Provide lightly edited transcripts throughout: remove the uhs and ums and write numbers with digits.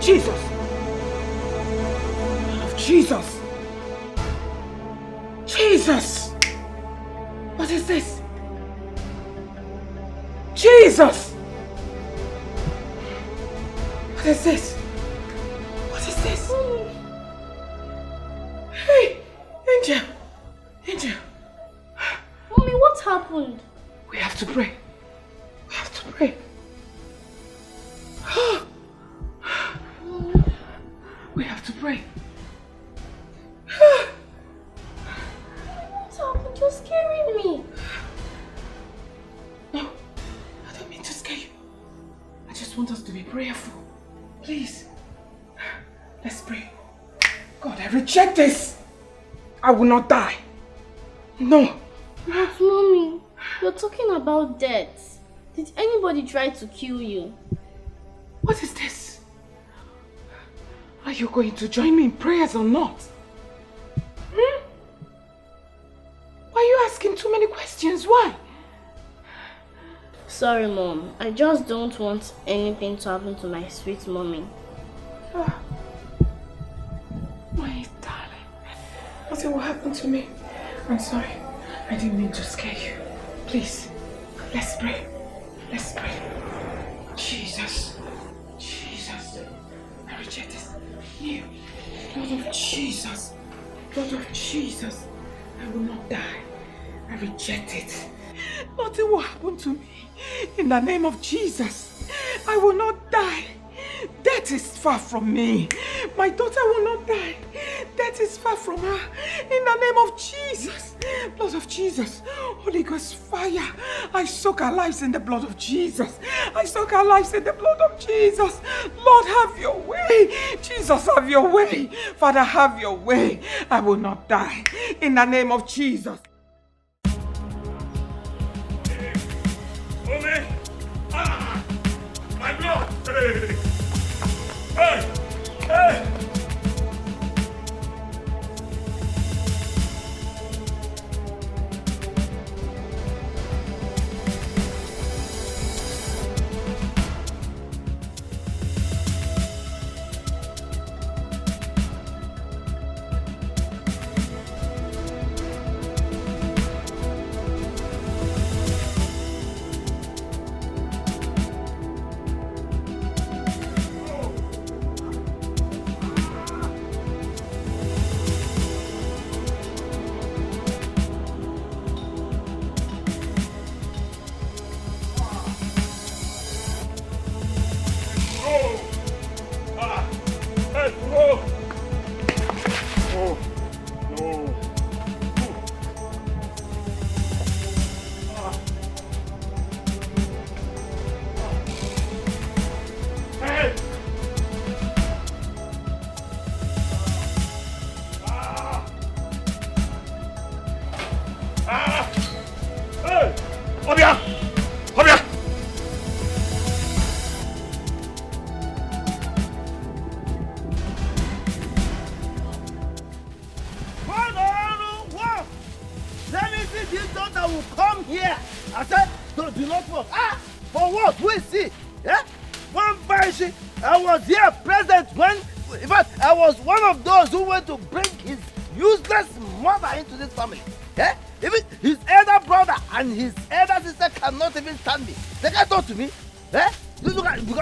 Jesus! Blood of Jesus! Jesus! What is this? Jesus! What is this? What is this? Hey! Angel! Angel! Mommy, what happened? We have to pray. We have to pray. We have to pray. What happened? You're scaring me. No, I don't mean to scare you. I just want us to be prayerful. Please. Let's pray. God, I reject this. I will not die. No. But Mommy, you're talking about death. Did anybody try to kill you? What is this? Are you going to join me in prayers or not? Why are you asking too many questions? Why? Sorry, Mom. I just don't want anything to happen to my sweet mommy. My darling. Nothing will happen to me. I'm sorry. I didn't mean to scare you. Please, let's pray. Let's pray. Jesus. Jesus. I reject this. You. Blood of Jesus. Blood of Jesus. I will not die. I reject it. Nothing will happen to me. In the name of Jesus. I will not die. Death is far from me. My daughter will not die. Death is far from her. In the name of Jesus. Blood of Jesus. Holy Ghost fire. I soak our lives in the blood of Jesus. I soak our lives in the blood of Jesus. Lord, have your way. Jesus, have your way. Father, have your way. I will not die. In the name of Jesus. My blood! Hey! Hey!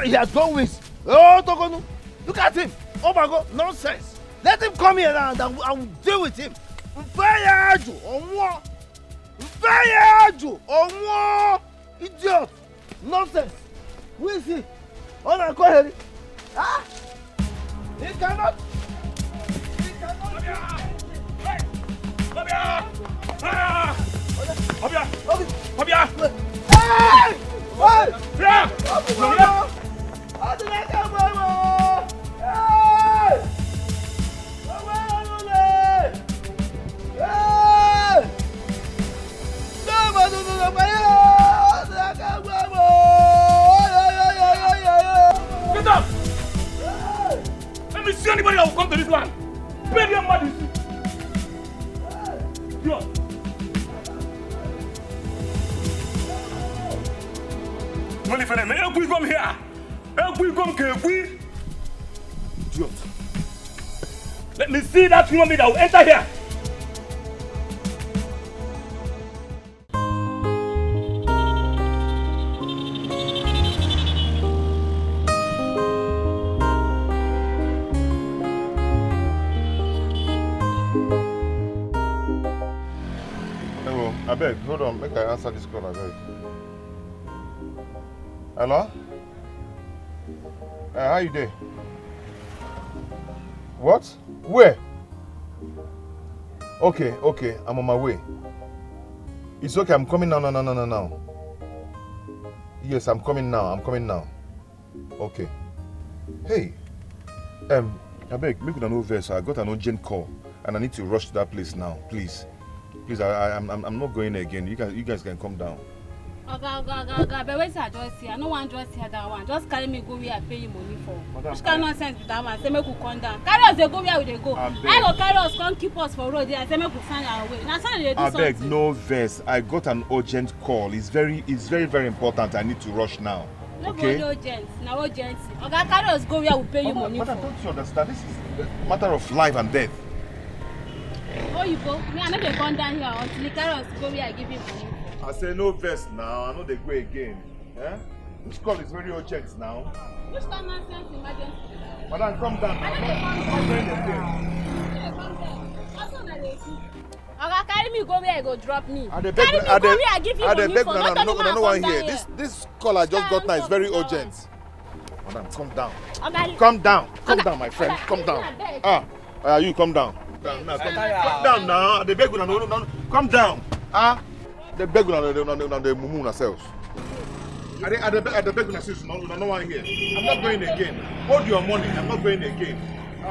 He has gone with. Oh, Togonu. Look at him. Oh my God, nonsense. Let him come here and I will deal with him. Idiot. Nonsense. Who is he? Oh, no, go ahead. Ah? He cannot. He cannot. Hey! Get up! Let me see anybody that will come to this land. Pay their money. Only for them. Help we come here. Help we come here. Let me see that human being that will enter here. Hello, I beg, hold on, make I answer this call, I beg. Hello? How you doing? What? Where? Okay, I'm on my way. It's okay, I'm coming now, no. Yes, I'm coming now. Okay. Hey, I beg, make una no vex. I got an urgent call and I need to rush to that place now, please. Please, I'm not going again. You guys can come down. Okay, but wait till I just here. I no want just here that one. Just carry me go where I pay you money for. Which kind of nonsense with that man? Say make we come down. Carry us they go where we they go. I go carry us, come keep us for road there. I say make we find our way. Now say they do something. I beg, no vex. I got an urgent call. It's very important. I need to rush now. Okay? No urgent. Now urgency. Okay, carry us go where we pay you money for. Madam, don't you understand? This is a matter of life and death. Oh, you go. Me, I know they come down here until you carry us go where I give you money. I say no vex now. I know they go again. Eh? This call is very urgent now. Which kind of nonsense emergency? Madam, come down. I'm not going again. Okay, carry me go where I go drop me. Carry me go where I give you money for. No one here. This call I just got now is very urgent. Madam, come down. Come down, my friend. Come down. You come down. Come down now. The beg no. Come down. The beg the mumu ourselves. The beg no one here. I'm not going again. Hold your money. I'm not going again. I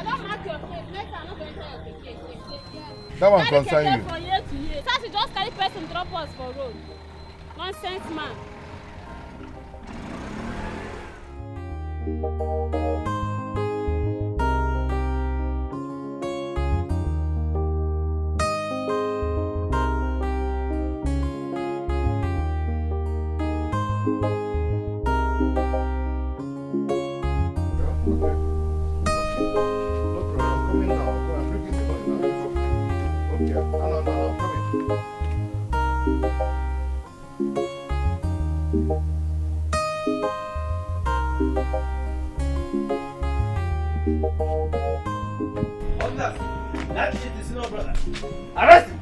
don't mark your face. Next time I'm not going to tell your case. That one concern you. From year to year. So you just carry person drop us for road. Nonsense man. That shit is no brother. Arrest him!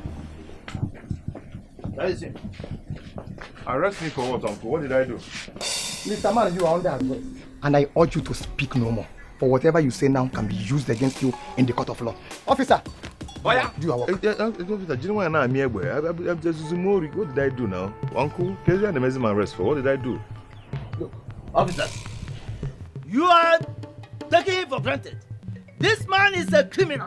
That is him. Arrest me for what, uncle? What did I do? Mr. Man, you are under arrest. And I urge you to speak no more. For whatever you say now can be used against you in the court of law. Officer! Do your work. Officer, do you know why I'm here? I'm just Zumori. What did I do now? Uncle, can you amazing my arrest for? What did I do? Look, officer, you are taking him for granted. This man is a criminal.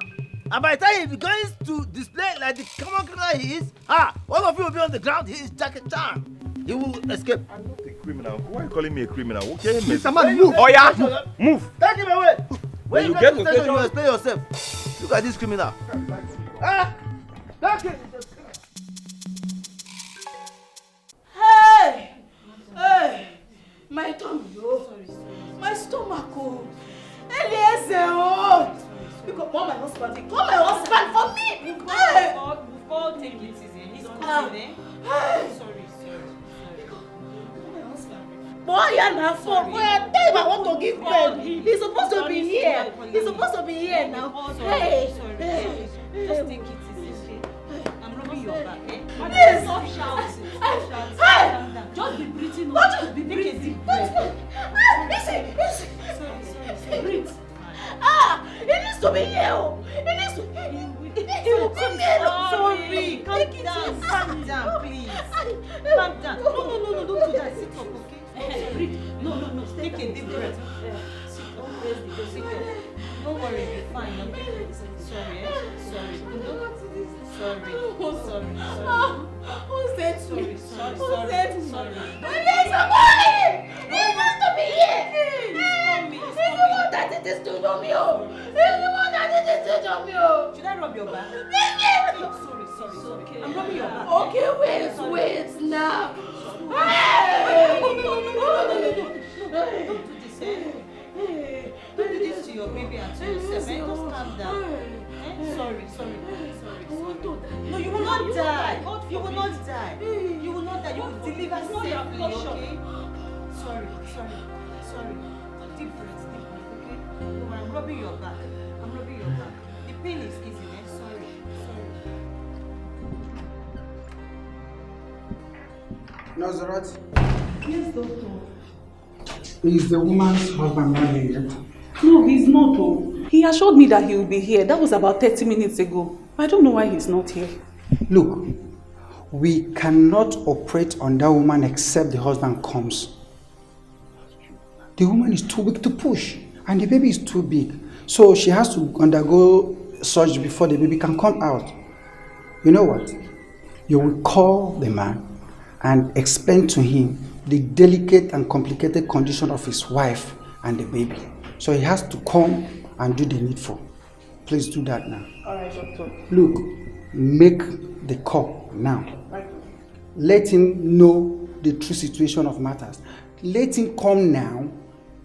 And by the time he begins to display like the common criminal he is, all of you will be on the ground. He is Jackie Chan. He will escape. I'm not a criminal. Why are you calling me a criminal? Okay, Mr. Man, move. Oh yeah, move. Take him away. When you get to the station, you station, explain yourself. Look at this criminal. Take him. Hey, my tummy, my stomach, Eliezer, you go call my husband. Call my husband for me. We've all taken it easy. He's coming. Sorry. Boy, you're not for me. I tell him I want to give birth. He's supposed to be here. He's supposed to be here now. Sorry. Just take it easy, okay? I'm rubbing your back, eh? Yes. Stop shouting. Calm down. Just be breathing. Just be take a deep breath. Sorry. Breathe. He needs to be here. He needs to. He will come here. Sorry. Calm down, please. Calm down. No, don't do that. Sit up, okay? Breathe. No. Take a deep breath. Sit up. Don't worry, you're fine, okay? Sorry. Who said to me? Sorry. He needs somebody. He needs to be here. He's He's the one that did this to me. Should I rub your back? Sorry. Okay. I'm rubbing your back. Okay, wait now. No. Don't do this to your baby and to yourself. not die. You will not die. You will not die. You will deliver safely, okay? Sorry. Deep breath, okay? No, I'm rubbing your back. The pain is easy, eh? Sorry. Nazaret, Yes, doctor. is the woman's husband not here yet? No, he's not. Oh. He assured me that he will be here. That was about 30 minutes ago. I don't know why he's not here. Look, we cannot operate on that woman except the husband comes. The woman is too weak to push, and the baby is too big. So she has to undergo surgery before the baby can come out. You know what? You will call the man and explain to him the delicate and complicated condition of his wife and the baby. So he has to come and do the needful. Please do that now. All right, doctor. Look, make the call now. Right. Let him know the true situation of matters. Let him come now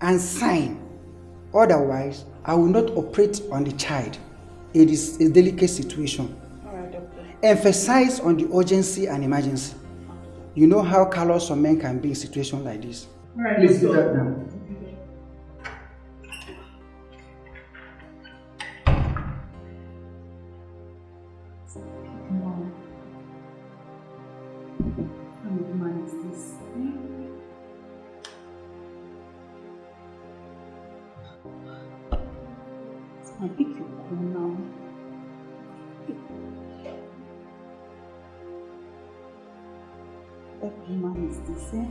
and sign. Otherwise, I will not operate on the child. It is a delicate situation. All right, doctor. Emphasize on the urgency and emergency. You know how callous some men can be in situations like this. All right, Please do doctor. that now. Mom. What kind of man is this? I think you're cool now. What man is this, eh?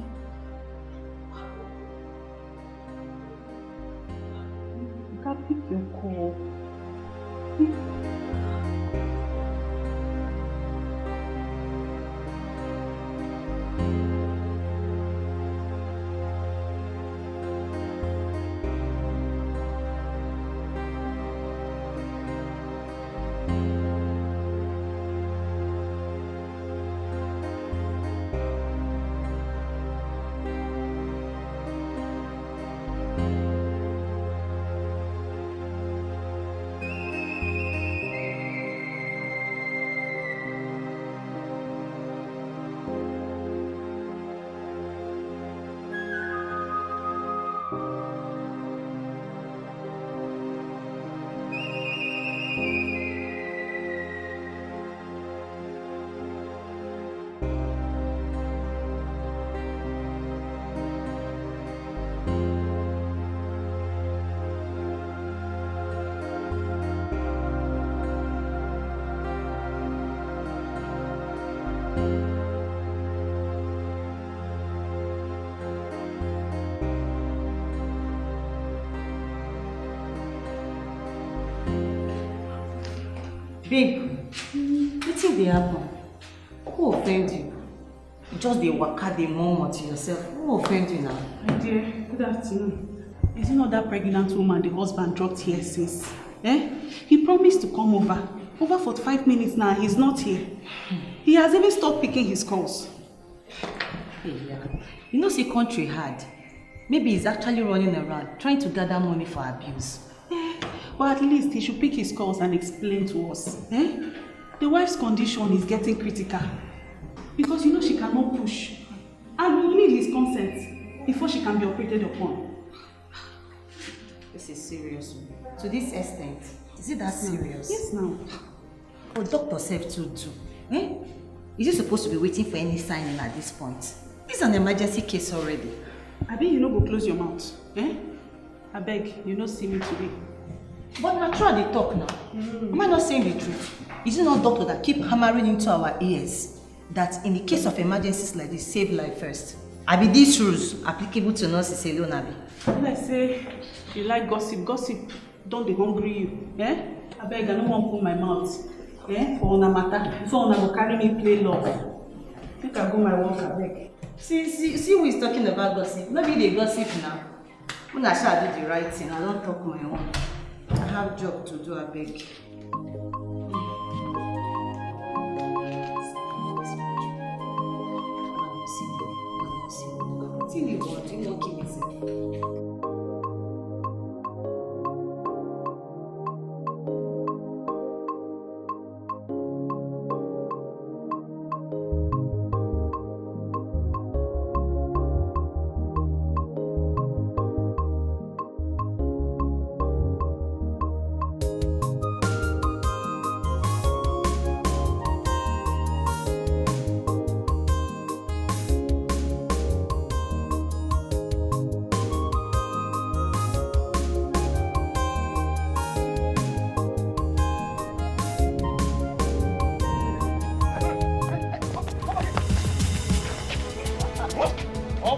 You can't pick your call. Babe, wetin dey happen? Who offend you? You just dey waka dey murmur to yourself. Who offend you now? My dear, good afternoon. Is it not that pregnant woman the husband dropped here since? He promised to come over. Over 45 minutes now, he's not here. He has even stopped picking his calls. Hey, yeah. You know, say country hard. Maybe he's actually running around, trying to gather money for abuse. But at least he should pick his calls and explain to us. The wife's condition is getting critical. Because you know she cannot push. And we will need his consent before she can be operated upon. This is serious. To this extent, is it that serious? Yes, now. But doctor said to do. Is he supposed to be waiting for any signing at this point? This is an emergency case already. I bet you no go close your mouth. I beg, you no see me today. But na true they talk now. Am I not saying the truth? Is it not doctor that keep hammering into our ears that in the case of emergencies like this, save life first? Abi these rules applicable to nurses alone, Abi? Let's say you like gossip. Gossip don't dey hungry you. I beg, I no wan put my mouth. For una matter. Before una go carry me play love. Make I go my work, I beg. See who is talking about gossip. Maybe they gossip now. When I shall do the right thing, I don't talk my own. I have job to do, I beg.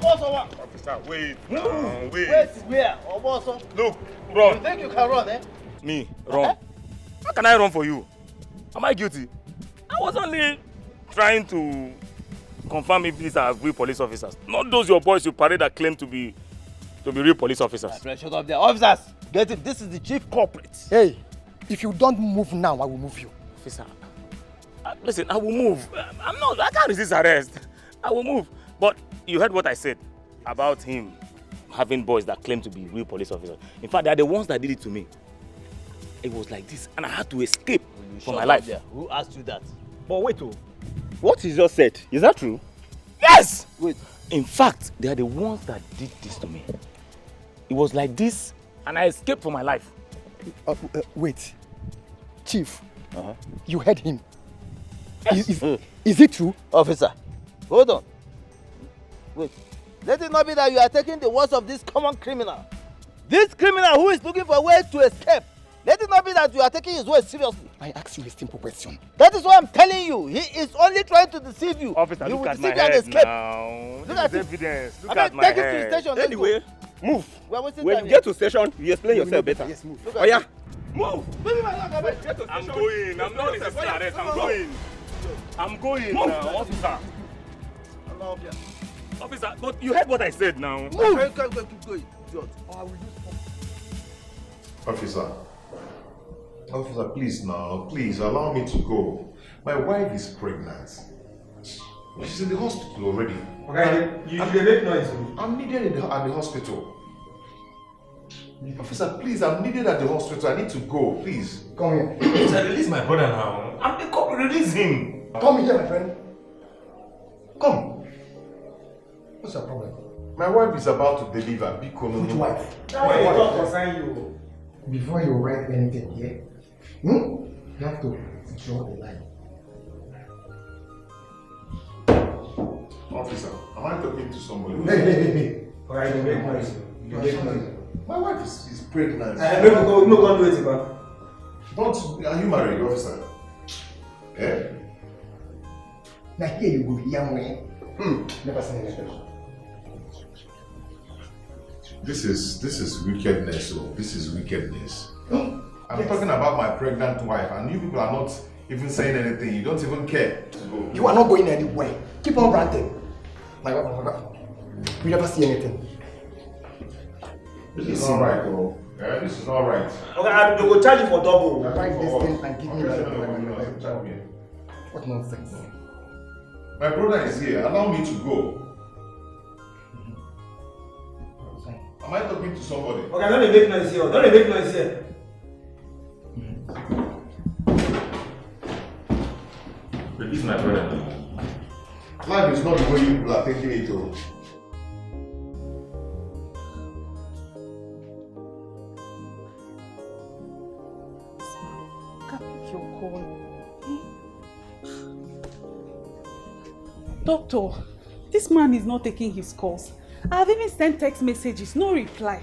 Officer, wait. Wait. Wait, where? Oboso. Look, You run. think you can run, eh? Me, run. How can I run for you? Am I guilty? I was only trying to confirm if these are real police officers. Not those your boys you parade that claim to be real police officers. My friend, shut up there. Officers, get it. This is the chief culprit. Hey, if you don't move now, I will move you. Officer, listen, I will move. I can't resist arrest. I will move. But you heard what I said about him having boys that claim to be real police officers. In fact, they are the ones that did it to me. It was like this, and I had to escape from my life. There. Who asked you that? But wait, what you just said, is that true? Yes! Wait. In fact, they are the ones that did this to me. It was like this, and I escaped from my life. Wait. Chief, you heard him. Is it true? Officer, hold on. Wait. Let it not be that you are taking the words of this common criminal. This criminal who is looking for a way to escape. Let it not be that you are taking his words seriously. I asked you a simple question. That is what I'm telling you. He is only trying to deceive you. Officer, he look will at my deceive you and head escape. now. Look at This it. is evidence. Look I mean, at my take head. it to the station. Let's Anyway, move. We're wasting When time you get to station, you explain yourself better. Yes, move. Look at Oh yeah. it. Move. Baby, my luck, I beg. Get to I'm station. going. I'm not resisting arrest. I'm going. I'm going now, officer. Officer, but you heard what I said now. Move. Keep going. Idiot. Officer, please now, please allow me to go. My wife is pregnant. She's in the hospital already. Okay, you make noise. I'm needed at the hospital. Officer, please, I'm needed at the hospital. I need to go, please. Come here. Officer, release my brother now. I'm the cop. Release him. Come here, my friend. Come. What's your problem? My wife is about to deliver. Which wife? Why you don't concern you? Before you write anything here, you have to draw the line. Officer, am I talking to somebody? Hey. Alright, you make noise. You make noise. My wife is pregnant. No, go do it, man. Are you married, officer? Eh? Now here you go, young man. Never seen anything. This is wickedness, oh. This is wickedness. I'm talking about my pregnant wife, and you people are not even saying anything. You don't even care. You are not going anywhere. Keep on ranting. My God. We never see anything. This is not right, oh. Yeah, this is not right. Okay, they will charge you for double. Write this thing and give me No. What nonsense. My brother is here. Allow me to go. Am I talking to somebody? Okay, don't make noise here. Don't make noise here. Release my brother. Life is not the way you people are taking it, oh. Doctor, this man is not taking his calls. I have even sent text messages, no reply.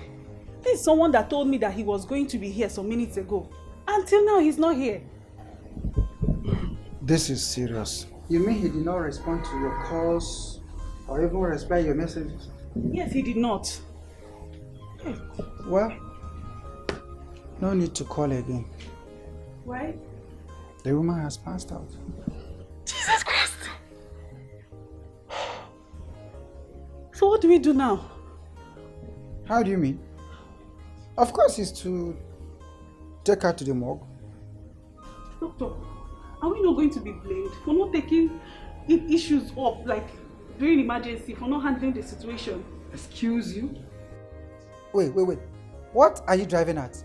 This is someone that told me that he was going to be here some minutes ago. Until now, he's not here. This is serious. You mean he did not respond to your calls or even reply your messages? Yes, he did not. Well, no need to call again. Why? The woman has passed out. Jesus Christ! So what do we do now? How do you mean? Of course it's to take her to the morgue. Doctor, are we not going to be blamed for not taking issues up, like during emergency, for not handling the situation? Excuse you? Wait. What are you driving at?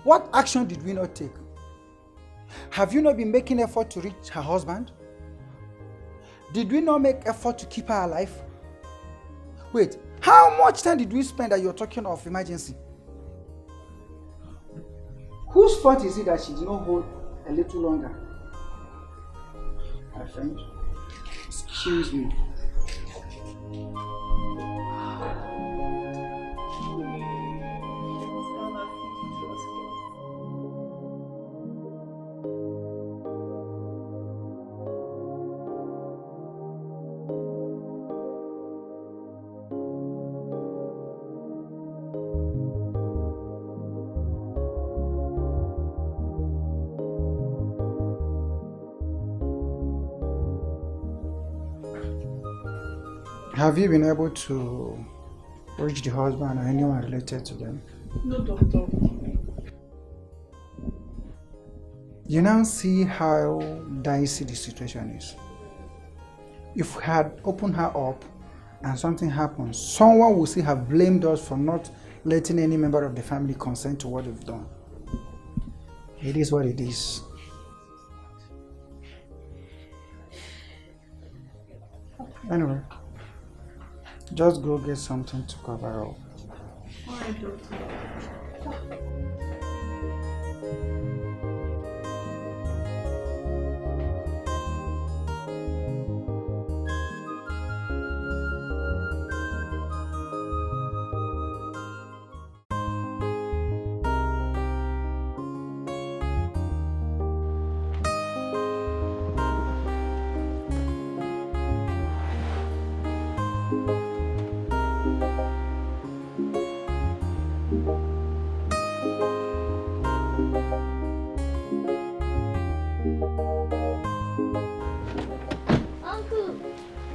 What action did we not take? Have you not been making effort to reach her husband? Did we not make effort to keep her alive? Wait, how much time did we spend that you're talking of emergency? Whose fault is it that she did not hold a little longer? My friend, excuse me. Have you been able to reach the husband or anyone related to them? No, doctor. You now see how dicey the situation is. If we had opened her up and something happened, someone would still have blamed us for not letting any member of the family consent to what we've done. It is what it is. Anyway, just go get something to cover up. Alright, doctor.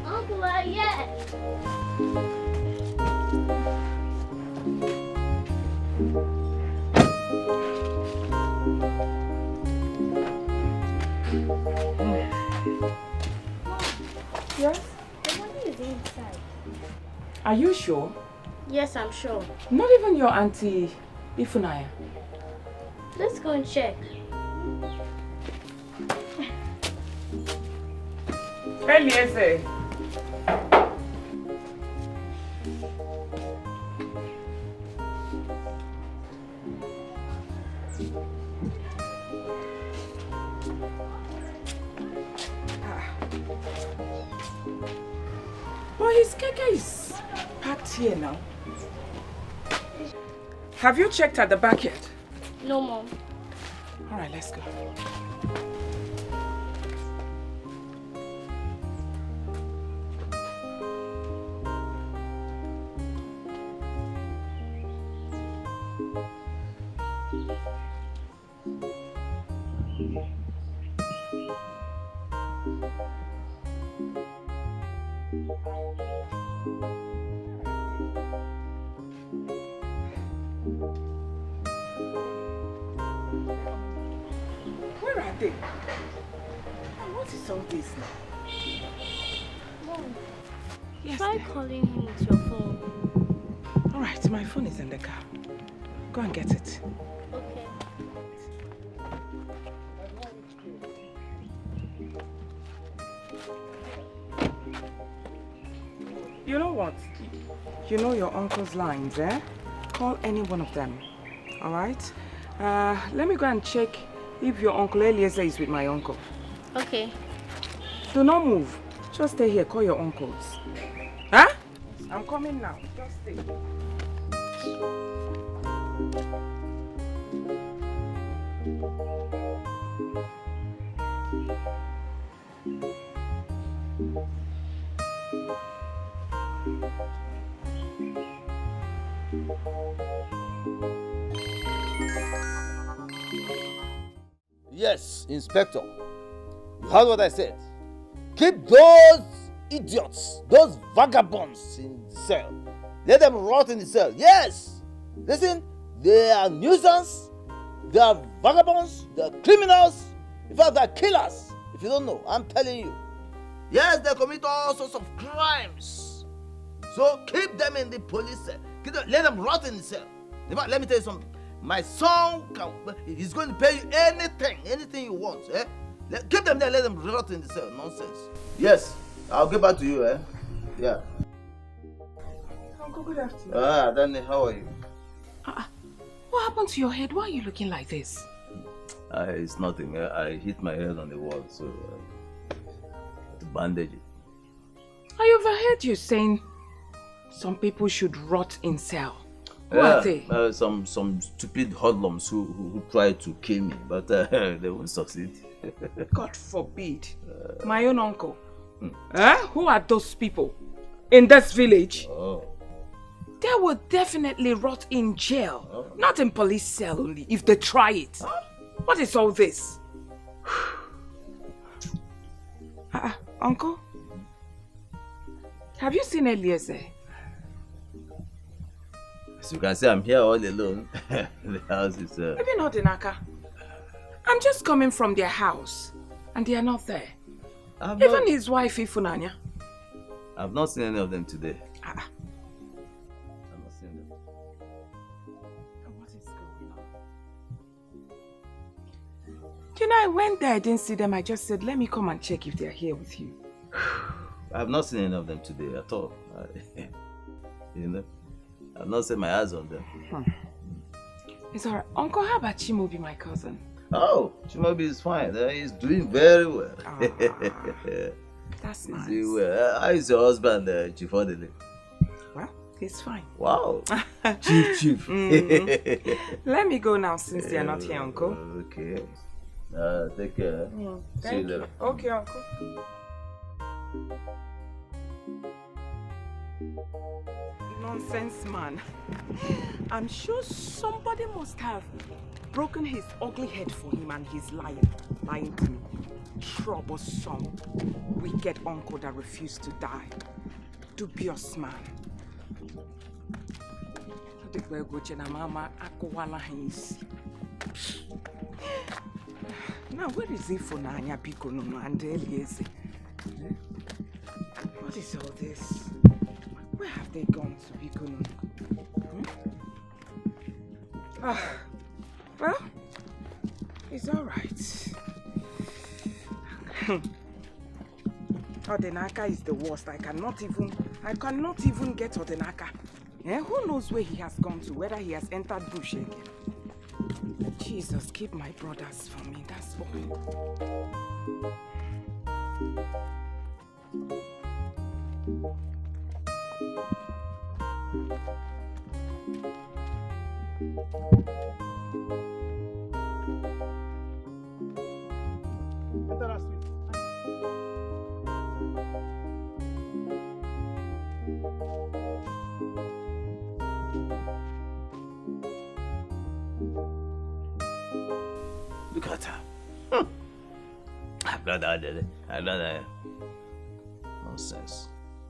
Uncle, where are you at? Yes? The money is inside. Are you sure? Yes, I'm sure. Not even your auntie Ifunaya. Let's go and check. Eliezer. But his keke is packed here now. Have you checked at the back yet? No, Mom. All right, let's go. Where are they? And what is all this now? Mom, Yes, try dear. calling him with your phone. All right, my phone is in the car. Go and get it. Okay. You know what? You know your uncle's lines, eh? Call any one of them, all right? Let me go and check if your uncle Eliezer is with my uncle. Okay. Do not move. Just stay here. Call your uncles. Huh? I'm coming now. Just stay. Yes, Inspector. You heard what I said. Keep those idiots, those vagabonds in the cell. Let them rot in the cell. Yes! Listen, they are nuisance, they are vagabonds, they are criminals, in fact, they are killers. If you don't know, I'm telling you. Yes, they commit all sorts of crimes. So keep them in the police cell. Let them rot in the cell. In fact, let me tell you something. My son, he's going to pay you anything you want. Eh? Keep them there, let them rot in the cell. Nonsense. Yes, I'll get back to you. Eh? Yeah. Uncle, good afternoon. Danny, how are you? What happened to your head? Why are you looking like this? It's nothing. I hit my head on the wall, so to bandage it. I overheard you saying some people should rot in cell. Who are they? Some stupid hoodlums who tried to kill me, but they won't succeed. God forbid. My own uncle. Who are those people in this village? They will definitely rot in jail, not in police cell only, if they try it. What is all this? Uncle? Have you seen Eliezer? As you can see, I'm here all alone. The house is... Maybe not Inaka. I'm just coming from their house, and they are not there. Even his wife, Ifunanya. I've not seen any of them today. Ah. I've not seen them. What is going on? You know, I went there, I didn't see them. I just said, let me come and check if they're here with you. I've not seen any of them today at all. You know, I've not set my eyes on them. It's alright. Uncle, how about Chimobi, my cousin? Oh, Chimobi is fine. He's doing very well. That's nice. He's doing well. How is your husband, Chief Odele? Well, he's fine. Wow. Chief. Let me go now since they are not here, Uncle. Okay. Take care. See you later. Okay, Uncle. Nonsense, man. I'm sure somebody must have broken his ugly head for him and he's lying to me. Troublesome, wicked uncle that refused to die. Dubious man. Now, where is Ifunanya Bikono and Eliezer? What is all this? Where have they gone to Bikono? Well, it's all right. Odenaka is the worst. I cannot even get Odenaka. Who knows where he has gone to, whether he has entered bush again. Jesus, keep my brothers from me, that's all. Look at her. I'm glad I did it. I'm glad I... Nonsense.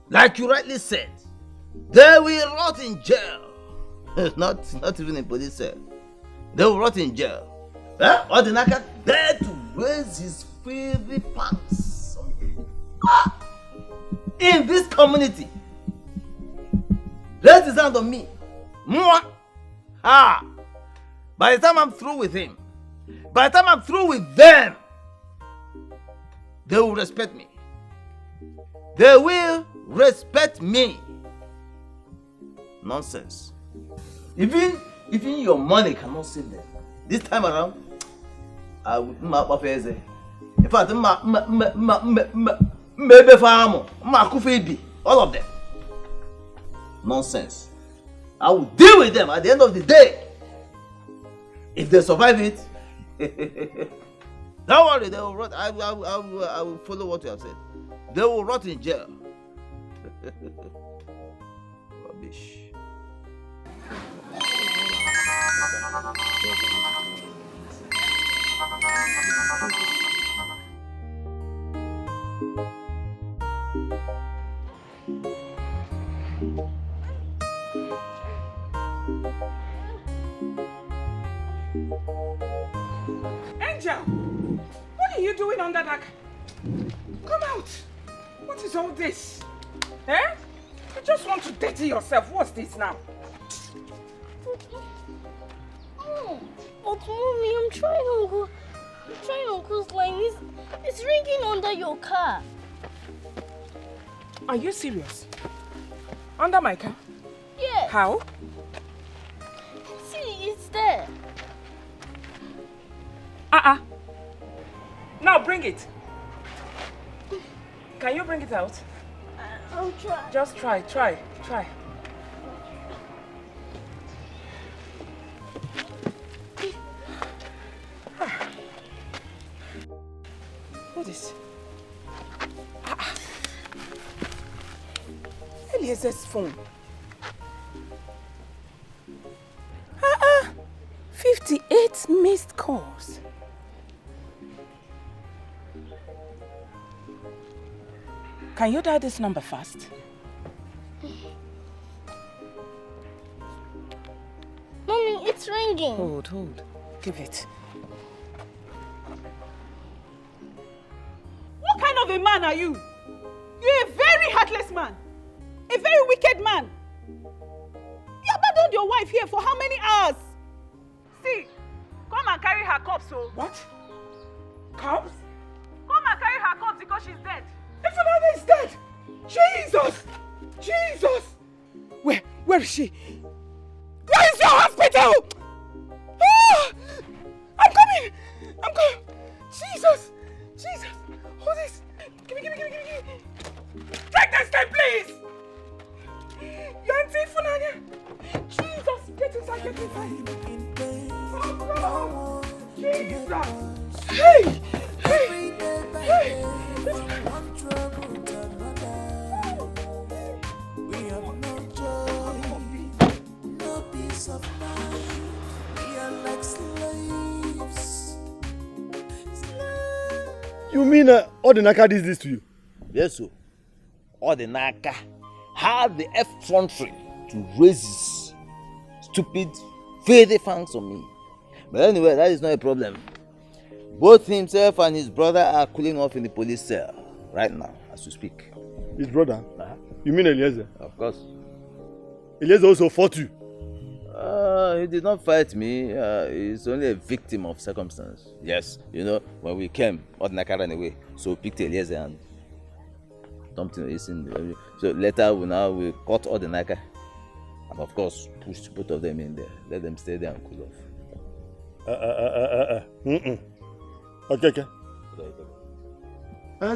Like you rightly said, they will rot in jail. not even in police cell. They will rot in jail. Odinaka dared to raise his filthy pants in this community. Raise his hand on me. Mwah! By the time I'm through with him, by the time I'm through with them, they will respect me. They will respect me. Nonsense. Even your money cannot save them. This time around, I will in fact, all of them. Nonsense. I will deal with them at the end of the day. If they survive it, don't worry, they will rot. I will follow what you have said. They will rot in jail. Rubbish. Angel! What are you doing under that? Come out! What is all this? You just want to dirty yourself. What's this now? But mommy, I'm trying Uncle's line. It's ringing under your car. Are you serious? Under my car? Yeah. How? See, it's there. Now bring it. Can you bring it out? I'll try. Just try. What is? Eliezer's phone. 58 missed calls. Can you dial this number fast? It's ringing. Hold. Give it. What kind of a man are you? You're a very heartless man. A very wicked man. You abandoned your wife here for how many hours? See, come and carry her corpse, so. What? Corpse? Come and carry her corpse because she's dead. Ifunanya is dead! Jesus! Jesus! Where is she? Where is your hospital? Ah! I'm coming! Jesus! Hold this! Give me! Take this thing, please! Your auntie Ifunanya! Jesus! Get inside! Oh, no! Jesus! Hey! We have no joy, no peace of mind. We are like slaves. You mean all the Naka did this to you? Yes, sir. All the Naka had the effrontery to raise his stupid, filthy fangs on me. But anyway, that is not a problem. Both himself and his brother are cooling off in the police cell right now, as we speak. His brother? You mean Eliezer? Of course. Eliezer also fought you? He did not fight me. He's only a victim of circumstance. Yes, you know, when we came, Odinaka ran away. So we picked Eliezer and dumped him. So later we caught Odinaka. And of course, pushed both of them in there. Let them stay there and cool off. Okay.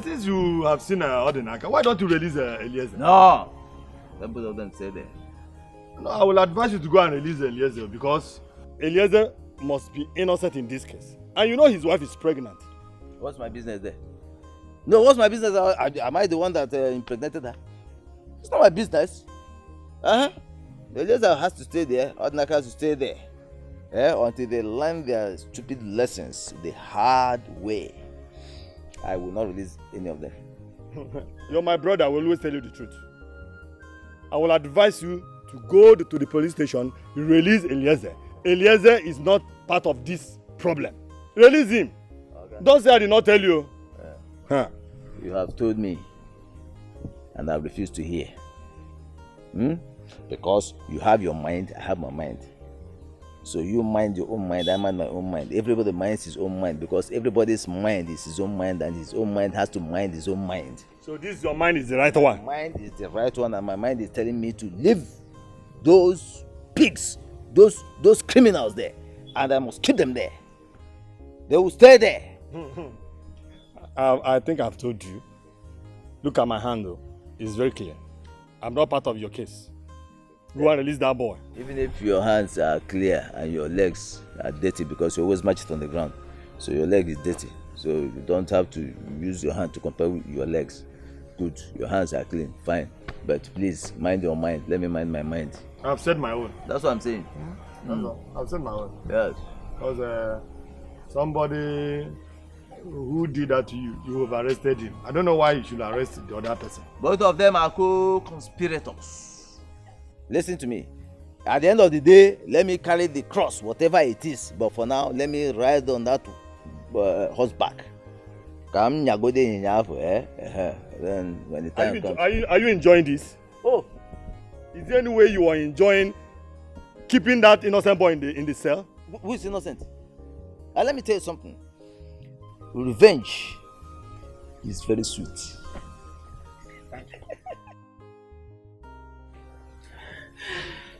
Since you have seen Odinaka, why don't you release Eliezer? No! Let both of them stay there. No, I will advise you to go and release Eliezer because Eliezer must be innocent in this case. And you know his wife is pregnant. What's my business there? No, what's my business? Am I the one that impregnated her? It's not my business. Eliezer has to stay there. Odinaka has to stay there. Until they learn their stupid lessons the hard way. I will not release any of them. You're my brother. I will always tell you the truth. I will advise you to go to the police station, release Eliezer. Eliezer is not part of this problem. Release him. Okay. Don't say I did not tell you. You have told me, and I refuse to hear. Because you have your mind, I have my mind. So you mind your own mind, I mind my own mind. Everybody minds his own mind because everybody's mind is his own mind and his own mind has to mind his own mind. So this your mind is the right one? My mind is the right one and my mind is telling me to leave those pigs, those criminals there, and I must keep them there. They will stay there. I think I've told you. Look at my hand though. It's very clear. I'm not part of your case. Go and release that boy. Even if your hands are clear and your legs are dirty because you always match it on the ground. So your leg is dirty. So you don't have to use your hand to compare with your legs. Good. Your hands are clean. Fine. But please mind your mind. Let me mind my mind. I've said my own. That's what I'm saying. I've said my own. Yes. Because somebody who did that to you, you have arrested him. I don't know why you should arrest the other person. Both of them are co-conspirators. Listen to me. At the end of the day, let me carry the cross, whatever it is. But for now, let me ride on that horseback. Then when the time comes. Are you enjoying this? Oh. Is there any way you are enjoying keeping that innocent boy in the cell? Who is innocent? Let me tell you something. Revenge is very sweet.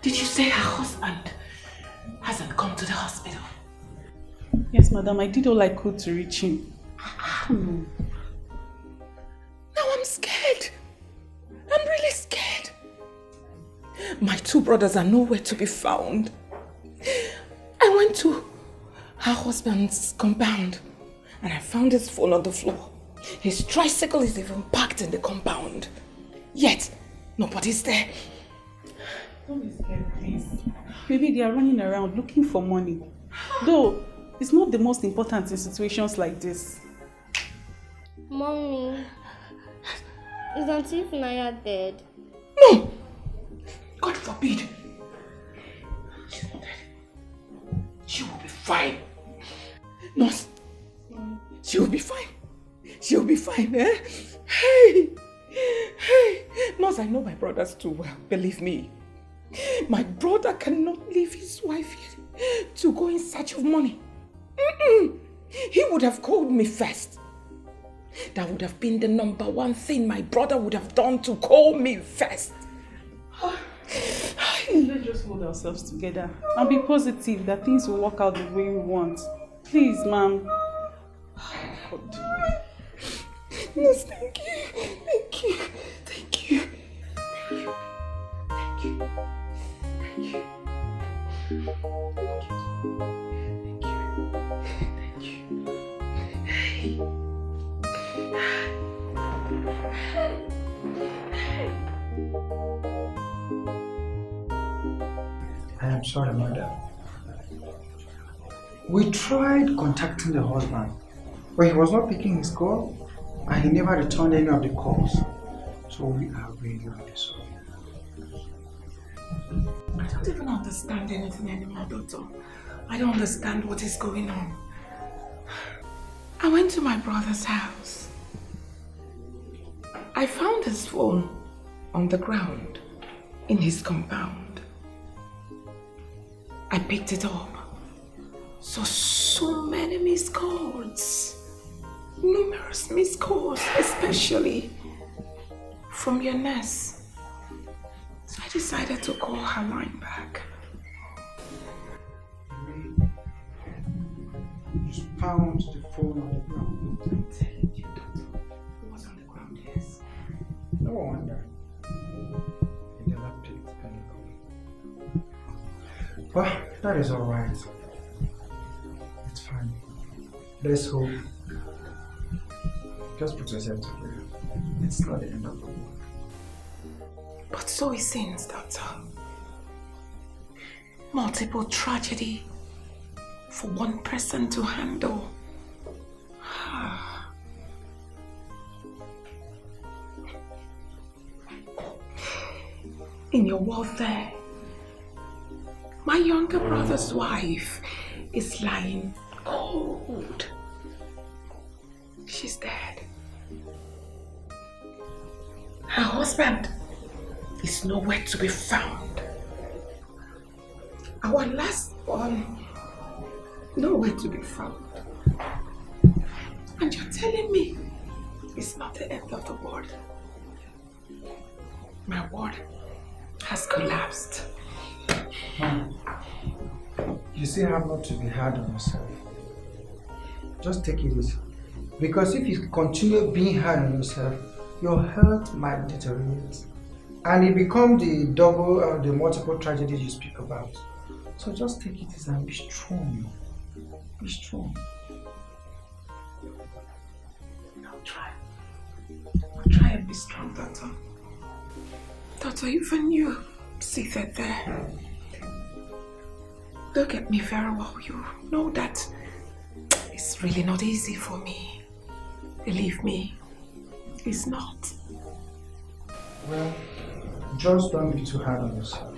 Did you say her husband hasn't come to the hospital? Yes, madam. I did all I could to reach him. Now I'm scared. I'm really scared. My two brothers are nowhere to be found. I went to her husband's compound and I found his phone on the floor. His tricycle is even parked in the compound. Yet, nobody's there. Don't be scared, please. Maybe they are running around looking for money. Though, it's not the most important in situations like this. Mommy, is Auntie Ifunanya dead? No! God forbid. She's not dead. She'll be fine, eh? Hey! Hey! Nurse, I know my brothers too well, believe me. My brother cannot leave his wife here to go in search of money. He would have called me first. That would have been the number one thing my brother would have done, to call me first. Let's just hold ourselves together and be positive that things will work out the way we want. Please, ma'am. Yes, thank you. Thank you. Thank you. Thank you. Thank you. Thank you. Thank you. Thank you. I am sorry, madam. We tried contacting the husband, but he was not picking his call and he never returned any of the calls. So we are really, really sorry. I don't even understand anything anymore, Doctor. I don't understand what is going on. I went to my brother's house. I found his phone on the ground in his compound. I picked it up. So many missed calls. Numerous missed calls, especially from your nurse. So I decided to call her line back. You found the phone on the ground. I'm telling you, Doctor. It was on the ground, yes. No wonder. He never picked any call. Well, that is alright. It's fine. Let's hope. Just put yourself together. It's not the end of the world. But so it seems, Doctor. Multiple tragedy for one person to handle. In your world there, my younger brother's wife is lying cold. She's dead. Her husband is nowhere to be found. Our last one, nowhere to be found. And you're telling me it's not the end of the world. My world has collapsed. You still have not to be hard on yourself. Just take it easy. Because if you continue being hard on yourself, your health might deteriorate. And it becomes the double or the multiple tragedies you speak about. So just take it easy and be strong. Be strong. I'll try. I'll try and be strong, Doctor. Doctor, even you seated there. Look at me very well. You know that it's really not easy for me. Believe me, it's not. Well, just don't be too hard on yourself.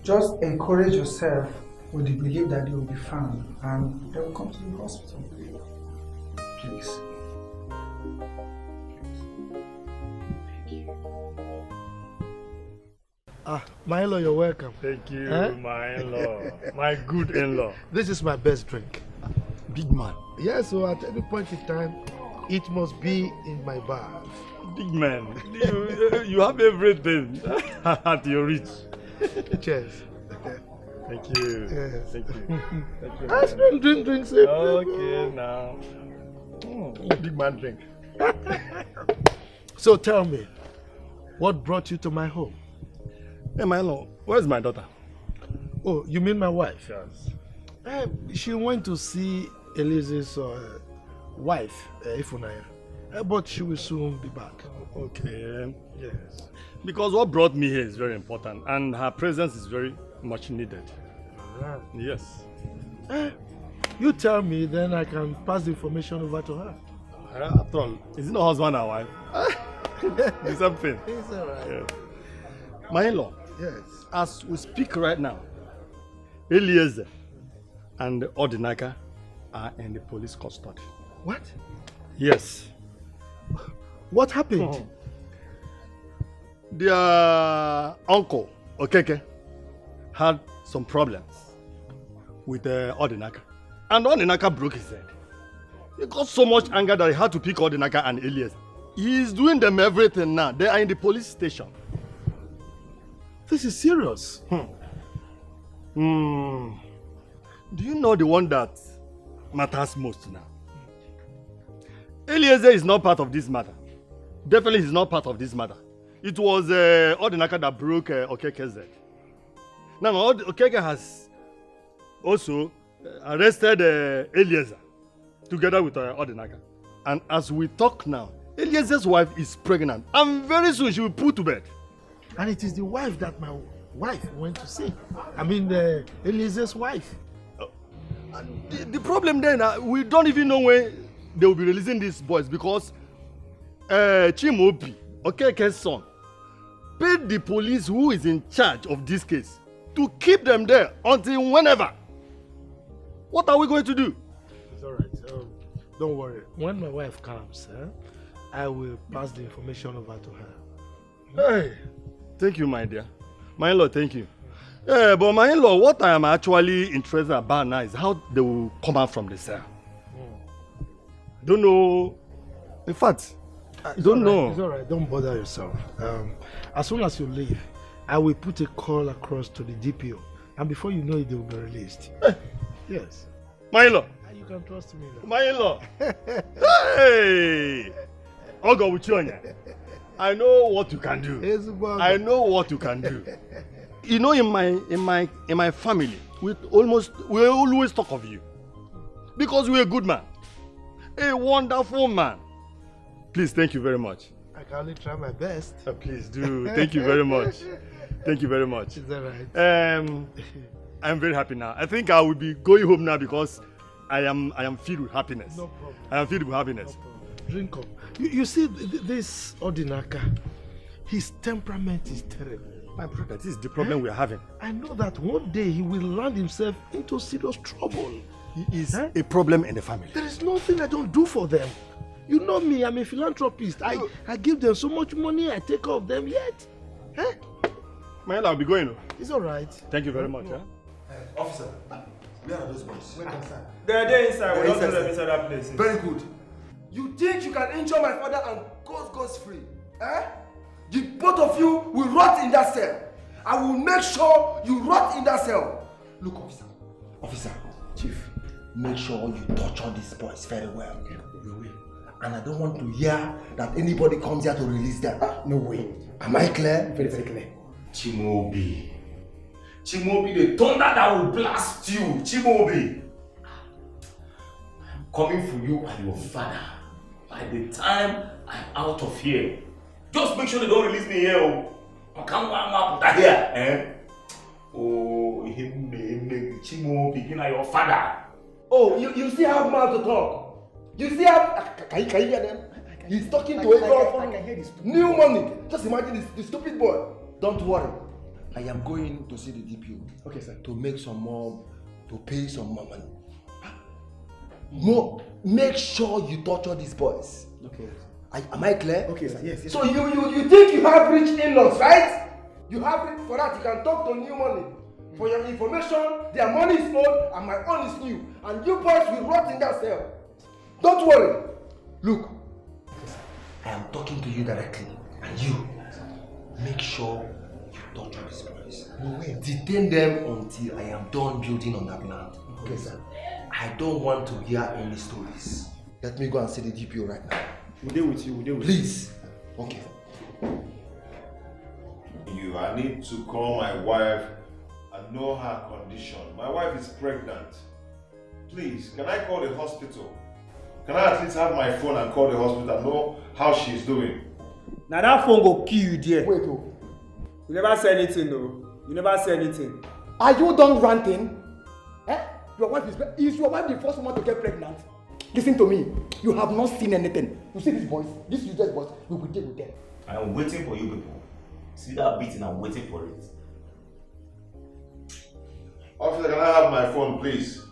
Just encourage yourself with the belief that they will be found and they will come to the hospital. Please. My in-law, you're welcome. Thank you, my in-law. My good in-law. This is my best drink. Big man. Yes, so at any point in time, it must be in my bag. Big man. You have everything at your reach. Cheers. Thank you. Yes. Thank you. Thank you. Let's drink, sir. Okay, now. Big man drink. So tell me, what brought you to my home? Hey, my in-law, where's my daughter? Oh, you mean my wife? Yes. She went to see Elise's wife, Ifunaya, but she will soon be back. Okay. Yes. Because what brought me here is very important, and her presence is very much needed. Yes. You tell me, then I can pass the information over to her. After all, is it not husband and wife? It's something. It's all right. Yeah. My in-law. Yes. As we speak right now, Eliezer and Odinaka are in the police custody. What? Yes. What happened? Their uncle, Okeke, had some problems with Odinaka. And Odinaka broke his head. He got so much anger that he had to pick Odinaka and Elias. He's doing them everything now. They are in the police station. This is serious. Do you know the one that matters most now? Eliezer is not part of this matter. Definitely he's not part of this matter. It was Odinaka that broke Okeke's head. Now Okeke has also arrested Eliezer together with Odinaka. And as we talk now, Eliezer's wife is pregnant and very soon she will put to bed. And it is the wife that my wife went to see. I mean, Eliezer's wife. The problem then, we don't even know when they will be releasing these boys because Chimobi, Okeke's son, paid the police who is in charge of this case to keep them there until whenever. What are we going to do? It's all right. Don't worry. When my wife comes, I will pass the information over to her. Hey, thank you, my dear. My in-law, thank you. Yeah, but my in-law, what I am actually interested about now is how they will come out from the cell. Don't know. In fact, I don't know. It's all right. Don't bother yourself. As soon as you leave, I will put a call across to the DPO, and before you know it, they will be released. Yes. My in-law. You can trust me now. My in-law. Hey! I'll go with you. I know what you can do. I know what you can do. You know, in my family, we always talk of you because you're a good man, a wonderful man. Please, thank you very much. I can only try my best. Please do. Thank you very much. Thank you very much. Is that right? I'm very happy now. I think I will be going home now because I am filled with happiness. No problem. I am filled with happiness. No drink up. You see, this Odinaka, his temperament is terrible. My brother, this is the problem we are having. I know that one day he will land himself into serious trouble. He is a problem in the family. There is nothing I don't do for them. You know me, I'm a philanthropist. I give them so much money, I take care of them yet. Man, I'll be going. It's all right. Thank you very much. Officer, where are those boys? They're there inside. We don't put them inside that place. Very good. You think you can injure my father and goes free? The both of you will rot in that cell. I will make sure you rot in that cell. Look, officer, chief, make sure you torture these boys very well. Okay. We will. And I don't want to hear that anybody comes here to release them. No way. Am I clear? Very, very clear. Chimobi, the thunder that will blast you, Chimobi. I'm coming for you and your father. By the time I'm out of here, just make sure they don't release me here. I can't go out here. Oh, Chimobi, your father. Oh, you see how mouth to talk. You see how... Can you hear them? He's talking to everyone. I can hear this. New money. Just imagine this stupid boy. Don't worry. I am going to see the DPO. Okay, sir. To make some more, to pay some more money. More. Make sure you torture these boys. Okay. Am I clear? Okay, sir. Yes. So you think you have rich in-laws, right? You have it for that. You can talk to new money. For your information, their money is old and my own is new. And you boys will rot in that cell. Don't worry. Look, I am talking to you directly. And you, make sure you torture these boys. Detain them until I am done building on that land. Okay, sir. I don't want to hear any stories. Let me go and see the DPO right now. We'll deal with you. Please. Okay. I need to call my wife and know her condition. My wife is pregnant. Please, can I call the hospital? Can I at least have my phone and call the hospital and know how she's doing? Now that phone go kill you there. Wait, You never say anything, no. You never say anything. Are you done ranting? Your wife is your wife the first woman to get pregnant? Listen to me. You have not seen anything. You see these boys, these useless boys, we will deal with them. I am waiting for you people. See that beating, I'm waiting for it. Officer, can I have my phone, please?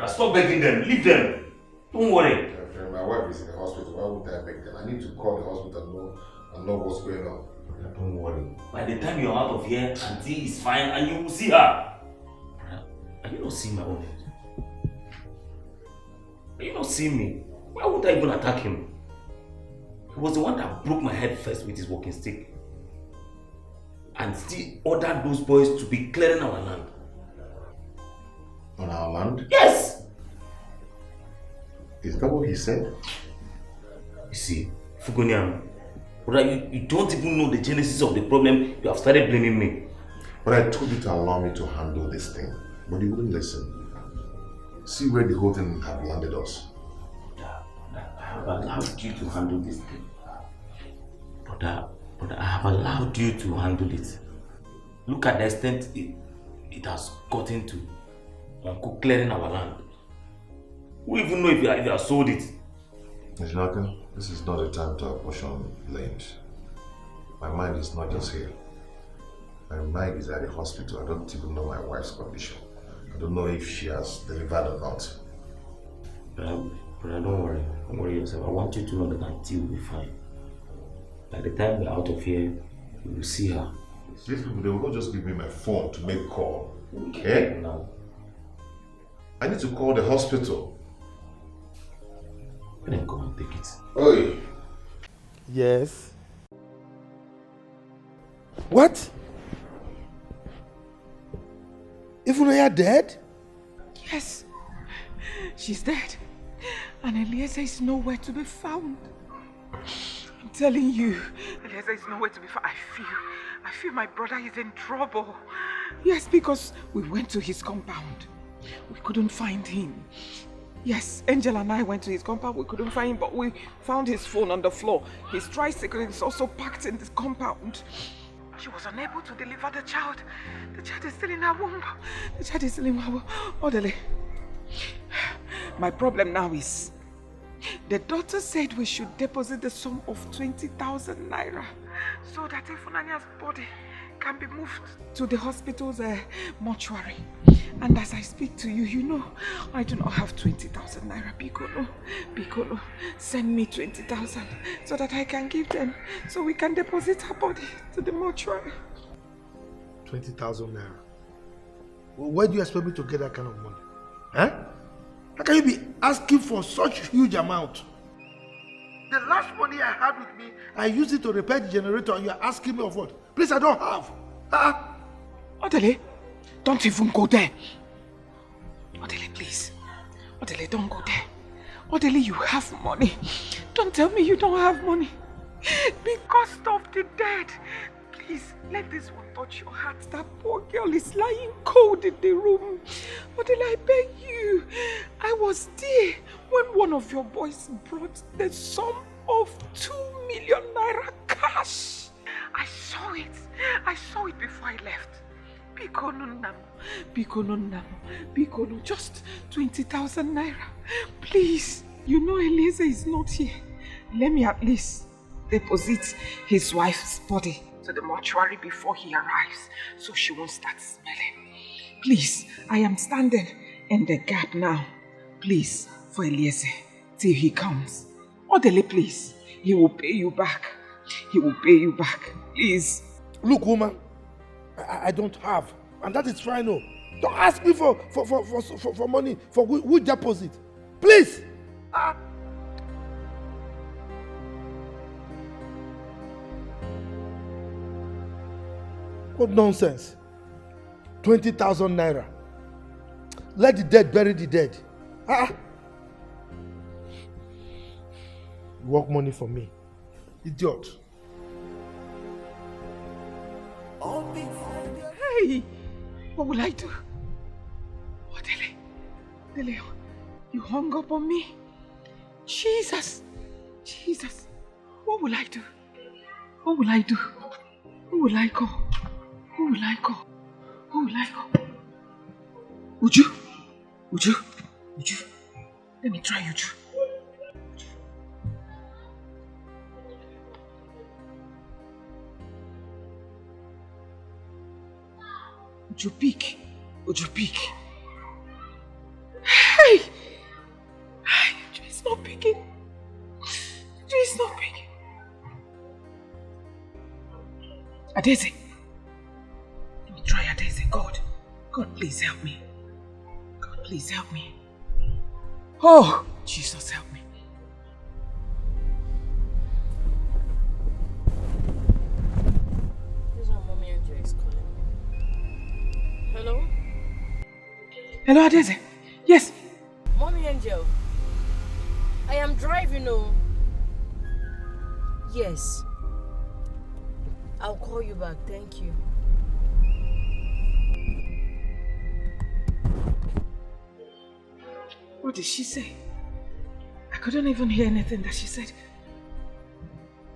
Stop begging them. Leave them. Don't worry. My wife is in the hospital. Why would I beg them? I need to call the hospital and know what's going on. Don't worry. By the time you're out of here, Auntie is fine and you will see her. Are you not seeing my own head? Are you not seeing me? Why would I even attack him? He was the one that broke my head first with his walking stick. And still ordered those boys to be clearing our land. On our land? Yes! Is that what he said? You see, Fugonian, you don't even know the genesis of the problem. You have started blaming me. But I told you to allow me to handle this thing. But you wouldn't listen. See where the whole thing had landed us. I have allowed you to handle this thing. But I have allowed you to handle it. Look at the extent it has gotten to. Uncle clearing our land. Who even know if you have sold it? Nijinaka, this is not the time to apportion blames. My mind is not just here. My mind is at the hospital. I don't even know my wife's condition. I don't know if she has delivered or not. But don't worry. Don't worry yourself. I want you to know that Auntie will be fine. By the time we're out of here, you will see her. These people, they will not just give me my phone to make call. Okay? Now. I need to call the hospital. Then go and take it. Oi. Yes. What? Even you're dead? Yes. She's dead. And Eliezer is nowhere to be found. I'm telling you, Eliezer is nowhere to be found. I feel my brother is in trouble. Yes, because we went to his compound. We couldn't find him. Yes, Angel and I went to his compound. We couldn't find him, but we found his phone on the floor. His tricycle is also packed in this compound. She was unable to deliver the child. The child is still in her womb. The child is still in her womb. Orderly. My problem now is, the doctor said we should deposit the sum of 20,000 naira so that Ifunanya's body can be moved to the hospital's mortuary. And as I speak to you, you know, I do not have 20,000 naira. Bikolo, send me 20,000 so that I can give them, so we can deposit her body to the mortuary. 20,000 naira. Well, where do you expect me to get that kind of money? Huh? How can you be asking for such huge amount? The last money I had with me, I used it to repair the generator, and you are asking me of what? Please, I don't have. Odele, don't even go there. Odele, please. Odele, don't go there. Odele, you have money. Don't tell me you don't have money. Because of the dead. Please, let this one touch your heart. That poor girl is lying cold in the room. Odele, I beg you. I was there when one of your boys brought the sum of 2 million naira cash. I saw it. I saw it before I left. Bikono, just 20,000 naira. Please, you know Eliezer is not here. Let me at least deposit his wife's body to the mortuary before he arrives, so she won't start smelling. Please, I am standing in the gap now. Please, for Eliezer, till he comes. Odele, please, he will pay you back. He will pay you back. Please. Look, woman, I don't have. And that is fine. No. Don't ask me for money. For which deposit? Please. What nonsense. 20,000 naira. Let the dead bury the dead. Work money for me. Idiot. Hey, what will I do? Oh, Dele, you hung up on me. Jesus, what will I do? What will I do? Who will I call? Who will I call? Who will I call? Uju, let me try Uju. Uju, pick. Hey! She's not picking. She's not picking. Adeze. Try Adeze. God, please help me. God, please help me. Oh, Jesus, help me. This is what Mommy Angel is calling me. Hello? Hello, Adeze. Yes. Mommy Angel. I am driving, oh. Yes. I'll call you back. Thank you. What did she say? I couldn't even hear anything that she said.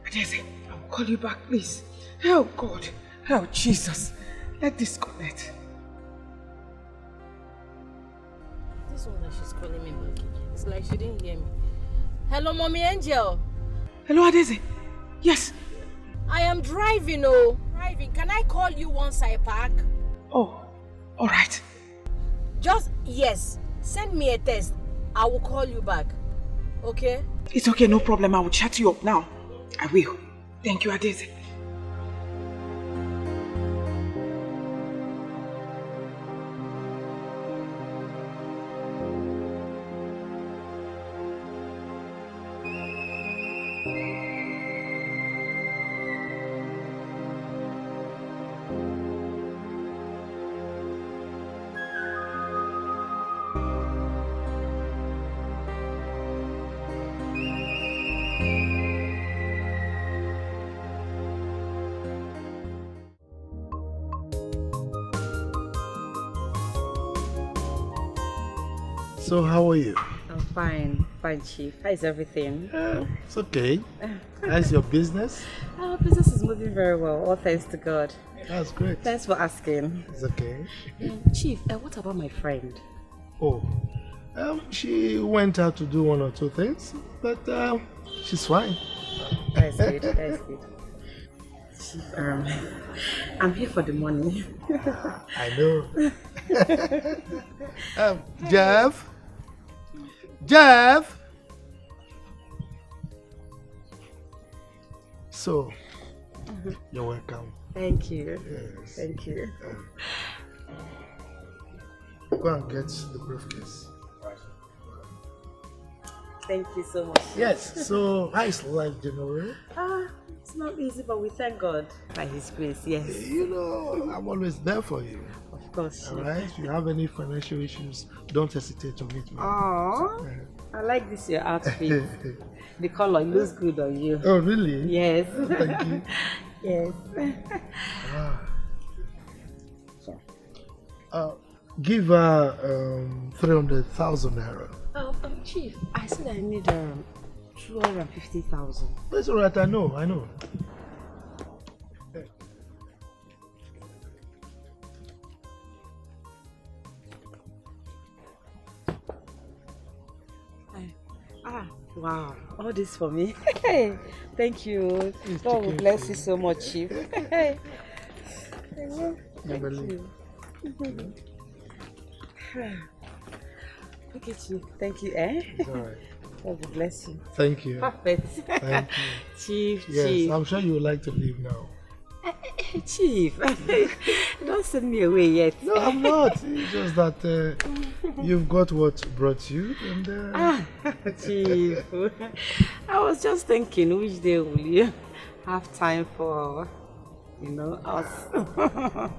Adeze, I will call you back, please. Help, God. Help, Jesus. Let this connect. This one that she's calling me back. It's like she didn't hear me. Hello, Mommy Angel. Hello, Adeze. Yes. I am driving, oh. Driving. Can I call you once I park? Oh, all right. Just, yes. Send me a text. I will call you back. Okay? It's okay, no problem. I will chat you up now. I will. Thank you, Adeze. So how are you? I'm fine, Chief. How is everything? It's okay. How's your business? Our business is moving very well, all thanks to God. That's great. Thanks for asking. It's okay. Chief, what about my friend? Oh, she went out to do one or two things, but she's fine. That's good, that's good. Chief, I'm here for the money. I know. Jeff? Jeff? So, you're welcome. Thank you. Yes. Thank you. Go and get the briefcase. Thank you so much. Yes, so how is life generally? It's not easy, but we thank God by His grace, yes. You know, I'm always there for you. Of course. Alright, if you have any financial issues, don't hesitate to meet me. Aww, I like this your outfit. The color looks good on you. Oh, really? Yes. Thank you. Yes. Give her 300,000 naira. Chief, I said I need 250,000. That's alright, I know. Wow, all this for me. Thank you. God will bless you so much, Chief. Thank you. Okay, Chief. Thank you, It's alright. God will bless you. Thank you. Perfect. Thank you. Chief, Yes, Chief. I'm sure you would like to leave now. Chief, don't send me away yet. No, I'm not. It's just that you've got what brought you. And, Chief, I was just thinking, which day will you have time for, us?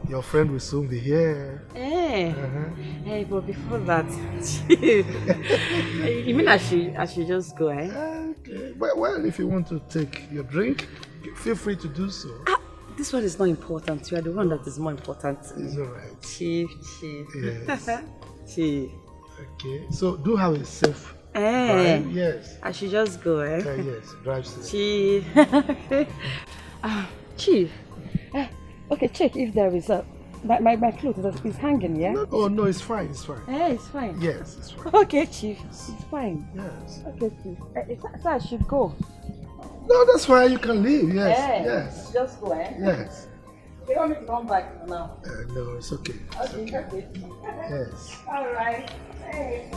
Your friend will soon be here. Hey, but before that, Chief, you mean I should just go, eh? Okay. Well, if you want to take your drink, feel free to do so. This one is not important. You are the one that is more important to me. It's alright. Chief. Yes. Chief. Okay. So do have a safe drive. Yes. I should just go, eh? Yes. Drive safe. Chief. Chief. Okay, check if there is a... My clothes is hanging, yeah? No, it's fine. It's fine. It's fine. Yes, it's fine. Okay, Chief. It's fine. Yes. Okay, Chief. So I should go. No, that's fine. You can leave. Yes. Yes. Just go, eh? Yes. You want me to come back now? No, it's okay. Okay. Yes. All right. Hey.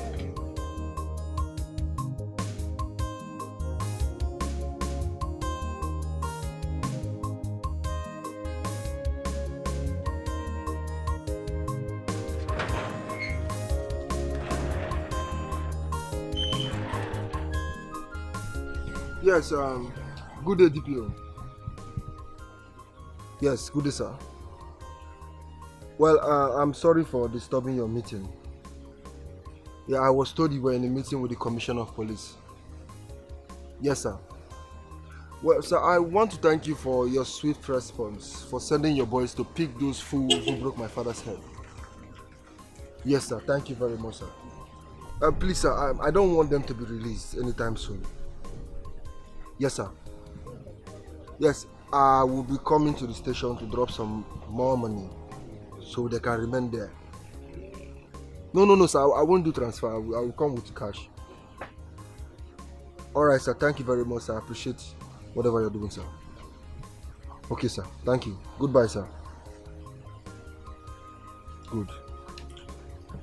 Yes, good day, DPO. Yes, good day, sir. Well, I'm sorry for disturbing your meeting. Yeah, I was told you were in a meeting with the Commissioner of Police. Yes, sir. Well, sir, I want to thank you for your swift response, for sending your boys to pick those fools who broke my father's head. Yes, sir. Thank you very much, sir. Please, sir, I don't want them to be released anytime soon. Yes, sir. Yes, I will be coming to the station to drop some more money so they can remain there. No, sir. I won't do transfer. I will come with cash. Alright, sir. Thank you very much, sir. I appreciate whatever you're doing, sir. Okay, sir. Thank you. Goodbye, sir. Good.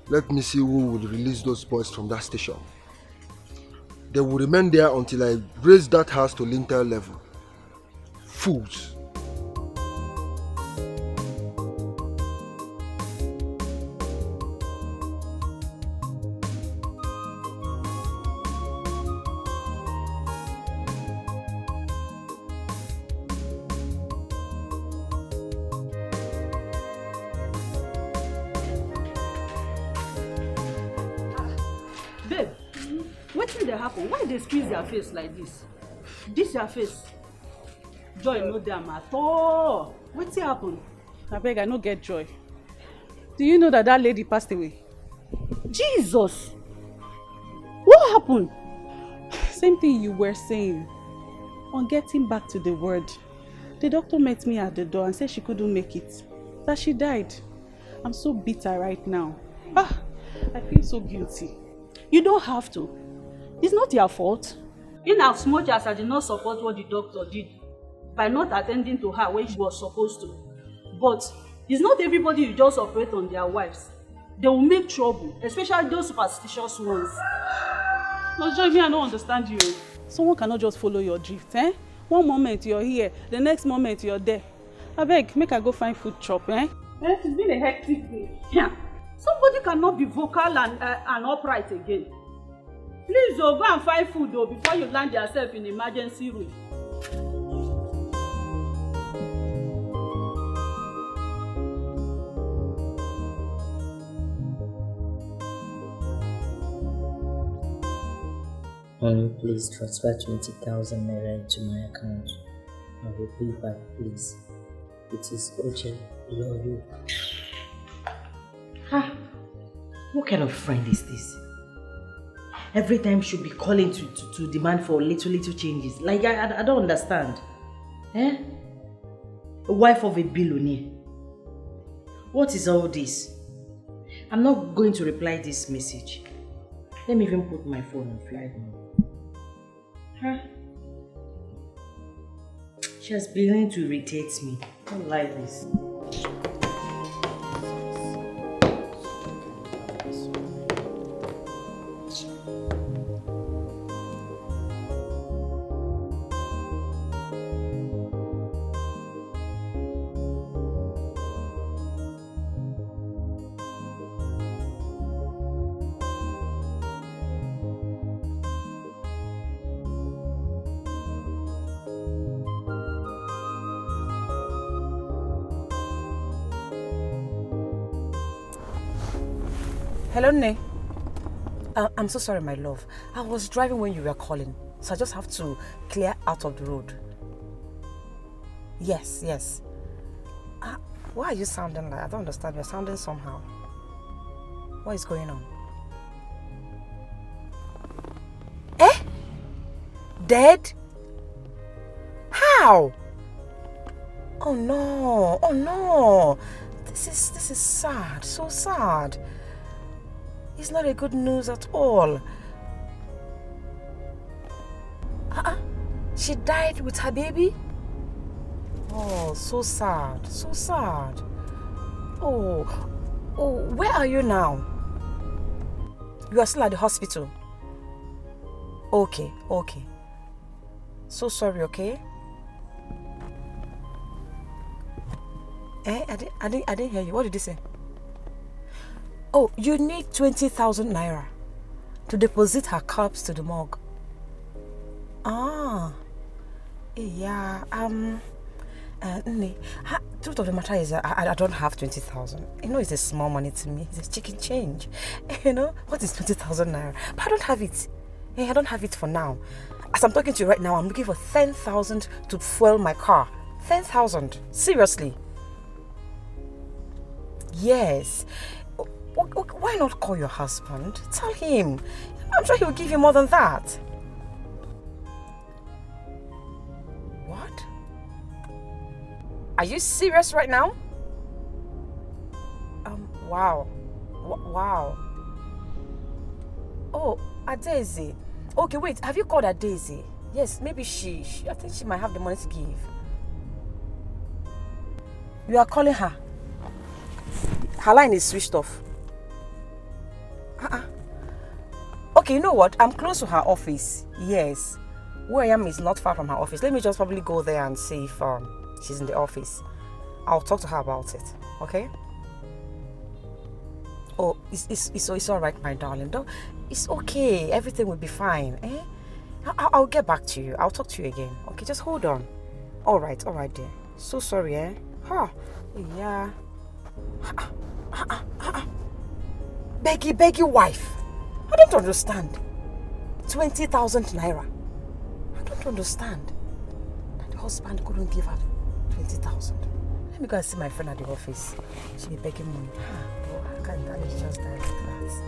Let me see who will release those boys from that station. They will remain there until I raise that house to lintel level. Fools. Babe, what did they happen? Why they squeeze their face like this? This your face. Joy no them at all. What's happened? I beg, I no get joy. Do you know that lady passed away? Jesus! What happened? Same thing you were saying. On getting back to the word, the doctor met me at the door and said she couldn't make it. That she died. I'm so bitter right now. I feel so guilty. You don't have to. It's not your fault. In as much as I did not support what the doctor did by not attending to her when she was supposed to. But it's not everybody you just operate on their wives. They will make trouble, especially those superstitious ones. No, Joy, me, I don't understand you. Someone cannot just follow your drift, eh? One moment you're here, the next moment you're there. I beg, make I go find food chop, eh? It's been a hectic day. Yeah. Somebody cannot be vocal and upright again. Please, go and find food before you land yourself in emergency room. Please transfer 20,000 naira into my account. I will pay back, please. It is urgent. Love you. What kind of friend is this? Every time she'll be calling to demand for little changes. Like, I don't understand. Eh? A wife of a billionaire. What is all this? I'm not going to reply this message. Let me even put my phone on flight mode. She has begun to irritate me. I don't like this. Hello, Ne. I'm so sorry, my love. I was driving when you were calling, so I just have to clear out of the road. Yes. Why are you sounding like? I don't understand. You're sounding somehow. What is going on? Eh? Dead? How? Oh no. This is sad. So sad. It's not a good news at all. She died with her baby? Oh, so sad. Oh, where are you now? You are still at the hospital? Okay. So sorry, okay? I didn't hear you. What did you say? Oh, you need 20,000 naira to deposit her corpse to the morgue. Ah. Yeah, truth of the matter is I don't have 20,000. You know, it's a small money to me. It's a chicken change. You know, what is 20,000 naira? But I don't have it. I don't have it for now. As I'm talking to you right now, I'm looking for 10,000 to fuel my car. 10,000. Seriously. Yes. Why not call your husband? Tell him. I'm sure he will give you more than that. What? Are you serious right now? Wow. Wow. Oh, Adaeze. Okay, wait. Have you called Adaeze? Yes, maybe she I think she might have the money to give. You are calling her. Her line is switched off. Okay, you know what? I'm close to her office. Yes. Where I am is not far from her office. Let me just probably go there and see if she's in the office. I'll talk to her about it. Okay? Oh, it's all right, my darling. It's okay. Everything will be fine. Eh? I'll get back to you. I'll talk to you again. Okay, just hold on. All right, dear. So sorry, eh? Yeah. Beggy wife. I don't understand. 20,000 naira. I don't understand. That the husband couldn't give her 20,000. Let me go and see my friend at the office. She'll be begging money. Bro, how can that just die like that?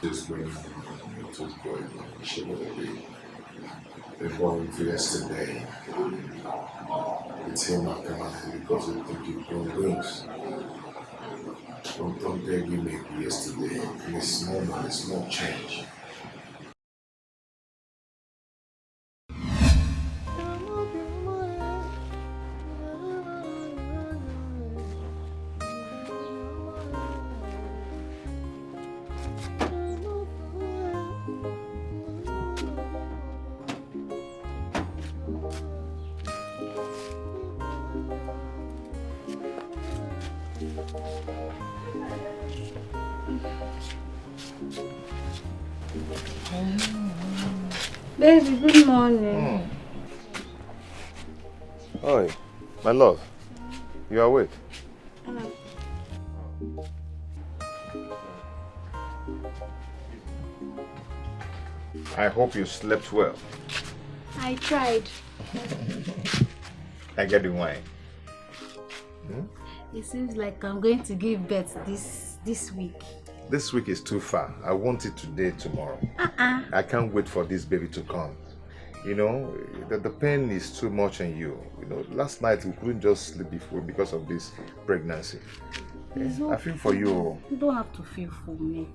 Just waiting for me to go and ship it away. Before yesterday, it's him after nothing because I think you don't wings. Don't beg you make yesterday. It's small money, small change. Baby, good morning. Oi, my love. You are awake? I hope you slept well. I tried. I get the wine. It seems like I'm going to give birth this week. This week is too far. I want it today, tomorrow. I can't wait for this baby to come. You know, the pain is too much on you. You know, last night we couldn't just sleep before because of this pregnancy. I feel for you. You don't have to feel for me.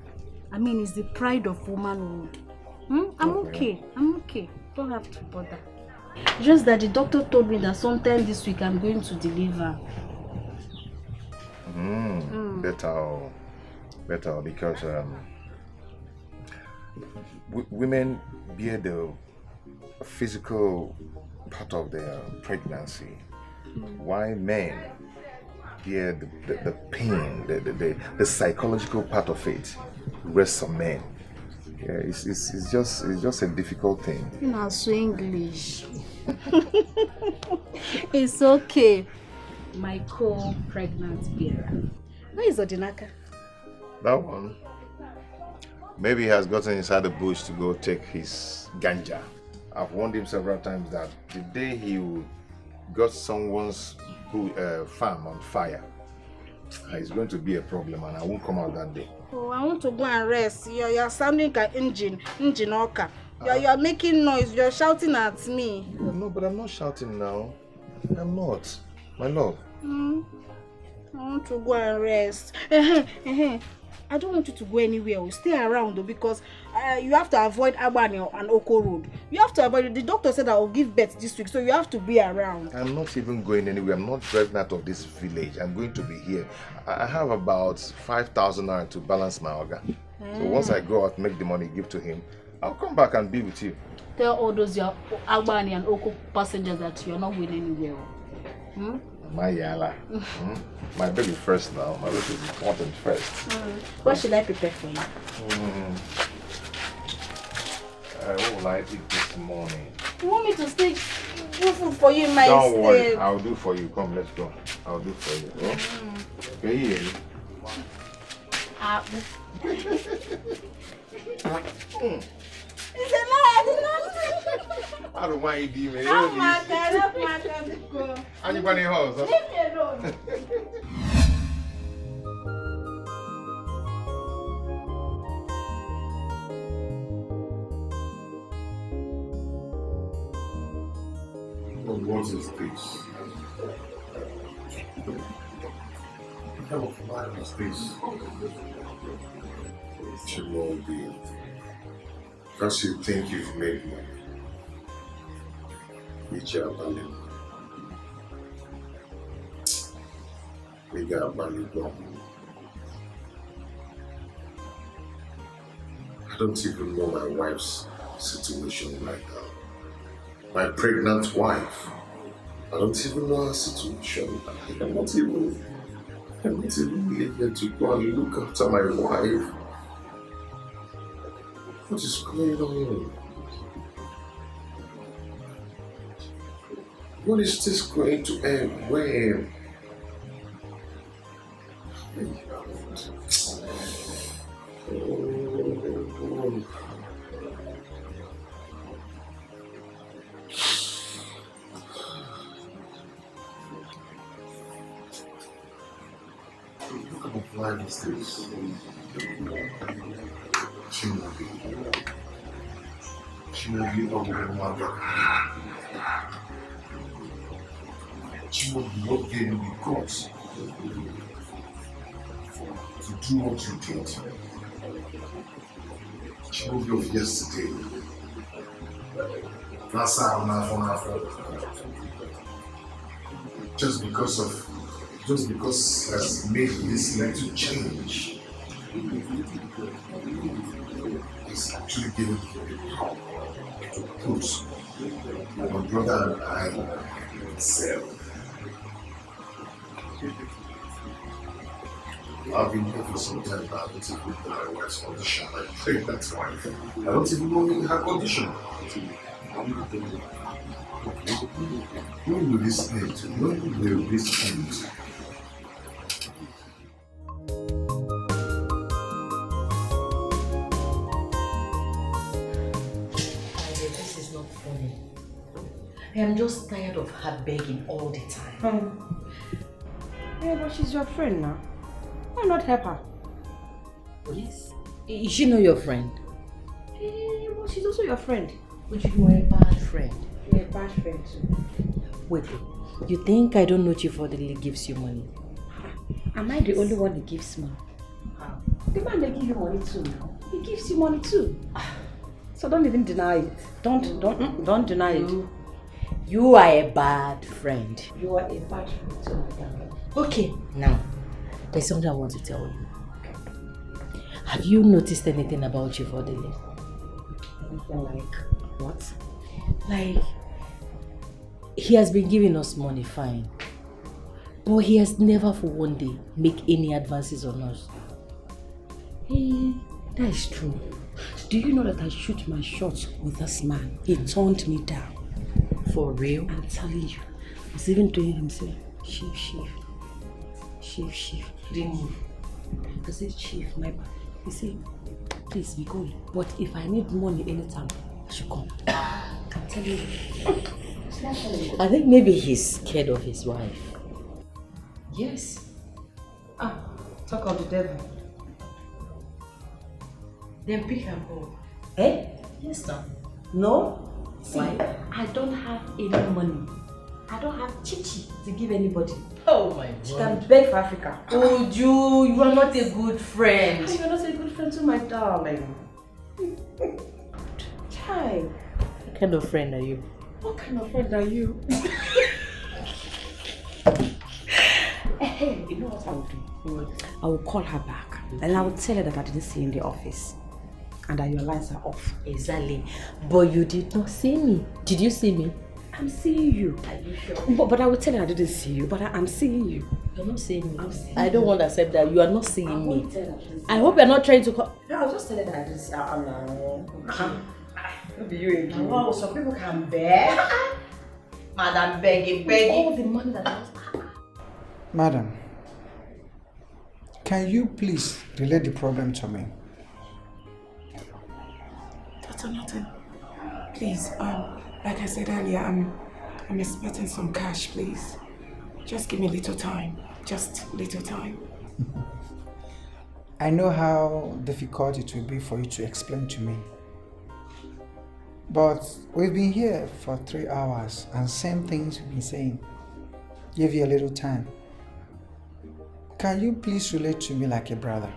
I mean, it's the pride of womanhood. I'm okay. I'm okay. Don't have to bother. Just that the doctor told me that sometime this week I'm going to deliver. Better because women bear the physical part of their pregnancy, while men bear the pain, the psychological part of it rests on men. Yeah, it's just a difficult thing. You know, so English. It's okay. My co-pregnant bearer. Where is Odinaka? That one. Maybe he has gotten inside the bush to go take his ganja. I've warned him several times that the day he got someone's farm on fire, it's going to be a problem and I won't come out that day. Oh, I want to go and rest. You're sounding like engine oka. You're making noise. You're shouting at me. No, but I'm not shouting now. I'm not. My love. I want to go and rest. I don't want you to go anywhere. Stay around though, because you have to avoid Abani and Oko Road. You have to avoid it. The doctor said I will give birth this week, so you have to be around. I'm not even going anywhere. I'm not driving out of this village. I'm going to be here. I have about 5,000 naira to balance my organ. So once I go out, make the money, give to him, I'll come back and be with you. Tell all those your Abani and Oko passengers that you're not going anywhere. My yala. My baby first now. My baby is important first. What should I prepare for you? What will I eat this morning? You want me to stay do food for you in my Don't worry, I'll do for you. Come, let's go. I'll do for you. Can you hear me? It's a lie, I don't want you to do it. I'm mad. Anybody else? Leave me alone. What is this? What kind of man is this? Chimobi, because you think you've made me. Ijabali. I don't even know my wife's situation right now. My pregnant wife. I don't even know her situation. I'm not even able to go and look after my wife. What is going on? When is this going to end? When? What kind of life is this? Chimobi, oh my God. Chimobi, what gave you the guts to do what you did? Chimobi of yesterday. That's how I'm not just because I've made this little change, it's actually giving me power to put my brother and I myself. I've been here for some time now. I don't even know my wife's condition. I pray that's why. I don't even know her condition. When will this end? When will this end? This is not funny. I am just tired of her begging all the time. Yeah, but she's your friend now. Why not help her? Yes. Is she not your friend? Well, she's also your friend. But you're a bad friend. You're a bad friend too. Wait, you think I don't know Chifodele gives you money? Am I the only one that gives money? The man they give you money too now. He gives you money too. So don't even deny it. Don't deny it. You are a bad friend. You are a bad friend too, madam. Okay, now there's something I want to tell you. Have you noticed anything about Chifodele? Anything like what? Like, he has been giving us money, fine. But he has never for one day make any advances on us. Hey, that is true. Do you know that I shoot my shots with this man? He turned me down. For real? I'm telling you. He's even doing himself. Chief. Didn't move. I said, Chief, my bad. He said, please be cool. But if I need money anytime, I should come. I'm telling you. I think maybe he's scared of his wife. Yes. Talk of the devil. Then pick and go. Eh? Yes, sir. No? See, Why? I don't have any money. I don't have chichi to give anybody. Oh my She God. can beg for Africa. Oh, you are not a good friend. You're not a good friend to my darling. Child. What kind of friend are you? What kind of friend are you? Hey, you know what I will do? I will call her back and I will tell her that I didn't see you in the office and that your lines are off. Exactly. But you did not see me. Did you see me? I'm seeing you. Are you sure? But I will tell her I didn't see you, but I'm seeing you. You're not seeing me. I'm seeing I don't you. want to accept that. You are not seeing I me. won't tell her. I hope you're not trying to call. No, I'll just tell her that I didn't see her. It'll be you again. Oh, some people can beg. Madam begging. All the money that I was. Madam, can you please relate the problem to me? Dr. Norton, please, like I said earlier, I'm expecting some cash, please. Just give me a little time. Just a little time. I know how difficult it will be for you to explain to me. But we've been here for 3 hours and same things we've been saying. Give you a little time. Can you please relate to me like a brother?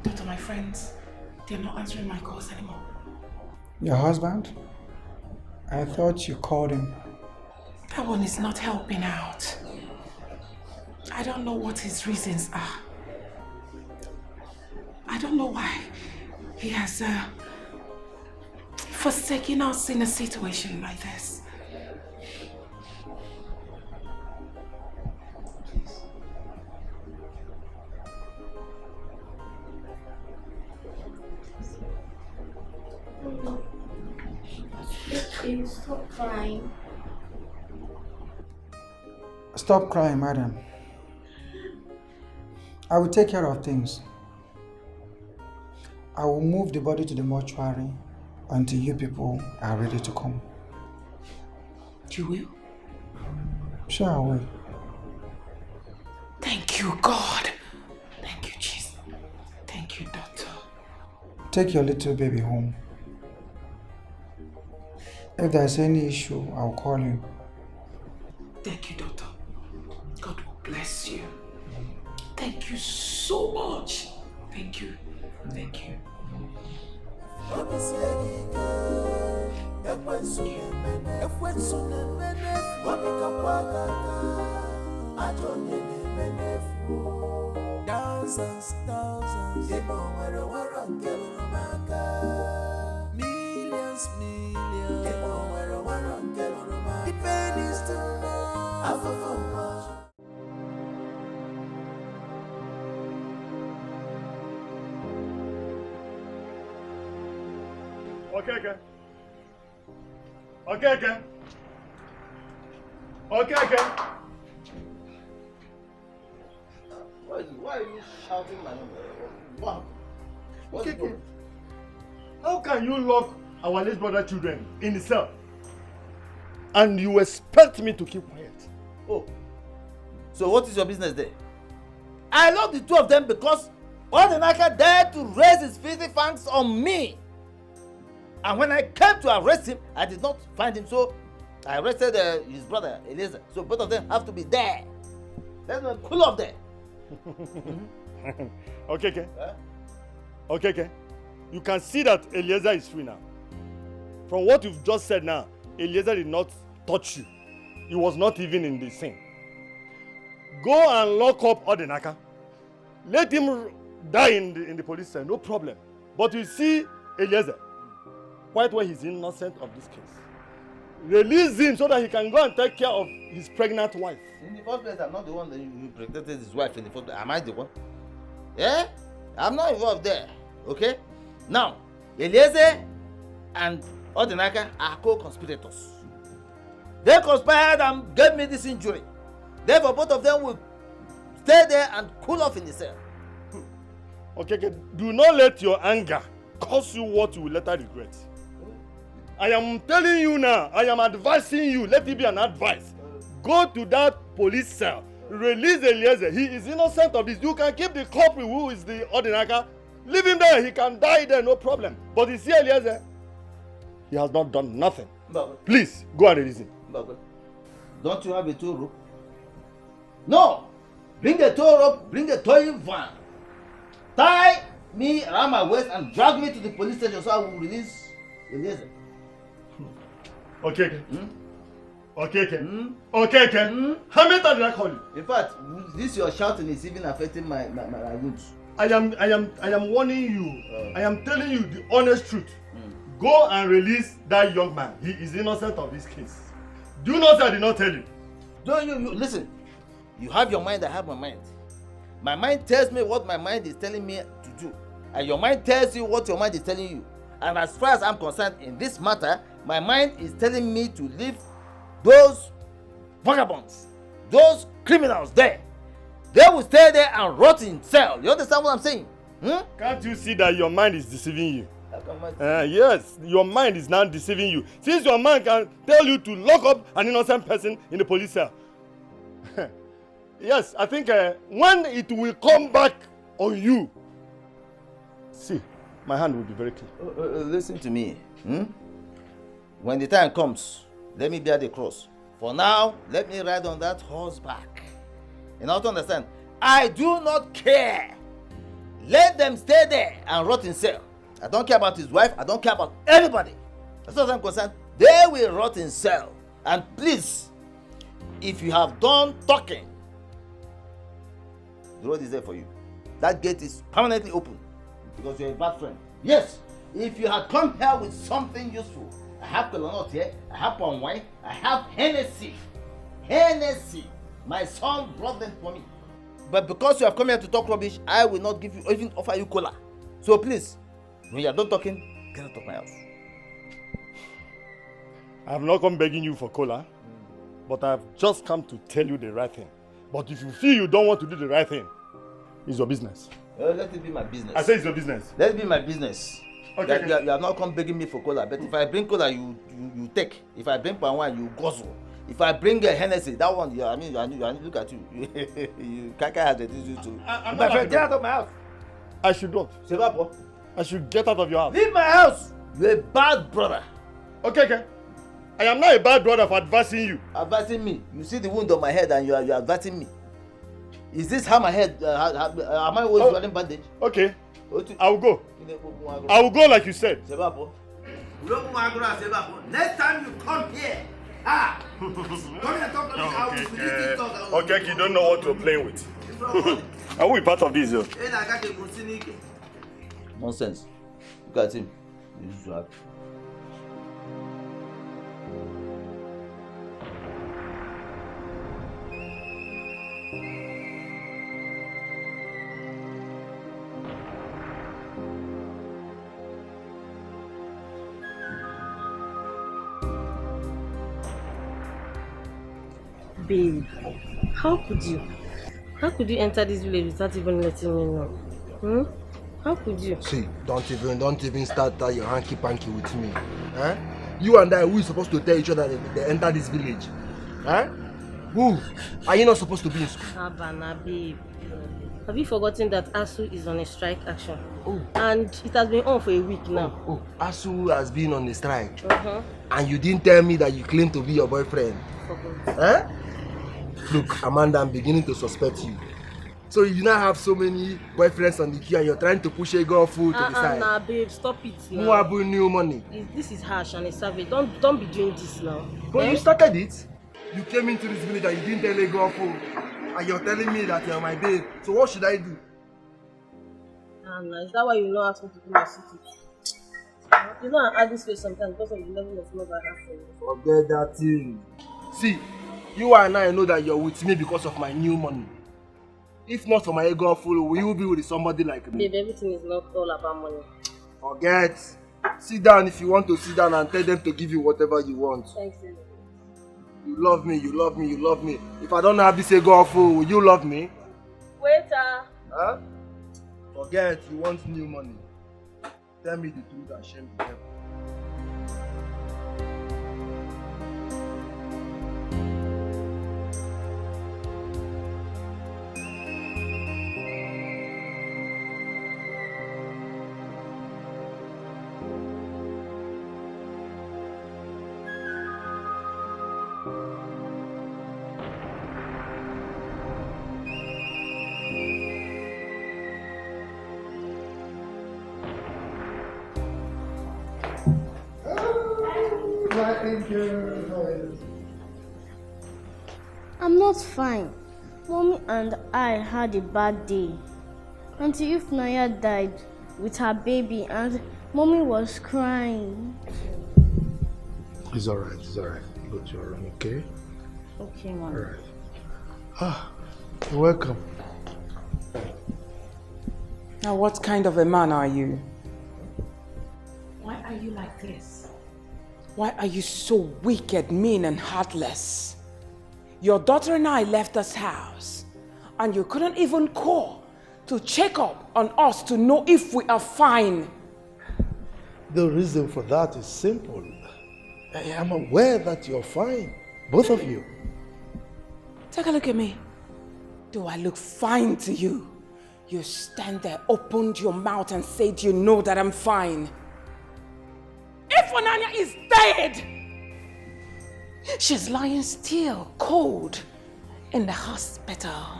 Doctor, my friends, they're not answering my calls anymore. Your husband? I thought you called him. That one is not helping out. I don't know what his reasons are. I don't know why he has forsaken us in a situation like this. Please stop crying. Stop crying, madam. I will take care of things. I will move the body to the mortuary until you people are ready to come. You will? Sure, I will. Thank you, God. Thank you, Jesus. Thank you, doctor. Take your little baby home. If there's any issue, I'll call you. Thank you, doctor. God will bless you. Thank you so much. Thank you. Thank you. Thousands, millions, the pain is too much. Okay. Why are you shouting my name? What? Okay. How can you lock our late brother children in the cell? And you expect me to keep quiet? Oh. So what is your business there? I locked the two of them because Odinaka dared to raise his filthy fangs on me. And when I came to arrest him, I did not find him, so I arrested his brother, Eliezer. So both of them have to be there. Let them cool off there. Okay. Okay. You can see that Eliezer is free now. From what you've just said now, Eliezer did not touch you. He was not even in the scene. Go and lock up Odinaka. Let him die in the police cell, no problem. But you see Eliezer, quite when he's innocent of this case. Release him so that he can go and take care of his pregnant wife. In the first place, I'm not the one that you protected his wife in the first place. Am I the one? Yeah? I'm not involved there. Okay? Now, Eliezer and Odinaka are co-conspirators. They conspired and gave me this injury. Therefore, both of them will stay there and cool off in the cell. Okay. Do not let your anger cause you what you will later regret. I am telling you now, I am advising you, let it be an advice. Go to that police cell, release Eliezer. He is innocent of this. You can keep the culprit who is the Odinaka. Leave him there, he can die there, no problem. But you see Eliezer, he has not done nothing. Please, go and release him. Don't you have a tow rope? No! Bring a tow rope, bring a towing van. Tie me around my waist and drag me to the police station so I will release Eliezer. Okay. Okay. How many times did I call you? In fact, this your shouting is even affecting my wounds. I am warning you. I am telling you the honest truth. Go and release that young man. He is innocent of this case. Do you know that I did not tell you? Don't you listen. You have your mind, I have my mind. My mind tells me what my mind is telling me to do. And your mind tells you what your mind is telling you. And as far as I'm concerned in this matter, my mind is telling me to leave those vagabonds, those criminals there. They will stay there and rot in cell. You understand what I'm saying? Can't you see that your mind is deceiving you? Yes, your mind is now deceiving you. Since your mind can tell you to lock up an innocent person in the police cell. Yes, I think when it will come back on you, see, my hand will be very clear. Listen to me. When the time comes, let me bear the cross. For now, let me ride on that horseback. You know, to understand, I do not care. Let them stay there and rot in cell. I don't care about his wife. I don't care about anybody. As far as I'm concerned, they will rot in cell. And please, if you have done talking, the road is there for you. That gate is permanently open because you're a bad friend. Yes, if you had come here with something useful, I have Colonel here, I have palm wine, I have Hennessy. My son brought them for me. But because you have come here to talk rubbish, I will not give you, even offer you cola. So please, when you are done talking, get out of my house. I have not come begging you for cola, but I have just come to tell you the right thing. But if you feel you don't want to do the right thing, it's your business. Let it be my business. I say it's your business. Let it be my business. Okay. You have not come begging me for cola, but if I bring cola, you take. If I bring palm wine, you guzzle. If I bring a Hennessy, that one, look at you. You Kaka has a disease too. My friend, get out of my house. I should not. C'est pas bro. I should get out of your house. Leave my house. You're a bad brother. Okay. I am not a bad brother for advising you. Advising me? You see the wound on my head and you are advising me. Is this how my head, am I always wearing bandage? Okay. I will go. I will go like you said. Next time you come here, come here and talk to me. Okay, you don't know what you're playing with. I will be part of this. Nonsense. Look at him. He's drunk. Babe, how could you? How could you enter this village without even letting me know? How could you? See, don't even start that your hanky-panky with me. You and I, we supposed to tell each other that they enter this village. Who? Are you not supposed to be in school? Abana, babe. Have you forgotten that ASU is on a strike action? And it has been on for a week now. ASU has been on a strike. And you didn't tell me that you claim to be your boyfriend. Eh? Look, Amanda, I'm beginning to suspect you. So you now have so many boyfriends on the queue and you're trying to push a girl fool to the side. Nah, babe, stop it now. Muabu new money. This is harsh and it's savage. Don't be doing this now. But you started it. You came into this village and you didn't tell a girl fool. And you're telling me that you're my babe. So what should I do? Is that why you not ask me to do my city? You know I add this face sometimes because of the level of love I have for you. Forget that thing. See, you and I know that you're with me because of my new money. If not for my ego fool, will you be with somebody like me? Babe, everything is not all about money. Forget. Sit down if you want to sit down and tell them to give you whatever you want. Thanks, babe. You love me, you love me, you love me. If I don't have this ego fool, will you love me? Waiter. Huh? Forget, you want new money. Tell me the truth and shame the devil. I'm not fine. Mommy and I had a bad day. Auntie Naija died with her baby and Mommy was crying. It's alright, Go to your room, okay? Okay, Mom. Alright. You're welcome. Now what kind of a man are you? Why are you like this? Why are you so wicked, mean and heartless? Your daughter and I left this house and you couldn't even call to check up on us to know if we are fine. The reason for that is simple. I am aware that you're fine, both of you. Take a look at me. Do I look fine to you? You stand there, opened your mouth and said you know that I'm fine. If Onanya is dead, she's lying still, cold, in the hospital.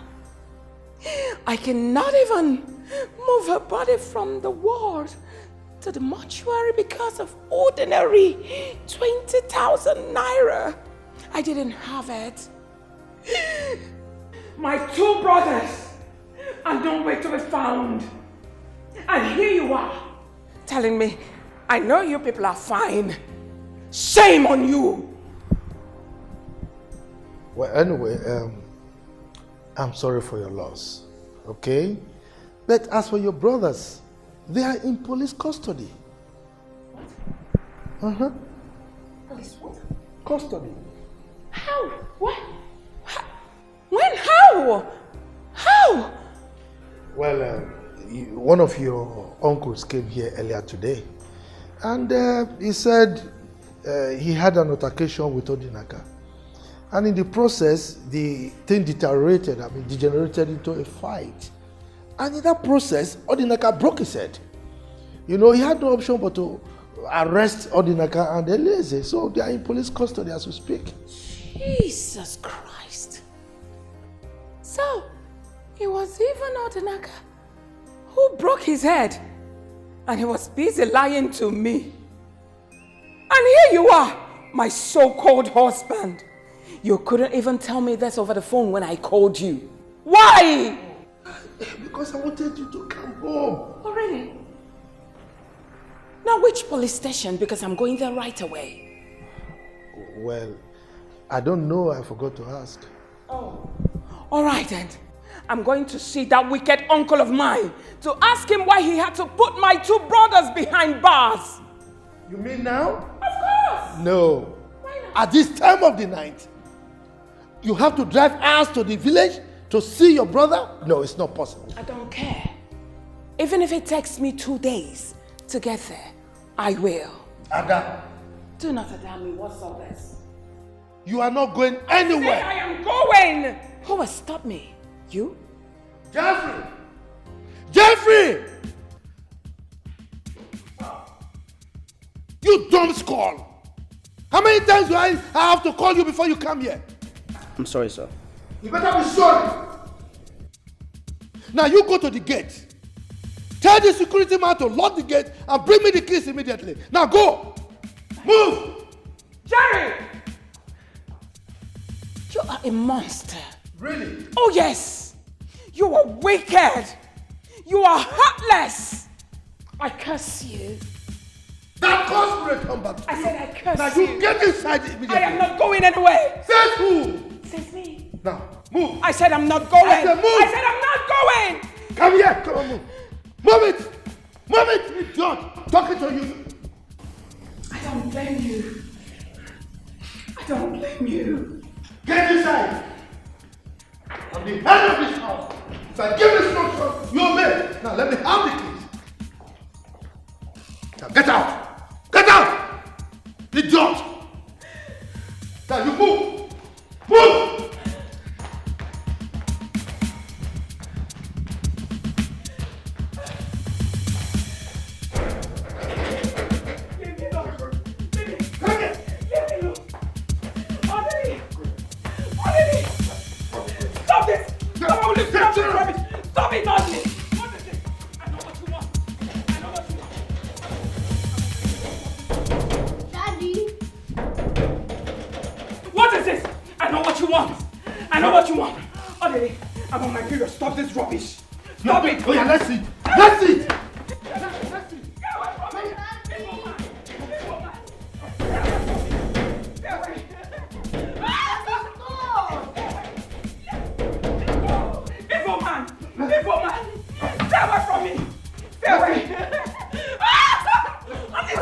I cannot even move her body from the ward to the mortuary because of ordinary 20,000 naira. I didn't have it. My two brothers are nowhere to be found. And here you are, telling me, I know you people are fine. Shame on you. Well, anyway, I'm sorry for your loss, okay? But as for your brothers, they are in police custody. What? Police what? Custody. How? What? When? How? How? Well, one of your uncles came here earlier today, and he said he had an altercation with Odinaka. And in the process, the thing degenerated into a fight. And in that process, Odinaka broke his head. You know, he had no option but to arrest Odinaka and Eleze. So they are in police custody as we speak. Jesus Christ. So, it was even Odinaka who broke his head. And he was busy lying to me. And here you are, my so-called husband. You couldn't even tell me this over the phone when I called you. Why? Because I wanted you to come home. Oh, really? Now, which police station? Because I'm going there right away. Well, I don't know. I forgot to ask. Oh. All right, then. I'm going to see that wicked uncle of mine to ask him why he had to put my two brothers behind bars. You mean now? Of course. No. At this time of the night, you have to drive us to the village to see your brother? No, it's not possible. I don't care. Even if it takes me 2 days to get there, I will. Ada. Do not tell me what's all this. You are not going anywhere. I am going. Who will stop me? You? Jeffrey! Jeffrey! You dumb skull! How many times do I have to call you before you come here? I'm sorry, sir. You better be sorry. Now you go to the gate. Tell the security man to lock the gate and bring me the keys immediately. Now go! Move! Jerry! You are a monster. Really? Oh yes! You are wicked! You are heartless! I curse you. That curse will come back to you. I said I curse now you. Now you get inside immediately. I am not going anywhere. Says who? Says me. Now, move. I said I'm not going. I said move. I said I'm not going. Come here. Come on, move. Move it. Move it, idiot. Talking to you. I don't blame you. I don't blame you. Get inside. I'm the head of this house. If I give instructions, you obey. Now let me have the keys. Now get out. Get out. Idiot. Now you move. Move. Stop this! Stop all this! Stop this rubbish! Stop it, Nolly! What is this? I know what you want. I know what you want. Daddy! What is this? I know what you want. I know what you want. Odili, I'm on my period. Stop this rubbish. Stop it! Oh yeah, let's see. Let's see. Stay away from me! Stay away!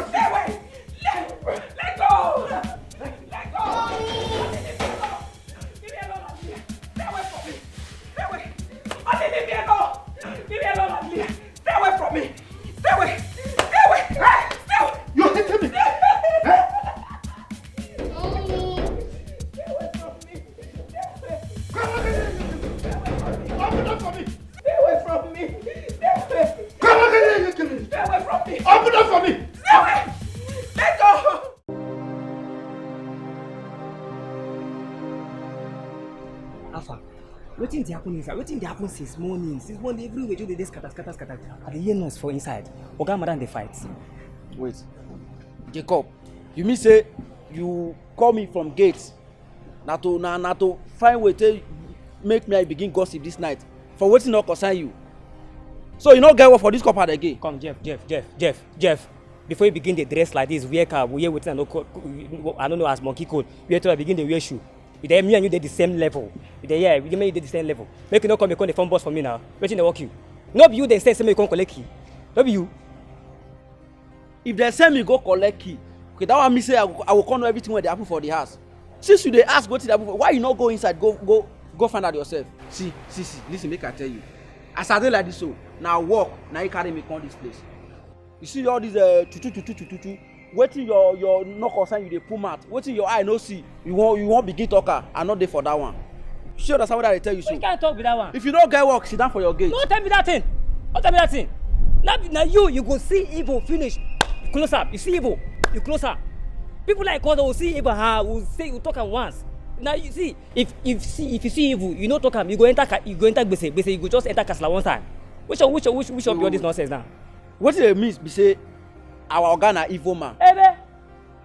Stay away! Let go! Let go! Leave me alone, stay away from me! Stay away! Leave me alone! Leave me alone, stay away from me! Stay away! Stay away! Stay away! You're hitting me! Open up for me! Stay away from me! Stay away! Come on, get in. Stay away from me! Open up for me! Stay away! Let go! Alpha, wetin dey happen inside? Wetin dey happen since morning? Since morning, everywhere you dey scatter. I dey hear noise for inside. Oga Madam dey fight. Wait. Jacob, you mean say you call me from gate na to find way to make me begin gossip this night for wetin no concern you? So you no get work for this compound again? Come, Jeff. Before you begin the dress like this, wear cap, wear wetin I don't know as monkey code. You to begin the wear shoe. Me and you dey the same level. You dey the same level. Make you no come the phone boss for me now. Wetin dey work you? No be you dey say me come collect key. No be you. If they send me go collect key, okay, that one me say I will come know everything wey dey happen for the house. Since you dey ask wetin dey happen, why you no go inside go find out yourself? See, listen, make I tell you. As I dey like this so, na work na you carry me come this place. You see all these tutu. Wetin your no concern you dey pull mouth. Wetin your eye no see, you wan begin talk am. I no dey for that one. You sure understand what I dey tell you so? You can't talk with that one. If you no get work, sit down for your gate. No tell me that thing. Don't tell me that thing. Now you go see evil finish. You close up. You see evil. You close up. People like us will see evil. Will talk am once. Now you see, if you see evil, you no talk am. You go enter gbese. You go just enter castle one time. Which of be all this nonsense now? Wetin dey mean be say our oga na evil man? Ebe.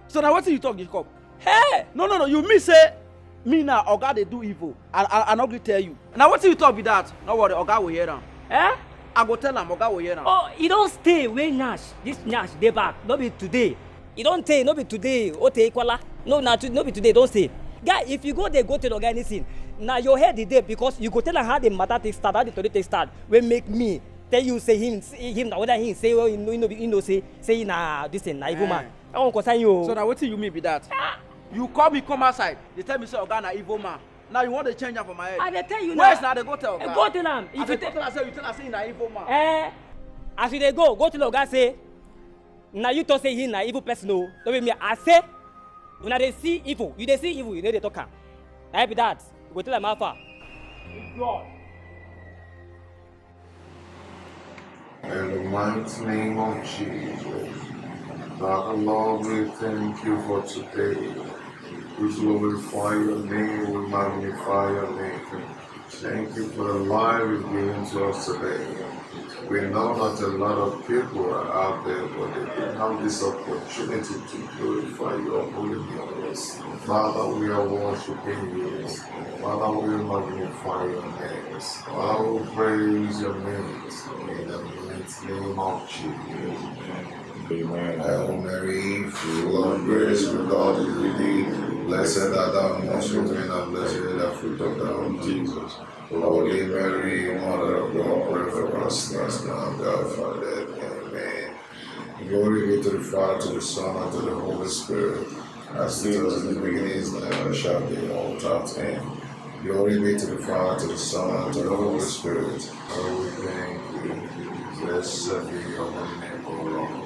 So na wetin you talk Jacob? Hey! No. You mean say me na oga dey do evil? I no gree tell you. Na wetin you talk be that? No worry, oga will hear am. Eh? I go tell am oga will hear am. Oh, you don stay wey Nash. This Nash dey back. No be today. You don stay. No be today. Ote Ikwala. No be today. Don stay. Guy, if you go there, go tell oga anything. Na your head dey there because you go tell am how the matter take start, how the story take start. Wey make me tell you say him na whether him say well he no say na this thing na evil man. I wan concern you. So na wetin you mean be that? You call me come outside. They tell me say oga na evil man. Now you want to change am for my head. I dey tell you now. Where's na dey go tell oga? Go tell am. If you tell am say he na evil man. As you dey go tell oga say na you talk say he na evil person o. No be me. I say una dey see evil. You dey see evil. You no dey talk am. Na be that. Go tell am how far. God. mighty name of Jesus. Father Lord, we thank you for today. We glorify your name, we magnify your name. Thank you for the life you've given to us today. We know that a lot of people are out there, but they didn't have this opportunity to glorify your holy name. Father, we are worshiping you. Father, we magnify your names. Father, we praise your names. In the mighty name of Jesus. Amen. Hail Mary, full of grace, with God is with thee. Blessed art thou amongst women, and blessed is the fruit of thy womb, Jesus. Holy Mary, Mother of God, pray for us sinners now and God for death. Amen. Glory be to the Father, to the Son, and to the Holy Spirit, as it was in the beginning, is now, and shall be, all without end. Glory be to the Father, to the Son, and to the Holy Spirit. Oh, we thank you. Blessed be your holy name, O Lord.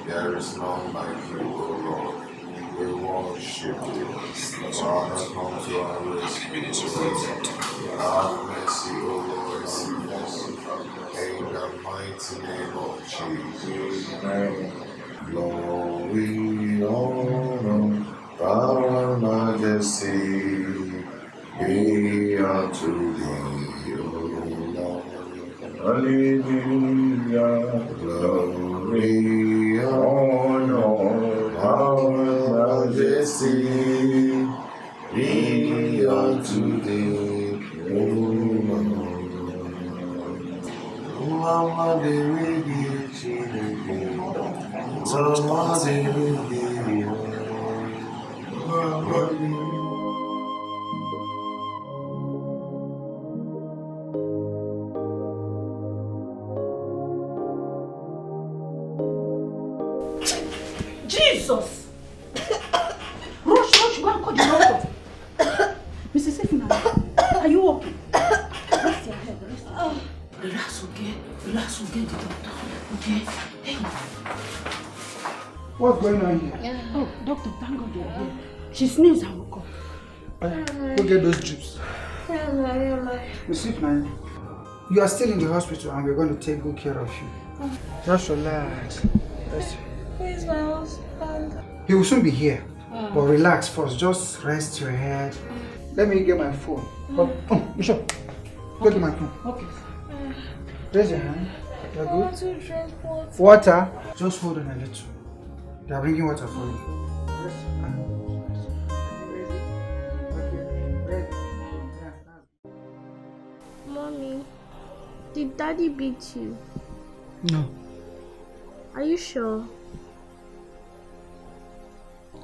There is none like you, O Lord. We worship you. Father, come to our rescue. Have mercy, O Lord, have mercy. In the mighty name of Jesus. Amen. Glory, honor, power, and majesty be unto thee, O Lord. Hallelujah. Glory, honor, power, and majesty be unto thee, O Lord. Mama de Rigi Chineke, Mama de Rigi, Mama de Jesus! Rush, go and call the doctor. Mrs. Ifuna, are you okay? Rest your head, rest your head. Relax, okay? Relax, we'll get the doctor, okay? Hey. What's going on here? Oh, doctor, thank God you're here. She sneezed and woke up. Go get those drips. Miss Ifna, you are still in the hospital and we're going to take good care of you. Just relax. Where's my husband? He will soon be here. But relax first. Just rest your head. Let me get my phone. Bishop, go get my phone. Okay. Raise your hand. You're I want good? to drink water. Water? Just hold on a little. They are bringing water for you. Mommy, did Daddy beat you? No, Are you sure?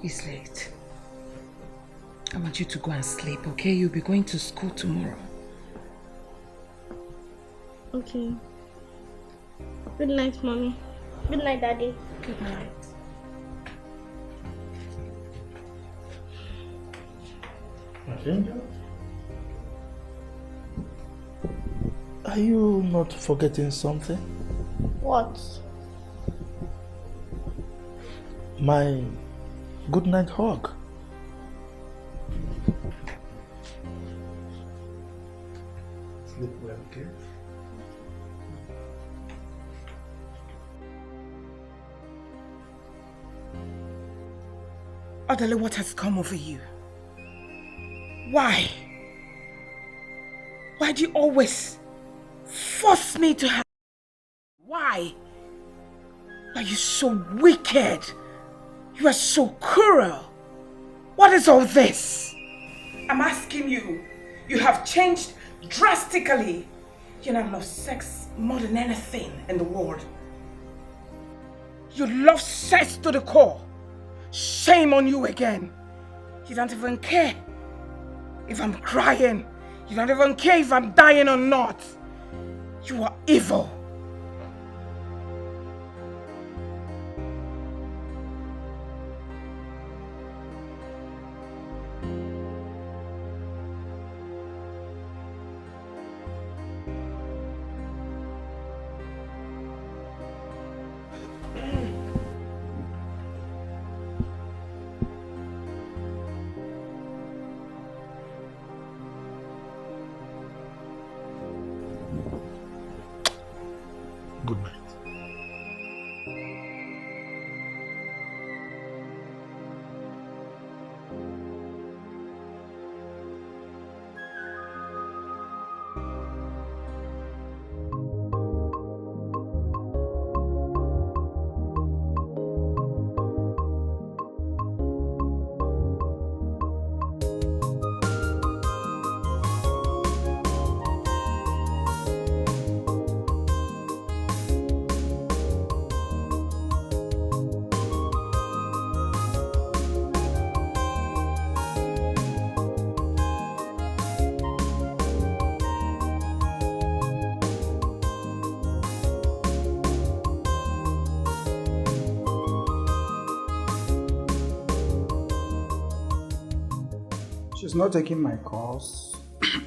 it's late. I want you to go and sleep, okay? You'll be going to school tomorrow. Okay. Good night, Mommy. Good night, Daddy. Good night. Are you not forgetting something? What? My good night hug. Sleep well, okay? Adele, what has come over you? Why? Why do you always force me to have... Why? Are you so wicked? You are so cruel. What is all this? I'm asking you. You have changed drastically. You now love sex more than anything in the world. You love sex to the core. Shame on you again. You don't even care if I'm crying. You don't even care if I'm dying or not. You are evil. Good night. She's not taking my calls.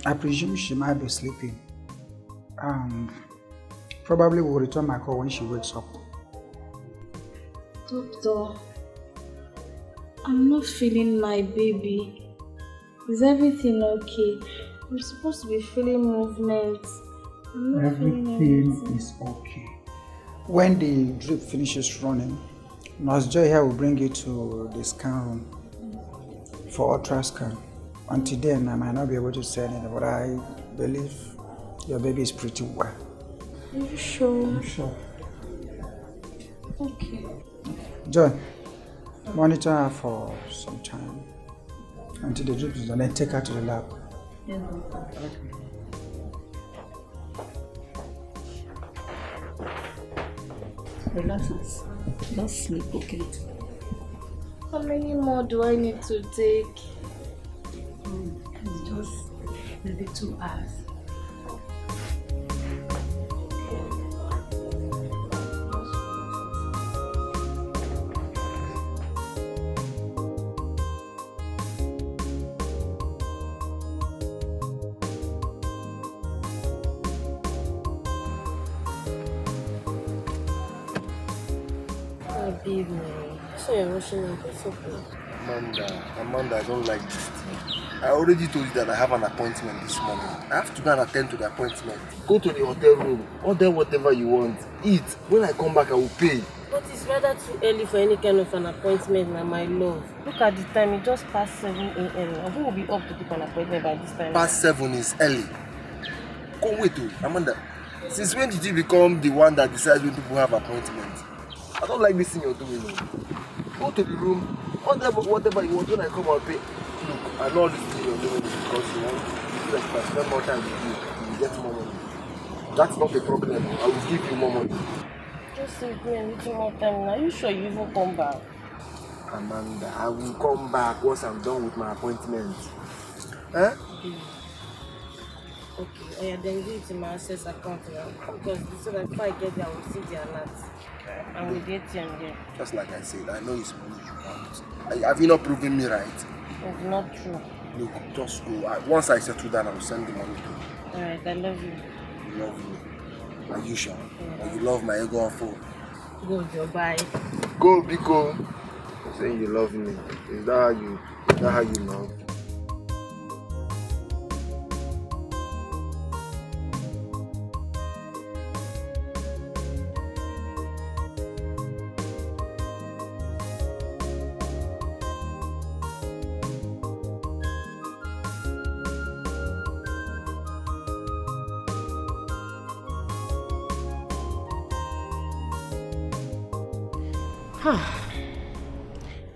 I presume she might be sleeping. Probably will return my call when she wakes up. Doctor, I'm not feeling my baby. Is everything okay? I'm supposed to be feeling movement. I'm not feeling Everything is okay. When the drip finishes running, Nurse Joy here will bring you to the scan room for ultrascan. Until then, I might not be able to say anything, but I believe your baby is pretty well. Are you sure? I'm sure. Okay. Joy, monitor her for some time until the drip is done, then take her to the lab. Yeah. Relax. Just sleep, okay? How many more do I need to take? It's just maybe 2 hours. Baby, so you're rushing out. It's okay. Amanda, I don't like this thing. I already told you that I have an appointment this morning. I have to go and attend to the appointment. Go to the hotel room, order whatever you want, eat. When I come back, I will pay. But it's rather too early for any kind of an appointment now, my love. Look at the time, it just past 7 a.m. Who will be up to pick an appointment by this time? Past 7 is early. Come wait, Amanda. Since when did you become the one that decides when people have appointments? I don't like this thing you're doing. Go to the room, order whatever you want. When I come, I'll pay. Look, I know this thing you're doing because you want to like, if I spend more time with you, you will get more money. That's not a problem. I will give you more money. Just give me a little more time now. Are you sure you even come back? Amanda, I will come back once I'm done with my appointment. Eh? Okay, yeah, then give it to my access account now. Because so that before I get there, I will see the alert. And with the ATM there. Just like I said, I know it's money you want. Have you not proven me right? It's not true. Look, just go. Once I settle down, I will send the money to you. Alright, I love you. You love me. Are you sure? Yeah. Or you love my ego phone? Go, Joe, bye. Go, Biko. Saying you love me. Is that how you love?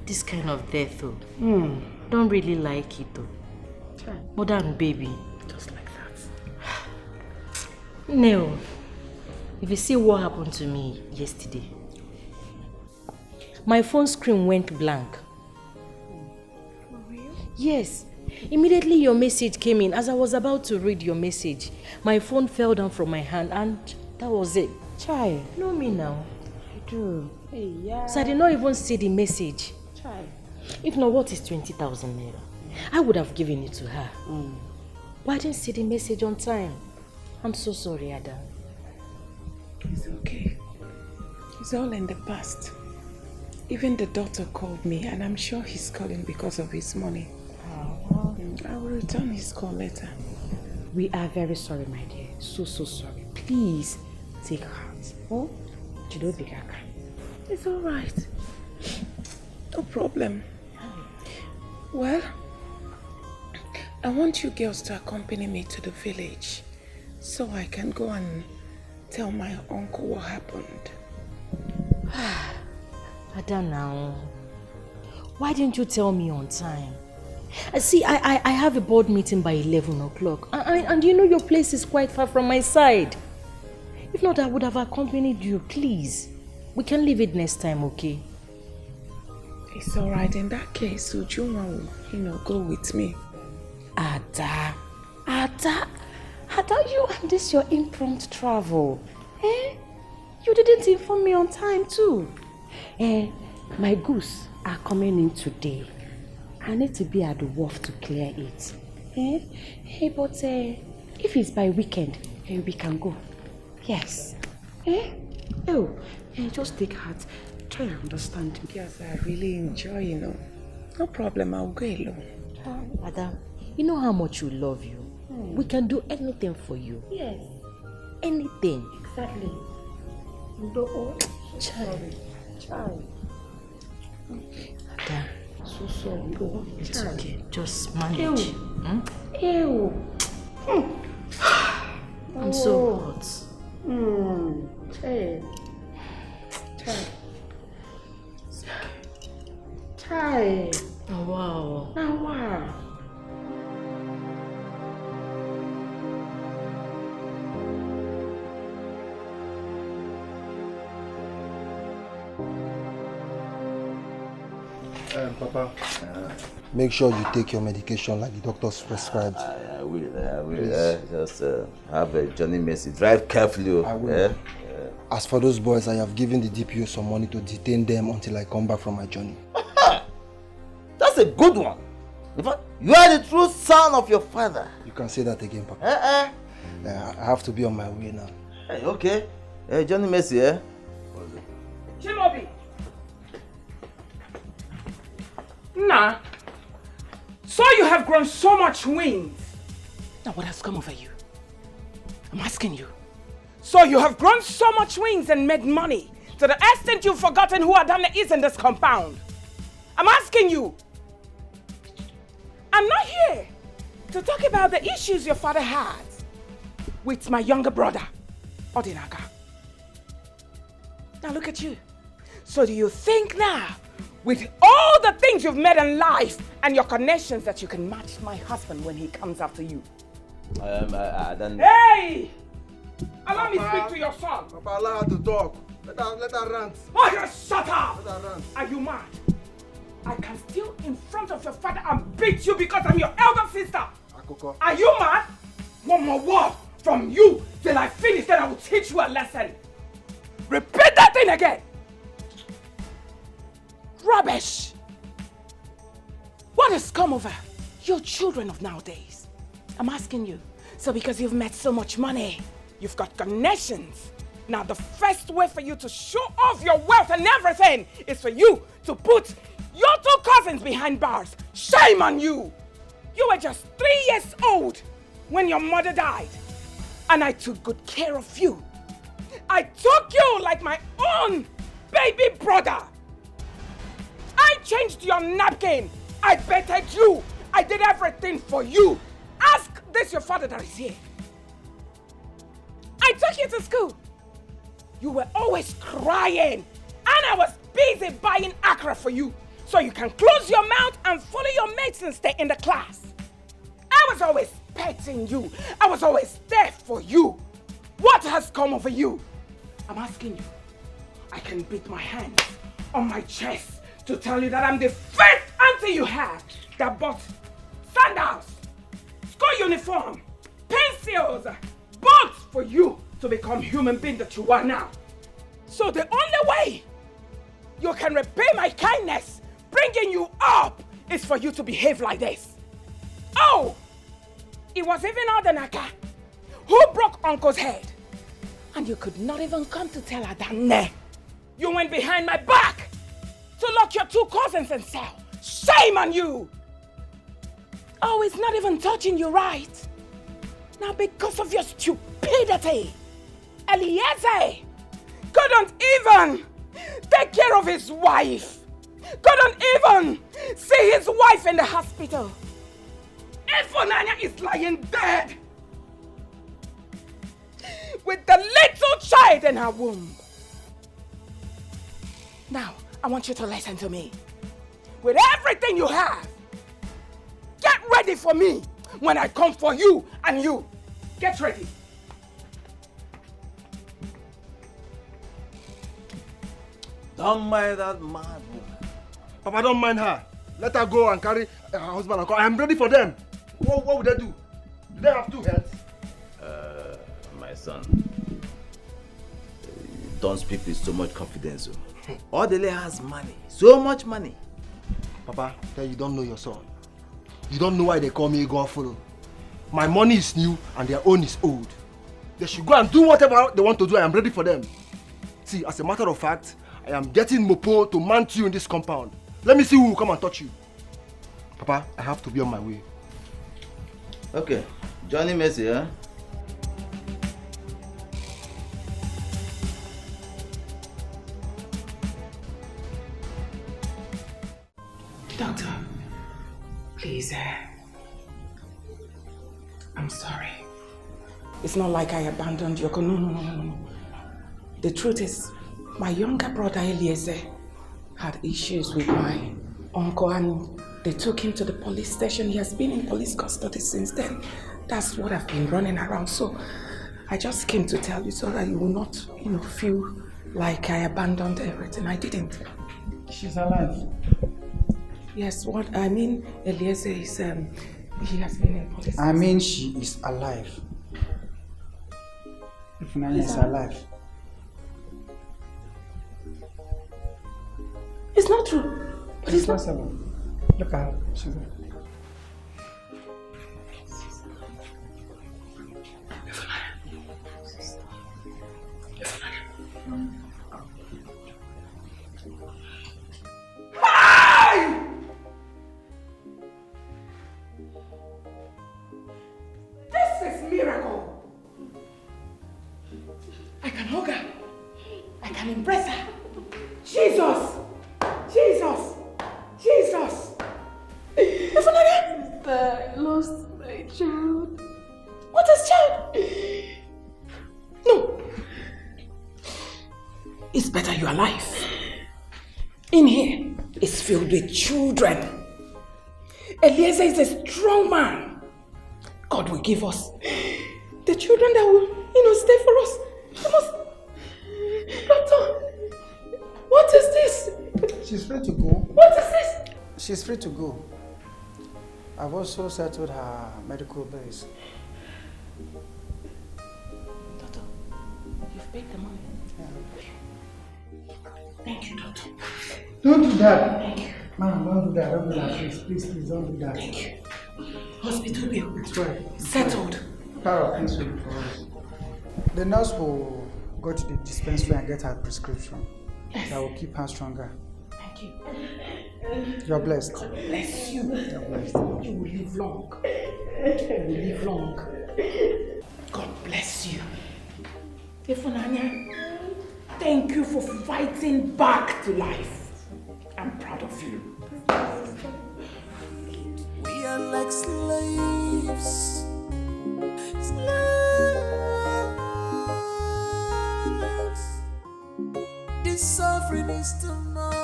This kind of death, though. Don't really like it, though. Mother and baby. Just like that. No. If you see what happened to me yesterday, my phone screen went blank. For real? Yes. Immediately your message came in. As I was about to read your message, my phone fell down from my hand and that was it. Child. Know me now. I do. Hey, yeah. So I did not even see the message. Child. If not, what is 20,000 naira? I would have given it to her. Why didn't see the message on time? I'm so sorry, Ada. It's okay. It's all in the past. Even the doctor called me and I'm sure he's calling because of his money. I will return his call later. We are very sorry, my dear. So sorry. Please take heart. Oh? It's all right. No problem. Well, I want you girls to accompany me to the village so I can go and tell my uncle what happened. Ada now. Why didn't you tell me on time? See, I have a board meeting by 11 o'clock. And you know your place is quite far from my side. If not, I would have accompanied you, please. We can leave it next time, okay? It's all right. In that case, Ujuma will, go with me. Ada, you and this your impromptu travel. You didn't inform me on time too. My goose are coming in today. I need to be at the wharf to clear it. Eh? Hey, but if it's by weekend, we can go. Yes. Eh? Oh, just take heart. Try to understand. Yes, I really enjoy, No problem, I'll go alone. Madam, you know how much we love you. We can do anything for you. Yes. Anything. Exactly. Child. Madam. So sorry. Oh, it's okay. Just manage. Ew. I'm so hot. Child. Oh, wow. Oh, wow. Papa, make sure you take your medication like the doctors prescribed. I will. Just have a Johnny Mercy. Drive carefully. I will. As for those boys, I have given the DPO some money to detain them until I come back from my journey. That's a good one. In fact, you are the true son of your father. You can say that again, Papa. I have to be on my way now. Hey, okay. Hey, Johnny Mercy, eh? Chimobi. Nah. So you have grown so much wings. Now what has come over you? I'm asking you. So you have grown so much wings and made money to the extent you've forgotten who Adana is in this compound. I'm asking you. I'm not here to talk about the issues your father had with my younger brother, Odinaka. Now look at you. So do you think now, with all the things you've made in life and your connections, that you can match my husband when he comes after you? I don't... Hey! Allow me to speak to your son. Papa, allow her to talk. Let her rant. Oh, you shut up! Let her rant. Are you mad? I can steal in front of your father and beat you because I'm your elder sister. Akoko. Are you mad? One more word from you till I finish, then I will teach you a lesson. Repeat that thing again. Rubbish. What has come over you children of nowadays? I'm asking you. So because you've made so much money, you've got connections. Now the first way for you to show off your wealth and everything is for you to put your two cousins behind bars. Shame on you. You were just 3 years old when your mother died. And I took good care of you. I took you like my own baby brother. I changed your napkin. I betted you. I did everything for you. Ask this your father that is here. I took you to school. You were always crying. And I was busy buying Accra for you. So you can close your mouth and follow your mates and stay in the class. I was always petting you. I was always there for you. What has come over you? I'm asking you. I can beat my hands on my chest to tell you that I'm the first auntie you had that bought sandals, school uniform, pencils, books for you to become human being that you are now. So the only way you can repay my kindness, bringing you up, is for you to behave like this. Oh, it was even Odanaka who broke Uncle's head. And you could not even come to tell her that, nah. You went behind my back to lock your two cousins in cell. Shame on you! Oh, it's not even touching you right. Now because of your stupidity, Eliezer couldn't even take care of his wife. Couldn't even see his wife in the hospital. Efonanya is lying dead with the little child in her womb. Now, I want you to listen to me. With everything you have, get ready for me when I come for you and you. Get ready. Don't mind that mad woman. Papa, don't mind her. Let her go and carry her husband and call. I am ready for them. What would they do? Do they have two heads? My son, don't speak with so much confidence. Odele has money, so much money. Papa, then you don't know your son. You don't know why they call me Godfollow. My money is new and their own is old. They should go and do whatever they want to do. I am ready for them. See, as a matter of fact, I am getting Mopo to mount you in this compound. Let me see who will come and touch you. Papa, I have to be on my way. Okay. Johnny Messi, huh? Doctor, please, I'm sorry. It's not like I abandoned you. No. The truth is, my younger brother Eliezer had issues with my uncle and they took him to the police station. He has been in police custody since then. That's what I've been running around. So I just came to tell you so that you will not, feel like I abandoned everything. I didn't. She's alive. Yes, what I mean, Eliezer is, he has been in police. I mean, she is alive. If Nanya is alive. It's not true. But it's not. Look at her. She's alive. This is miracle. I can hug her. I can embrace her. Jesus! Jesus! Jesus! I lost my child. What is child? No. It's better you're alive. In here, it's filled with children. Eliezer is a strong man. God will give us the children that will, stay for us. You must... Doctor, what is this? She's free to go. What is this? She's free to go. I've also settled her medical bills. Doctor, you've paid the money. Thank you, doctor. Don't do that. Thank you. Ma'am, don't do that. Don't do that. Please, don't do that. Thank you. Hospital bill. It's right. Settled. Carol, please wait for us. The nurse will go to the dispensary and get her prescription. Yes. That will keep her stronger. Thank you. You're blessed. God bless you. You're blessed. You will live long. You will live long. God bless you. Ifunanya, thank you for fighting back to life. I'm proud of you. We are like slaves. This suffering is too much.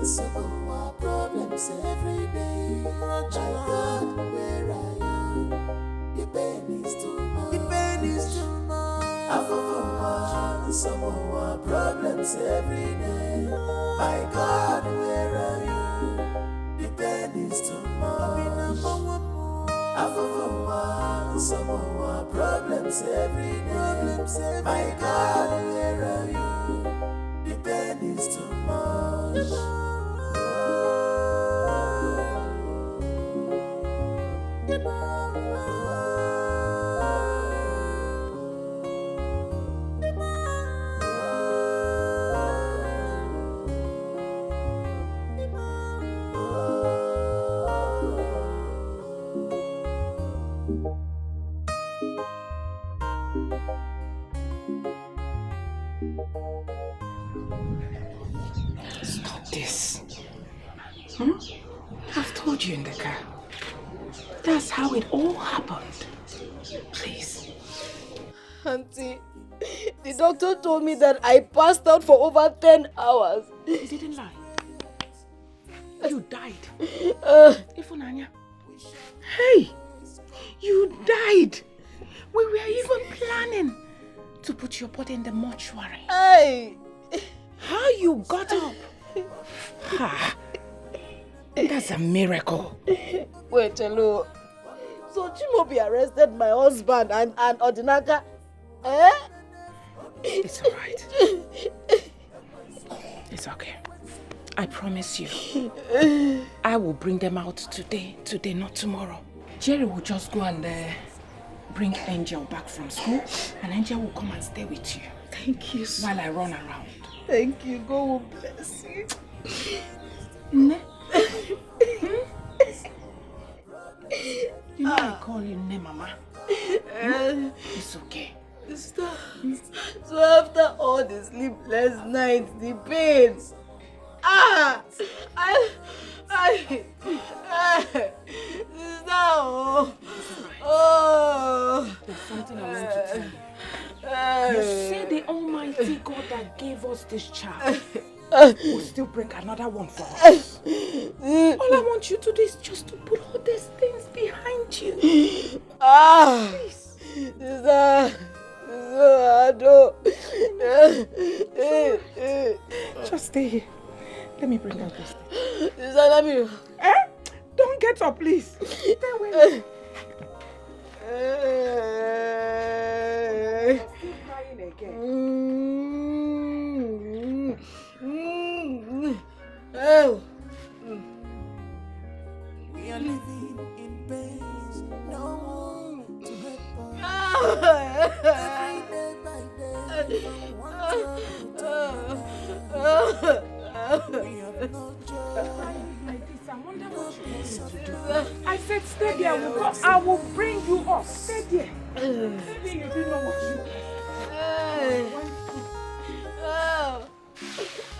Some of our problems every day. My God, where I am, the pain is too much. The pain is too much. Some of our problems every day. My God, where are you? The pain is too much. Some of our problems every day. My God, where are you? The pain is too much. Stop this. I've told you in the car. That's how it all happened. Please. Auntie, the doctor told me that I passed out for over 10 hours. He didn't lie. You died. Ifunanya. Hey, you died. We were even planning to put your body in the mortuary. Hey! How you got up? Ha! That's a miracle. Wait, hello. So Chimobi arrested my husband and Odinaka? Eh? It's alright. It's okay. I promise you, I will bring them out today, not tomorrow. Jerry will just go and bring Angel back from school, and Angel will come and stay with you. Thank you so while I run around. Thank you. God will bless you. You know I call you Ne Mama. It's okay. Stop. So after all the sleepless nights, the pains, There's something I want to tell you. You say the Almighty God that gave us this child will still bring another one for us. All I want you to do is just to put all these things behind you. Please. Just stay here. Let me bring out this thing. Don't get up, please. Stay with me. Still crying again. We are living in pains, no one to help us. Every day by day, from one job to another. We have no joy. I said stay there. I will bring you up. Stay there. Maybe you didn't know what you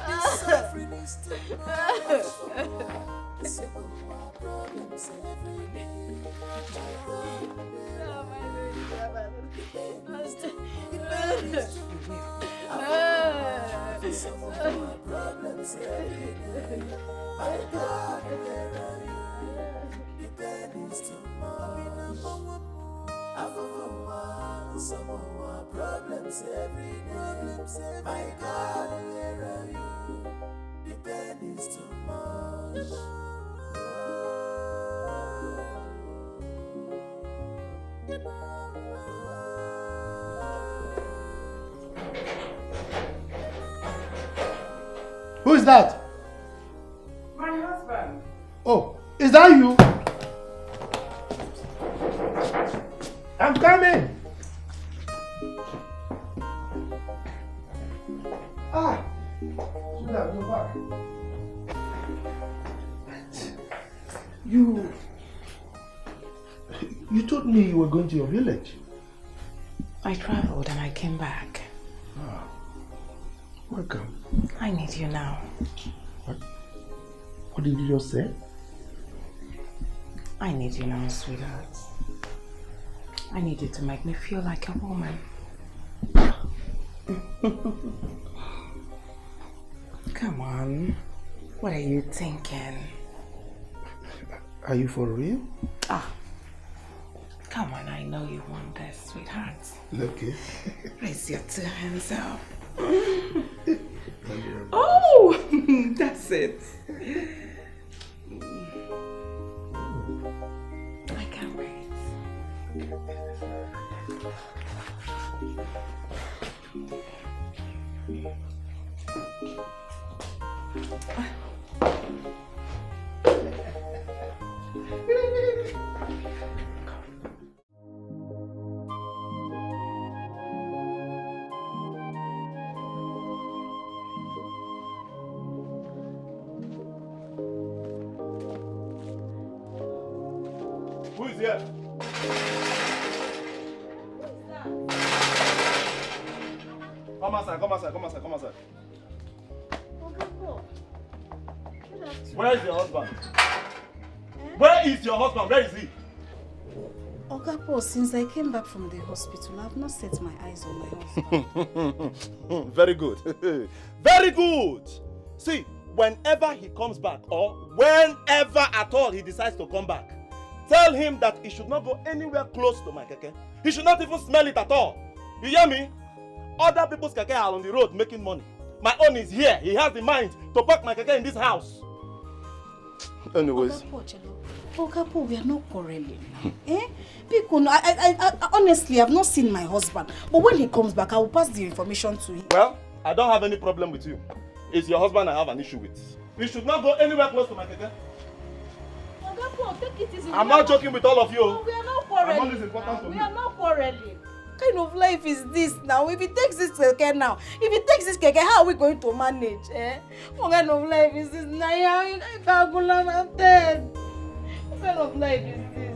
This suffering is too much. Problems every day. Problems every day. My God, where are you? The pain is too much. Some more problems every day. My God, where are you? The pain is too much. Who is that? My husband. Oh, is that you? I'm coming. You're back. You told me you were going to your village. I traveled and I came back. Welcome. I need you now. What did you just say? I need you now, sweetheart. I need you to make me feel like a woman. Come on. What are you thinking? Are you for real? Come on, I know you want this, sweetheart. Okay. Raise your two hands up. Oh, that's it. I can't wait. Who is here? Come outside, come outside, come outside, come outside. Where is your husband? Where is your husband? Where is he? Okapo, since I came back from the hospital, I have not set my eyes on my husband. Very good. Very good. See, whenever he comes back, or whenever at all he decides to come back, tell him that he should not go anywhere close to my keke. He should not even smell it at all. You hear me? Other people's keke are on the road making money. My own is here. He has the mind to park my keke in this house. Anyways. Okapo, we are not quarreling. Because I honestly have not seen my husband. But when he comes back, I will pass the information to him. Well, I don't have any problem with you. It's your husband I have an issue with. You should not go anywhere close to my keke. Take it easy. I'm not joking with all of you. No, we are not quarreling. I'm always important to me. We are not quarreling. What kind of life is this now? If he takes this keke now, if he takes this keke, how are we going to manage? What kind of life is this? Naya, I can't go along, I'm dead. What kind of life is this?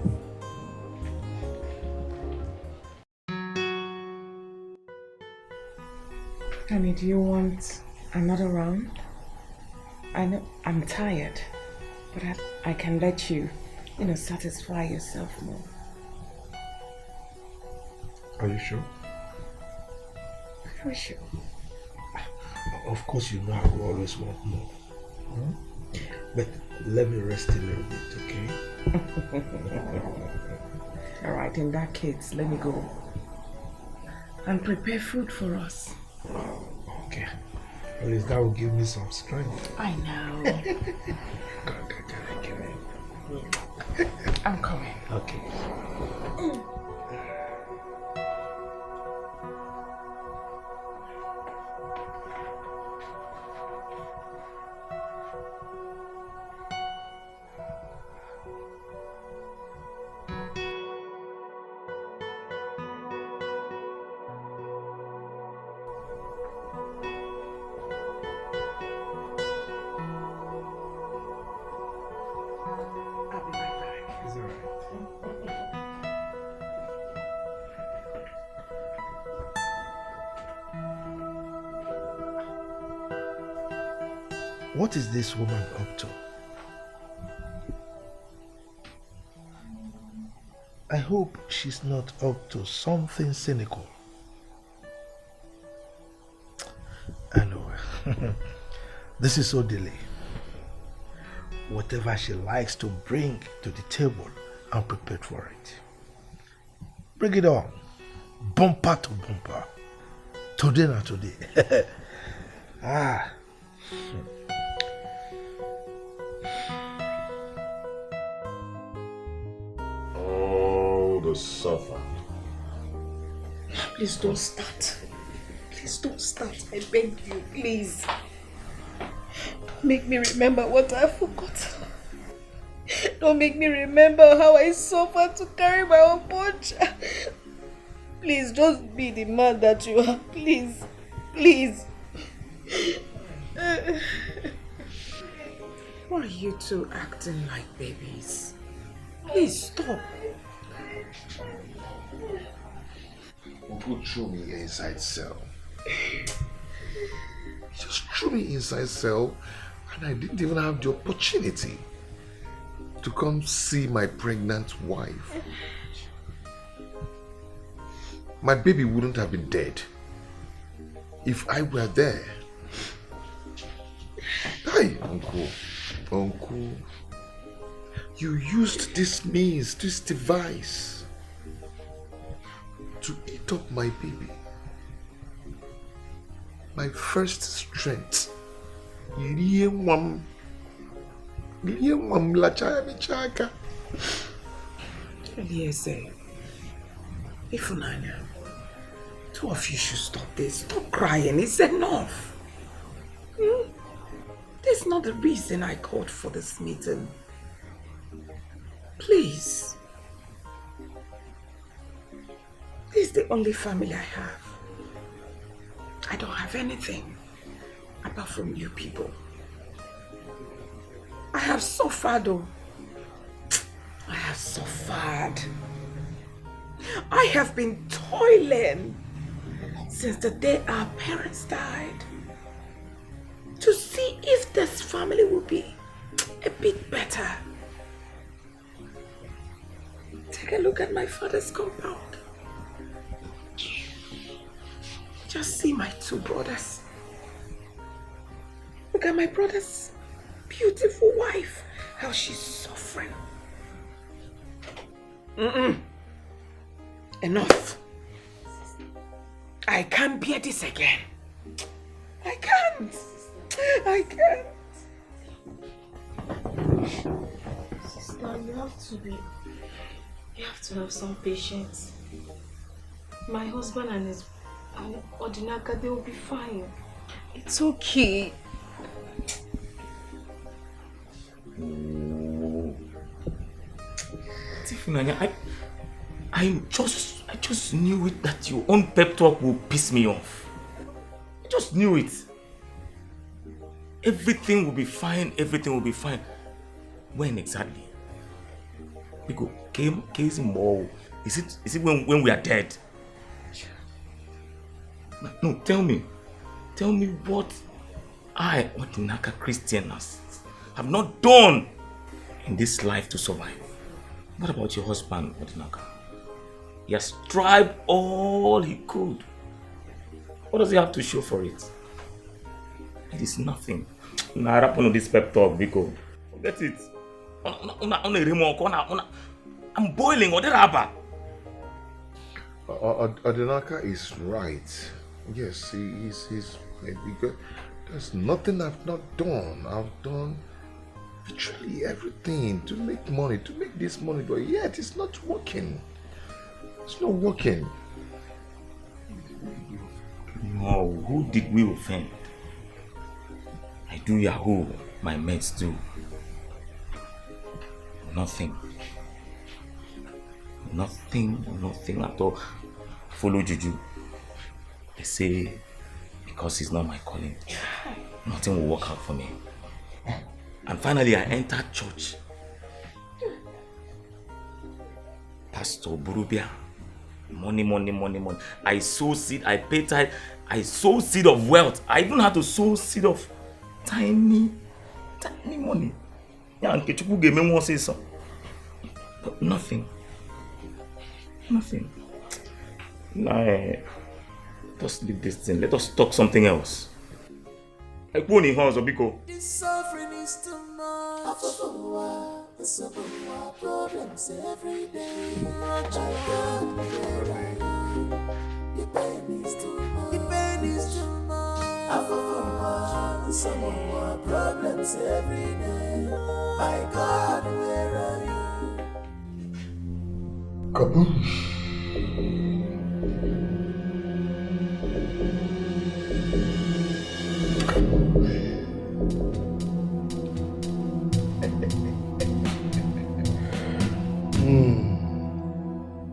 Honey, do you want another round? I know I'm tired, but I can let you, satisfy yourself more. Are you sure? Very sure. Of course, you know I will always want more. But let me rest a little bit, okay? Alright, in that case, let me go and prepare food for us. Okay. At least that will give me some strength. I know. I'm coming. Okay. What is this woman up to? I hope she's not up to something cynical. Anyway, this is Odile. Whatever she likes to bring to the table, I'm prepared for it. Bring it on. Bumper to bumper. Today not today. Ah. Oh, the suffer. Please don't start. Please don't start. I beg you, please. Don't make me remember what I forgot. Don't make me remember how I suffered to carry my own punch. Please, just be the man that you are. Please. Please. Why are you two acting like babies? Please stop. Uncle threw me inside cell. He just threw me inside cell and I didn't even have the opportunity to come see my pregnant wife. My baby wouldn't have been dead if I were there. Hey, Uncle, you used this means, this device to eat up my baby. My first strength. Eliezer, Ifunanya, two of you should stop this. Stop crying. It's enough. That's not the reason I called for this meeting. Please. This is the only family I have. I don't have anything apart from you people. I have suffered though. I have suffered. I have been toiling since the day our parents died to see if this family will be a bit better. Take a look at my father's compound. Just see my two brothers. Look at my brother's beautiful wife, how she's suffering. Enough. I can't bear this again. I can't. Sister, you have to have some patience. My husband and Odinaka, they will be fine. It's okay. Tifunanya, I just knew it that your own pep talk will piss me off. I just knew it. Everything will be fine, everything will be fine. When exactly? Because case more. Is it when we are dead? No, tell me what I, Odinaka Christians, have not done in this life to survive. What about your husband, Odinaka? He has tried all he could. What does he have to show for it? It is nothing. On this pep talk, Biko. Forget it. I'm boiling. Odinaka is right. Yes, he's right. Because there's nothing I've not done. I've done literally everything to make money, to make this money, but yet it's not working. It's not working. No, who did we offend? I do Yahoo, my mates do. Nothing at all. Follow Juju. They say because it's not my calling, nothing will work out for me. And finally I entered church. Pastor Burubia, money. I sow seed, I pay tithe, I sow seed of wealth. I even had to sow seed of tiny money. And Kechuku gave me one say so. But nothing. Nah, just leave this thing. Let us talk something else. I go in house, Obiko. This suffering is too much. Problems every day. My God, where I am. Your pain is too much. Your pain is too much. Problems every day. My God, where are you? Kaboosh.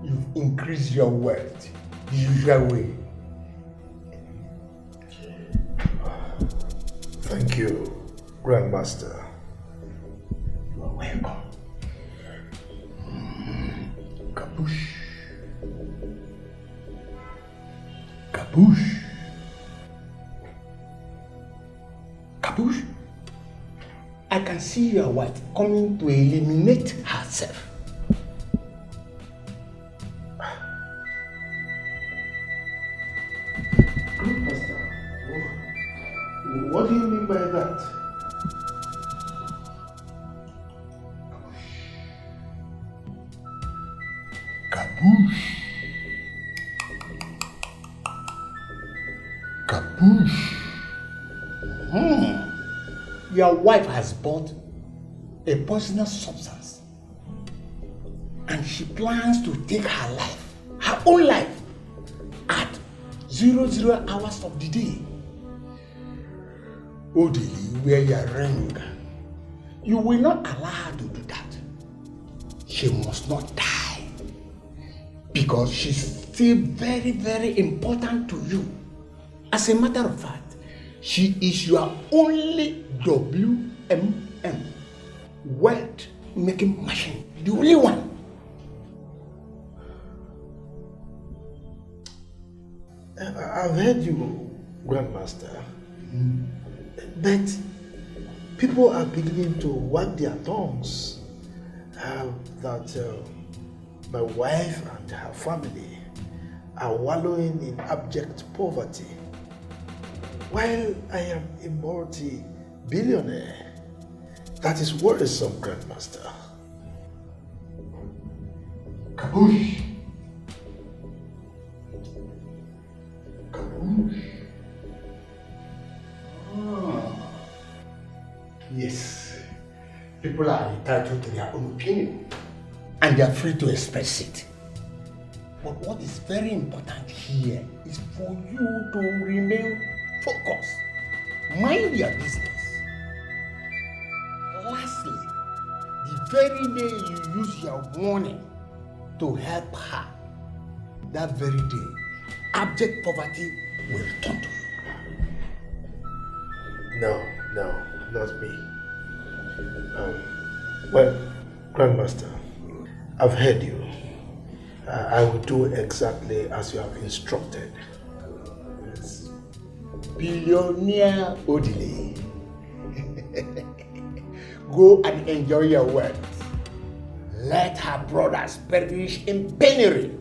You've increased your wealth the usual way. Thank you, Grandmaster. You are welcome. Kaboosh. Kaboosh. Kaboosh. I can see your wife coming to eliminate herself. Grandmaster, what do you mean by that? Kaboosh. Kaboosh. Your wife has bought a poisonous substance and she plans to take her life, her own life, at 00 hours of the day. Odili, wear your ring. You will not allow her to do that. She must not die because she's still very, very important to you. As a matter of fact, she is your only WMM, wealth making machine, the only one. I've heard you, Grandmaster, but people are beginning to wag their tongues that my wife and her family are wallowing in abject poverty, while I am a multi-billionaire. That is worrisome, Grandmaster. Kaboosh! Kaboosh! Yes, people are entitled to their own opinion and they are free to express it. But what is very important here is for you to remain focused. Mind your business. Lastly, very day you use your money to help her, that very day, abject poverty will return to you. No, not me. Well, Grandmaster, I've heard you. I will do exactly as you have instructed. Billionaire Odile. Go and enjoy your wealth. Let her brothers perish in penury.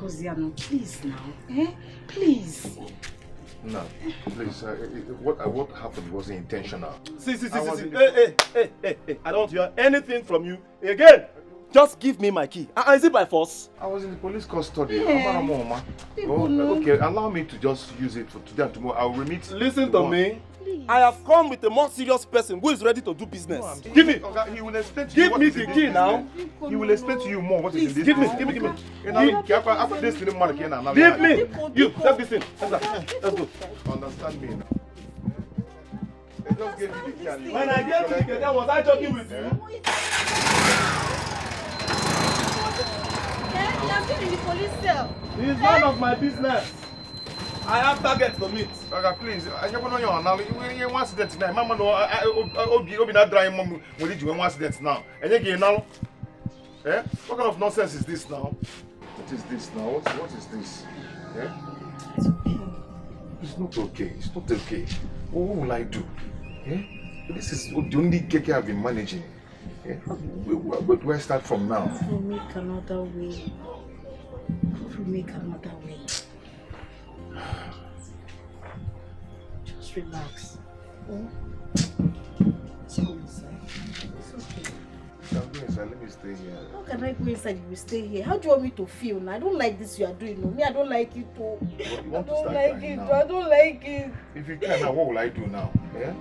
Osiano, please now. Please. No, please. What happened wasn't intentional. See. Hey. I don't hear anything from you again. Just give me my key. Is it by force? I was in the police custody. Yeah. Okay, allow me to just use it for today and tomorrow. I'll remit. Listen to me. Please. I have come with a more serious person who is ready to do business. No, give me. He will explain to you. Give me the key now. He will explain to you more what is in this. Give me. Give me. You, take this in. Let's go. Understand me now. Just give me the key. When I gave you the key, was I joking with you? You are still in the police cell. It's none of my business. I have targets to meet. Okay, please. I just want to know now. You want accident now. Mama no. Obi not drying mom. We need you one accident now. And you now. What kind of nonsense is this now? What is this now? What is this? It's not okay. It's not okay. What will I do? This is the only cake I've been managing. Yeah? Where do I start from now? We'll make another way. We'll make another way. Just relax. Oh. Let's go inside. It's okay. I'll go inside. Let me stay here. How can I go inside? You will stay here. How do you want me to feel now? I don't like this you are doing. No, me, I don't like it too. I don't like it. I don't like it. If you can, now what will I do now? Yeah?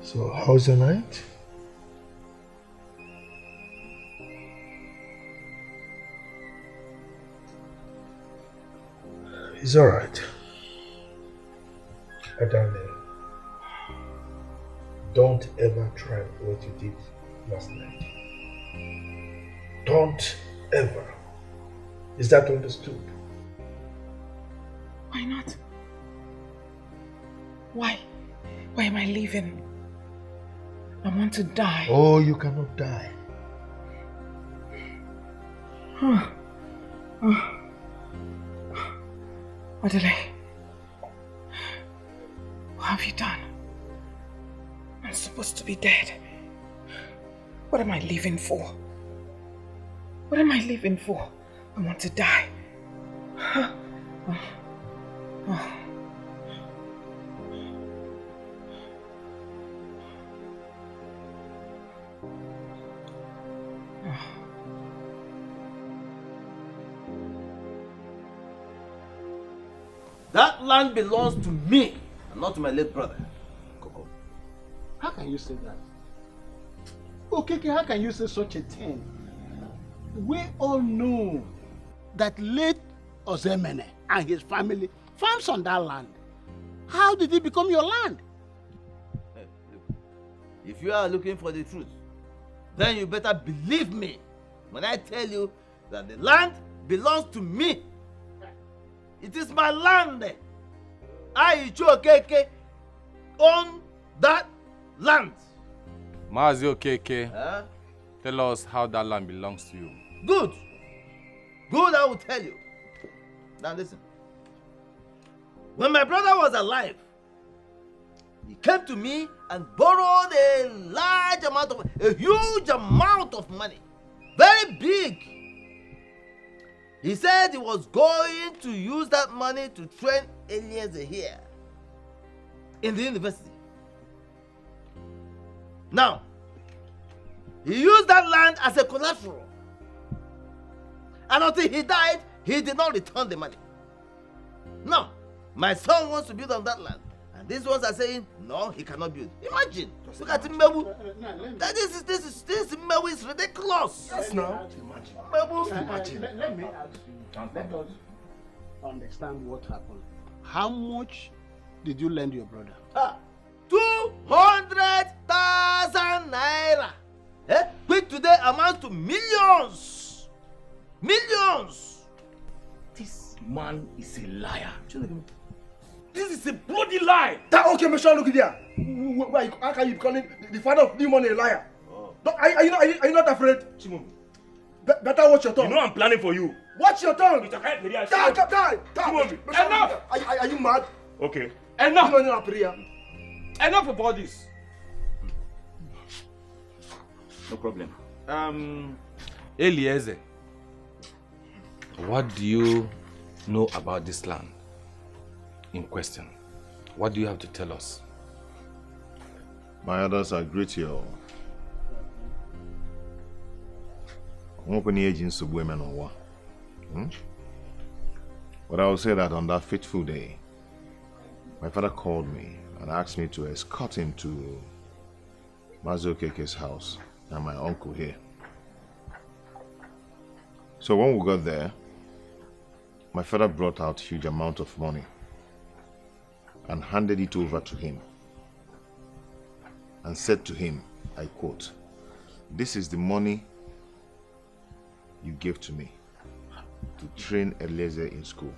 So, how's the night? It's alright. Darling, don't ever try what you did last night. Don't ever. Is that understood? Why not? Why? Why am I leaving? I want to die. Oh, you cannot die. Adele, what have you done? I'm supposed to be dead. What am I living for? What am I living for? I want to die. That land belongs to me, and not to my late brother. Coco, how can you say that? Okay, how can you say such a thing? We all know that late Ozemene and his family farms on that land. How did it become your land? Hey, look, if you are looking for the truth, then you better believe me when I tell you that the land belongs to me. It is my land. I, Okeke, own that land. Mazi Okeke, tell us how that land belongs to you. Good. Good, I will tell you. Now listen. When my brother was alive, he came to me and borrowed a huge amount of money. Very big. He said he was going to use that money to train Eliezer here in the university. Now, he used that land as a collateral. And until he died, he did not return the money. Now, my son wants to build on that land. And these ones are saying, no, he cannot build. Imagine. Look at Mbebu. This Mbebu is ridiculous. Yes, now. Imagine. Let me ask you. Let us understand what happened. How much did you lend your brother? 200,000 naira. Which today amounts to millions. Millions. This man is a liar. This is a bloody lie. Okay, Michelle, look there. How can you call the father of new money a liar? Are you not afraid? Simon, better watch your tongue. You know I'm planning for you. Watch your tongue. Die. Enough. Are you mad? Okay. Enough of all this. No problem. Eliezer, what do you know about this land in question? What do you have to tell us? My others are great here. But I will say that on that fateful day, my father called me and asked me to escort him to Mazi Okeke's house and my uncle here. So when we got there, my father brought out a huge amount of money and handed it over to him and said to him, I quote, "This is the money you gave to me to train Eliezer in school."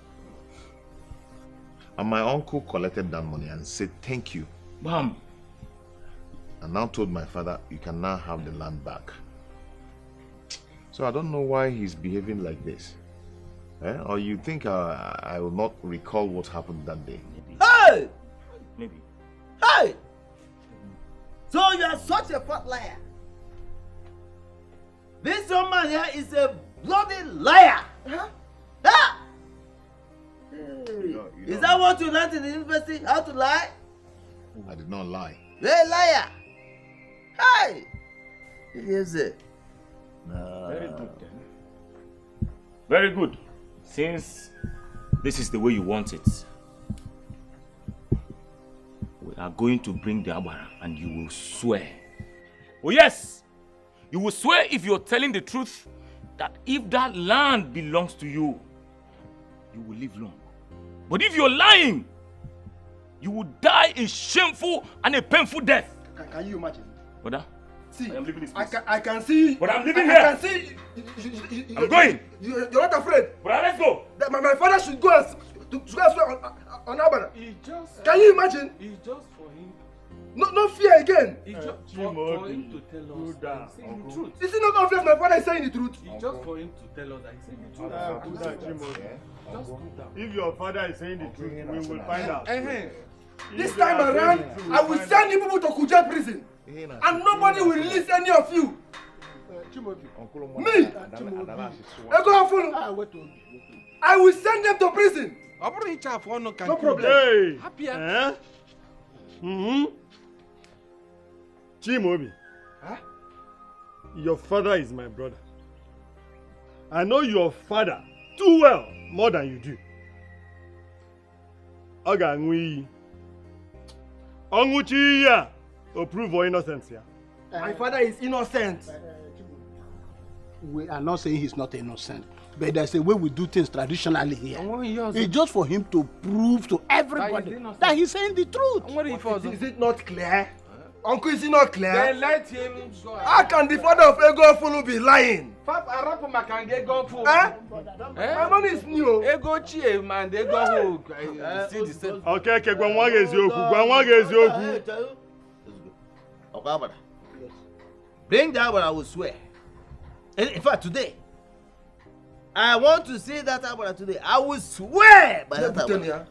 And my uncle collected that money and said thank you. Bam. And now told my father, you can now have the land back. So I don't know why he's behaving like this. Or you think I will not recall what happened that day? Hey! Maybe. Hey! So you are such a fat liar. This young man here is a bloody liar. Huh? Ah! Hey. Is that what you learned in the university? How to lie? I did not lie. You're a liar. Hey! Here's it. Very good then. Very good. Since this is the way you want it, we are going to bring the Agbara and you will swear. Oh yes! You will swear if you're telling the truth that if that land belongs to you, you will live long. But if you're lying, you will die a shameful and a painful death. Can you imagine? Brother, see, I am leaving this place. I can see. But I'm leaving I here. can see. I'm going. You're not afraid. Brother, let's go. That my father should go and swear on Abana. Can you imagine? It's just for him. No fear again. It's just for him to tell us that he's saying the truth. Is it not obvious my father is saying the truth? It's just for him to tell us that he's saying the truth. Just cool down. If your father is saying the truth, we will find out. This time around, I will send you people to Kuja prison. And nobody will release any of you. Me? I will send them to prison. No problem. Hey! Happy. Chimobi, your father is my brother. I know your father too well, more than you do. Ogangui. Onguchi to prove your innocence here. My father is innocent. We are not saying he's not innocent, but there's a way we do things traditionally here. It's just for him to prove to everybody that he's saying the truth. Is it not clear? Uncle, is it not clear? Then let him go. How can the father of Ego Fulu be lying? My money is new. Ego Chie, man, they go home. See the same. Okay, Gwangwage Ezioku. Gwangwage Ezioku. Okay, bring that one, I will swear. In fact, today, I want to see that Abara today. I will swear by that Abara.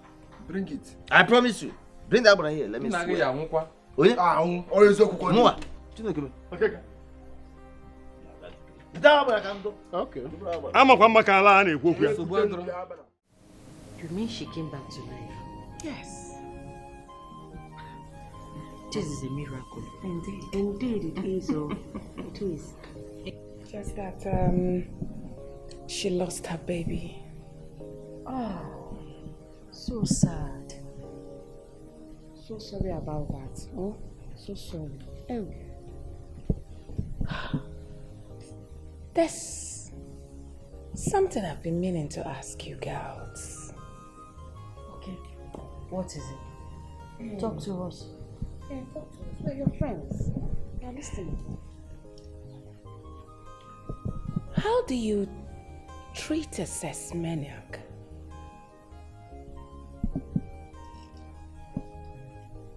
Bring it. I promise you. Bring that Abara here. Let me swear. Okay. Okay. I'm a Kwamakala and You mean she came back to life? Yes. This is a miracle. Indeed it is. Oh, it is. Just that she lost her baby. Oh, so sad. So sorry about that. Oh, so sorry. Oh. There's something I've been meaning to ask you girls. Okay. What is it? Talk to us. Yeah, talk to us. We're your friends. You're listening. How do you treat a sex maniac?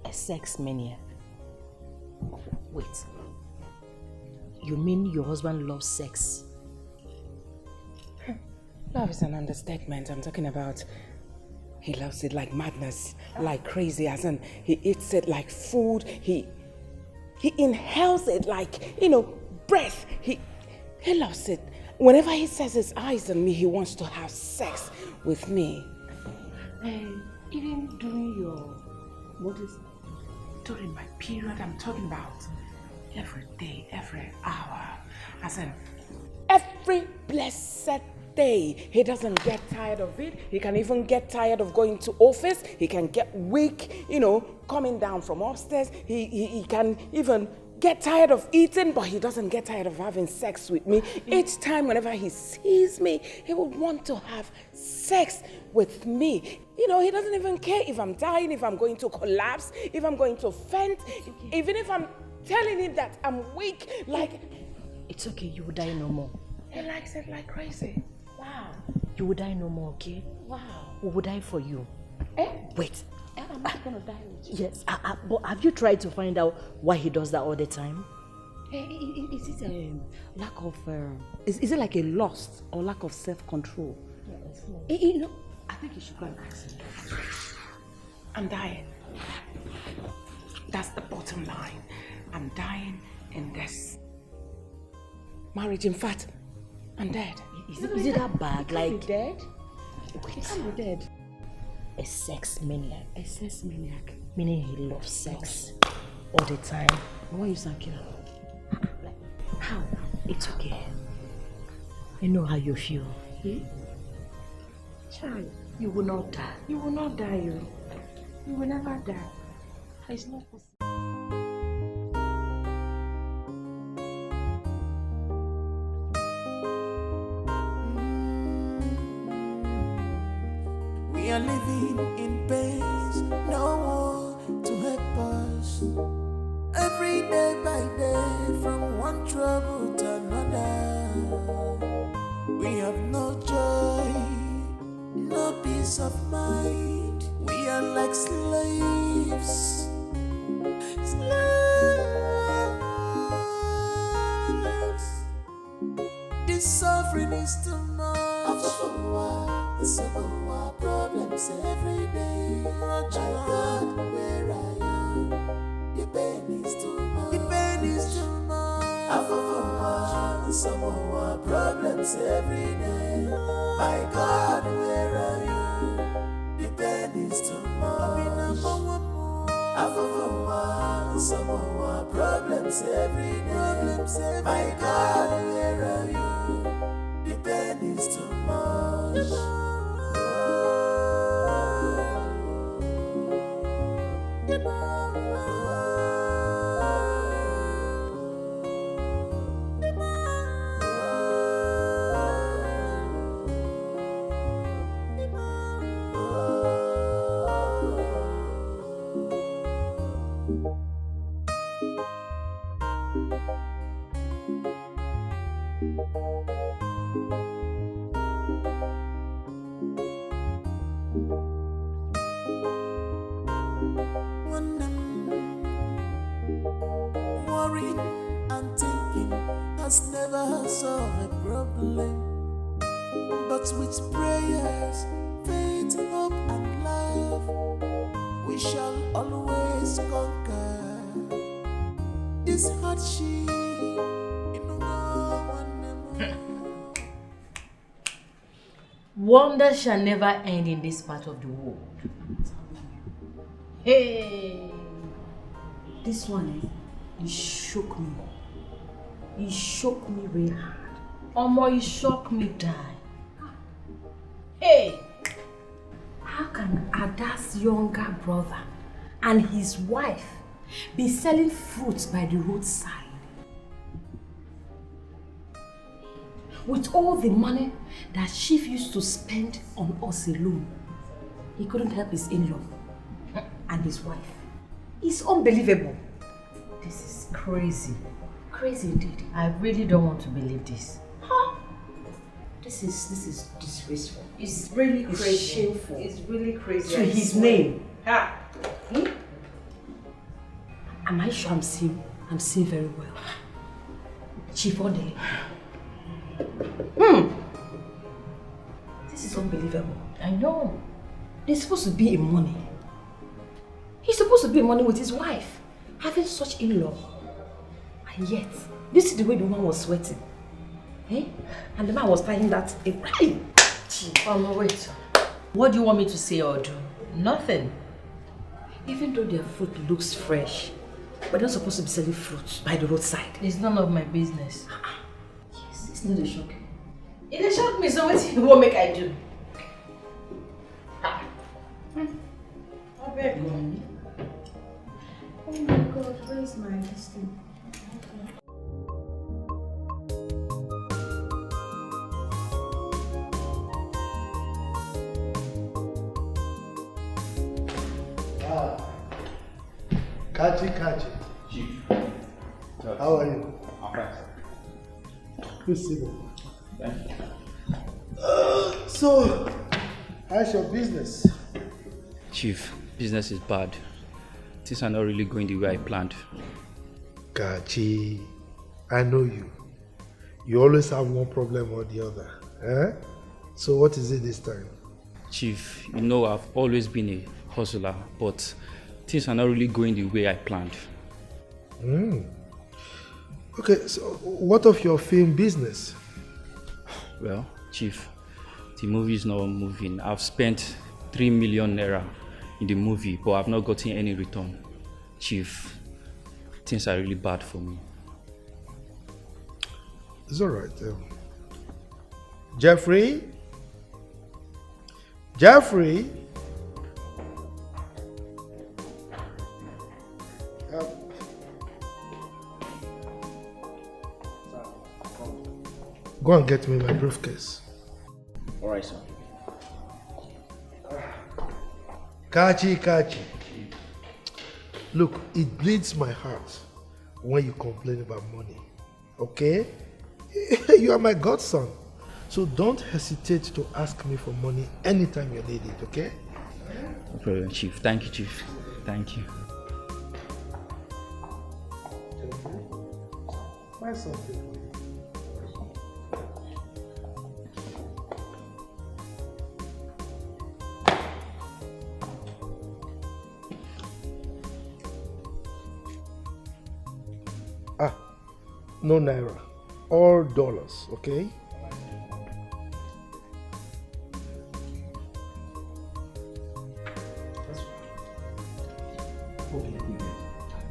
A sex maniac? Wait. You mean your husband loves sex? Love is an understatement. I'm talking about he loves it like madness, like crazy, as in he eats it like food. He inhales it like, breath. He loves it. Whenever he sets his eyes on me, he wants to have sex with me. Even during my period, I'm talking about every day, every hour. As in, every blessed day. He doesn't get tired of it. He can even get tired of going to office. He can get weak, coming down from upstairs. He can even get tired of eating, but he doesn't get tired of having sex with me. Each time, whenever he sees me, he would want to have sex with me. He doesn't even care if I'm dying, if I'm going to collapse, if I'm going to faint, even if I'm telling him that I'm weak, like... It's okay, you will die no more. He likes it like crazy. Wow. You will die no more, okay? Wow. We will die for you. Wait. I'm not gonna die with you. Yes, but have you tried to find out why he does that all the time? Is it a lack of... is it like a lust or lack of self-control? You know, I think you should go and ask him. I'm dying. That's the bottom line. I'm dying in this marriage. In fact, I'm dead. Is it that bad? Like dead? Wait. You can't be dead. A sex maniac. A sex maniac. Meaning he loves sex all the time. Why you sound killer? How? It's okay. I know how you feel. Child, you will not die. You will not die, you will never die. It's not possible. We are living in pains, no one to help us. Every day by day, from one trouble to another. We have no joy, no peace of mind. We are like slaves. This suffering is too much. Problems every day. My God, where I am, the pain is too much. The pain is too much. Some more problems every day. My God, where are you? The pain is too much. Some more problems every day. My God, where are you? The pain is too much. Worrying and thinking has never solved a problem. But with prayers, faith, hope, and love, we shall always conquer this hardship. Wonder shall never end in this part of the world. Hey, this one, it shook me. It shook me real hard. Omo, it shook me die. Hey, how can Ada's younger brother and his wife be selling fruits by the roadside? With all the money that Chief used to spend on us alone, he couldn't help his in-law and his wife. It's unbelievable. This is crazy. Crazy indeed. I really don't want to believe this. Huh? This is disgraceful. It's really crazy. It's shameful. It's really crazy. To his name. Ha! Am I sure I'm seeing very well? Chief Odele. This is unbelievable. I know. They're supposed to be in money. He's supposed to be in money with his wife, having such in-law. And yet, this is the way the woman was sweating. Eh? And the man was tying that. Hey! Oh no, wait. What do you want me to say or do? Nothing. Even though their fruit looks fresh, but they're not supposed to be selling fruits by the roadside. It's none of my business. Yes, it's not a shock. It a shock me, so what make I do? I beg you. Oh my God, where is my destiny? Kachi. Chief. How are you? I'm fine. Please sit down. Thank you. So, how's your business? Chief, business is bad. Things are not really going the way I planned. Kachi, I know you. You always have one problem or the other. Eh? So what is it this time? Chief, you know I've always been a hustler, but things are not really going the way I planned. Okay, so what of your film business? Well, Chief, the movie is not moving. I've spent 3 million naira in the movie, but I've not gotten any return. Chief, things are really bad for me. It's alright. Jeffrey? Jeffrey? Go and get me my briefcase. Alright, sir. Kachi. Look, it bleeds my heart when you complain about money. Okay? You are my godson. So don't hesitate to ask me for money anytime you need it, okay? No problem, Chief. Thank you, Chief. Thank you. Buy something for you. No naira, all dollars, okay?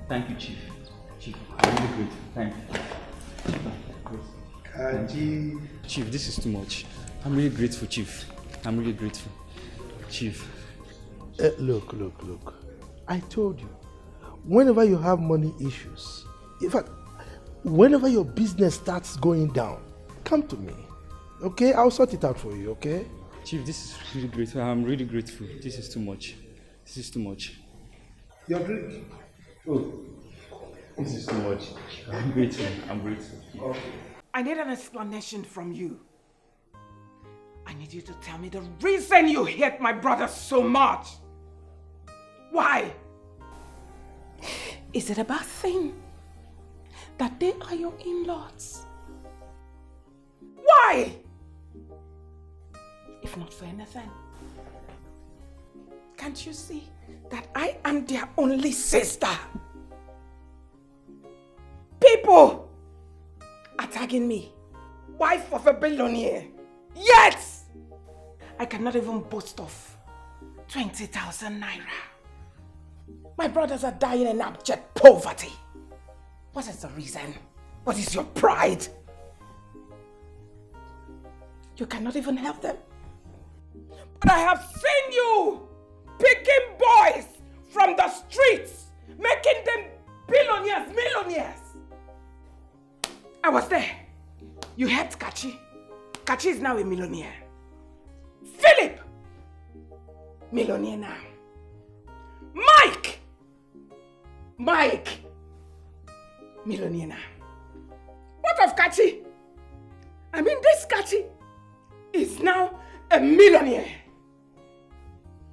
Thank you, Chief. Chief, I'm really grateful. Thank you. Chief, this is too much. I'm really grateful, Chief. I'm really grateful. Chief. Look. I told you, whenever you have money issues, in fact, whenever your business starts going down, come to me. Okay? I'll sort it out for you, okay? Chief, this is really grateful. I'm really grateful. This is too much. This is too much. Your drink? Oh, this is too much. I'm grateful. Okay. I need an explanation from you. I need you to tell me the reason you hate my brother so much. Why? Is it a bad thing that they are your in-laws? Why? If not for anything, can't you see that I am their only sister? People are tagging me, wife of a billionaire. Yet, I cannot even boast of 20,000 naira. My brothers are dying in abject poverty. What is the reason? What is your pride? You cannot even help them. But I have seen you picking boys from the streets, making them billionaires, millionaires. I was there. You heard Kachi. Kachi is now a millionaire. Philip, millionaire now. Mike, millionaire now. What of Kachi? I mean, this Kachi is now a millionaire.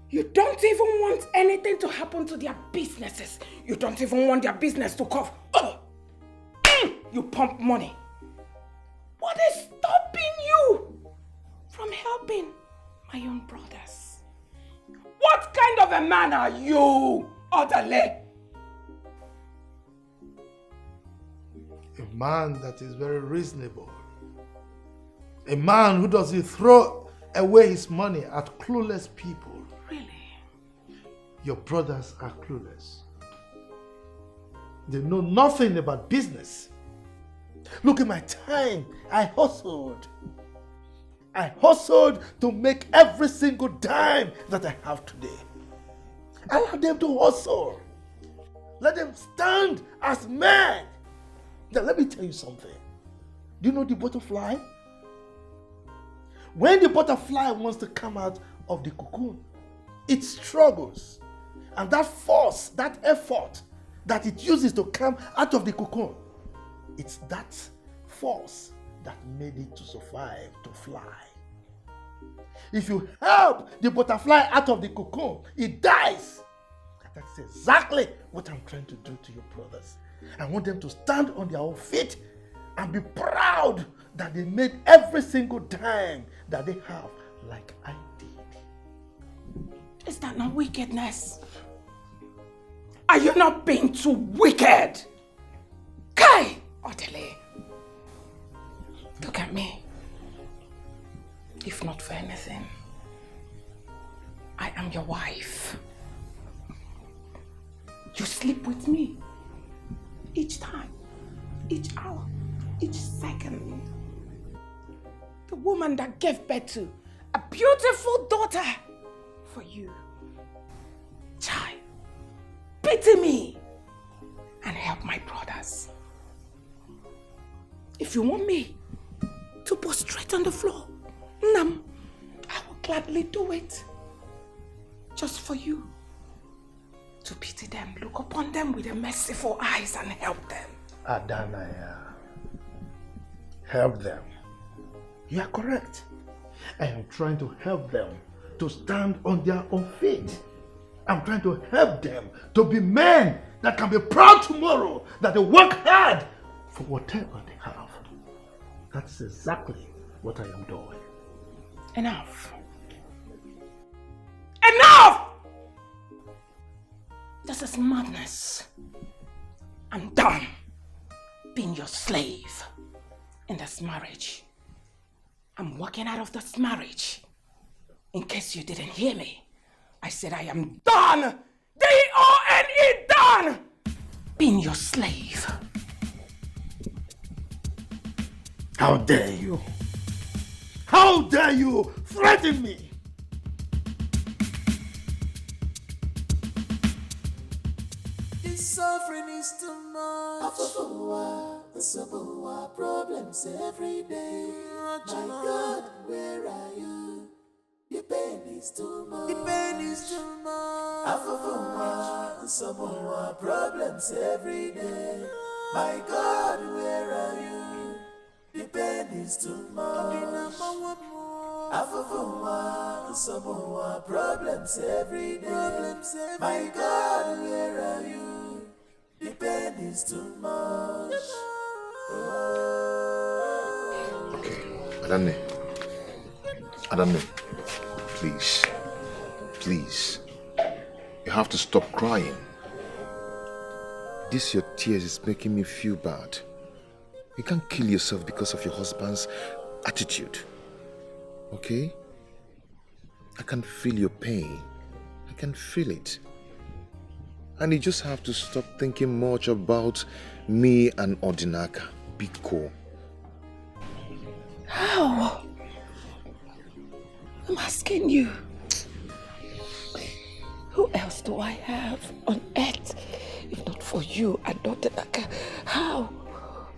You don't even want anything to happen to their businesses. You don't even want their business to cough. You pump money. What is stopping you from helping my own brothers? What kind of a man are you, Odale? A man that is very reasonable. A man who doesn't throw away his money at clueless people. Really? Your brothers are clueless. They know nothing about business. Look at my time. I hustled. I hustled to make every single dime that I have today. Allow them to hustle. Let them stand as men. Now let me tell you something. Do you know the butterfly? When the butterfly wants to come out of the cocoon, it struggles. And that force, that effort that it uses to come out of the cocoon, it's that force that made it to survive, to fly. If you help the butterfly out of the cocoon, it dies. That's exactly what I'm trying to do to your brothers. I want them to stand on their own feet and be proud that they made every single dime that they have, like I did. Is that not wickedness? Are you not being too wicked? Kai! Orderly. Look at me. If not for anything, I am your wife. You sleep with me. Each time, each hour, each second. The woman that gave birth to a beautiful daughter for you. Child, pity me and help my brothers. If you want me to prostrate on the floor, Nam, I will gladly do it. Just for you. To pity them, look upon them with a merciful eyes and help them. Adanaya, help them. You are correct. I am trying to help them to stand on their own feet. I'm trying to help them to be men that can be proud tomorrow, that they work hard for whatever they have. That's exactly what I am doing. Enough. Enough! This is madness. I'm done being your slave in this marriage. I'm walking out of this marriage. In case you didn't hear me, I said I am done! D-O-N-E, done! Being your slave. How dare you? How dare you threaten me? This suffering is too much. Problems every day. My God, where are you? The pain is too much. The pain is too much. Problems every day. My God, where are you? The pain is too much. Problems every day. My God, where are you? The pain is too much. Okay, Adane, please, you have to stop crying. Your tears is making me feel bad. You can't kill yourself because of your husband's attitude, okay? I can feel your pain. I can feel it. And you just have to stop thinking much about me and Odinaka. Be cool. How? I'm asking you. Who else do I have on earth if not for you and Odinaka? How?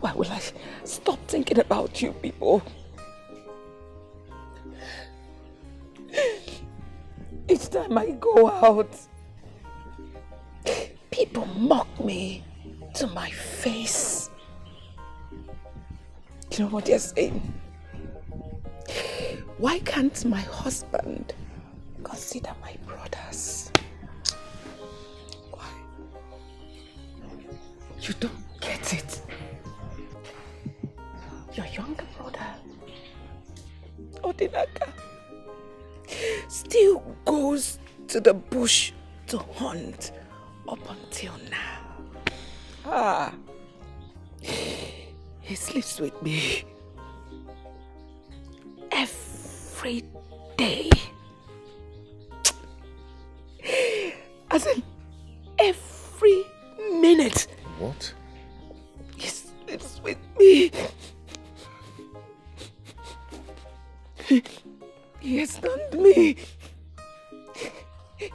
Why will I stop thinking about you people? Each time I go out, people mock me to my face. You know what they're saying? Why can't my husband consider my brothers? Why? You don't get it. Your younger brother, Odinaka, still goes to the bush to hunt up until now. He sleeps with me every day. As in, every minute. What? He sleeps with me. He has turned me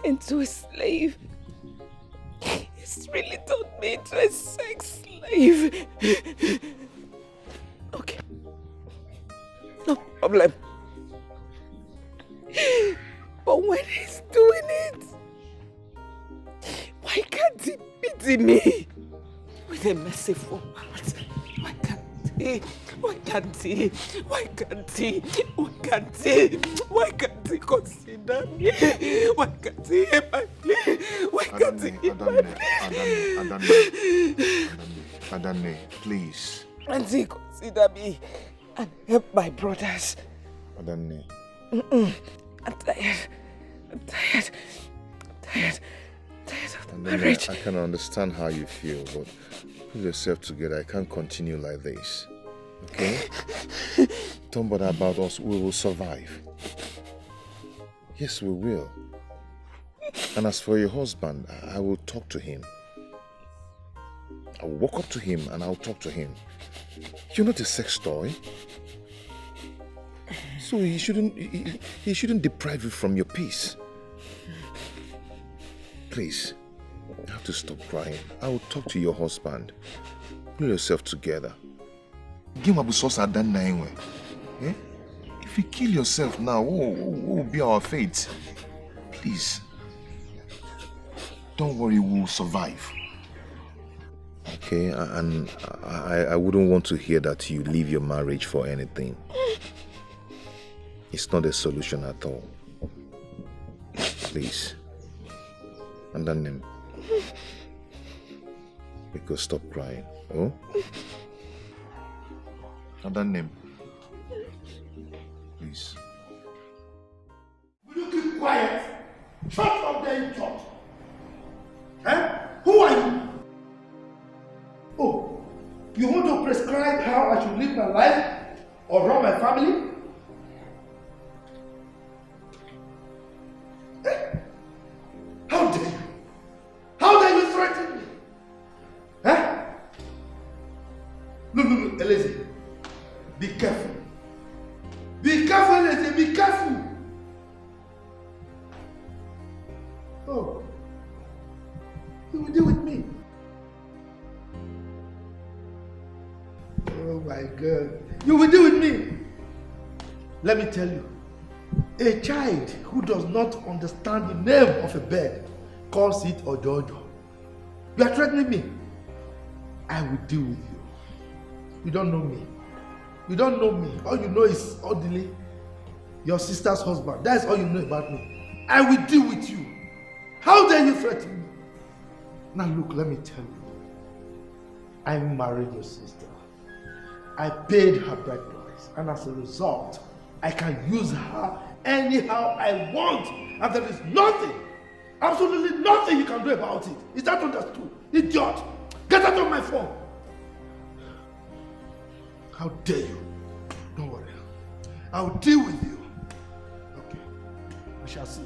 into a slave. He's really turned me into a sex slave. Okay. No problem. But when he's doing it, why can't he pity me with a merciful heart? Why can't? he? Why can't he? Why can't he? Why can't he? Why can't he consider me? Why can't he hear my plea? Why can't he hear my plea? Adane, please. Can't he consider me and help my brothers? Adane. I'm tired. I'm tired. I'm tired of the marriage. I can understand how you feel, but pull yourself together. I can't continue like this. Okay? Don't bother about us. We will survive. Yes, we will. And as for your husband, I will talk to him. I will walk up to him and I'll talk to him. You're not a sex toy. So he shouldn't deprive you from your peace. Please, you have to stop crying. I will talk to your husband. Pull yourself together. If you kill yourself now, what will be our fate? Please. Don't worry, we'll survive. Okay, and I wouldn't want to hear that you leave your marriage for anything. It's not a solution at all. Please. And then because stop crying. Oh? And then please. Will you keep quiet? Shut up there, you judge. Eh? Who are you? Oh, you want to prescribe how I should live my life or run my family? Eh? How dare you? How dare you threaten me? Eh? No, Elise. Be careful. Be careful, Elise. Be careful. Oh. You will deal with me. Oh my God. You will deal with me. Let me tell you. A child who does not understand the name of a bird calls it Ojojo. You are threatening me. I will deal with you. You don't know me. You don't know me. All you know is Odile, your sister's husband. That's all you know about me. I will deal with you. How dare you threaten me? Now look, let me tell you. I married your sister. I paid her bride price. And as a result, I can use her anyhow I want. And there is nothing, absolutely nothing you can do about it. Is that understood? Idiot! Get out of my phone! How dare you? Don't worry. I'll deal with you. Okay. We shall see.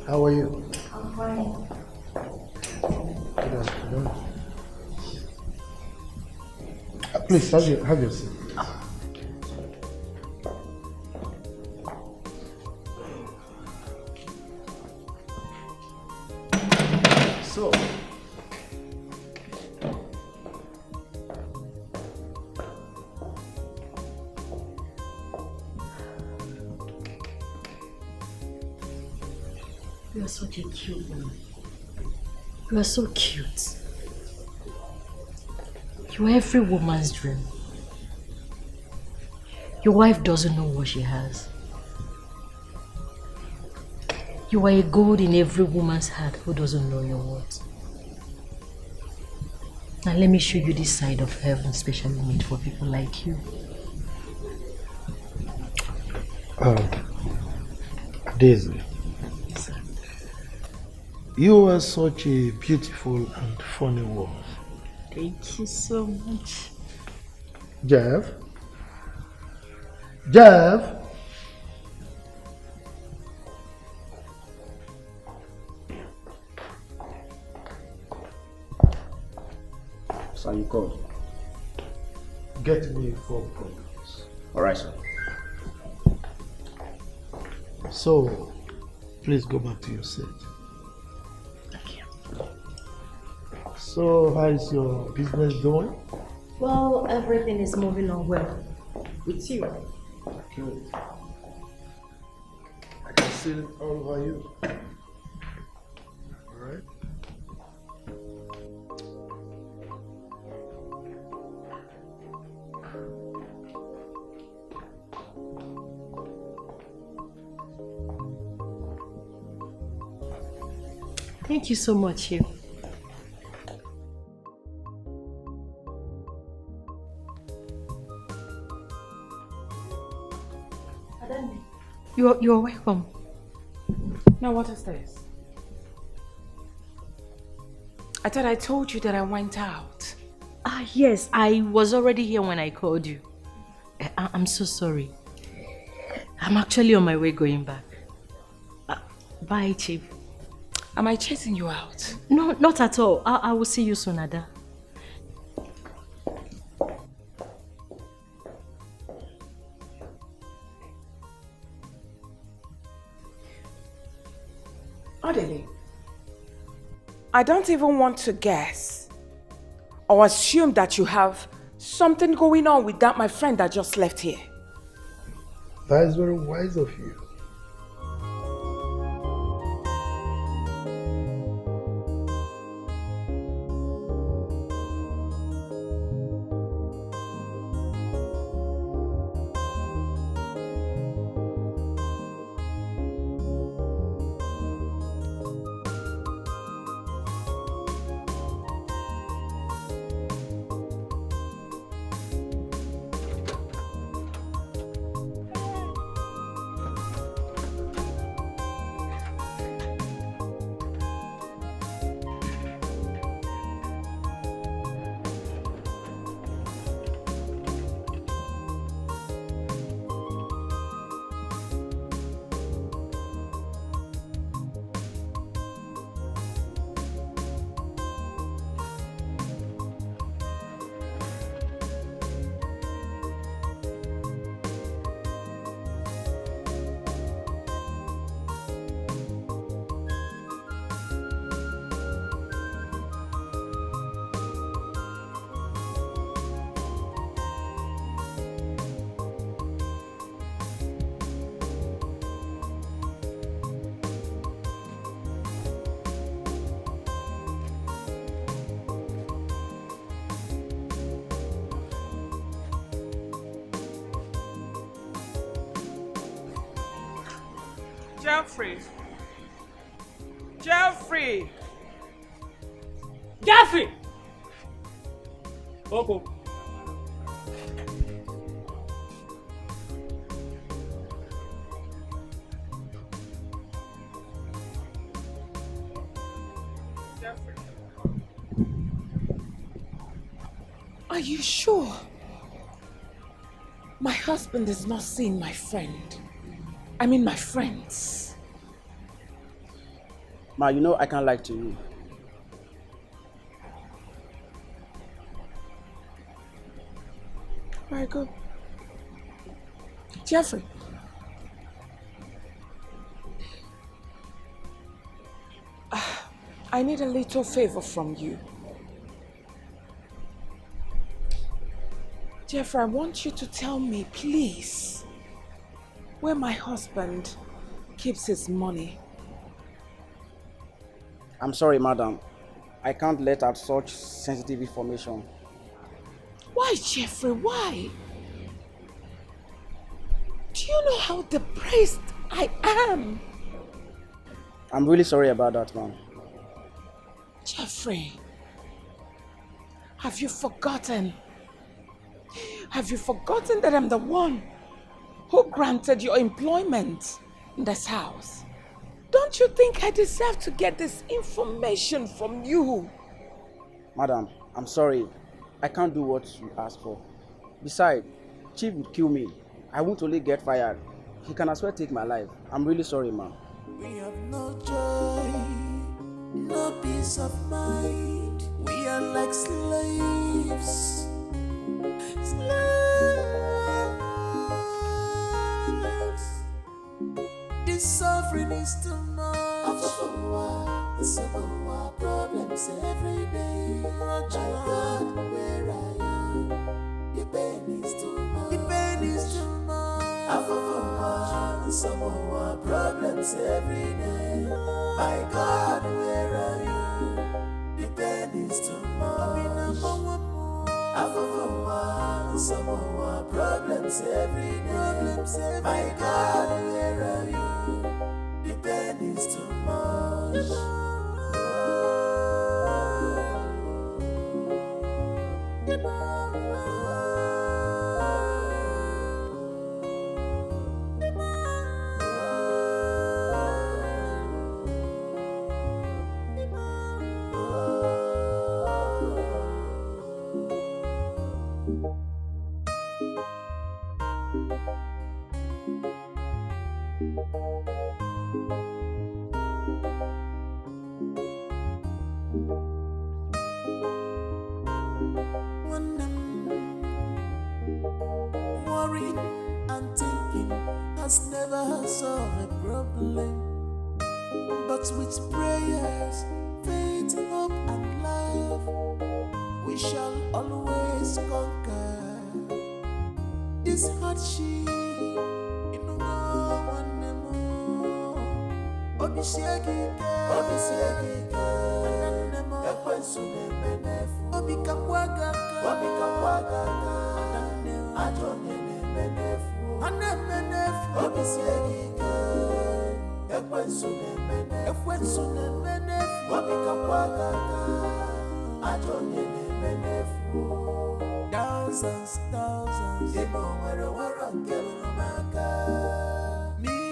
How are you? I'm fine. Good afternoon. Please, have your seat. So, You are such a cute woman. You are so cute. You are every woman's dream. Your wife doesn't know what she has. You are a gold in every woman's heart who doesn't know your worth. Now let me show you this side of heaven specially made for people like you. Daisy, you are such a beautiful and funny woman. Thank you so much. Jeff? Jeff? So you called? Get me 4 problems. Alright, sir. So, please go back to your seat. Thank you. So, how is your business going? Well, everything is moving on well. With you. Good. I can see it all over you. Alright? Thank you so much, Hugh. You're welcome. Now what is this? I thought I told you that I went out. Yes, I was already here when I called you. I'm so sorry. I'm actually on my way going back. Bye, Chief. Am I chasing you out? No, not at all. I will see you soon, Ada. Adele, I don't even want to guess or assume that you have something going on with that my friend that just left here. That is very wise of you. Jeffrey! Jeffrey! Jeffrey! Coco. Jeffrey. Are you sure? My husband is not seeing my friend. I mean my friends. Ma, you know I can't lie to you. Very good. Jeffrey. I need a little favor from you. Jeffrey, I want you to tell me, please, where my husband keeps his money. I'm sorry, madam. I can't let out such sensitive information. Why, Jeffrey? Why? Do you know how depressed I am? I'm really sorry about that, ma'am. Jeffrey, have you forgotten? Have you forgotten that I'm the one who granted your employment in this house? Don't you think I deserve to get this information from you? Madam, I'm sorry. I can't do what you asked for. Besides, Chief would kill me. I won't only get fired. He can as well take my life. I'm really sorry, ma'am. We have no joy, no peace of mind. We are like slaves. Slaves. This suffering is too much. The Samoa problems every day. My God, where I am, the pain is too much. The pain is too much. The Samoa problems every day. My God, where are you? The pain is too much. Samoa problems every day. My God, where are you? The pain is too much. Worrying and thinking has never solved a problem. But with prayers, faith, hope, and love, we shall always conquer this hardship. Thousands,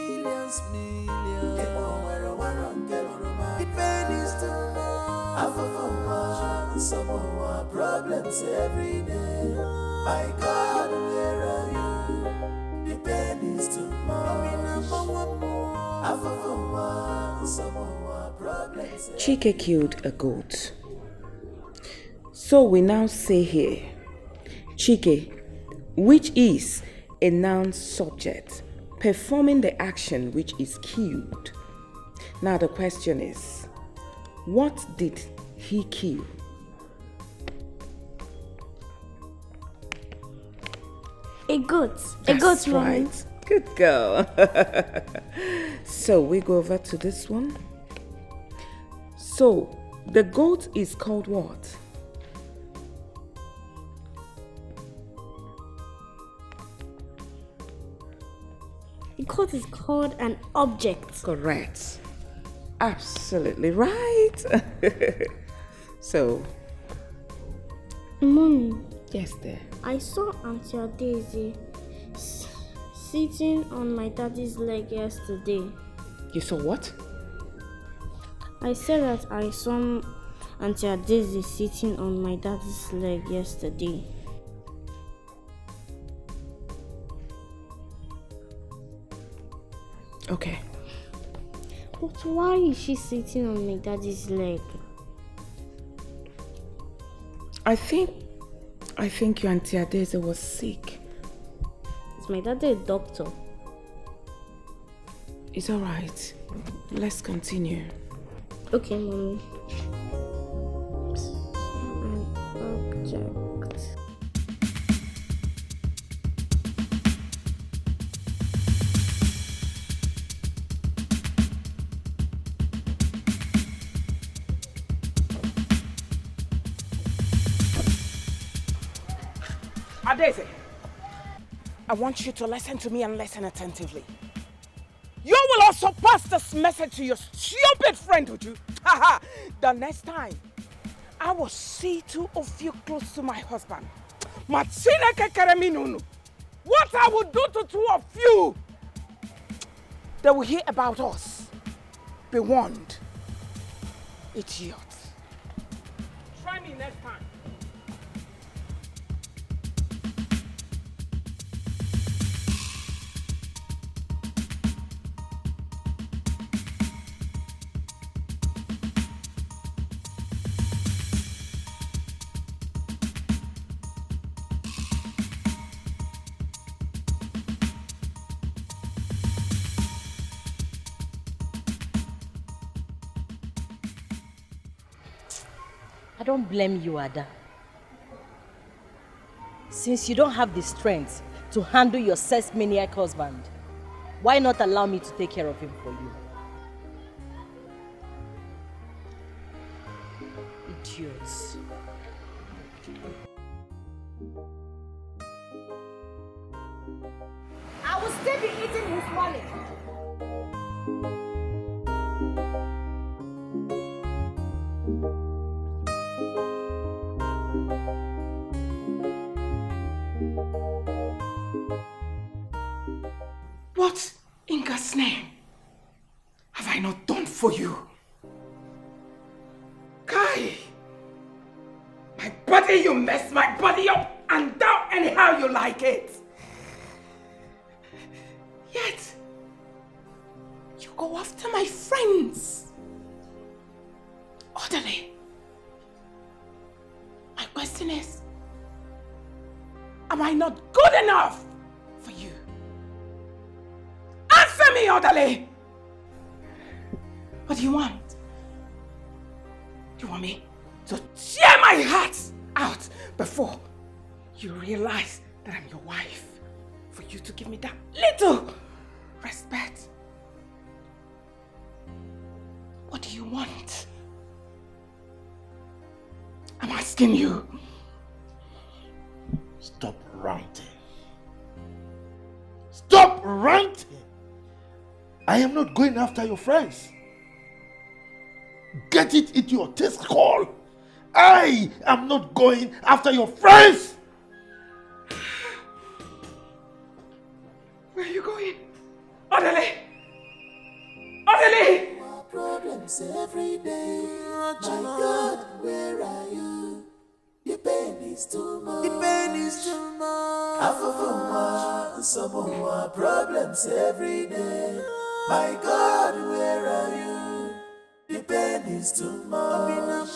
millions, millions. The pain is too much. Samoa problems every day. My God, where are you? The pain is too much. Samoa problems. Chike killed a goat. So we now say here, Chike, which is a noun subject, performing the action which is killed. Now the question is, what did he kill? A goat. That's A goat, mommy. right. Good girl. So we go over to this one. So the goat is called what? A goat is called an object. Correct. Absolutely right. So, Mommy. Yes, dear. I saw Auntie Daisy sitting on my daddy's leg yesterday. You saw what? I said that I saw Auntie Daisy sitting on my daddy's leg yesterday. Okay. But why is she sitting on my daddy's leg? I think your Auntie Adeze was sick. Is my daddy a doctor? It's alright. Let's continue. Okay, Mommy. An object. Adeze, I want you to listen to me and listen attentively. You will also pass this message to your stupid friend, would you? Haha! The next time, I will see two of you close to my husband. Machina Kekaraminunu. What I will do to two of you, they will hear about us. Be warned. Idiots. Try me next time. I don't blame you, Ada. Since you don't have the strength to handle your sex-maniac husband, why not allow me to take care of him for you? Idiots. I will still be eating his money. What in God's name have I not done for you? Kai! My body, you mess my body up and down anyhow you like it. Yet, you go after my friends. Orderly. My question is, am I not good enough for you? Answer me, orderly! What do you want? Do you want me to tear my heart out before you realize that I'm your wife? For you to give me that little respect? What do you want? I'm asking you. Stop ranting. Stop ranting! I am not going after your friends. Get it into your taste call. I am not going after your friends. Where are you going? Orderly! Orderly! Problems every day. My God, where are you? The pain is too much. The pain is too much. Afofuma, some more problems every day. My God, where are you? The pain is too much.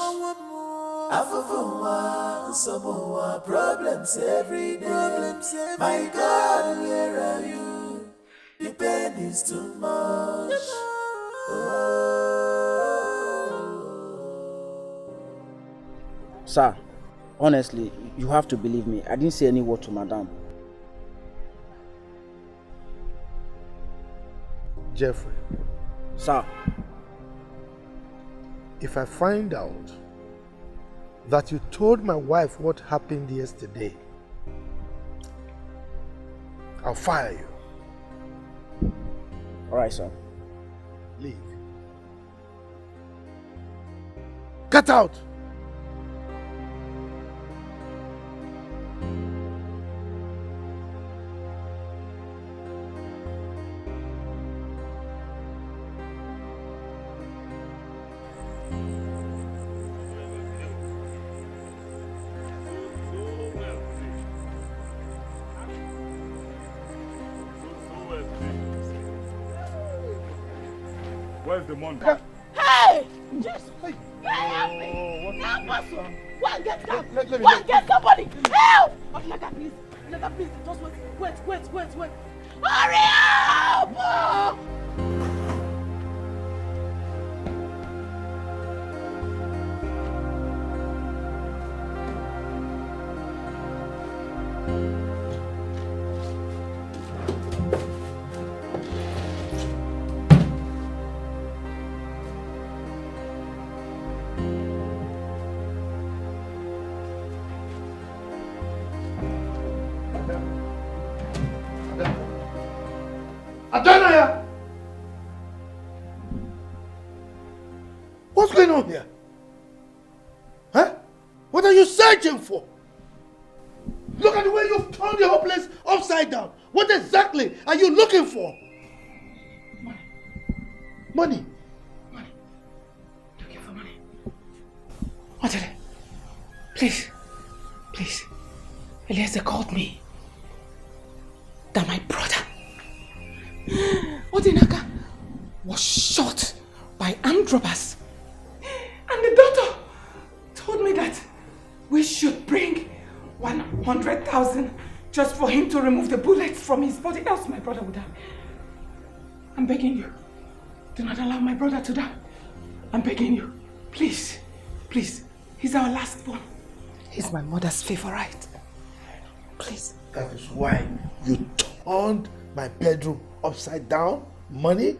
Afofuma, some more problems every day. My God, where are you? The pain is too much. Sir, honestly, you have to believe me. I didn't say any word to Madame. Jeffrey. Sir. If I find out that you told my wife what happened yesterday, I'll fire you. All right, sir. Leave. Get out! Where's the money? Hey! Just help me! Help us! Go and get help! Go and get somebody! Help! Onaga, please! Onaga, please! Just wait! Hurry up! Oh! Adanaya! What's going on here? Huh? What are you searching for? Look at the way you've turned the whole place upside down. What exactly are you looking for? Money. Looking for money. Odele, please. Eliezer called me that my brother, Odinaka, was shot by armed robbers. And the doctor told me that we should bring 100,000 just for him to remove the bullets from his body, else my brother would die. I'm begging you, do not allow my brother to die. I'm begging you, please, he's our last born. He's my mother's favorite. Please. That is why you turned my bedroom upside down? Money?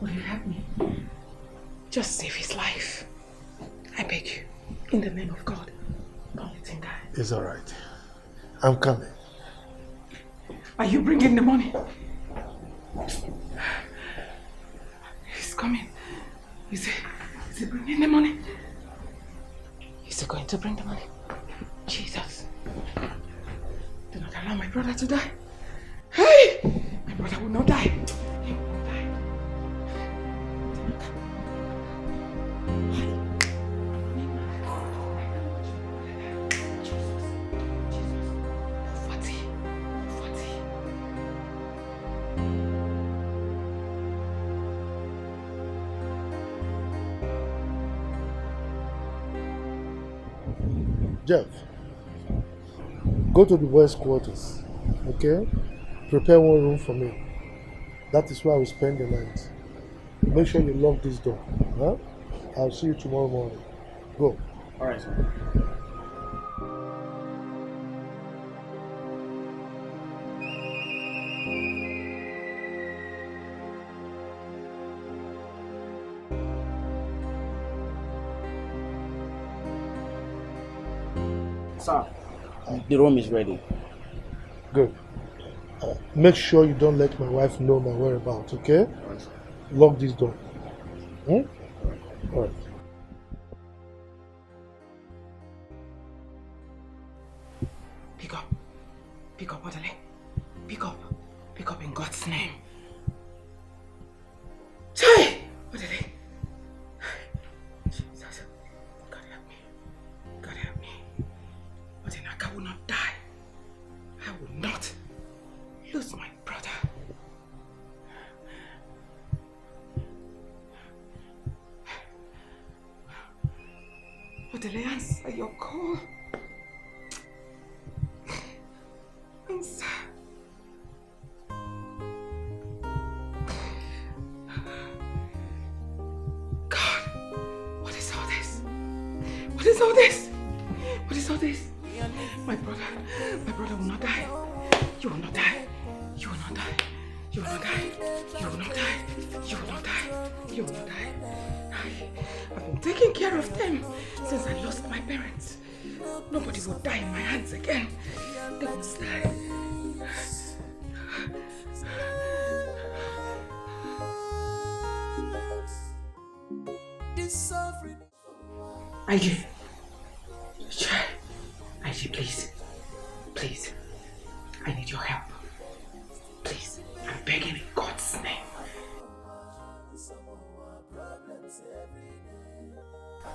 Will you help me? Just save his life. I beg you, in the name of God. Don't let him die. It's all right. I'm coming. Are you bringing the money? He's coming. Is he bringing the money? Is he going to bring the money? Jesus. Do not allow my brother to die. Hey! My brother will not die. He will not die. Jeff, go to the boys' quarters, okay? Prepare one room for me. That is where I will spend the night. Make sure you lock this door, huh? I'll see you tomorrow morning. Go. All right, sir. Sir, the room is ready. Good. Make sure you don't let my wife know my whereabouts, okay? Lock this door. All right. Pick up. Pick up, Odele. Pick up. Pick up in God's name. Chai! Odele. Jesus. God help me. God help me. Odinaka will not die. I will not lose my brother. Odele, answer your call. Answer. God, what is all this? What is all this? What is all this? My brother will not die. You will not die. You will not die. You will not die. You will not die. You will not die. You will not die. I've been taking care of them since I lost my parents. Nobody will die in my hands again. They won't die. IG. IG, please. Please. I need your help. Please. I'm begging in God's name.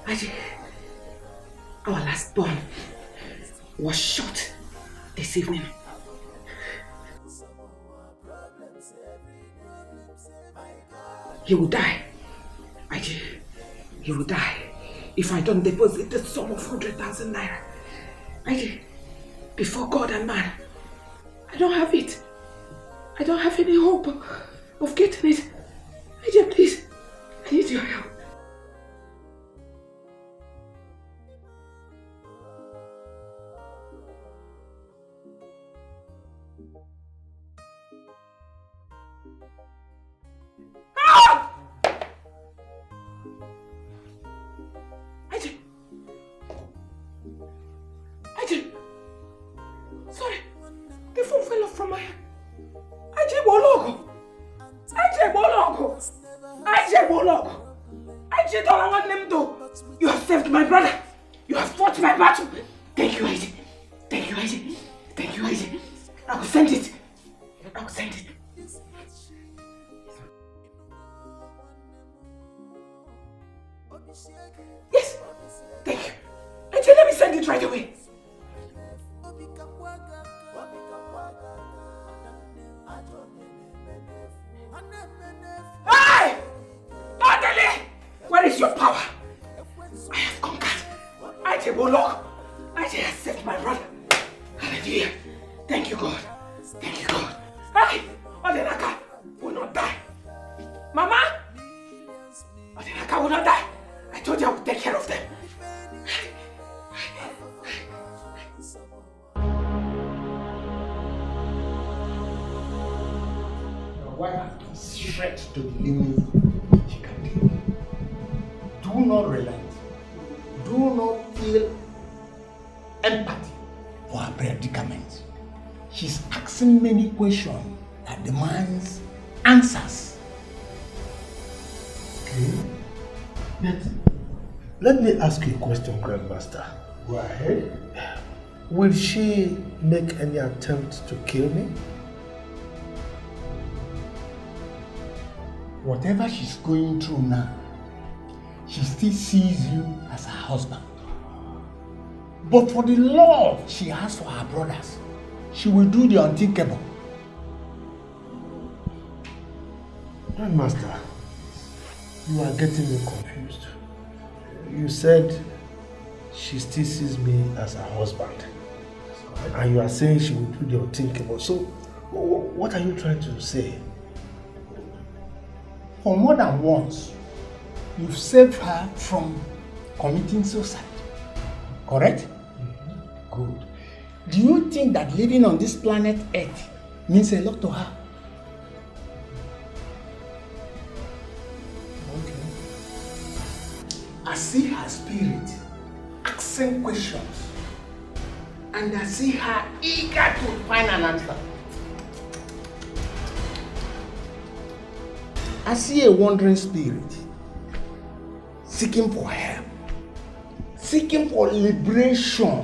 IG. Our last born was shot this evening. He will die. IG. He will die if I don't deposit the sum of 100,000 naira. IG. Before God and man, I don't have it. I don't have any hope of getting it. IG, please. I need your help. Sorry, the phone fell off from my hand. Aji Bologo. brother. You have fought my battle. Thank you, Isaac. Thank you, Isaac. Thank you, Isaac. I will send it. I will send it. Yes. Thank you. Angel, let me send it right away. Hey! Adele! Where is your power? I have conquered. I take Bolok. I take accept my brother. Hallelujah. Thank you, God. Thank you, God. Hey! Odenaka will not die. Mama! Odenaka will not die. I told you I would take care of them. Your wife has stretched to the limit she can take. Do not relent. Do not feel empathy for her predicament. She's asking many questions that demands answers. Okay. But let me ask you a question, Grandmaster. Go ahead. Will she make any attempt to kill me? Whatever she's going through now, she still sees you as her husband. But for the love she has for her brothers, she will do the unthinkable. Grandmaster, you are getting me confused. You said she still sees me as her husband. And you are saying she will do the unthinkable. So, what are you trying to say? For more than once, you've saved her from committing suicide. Correct? Mm-hmm. Good. Do you think that living on this planet Earth means a lot to her? Okay. I see her spirit asking questions, and I see her eager to find an answer. I see a wandering spirit seeking for help, seeking for liberation.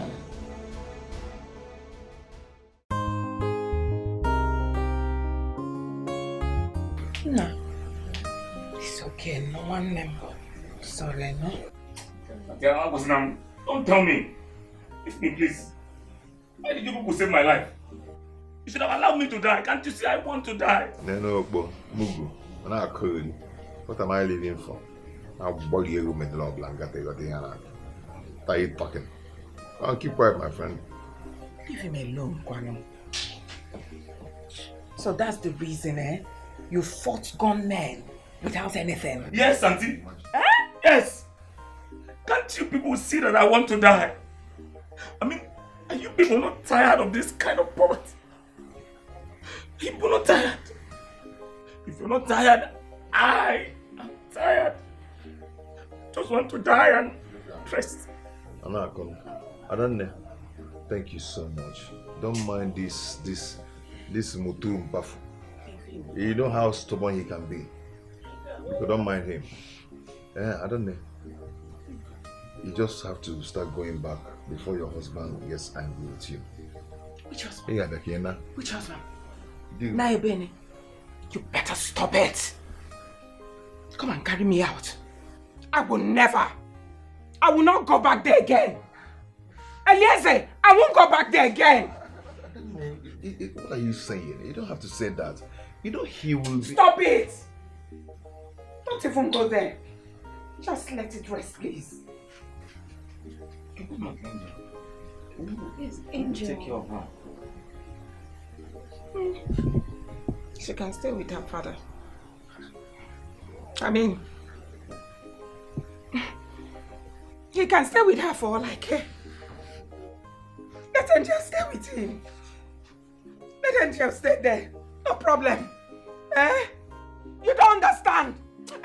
No, it's okay. No one name. Sorry, no. Don't tell me. Leave me, please. Why did you people save my life? You should have allowed me to die. Can't you see I want to die? No, Mugu. When I could, what am I living for? I'll body you with the long blanket. Are you talking? I'll keep quiet, my friend. Leave him alone, Kwano. So that's the reason, eh? You fought gunmen without anything. Yes, Auntie. Eh? Yes. Can't you people see that I want to die? I mean, are you people not tired of this kind of poverty? Are you people not tired? If you're not tired, I am tired. Just want to die and rest. Anakon, I don't know. Thank you so much. Don't mind this Mutum Bafu. You know how stubborn he can be. You don't mind him. Yeah, I don't know. You just have to start going back before your husband gets angry with you. Which husband? Yeah, which husband? Naibene, you better stop it. Come and carry me out. I will not go back there again. Eliezer, I won't go back there again. What are you saying? You don't have to say that. You know he will be... Stop it! Don't even go there. Just let it rest, please. Yes, Angel. Take care of her. She can stay with her father. I mean, he can stay with her for all I care. Let Angel stay with him. Let Angel stay there. No problem. Eh? You don't understand. You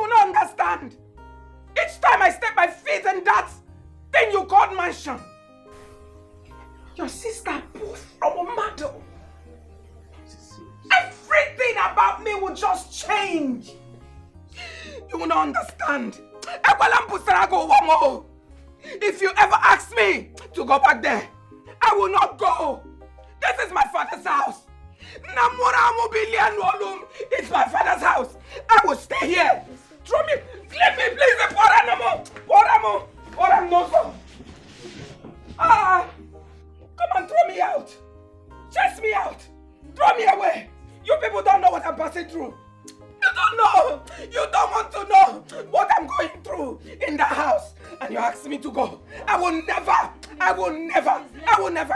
will not understand. Each time I step my feet in that thing you called mansion, your sister pulls from a model. Everything about me will just change. You will not understand. If you ever ask me to go back there, I will not go. This is my father's house. It's my father's house. I will stay here. Throw me. Leave me, please. Come and throw me out. Chase me out. Throw me away. You people don't know what I'm passing through. You don't know. You don't want to know what I'm going through in the house. And you ask me to go. I will never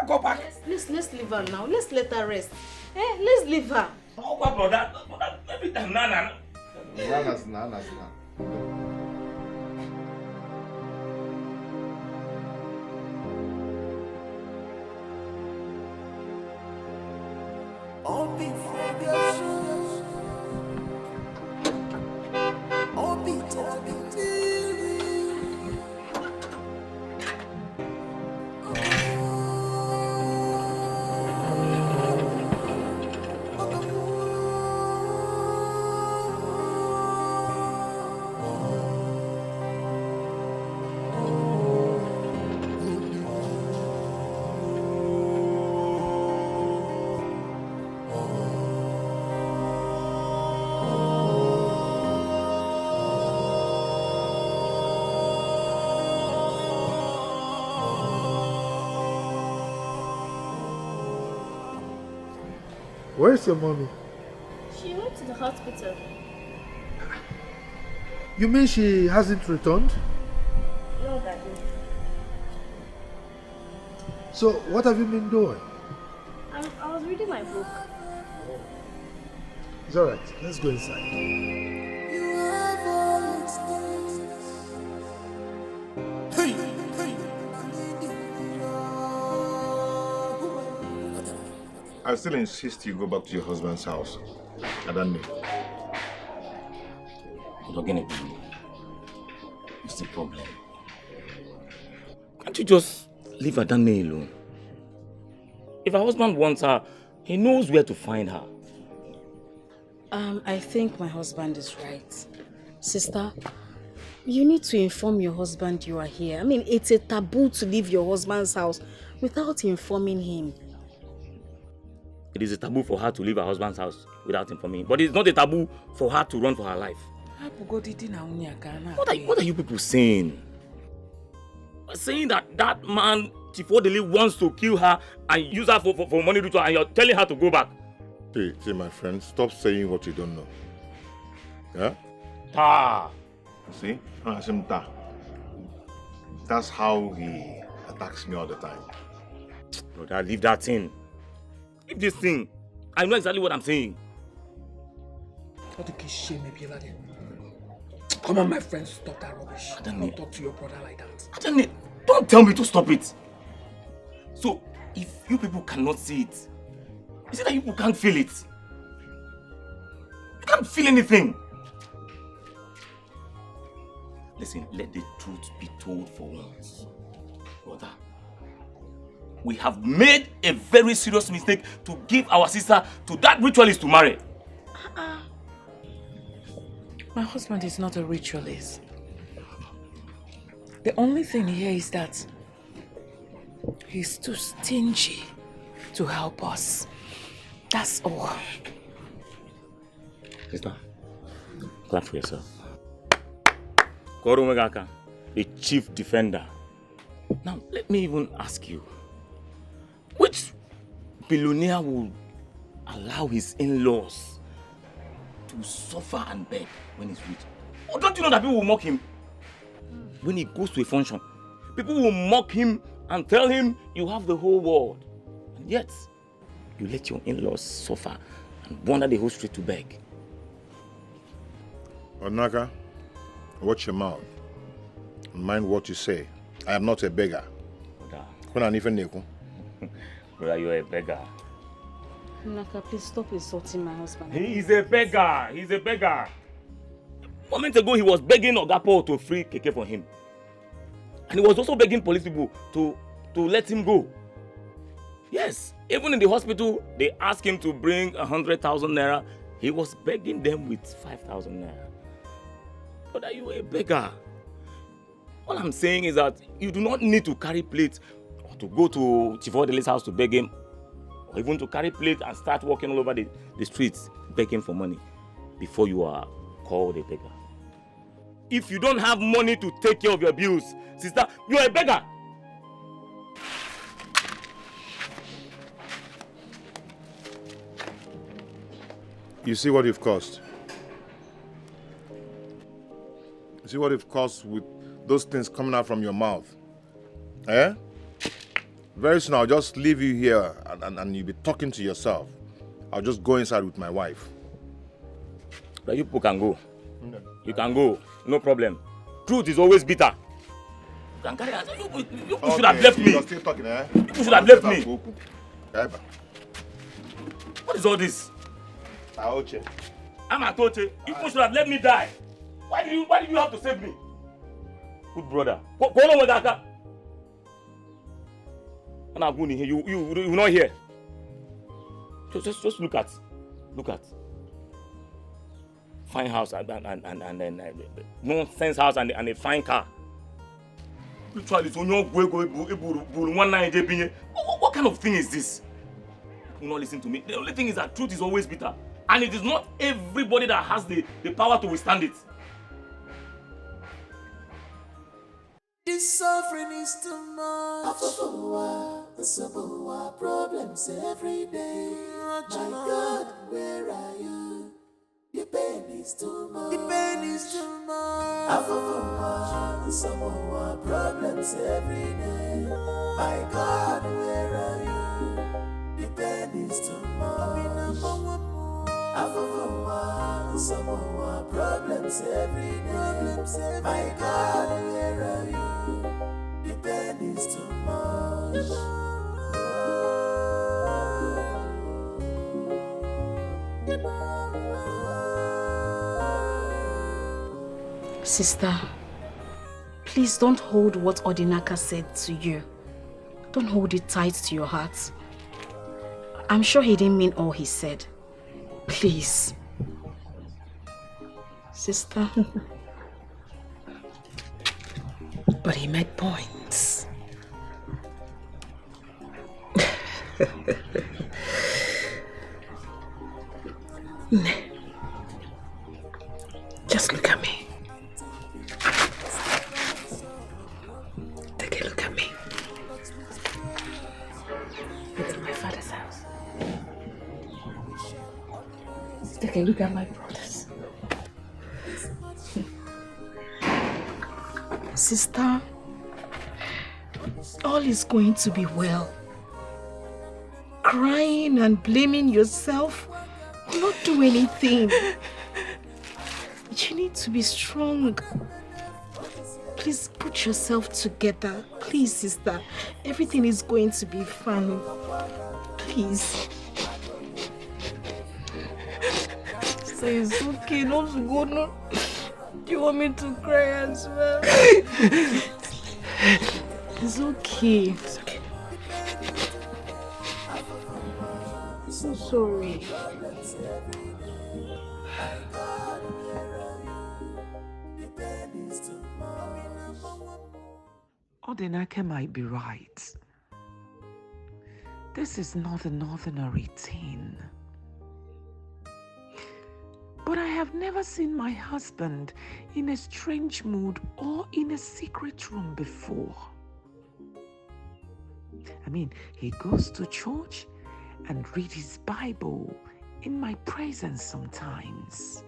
go back. Let's leave her now. Let's let her rest. Let's leave her. Oh, my brother. Every time, Nana. Nana's. All be for your shoes. All be talking to you. Where's your mommy? She went to the hospital. You mean she hasn't returned? No, Daddy. So, what have you been doing? I was reading my book. It's alright, let's go inside. You have all its I still insist you go back to your husband's house. I don't know. What's the problem? Can't you just leave Adane alone? If her husband wants her, he knows where to find her. I think my husband is right. Sister, you need to inform your husband you are here. I mean, it's a taboo to leave your husband's house without informing him. It is a taboo for her to leave her husband's house without informing him. But it's not a taboo for her to run for her life. What are you people saying? Saying that man, Chief Odele, wants to kill her and use her for money ritual, and you're telling her to go back? See, my friend, stop saying what you don't know. Yeah? Ta. See? Ta. That's how he attacks me all the time. Brother, leave that thing. Leave this thing. I know exactly what I'm saying. Come on, my friend, stop that rubbish. Don't talk to your brother like that. Don't tell me to stop it. So, if you people cannot see it, is it that you people can't feel it? You can't feel anything. Listen, let the truth be told for once. Brother, we have made a very serious mistake to give our sister to that ritualist to marry. My husband is not a ritualist. The only thing here is that he's too stingy to help us. That's all. Sister, clap for yourself. Korumegaka, the chief defender. Now, let me even ask you, which billionaire will allow his in-laws to suffer and beg when he's rich? Or don't you know that people will mock him? When he goes to a function, people will mock him and tell him you have the whole world. And yet, you let your in-laws suffer and wander the whole street to beg. Onaka, watch your mouth. Mind what you say. I am not a beggar. Brother, you're a beggar. Naka, please stop insulting my husband. He is a beggar. He's a beggar. A moment ago, he was begging Ogapo to free Keke for him. And he was also begging police people to let him go. Yes, even in the hospital, they asked him to bring 100,000 naira. He was begging them with 5,000 naira. But are you a beggar? All I'm saying is that you do not need to carry plate or to go to Chief Odele's house to beg him, or even to carry plate and start walking all over the streets begging for money before you are called a beggar. If you don't have money to take care of your bills, sister, you are a beggar. You see what you've caused? You see what you've caused with those things coming out from your mouth? Eh? Very soon I'll just leave you here and you'll be talking to yourself. I'll just go inside with my wife. But you people can go. You can go, no problem. Truth is always bitter. You can carry answer. You should have left me. You're still talking, eh? You should have left me. What is all this? Aoche. I'm Atoche. You people should have let me die. Why did you have to save me? Good brother. Go on with that. You will not hear. Just look at. Fine house and nonsense house and a fine car. Literally, what kind of thing is this? You not listen to me. The only thing is that truth is always bitter. And it is not everybody that has the power to withstand it. This suffering is too much. The simple problems every day. My God, where are you? The pain is too much. The pain is too much. The simple problems every day. My God, where are you? The pain is too much. The simple problems every day. My God, where are you? The pain is too much. Sister, please don't hold what Odinaka said to you. Don't hold it tight to your heart. I'm sure he didn't mean all he said. Please. Sister. But he made points. Just look at me. Take a look at me. It's my father's house. Take a look at my brothers. Sister, all is going to be well. Crying and blaming yourself will not do anything. You need to be strong. Please put yourself together. Please, sister. Everything is going to be fine. Please. Say it's okay not to go. No. Do you want me to cry as well? It's okay. It's okay. I'm sorry. Odinaka might be right. This is not an ordinary thing. But I have never seen my husband in a strange mood or in a secret room before. I mean, he goes to church and reads his Bible in my presence sometimes.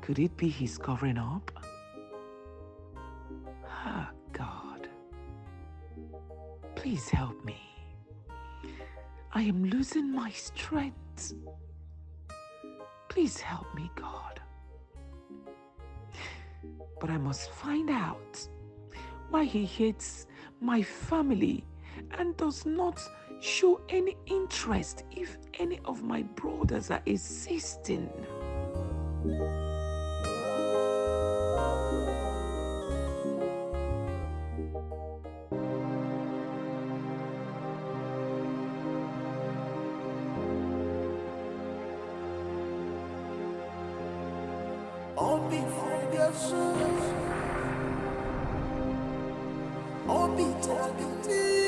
Could it be he's covering up? Ah, God. Please help me. I am losing my strength. Please help me, God. But I must find out why he hates my family and does not show any interest if any of my brothers are assisting. Obi Ferguson, Obi Tabitiri.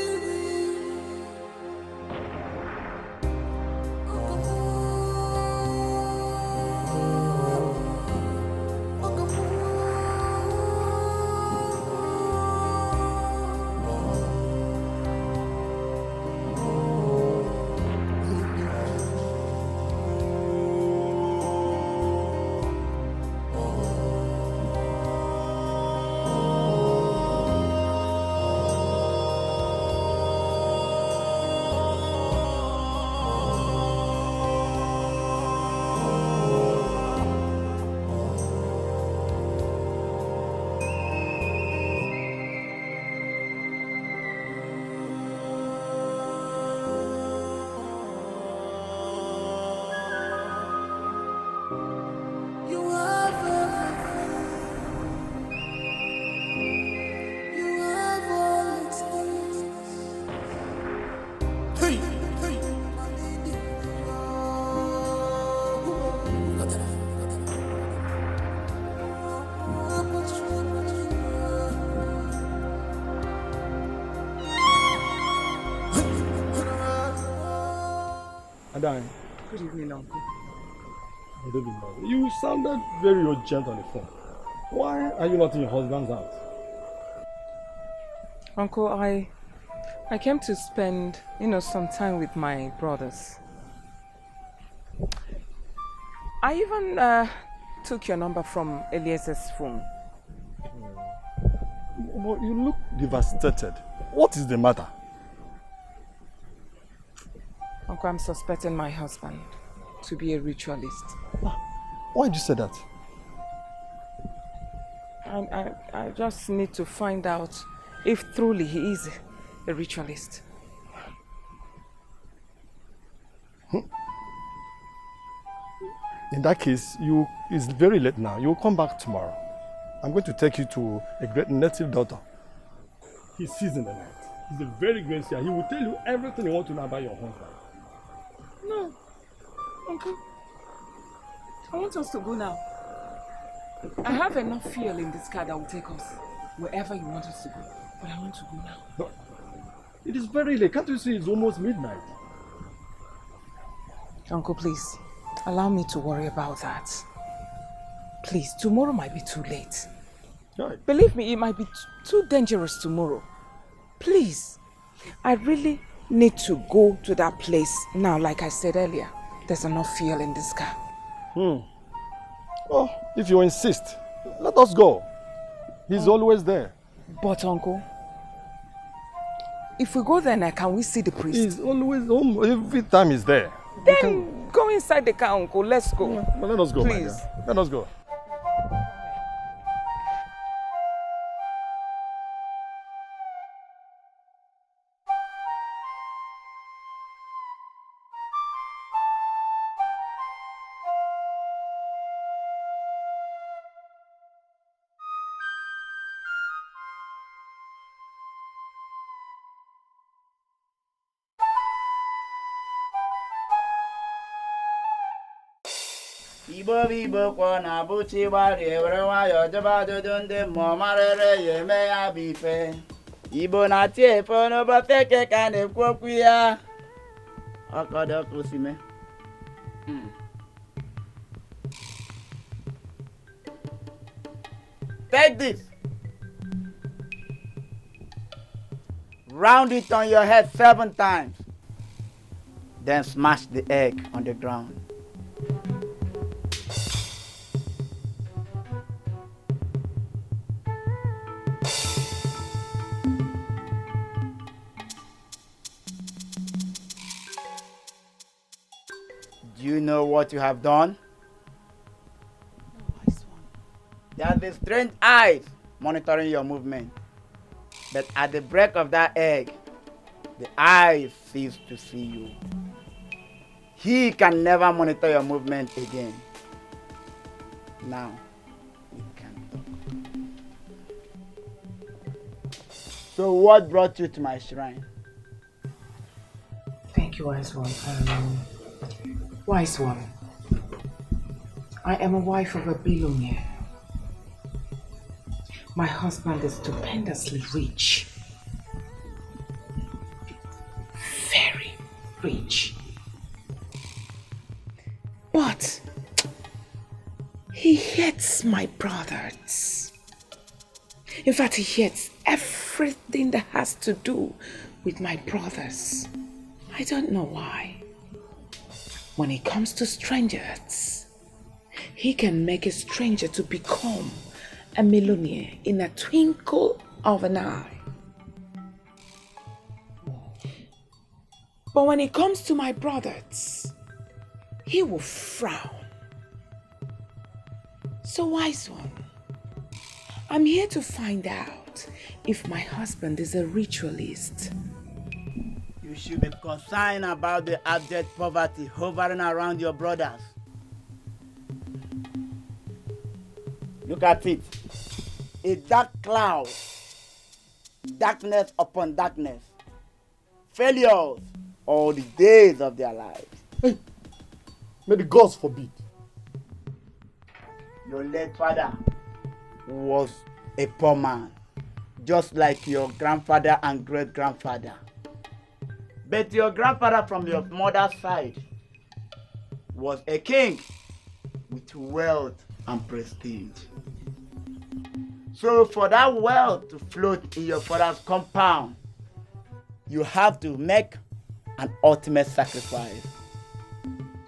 Adai. Good evening, Uncle. Good evening, Mother. You sounded very urgent on the phone. Why are you not in your husband's house? Uncle, I came to spend, some time with my brothers. I even took your number from Eliezer's phone. But you look devastated. What is the matter? Uncle, I'm suspecting my husband to be a ritualist. Why did you say that? I just need to find out if truly he is a ritualist. In that case, it's very late now. You'll come back tomorrow. I'm going to take you to a great native doctor. He sees in the night. He's a very great seer. He will tell you everything you want to know about your husband. No, Uncle. I want us to go now. I have enough fuel in this car that will take us wherever you want us to go. But I want to go now. But it is very late. Can't you see it's almost midnight? Uncle, please, allow me to worry about that. Please, tomorrow might be too late. Right. Believe me, it might be too dangerous tomorrow. Please, I really need to go to that place now, like I said earlier. There's enough fuel in this car. Oh, if you insist, let us go. He's always there. But, Uncle, if we go there now, can we see the priest? He's always home. Every time he's there. Then go inside the car, Uncle. Let's go. Well, let us go, please. My dear. Let us go. Igbo kwa na buchi gbari ewere nwayọ jeba ajụjụ ndị mmụọ marịrị ya eme ya bụ ife. Igbo na-ati efe n'ụbọchị eke ka na-ekwu okwu ya. Ọkọdọ kwụsịme. Take this. Round it on your head 7 times. Then smash the egg on the ground. Do you know what you have done? There are the strange eyes monitoring your movement. But at the break of that egg, the eyes cease to see you. He can never monitor your movement again. Now, you can talk. So what brought you to my shrine? Thank you, Wise One. Wise One, I am a wife of a billionaire. My husband is stupendously rich. Very rich. But he hates my brothers. In fact, he hates everything that has to do with my brothers. I don't know why. When it comes to strangers, he can make a stranger to become a millionaire in a twinkle of an eye. But when it comes to my brothers, he will frown. So wise one, I'm here to find out if my husband is a ritualist. You should be concerned about the abject poverty hovering around your brothers. Look at it. A dark cloud. Darkness upon darkness. Failures all the days of their lives. Hey, may the gods forbid. Your late father was a poor man, just like your grandfather and great-grandfather. But your grandfather from your mother's side was a king with wealth and prestige. So for that wealth to float in your father's compound, you have to make an ultimate sacrifice.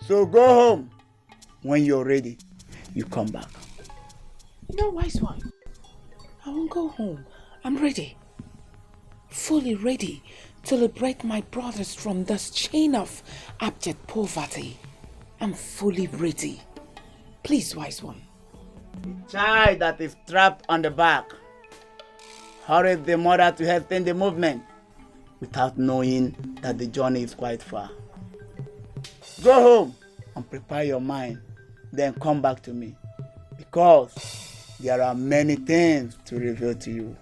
So go home. When you're ready, you come back. No, wise one. I won't go home. I'm ready. Fully ready to liberate my brothers from this chain of abject poverty. I'm fully ready. Please, wise one. The child that is trapped on the back hurries the mother to hasten the movement without knowing that the journey is quite far. Go home and prepare your mind, then come back to me, because there are many things to reveal to you.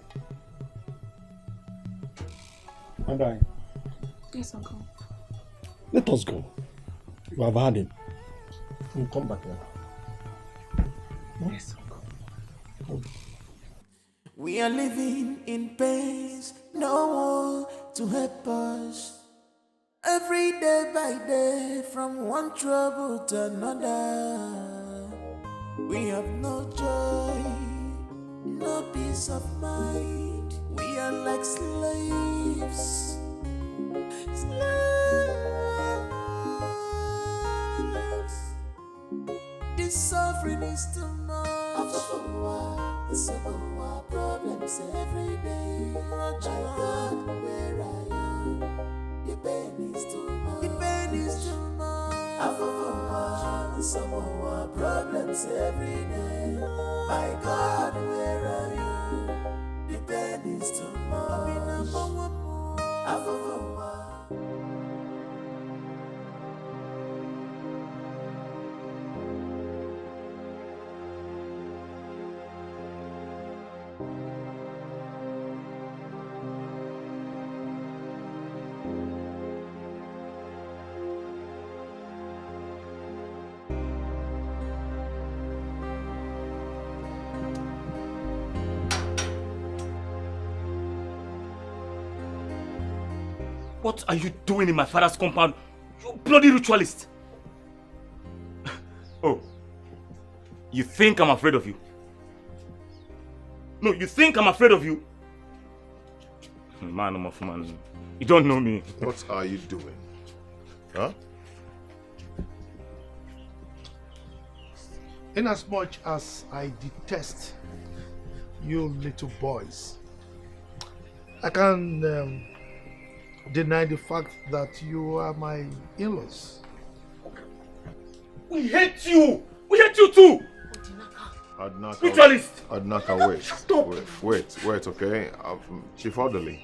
And I. Yes, Uncle. Let us go. You have had him. We'll come back now. Yes, Uncle. We are living in pains, no one to help us. Every day by day, from one trouble to another. We have no joy, no peace of mind. We are like slaves. This suffering is too much. Problems every day. My God, where I am, the pain is too much. The pain is too much. Problems every day. My God, where are you? The pain is too much. What are you doing in my father's compound? You bloody ritualist! Oh, you think I'm afraid of you? No, you think I'm afraid of you? Man, I'm a man. You don't know me. What are you doing? Huh? Inasmuch as I detest you little boys, I can deny the fact that you are my in-laws. We hate you! We hate you too! Adnaka, Ritualist! Adnaka, wait. Stop! Wait, okay? Chief Orderly,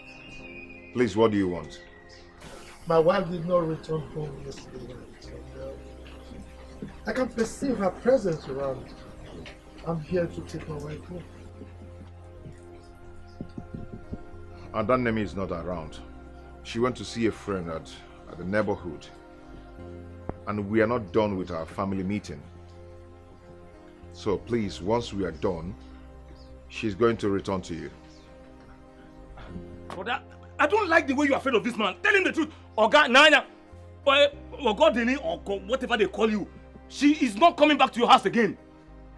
please, what do you want? My wife did not return home yesterday night. And, I can perceive her presence around. I'm here to take my wife home. Adanemi is not around. She went to see a friend at the neighborhood. And we are not done with our family meeting. So please, once we are done, she's going to return to you. Brother, I don't like the way you are afraid of this man. Tell him the truth. Oga, Nanya, or Godini, or whatever they call you, she is not coming back to your house again.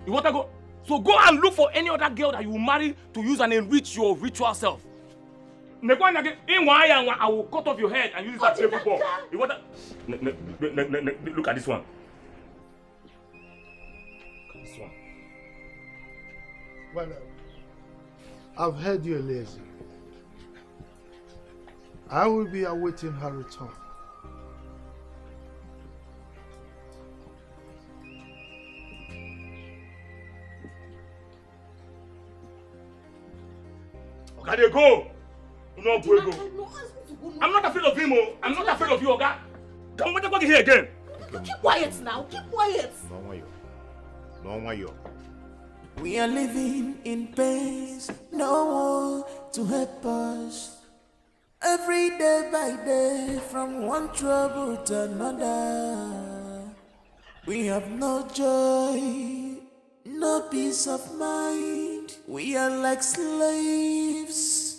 You want to go? So go and look for any other girl that you will marry to use and enrich your ritual self. I will cut off your head and use it as a football. You want to... Look at this one. This one. Well, I've heard you're lazy. I will be awaiting her return. Okay, go. No, go. I'm not afraid of him. I'm not afraid of you, Oga. Come back here again. Keep quiet now. Keep quiet. No one. We are living in pain. No one to help us. Every day by day, from one trouble to another. We have no joy, no peace of mind. We are like slaves.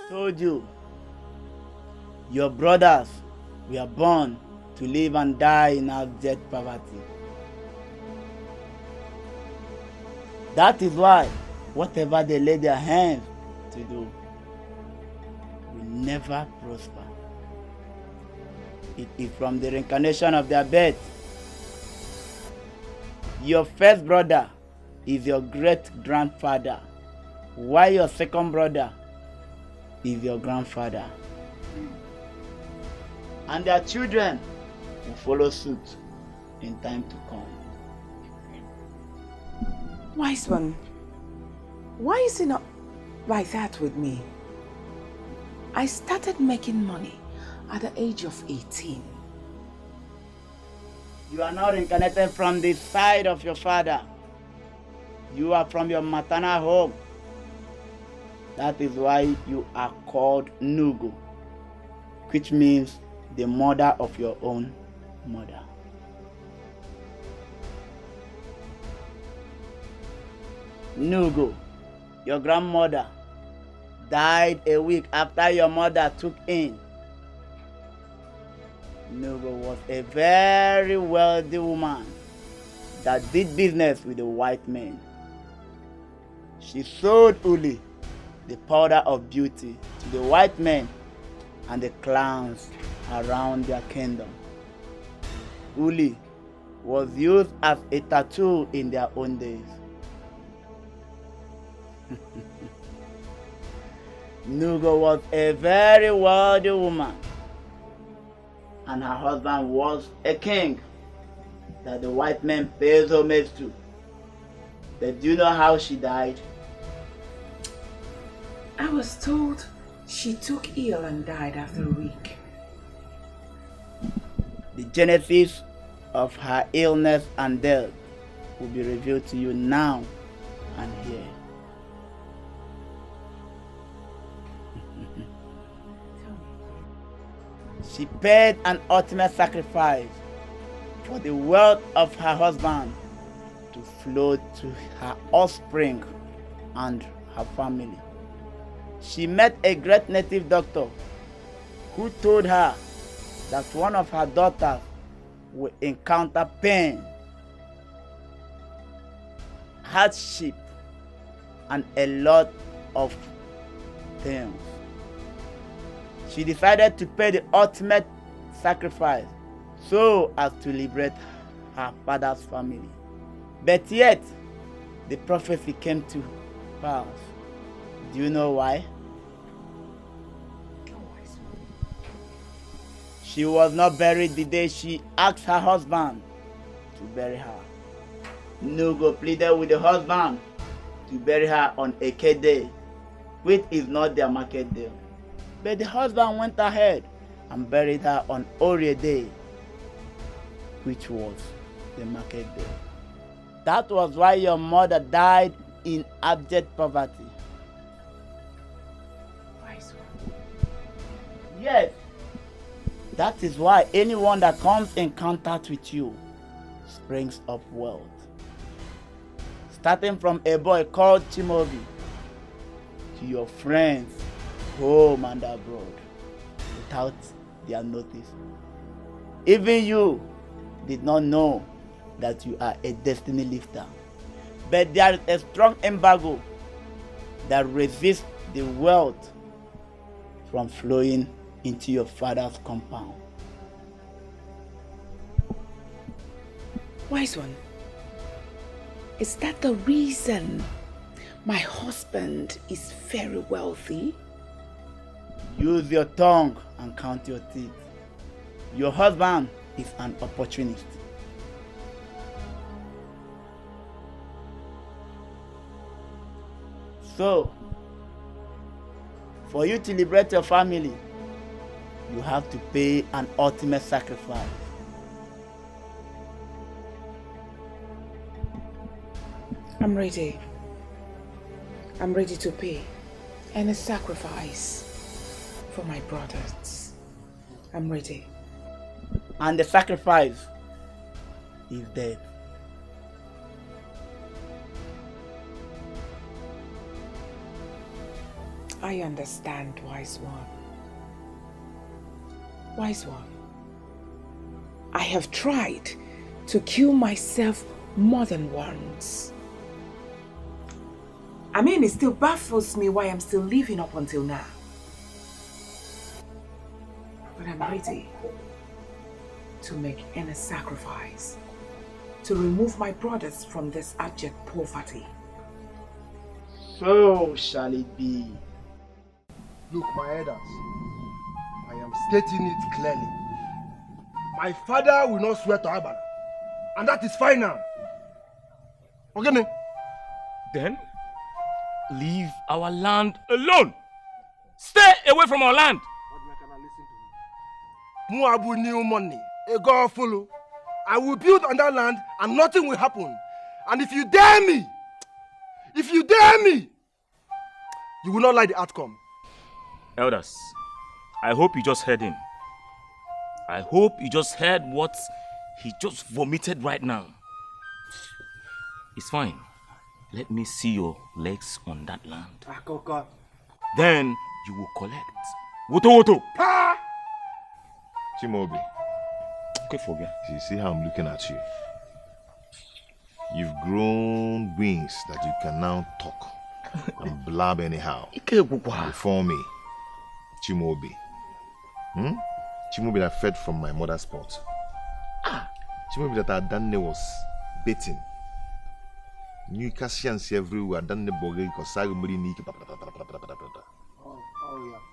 Told you, your brothers were born to live and die in abject poverty. That is why whatever they lay their hands to do will never prosper. It is from the reincarnation of their birth. Your first brother is your great-grandfather, while your second brother is your grandfather. And their children will follow suit in time to come. Wise one, why is it not like that with me? I started making money at the age of 18. You are not incarnated from the side of your father. You are from your maternal home. That is why you are called Nugu, which means the mother of your own mother. Nugu, your grandmother, died a week after your mother took in. Nugu was a very wealthy woman that did business with the white men. She sold Uli, the powder of beauty, to the white men and the clans around their kingdom. Uli was used as a tattoo in their own days. Nugo was a very wealthy woman, and her husband was a king that the white men paid homage to. But do you know how she died? I was told she took ill and died after a week. The genesis of her illness and death will be revealed to you now and here. She paid an ultimate sacrifice for the wealth of her husband to flow to her offspring and her family. She met a great native doctor who told her that one of her daughters will encounter pain, hardship, and a lot of things. She decided to pay the ultimate sacrifice so as to liberate her father's family. But yet, the prophecy came to pass. Do you know why? She was not buried the day she asked her husband to bury her. Nugo pleaded with the husband to bury her on Eke Day, which is not their market day. But the husband went ahead and buried her on Orie Day, which was the market day. That was why your mother died in abject poverty. Yes, That is why anyone that comes in contact with you springs up wealth. Starting from a boy called Chimobi to your friends home and abroad without their notice. Even you did not know that you are a destiny lifter. But there is a strong embargo that resists the wealth from flowing into your father's compound. Wise one, is that the reason my husband is very wealthy? Use your tongue and count your teeth. Your husband is an opportunist. So, for you to liberate your family, you have to pay an ultimate sacrifice. I'm ready. I'm ready to pay any sacrifice for my brothers. I'm ready. And the sacrifice is death. I understand, wise one. Wise one, I have tried to kill myself more than once. I mean, it still baffles me why I'm still living up until now. But I'm ready to make any sacrifice to remove my brothers from this abject poverty. So shall it be. Look, my elders, I am stating it clearly. My father will not swear to Abana, and that is final. Okay? Then, leave our land alone. Stay away from our land. Muabu new money, a God follow. I will build on that land and nothing will happen. And if you dare me, you will not like the outcome. Elders, I hope you just heard him. I hope you just heard what he just vomited right now. It's fine. Let me see your legs on that land. Then you will collect. Woto. Chimobi. Okay, forget. You see how I'm looking at you? You've grown wings that you can now talk and blab anyhow. Before me, Chimobi. Chimobi that fed from my mother's pot. Chimobi that Adane was baiting. New Cassians everywhere, Adane Boge, Kosagumuri Niki,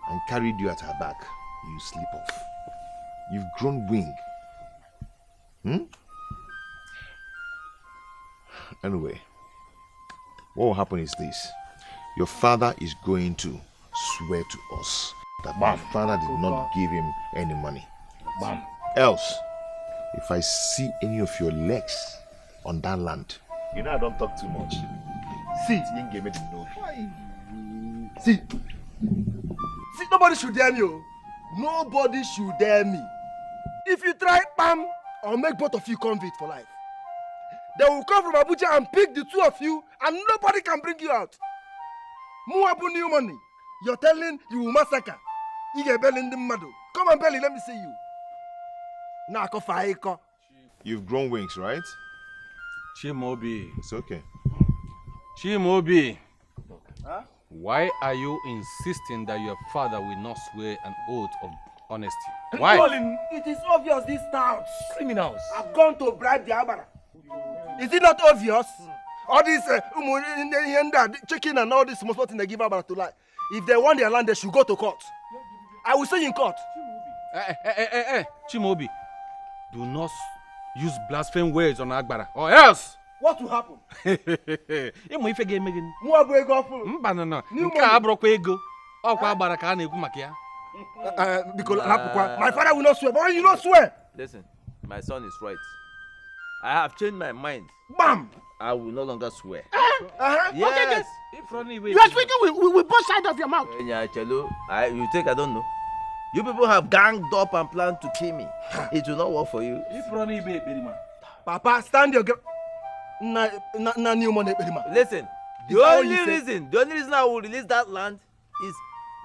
and carried you at her back. You slip off. You've grown wing. Anyway, what will happen is this. Your father is going to swear to us that my father did not give him any money. Else, if I see any of your legs on that land, you know I don't talk too much. See, nobody should dare me. Nobody should dare me. If you try, bam, I'll make both of you convict for life. They will come from Abuja and pick the two of you, and nobody can bring you out. Muabu new money. You're telling you will massacre. You get belly in the madu. Come on, belly, let me see you. Nako faiko. You've grown wings, right? Chimobi. It's okay. Chimobi. Huh? Why are you insisting that your father will not swear an oath of honesty? Why? It is obvious these touts. Criminals. I've gone to bribe the Abara. Is it not obvious? All this chicken and all this small thing they give Abara to lie. If they want their land, they should go to court. I will say in court. Chimobi, do not use blaspheme words on Agbara, or else. What will happen? Emo ife ga eme gini. Muabu ego full. Mba no. Nke abrokwa ego. Okwa Agbara ka na ekwu maka ya. Because my father will not swear. But when you not swear. Listen, my son is right. I have changed my mind. Bam! I will no longer swear. Yes. Okay, you are speaking with both sides of your mouth. You think I don't know? You people have ganged up and planned to kill me. It will not work for you. Papa, stand your ground. Na new money, Listen, the only reason I will release that land is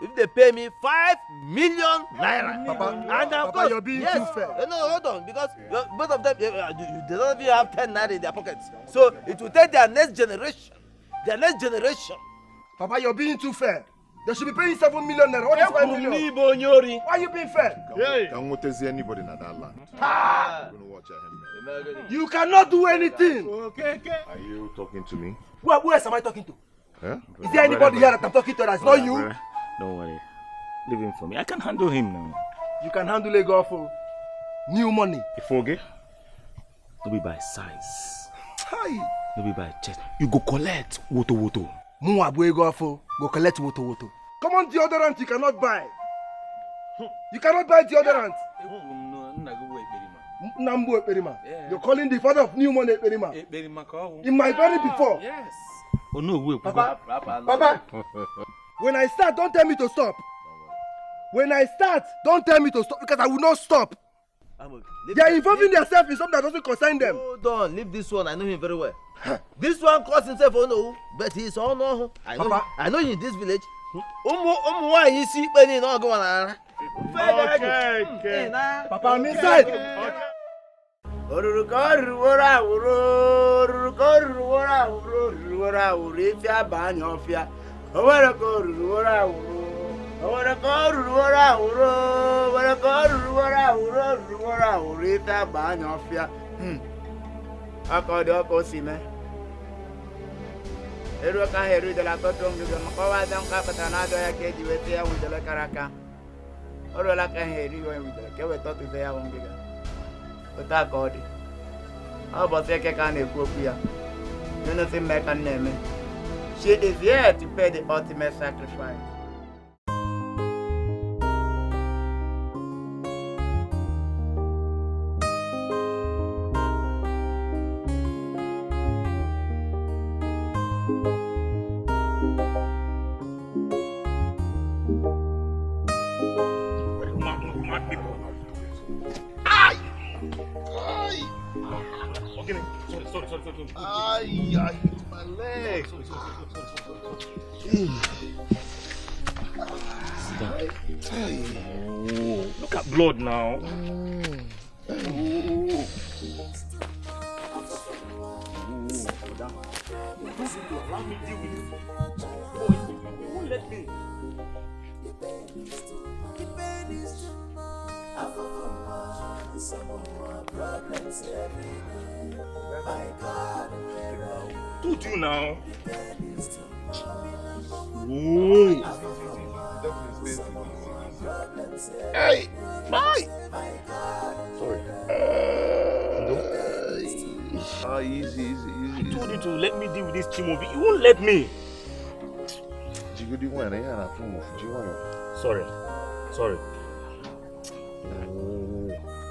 if they pay me 5 million naira. Papa, and of course, you're being too fair. No, hold on, because both of them, they don't even have 10 naira in their pockets. So it will take their next generation. Papa, you're being too fair. They should be paying 7 million naira. What is 5 million? Why are you being fair? Can't see anybody in that land. You cannot do anything. Okay. Are you talking to me? Who else am I talking to? Huh? Is there anybody here that I'm talking to that's not you? Don't worry. Leave him for me. I can handle him now. You can handle a girl for new money. If okay, no be by size. Hi. No be by chest. You go collect woto. Go collect woto. Come on, deodorant you cannot buy. You cannot buy deodorant. Nambu Eperima. You're calling the father of new money Eperima. In my body before. Yes. Oh no, wait. Papa. When I start, don't tell me to stop. When I start, don't tell me to stop because I will not stop. They are involving themselves in something that doesn't concern them. Hold on, leave this one. I know him very well. This one calls himself Ono, but he's Ono. I know him in this village. Why you see Penny not going on? Okay. Papa, I'm inside. She is here to pay the ultimate sacrifice. Ay, my leg. Oh, look at blood now. Allow me deal with it. Boy, you won't let me. Told you now. Whoa. Hey, bye. Sorry. Easy. I told you to let me deal with this Chimobi. You won't let me. Sorry.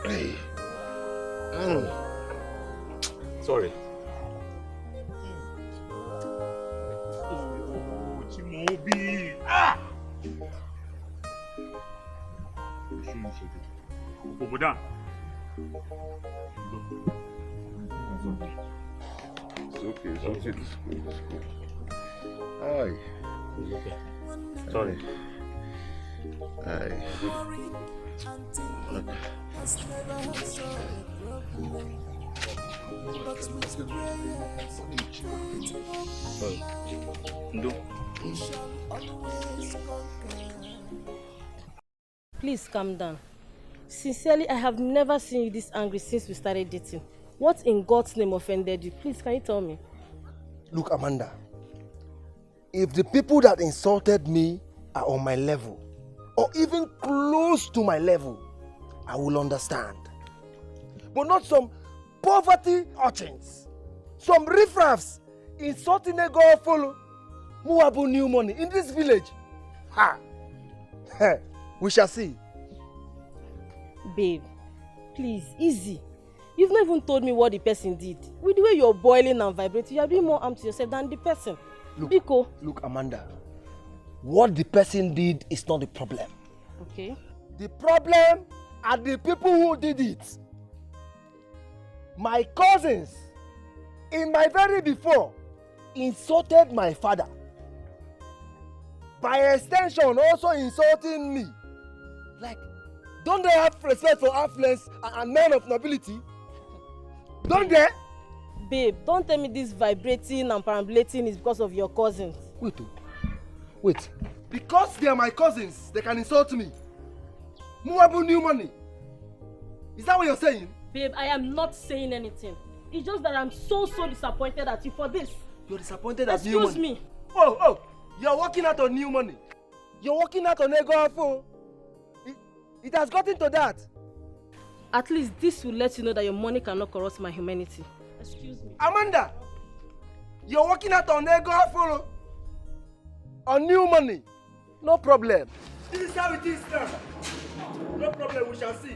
Hey. Sorry. Oh, Chimobi. Ah! Oboda. It's okay. It's cool. Aye. It's okay. Sorry. Aye. Please calm down. Sincerely, I have never seen you this angry since we started dating. What in God's name offended you? Please, can you tell me? Look, Amanda, if the people that insulted me are on my level, or even close to my level, I will understand. But not some poverty urchins, some riffraffs insulting a girl full Muabu new money in this village. Ha! We shall see. Babe, please, easy. You've not even told me what the person did. With the way you're boiling and vibrating, you're doing more harm to yourself than the person. Look, Amanda, what the person did is not the problem. Okay. The problem are the people who did it. My cousins, in my very before, insulted my father. By extension, also insulting me. Like, don't they have respect for affluence and men of nobility? Don't they? Babe, don't tell me this vibrating and perambulating is because of your cousins. Wait. Because they are my cousins, they can insult me. Movable new money. Is that what you're saying? Babe, I am not saying anything. It's just that I'm so disappointed at you for this. You're disappointed at new money? Excuse me. Oh, you're working out on new money. You're working out on ego afo. It has gotten to that. At least this will let you know that your money cannot corrupt my humanity. Excuse me. Amanda, you're working out on ego afo. On new money. No problem. This is how it is now. No problem, we shall see.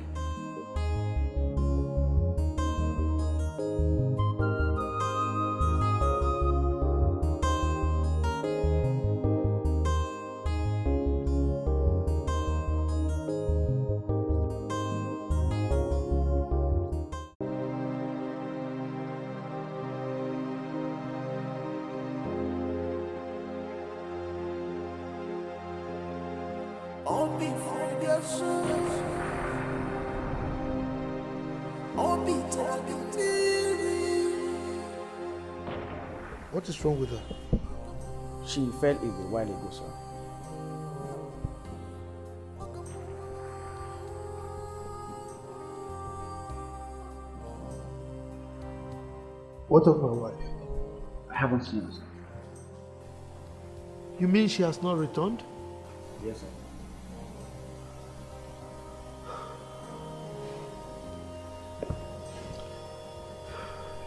What is wrong with her? She fell ill a while ago, sir. What of my wife? I haven't seen her, sir. You mean she has not returned? Yes, sir.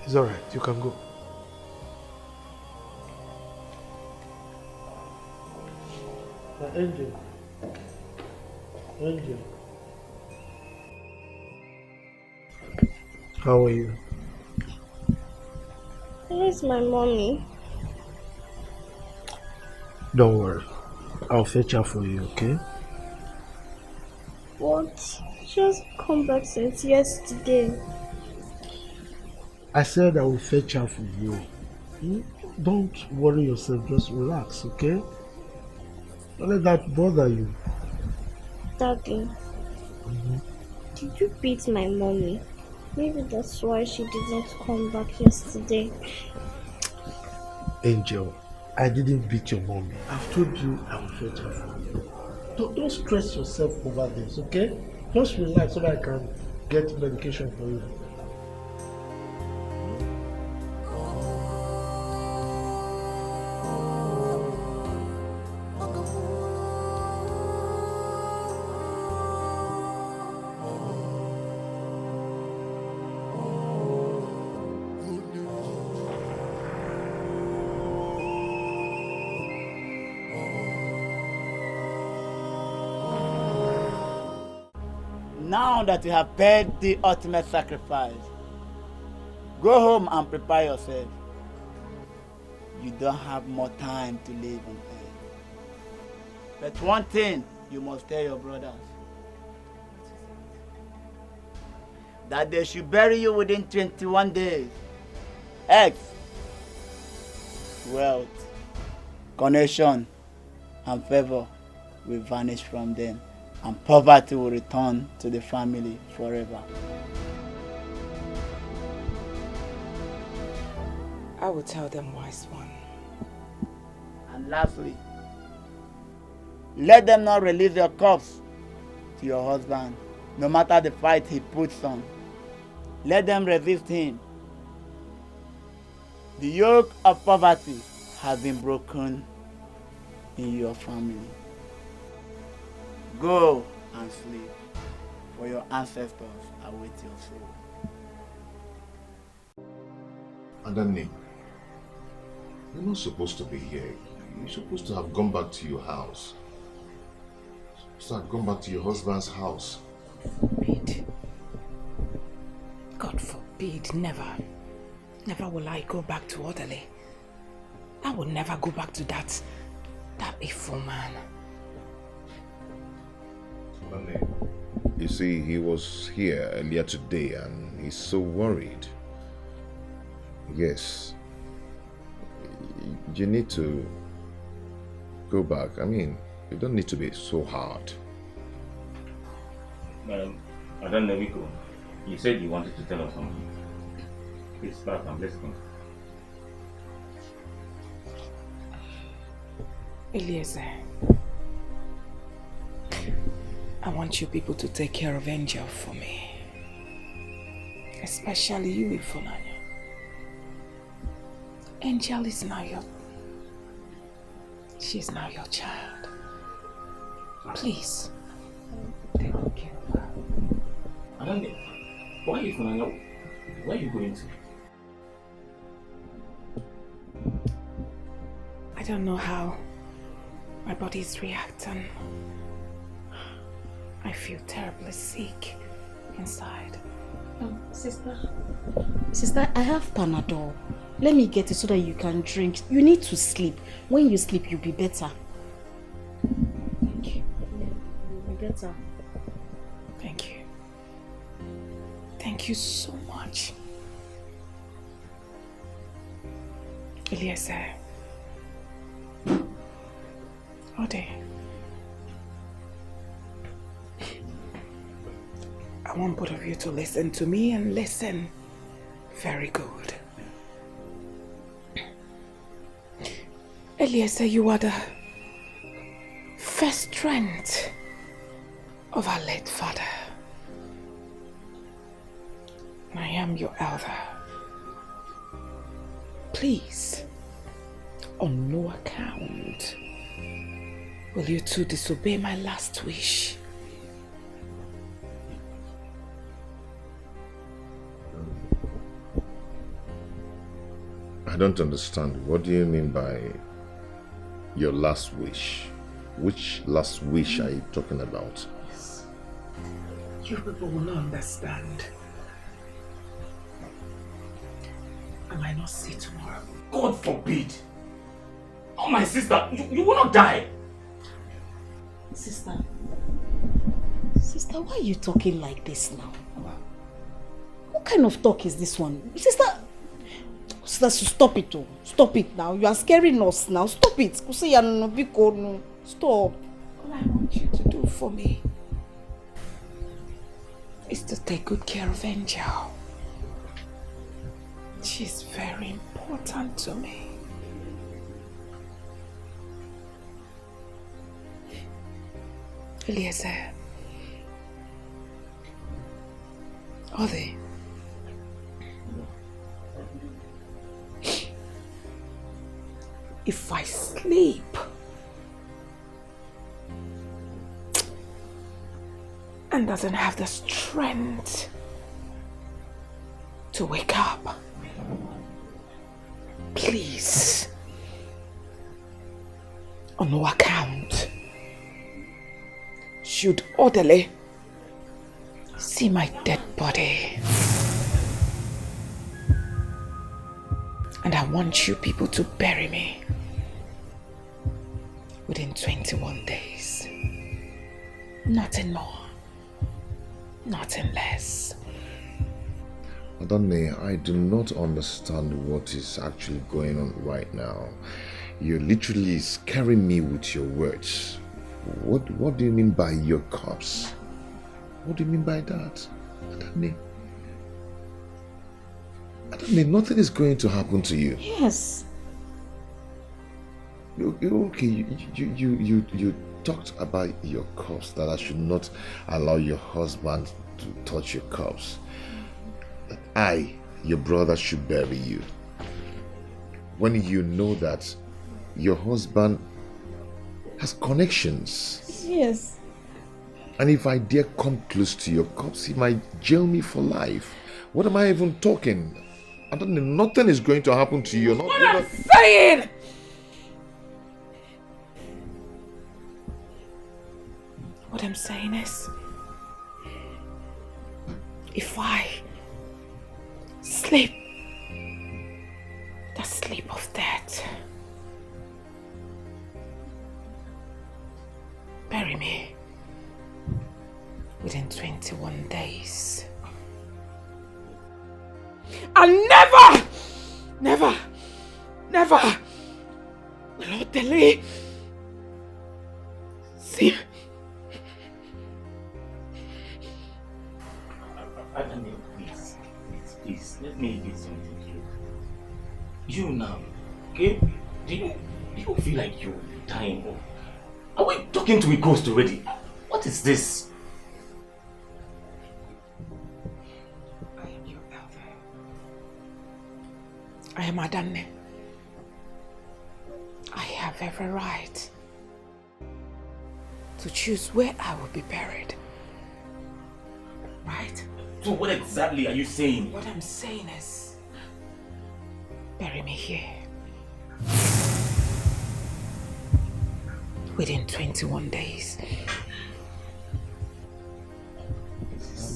It's alright, you can go. Angel. How are you? Where's my mommy? Don't worry. I'll fetch her for you, okay? What? She hasn't come back since yesterday. I said I will fetch her for you. Don't worry yourself, just relax, okay? Don't let that bother you. Daddy, did you beat my mommy? Maybe that's why she didn't come back yesterday. Angel, I didn't beat your mommy. I've told you I will fetch her for you. Don't stress yourself over this, okay? Just relax so that I can get medication for you. Now that you have paid the ultimate sacrifice, go home and prepare yourself. You don't have more time to live on earth. But one thing you must tell your brothers, that they should bury you within 21 days. Eggs, wealth, connection, and favor will vanish from them, and poverty will return to the family forever. I will tell them, wise one. And lastly, let them not release your corpse to your husband, no matter the fight he puts on. Let them resist him. The yoke of poverty has been broken in your family. Go and sleep, for your ancestors await your soul. Adani, you're not supposed to be here. You're supposed to have gone back to your house. You're supposed to have gone back to your husband's house. Forbid. God forbid, never. Never will I go back to Orderly. I will never go back to that evil man. You see, he was here earlier today and he's so worried. Yes. You need to go back. I mean, you don't need to be so hard. Madam Neviko, you said you wanted to tell us something. Please start and let's go. Eliezer, I want you people to take care of Angel for me. Especially you, Ifunanya. Angel is now she's now your child. Please, take good care of her. Adande, why are you Ifunanya? Where are you going to? I don't know how my body is reacting. I feel terribly sick inside. Sister, I have Panadol. Let me get it so that you can drink. You need to sleep. When you sleep, you'll be better. Thank you. You'll be better. Thank you. Thank you so much. Eliezer. Ode. I want both of you to listen to me and listen very good. Eliezer, you are the first strength of our late father. I am your elder. Please, on no account will you two disobey my last wish. I don't understand. What do you mean by your last wish? Which last wish are you talking about? Yes. You people will not understand. I might not see tomorrow. God forbid! Oh, my sister, you will not die! Sister, why are you talking like this now? What kind of talk is this one? Sister, stop it. Oh. Stop it now. You are scaring us now. Stop it. Stop. All I want you to do for me is to take good care of Angel. She's very important to me. Eliezer. Ode. If I sleep, and doesn't have the strength to wake up, please, on no account should orderly see my dead body. And I want you people to bury me within 21 days. Nothing more, nothing less. Adane, I do not understand what is actually going on right now. You're literally scaring me with your words. What do you mean by your corpse? What do you mean by that? Adane, nothing is going to happen to you. Yes. Okay, you talked about your corpse, that I should not allow your husband to touch your corpse. That I, your brother, should bury you. When you know that your husband has connections. Yes. And if I dare come close to your corpse, he might jail me for life. What am I even talking? I don't know, nothing is going to happen to you. What I'm saying! What I'm saying is, if I sleep the sleep of death, bury me within 21 days. And never will Odele see. Adani, please, let me get something to you. You now, okay? Do you feel like you're dying? Or are we talking to a ghost already? What is this? I am your elder. I am Adane. I have every right to choose where I will be buried. Right? So what exactly are you saying? What I'm saying is, bury me here. Within 21 days.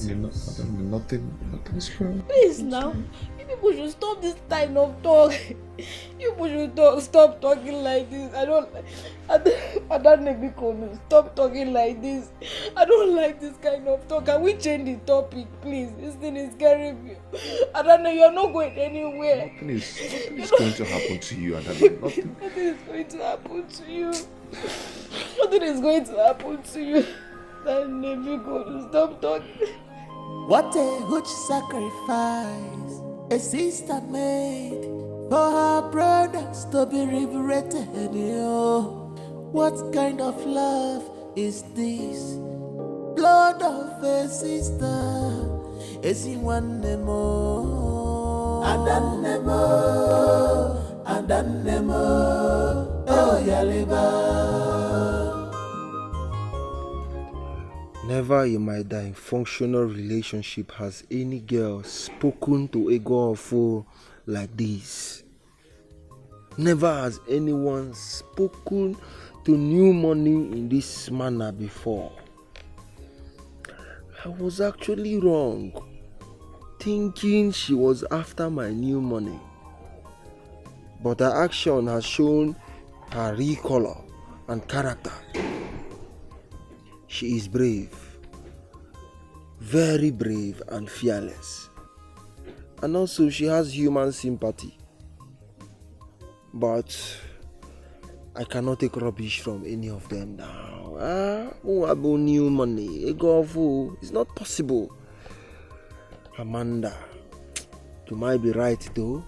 Nothing is wrong. Please now, you people should stop this kind of talk. You people should stop talking like this. I don't stop talking like this. I don't like this kind of talk. Can we change the topic, please? This thing is scaring me. I don't know, you're not going anywhere. Nothing is going to happen to you, Adana. Nothing is going to happen to you. Nothing is going to happen to you. Then if you go to stop talking. What a huge sacrifice a sister made for her brothers to be liberated. What kind of love is this? Blood of a sister. Is he one more? Adanemo, oh Yaliba. Never in my functional relationship has any girl spoken to a girl for like this. Never has anyone spoken to new money in this manner before. I was actually wrong, thinking she was after my new money. But her action has shown her real color and character. She is brave, very brave and fearless. And also she has human sympathy. But I cannot take rubbish from any of them now. Who about new money? A girl fool. It's not possible. Amanda, you might be right though.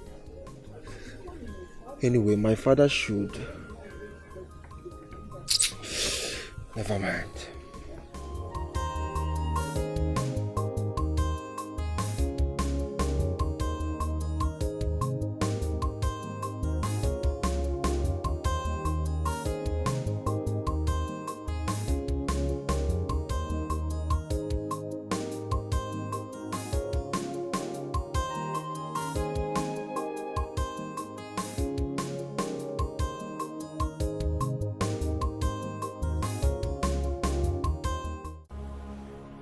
Anyway, my father should. Never mind.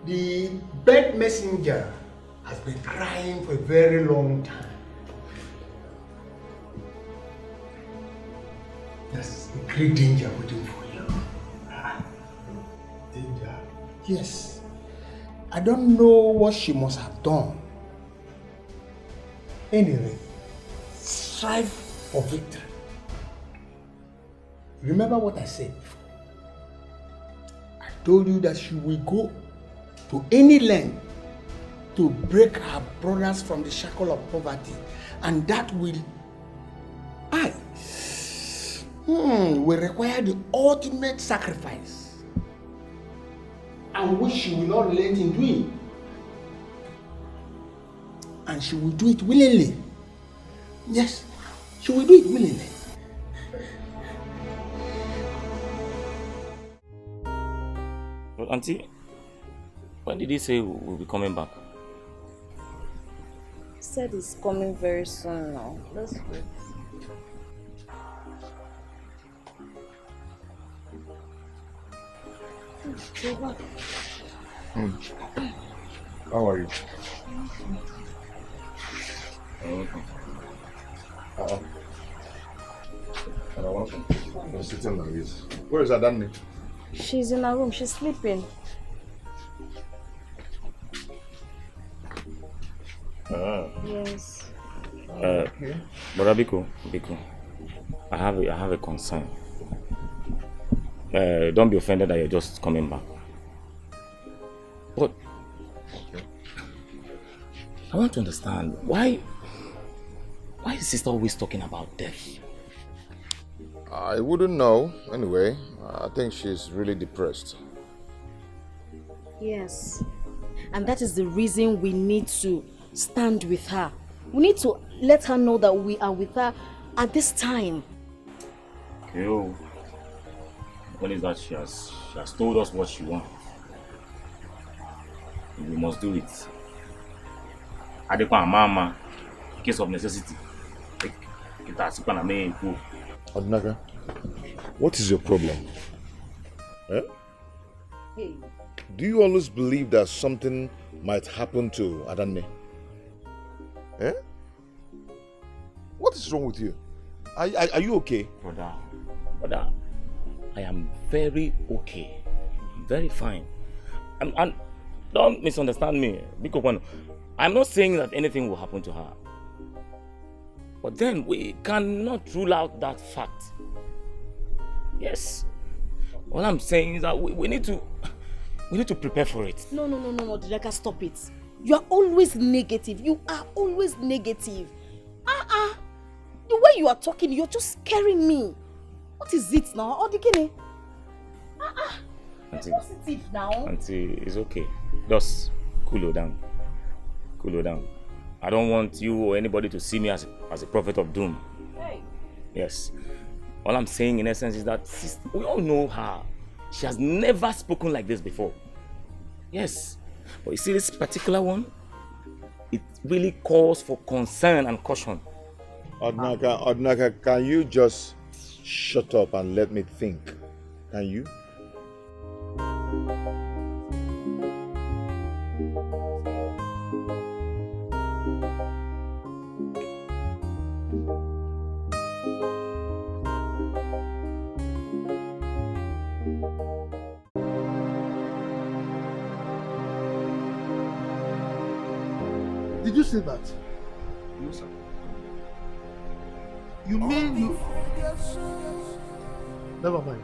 The bird messenger has been crying for a very long time. There's a great danger waiting for you. Danger? Yes. I don't know what she must have done. Anyway, strive for victory. Remember what I said before. I told you that she will go to any length to break her brothers from the shackle of poverty, and that will require the ultimate sacrifice, and which she will not relent in doing, and she will do it willingly. Yes, she will do it willingly. But Auntie, when did he say we'll be coming back? He said he's coming very soon now. Let's wait. How are you? I'm sitting like this. Where is Adani? She's in her room. She's sleeping. Yes. Okay. Brother Biko, I have a concern. Don't be offended that you're just coming back. But I want to understand why is sister always talking about death? I wouldn't know. Anyway, I think she's really depressed. Yes. And that is the reason we need to stand with her. We need to let her know that we are with her at this time. Okay, what is that? She has told us what she wants. We must do it. Adequate mama, in case of necessity. Odnaga, what is your problem? Eh? Hey. Do you always believe that something might happen to Adanne? Eh? What is wrong with you? Are you okay? Brother, I am very okay. Very fine. And don't misunderstand me. Because I'm not saying that anything will happen to her. But then we cannot rule out that fact. Yes. All I'm saying is that we need to prepare for it. No, Dileka, stop it. You are always negative. You are always negative. The way you are talking, you're just scaring me. What is it now? Odikene? Auntie, positive now. Auntie, it's okay. Just cool her down. Cool her down. I don't want you or anybody to see me as a prophet of doom. Hey. Yes. All I'm saying in essence is that we all know her. She has never spoken like this before. Yes. But you see this particular one? It really calls for concern and caution. Odnaga, can you just shut up and let me think? Can you? Did you see that? No, sir. You mean you... Never mind.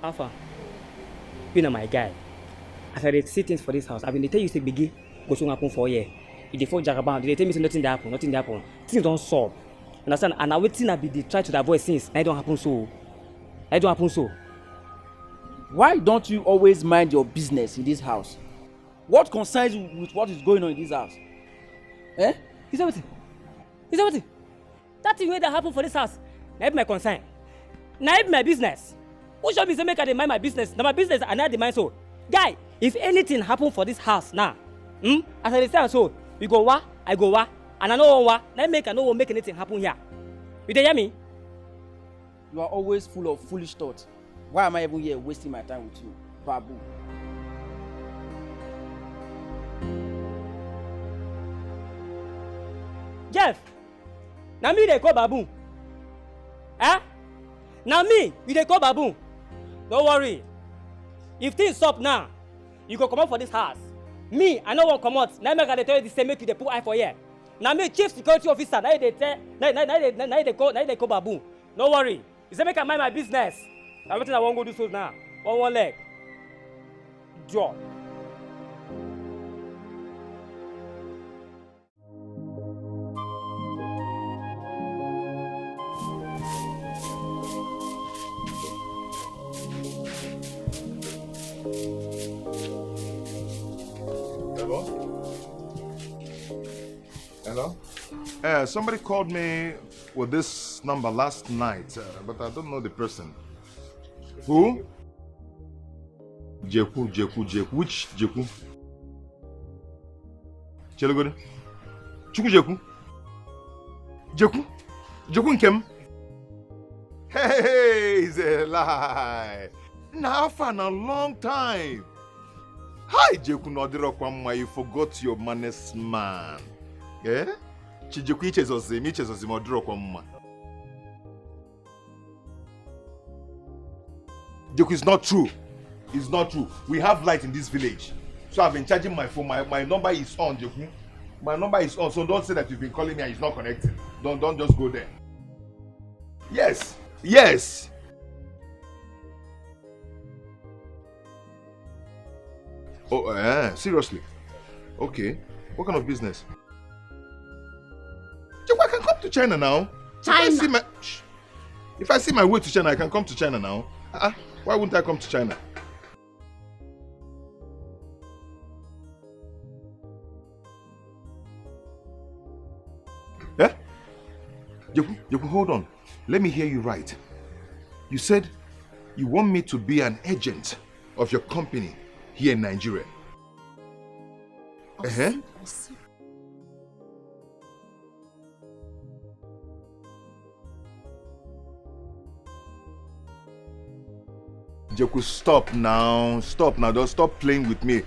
Alpha, you know my guy. As I see things for this house, I've been tell you say biggie go soon happen for a year. If they fall jagaban, they tell me say nothing happen. Things don't solve. Understand? And I waiting I be they try to avoid since. It don't happen so. Why don't you always mind your business in this house? What concerns you with what is going on in this house? Eh? Is everything? That thing that happen for this house, not my concern. Not my business. Who should be say make I mind my business? Now my business I not the mind so. Guy, if anything happen for this house now, as I say so, you go wa, I go wa, and I know wa. Let make I know make anything happen here. You dey hear me? You are always full of foolish thoughts. Why am I even here wasting my time with you, Babu? Jeff, now me they call Babu. Now me, you they call Babu. Don't worry. If things stop now, you go come out for this house. Me, I know what come out. Now make I tell you the same make you they put eye for here. Now me chief security officer, now they tell, now they call Babu. Don't worry. You say make I mind my business. Everything I won't go do so now. One leg. Jaw. Hello? Somebody called me with this number last night, but I don't know the person. Who? Jeku. Which Jeku? Chelogode? Chuku Jeku? Jeku Nkem? Hey, it's a lie. Now for a long time. Hi, Jeku Nodiro Kwamma, you forgot your manners, man. Eh? Chijeku iches Modiro Kwamma. Jeku, is not true. It's not true. We have light in this village. So I've been charging my phone. My number is on, Jeku. My number is on. So don't say that you've been calling me and it's not connected. Don't just go there. Yes. Oh, seriously? Okay. What kind of business? Jeku, I can come to China now. China? If I see my way to China, I can come to China now. Why wouldn't I come to China? Eh? Jeku, hold on. Let me hear you right. You said you want me to be an agent of your company here in Nigeria. Jeku, stop now. Don't stop playing with me.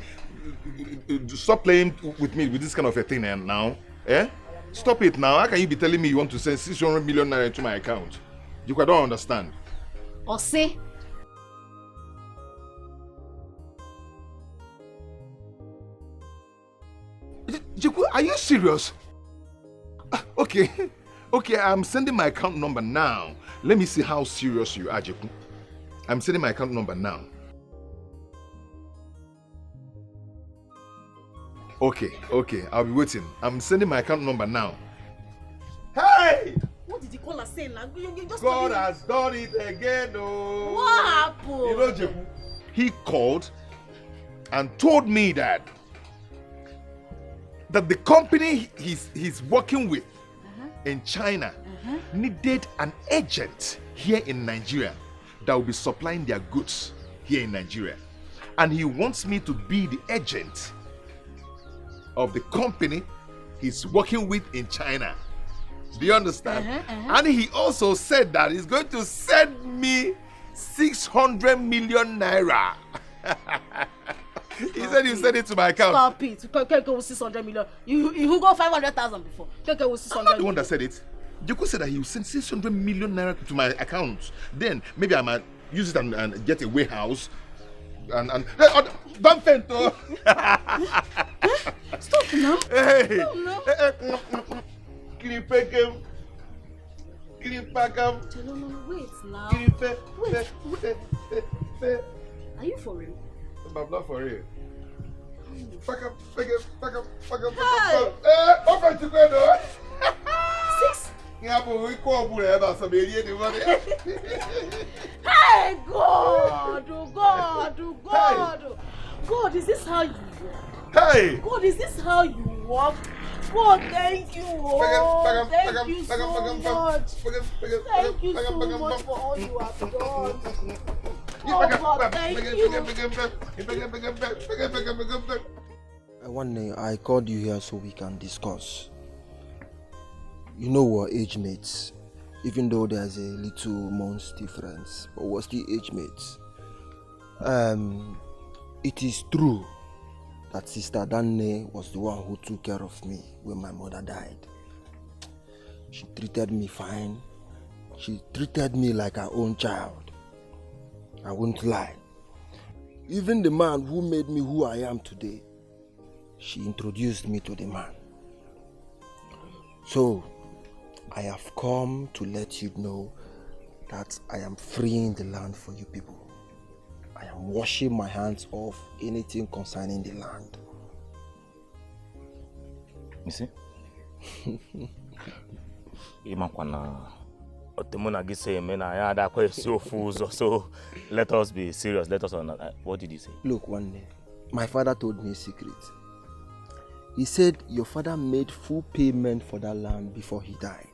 Stop playing with me with this kind of a thing now. Eh? Stop it now. How can you be telling me you want to send 600 million naira into my account? Jeku, I don't understand. Ose? Jeku, are you serious? Okay, I'm sending my account number now. Let me see how serious you are, Jeku. I'm sending my account number now. Okay, I'll be waiting. I'm sending my account number now. Hey! What did you call us saying now? God has done it again, oh. What happened? You know, Jeku, he called and told me that the company he's working with in China needed an agent here in Nigeria that will be supplying their goods here in Nigeria. And he wants me to be the agent of the company he's working with in China. Do you understand? And he also said that he's going to send me 600 million naira. He said he'll send it to my account. Stop it. Keke was 600 million. You got 500,000 before. Keke was 600 I'm not the one that said it. Jeku said that he will send 600 million naira to my account. Then maybe I might use it and get a warehouse. And don't faint, oh. Stop now. Hey. Stop now. No, wait now. Wait. Are you for real? I'm not for real. Pack up. Hey! Open to go, 6? Yeah, but we call about some idiot money. Hey, God! God, is this how you walk? Hey! God, is this how you walk? God, thank you. Oh, thank you so much. Thank you so much for all you have done. Oh, God, thank you. One day I called you here so we can discuss. You know we're age mates, even though there's a little months difference, but we're still age mates. It is true that Sister Danne was the one who took care of me when my mother died. She treated me fine. She treated me like her own child. I won't lie. Even the man who made me who I am today, she introduced me to the man. So, I have come to let you know that I am freeing the land for you people. I am washing my hands off anything concerning the land. You see? So let us be serious. Let us not. What did he say? Look, one day, my father told me a secret. He said your father made full payment for that land before he died.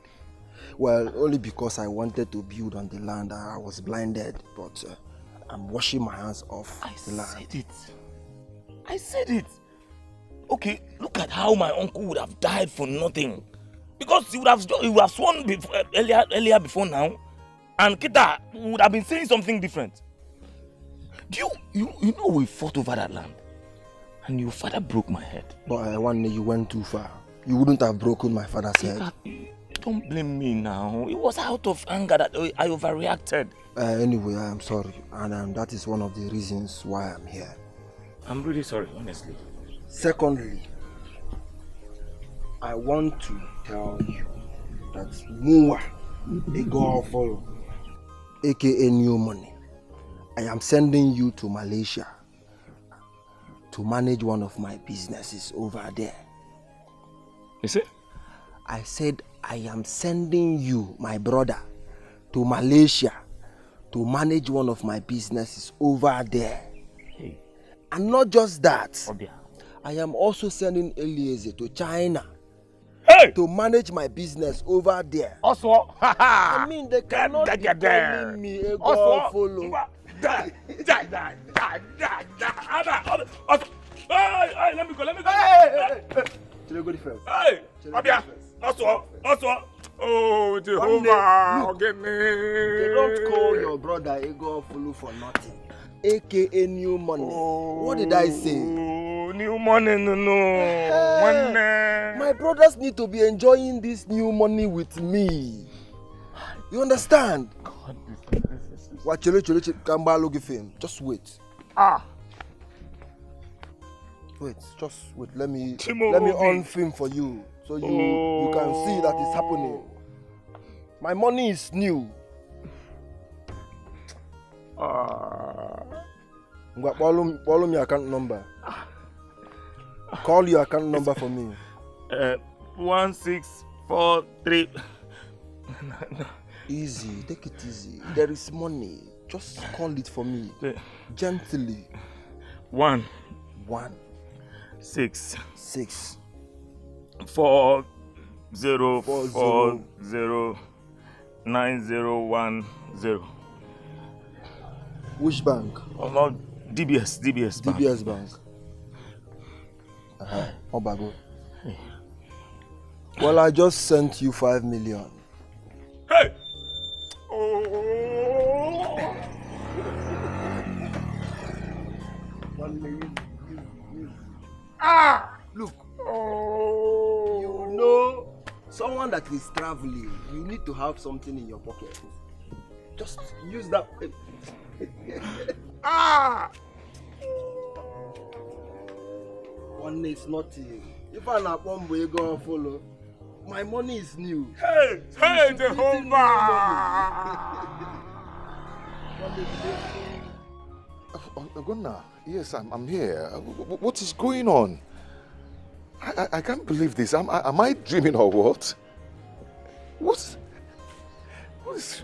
Well, only because I wanted to build on the land, I was blinded, but I'm washing my hands off the land. I said it. Okay, look at how my uncle would have died for nothing. Because he would have sworn before, earlier before now. And Kita would have been saying something different. Do you know we fought over that land? And your father broke my head. But one day you went too far. You wouldn't have broken my father's head. Don't blame me now. It was out of anger that I overreacted. Anyway, I am sorry. And that is one of the reasons why I'm here. I'm really sorry, honestly. Secondly, I want to tell you that Muwa, a girl follow, aka New Money, I am sending you to Malaysia to manage one of my businesses over there. You see? I said I am sending you, my brother, to Malaysia to manage one of my businesses over there. Hey. And not just that, Obia. I am also sending Eliezer to China to manage my business over there. Also, I mean, they cannot be calling me a girl follow. Hey, let me go. Hey. Go first. Hey, Obia. Also. Oh, Jehovah, forgive me. They don't call your brother a girl follow for nothing. AKA New Money. What did I say? New Money, no. My brothers need to be enjoying this new money with me. You understand? God, Watch film. Just wait. Wait, just wait. Let me on film for you, so you can see that it's happening. My money is new. Call me account number. Call your account number for me. 1643. Easy, take it easy. There is money. Just call it for me. Gently. 1 6 4 0 4 0 9010. Which bank? Oh no, DBS Bank. DBS Bank. Obago. Well, I just sent you 5 million. Hey! Look. You know, someone that is traveling, you need to have something in your pocket. Just use that. One is nothing. If I'm not one way go follow, my money is new. Hey, Jehovah! Ogonna, yes, I'm here. What is going on? I can't believe this. Am I dreaming or what? What is...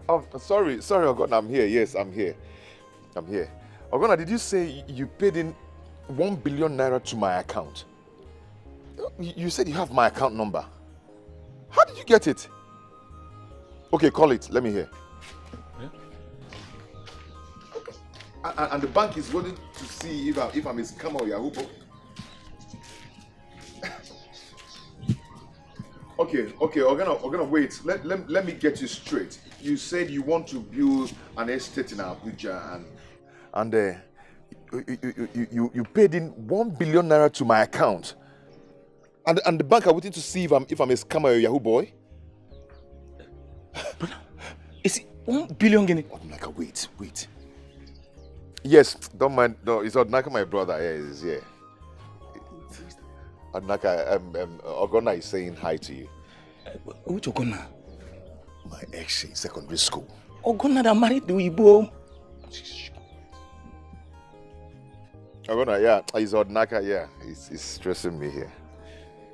Oh, sorry, Ogonna, I'm here. Yes, I'm here. Ogonna, did you say you paid in 1 billion naira to my account? You said you have my account number. How did you get it? Okay, call it. Let me hear. And the bank is waiting to see if I'm a scammer or Yahoo. Okay, Ogonna, wait. Let me get you straight. You said you want to build an estate in Abuja, and you paid in 1 billion naira to my account, and the bank are waiting to see if I'm a scammer or Yahoo boy. Is it 1 billion guinea? Wait. Yes, don't mind. No, it's Odnaka, my brother. Yeah, he's here. Odnaka, Ogonna is saying hi to you. Which Ogonna? My ex in secondary school. Ogonna that married the Igbo. Ogonna, yeah, he's Odnaka, yeah. He's stressing me here.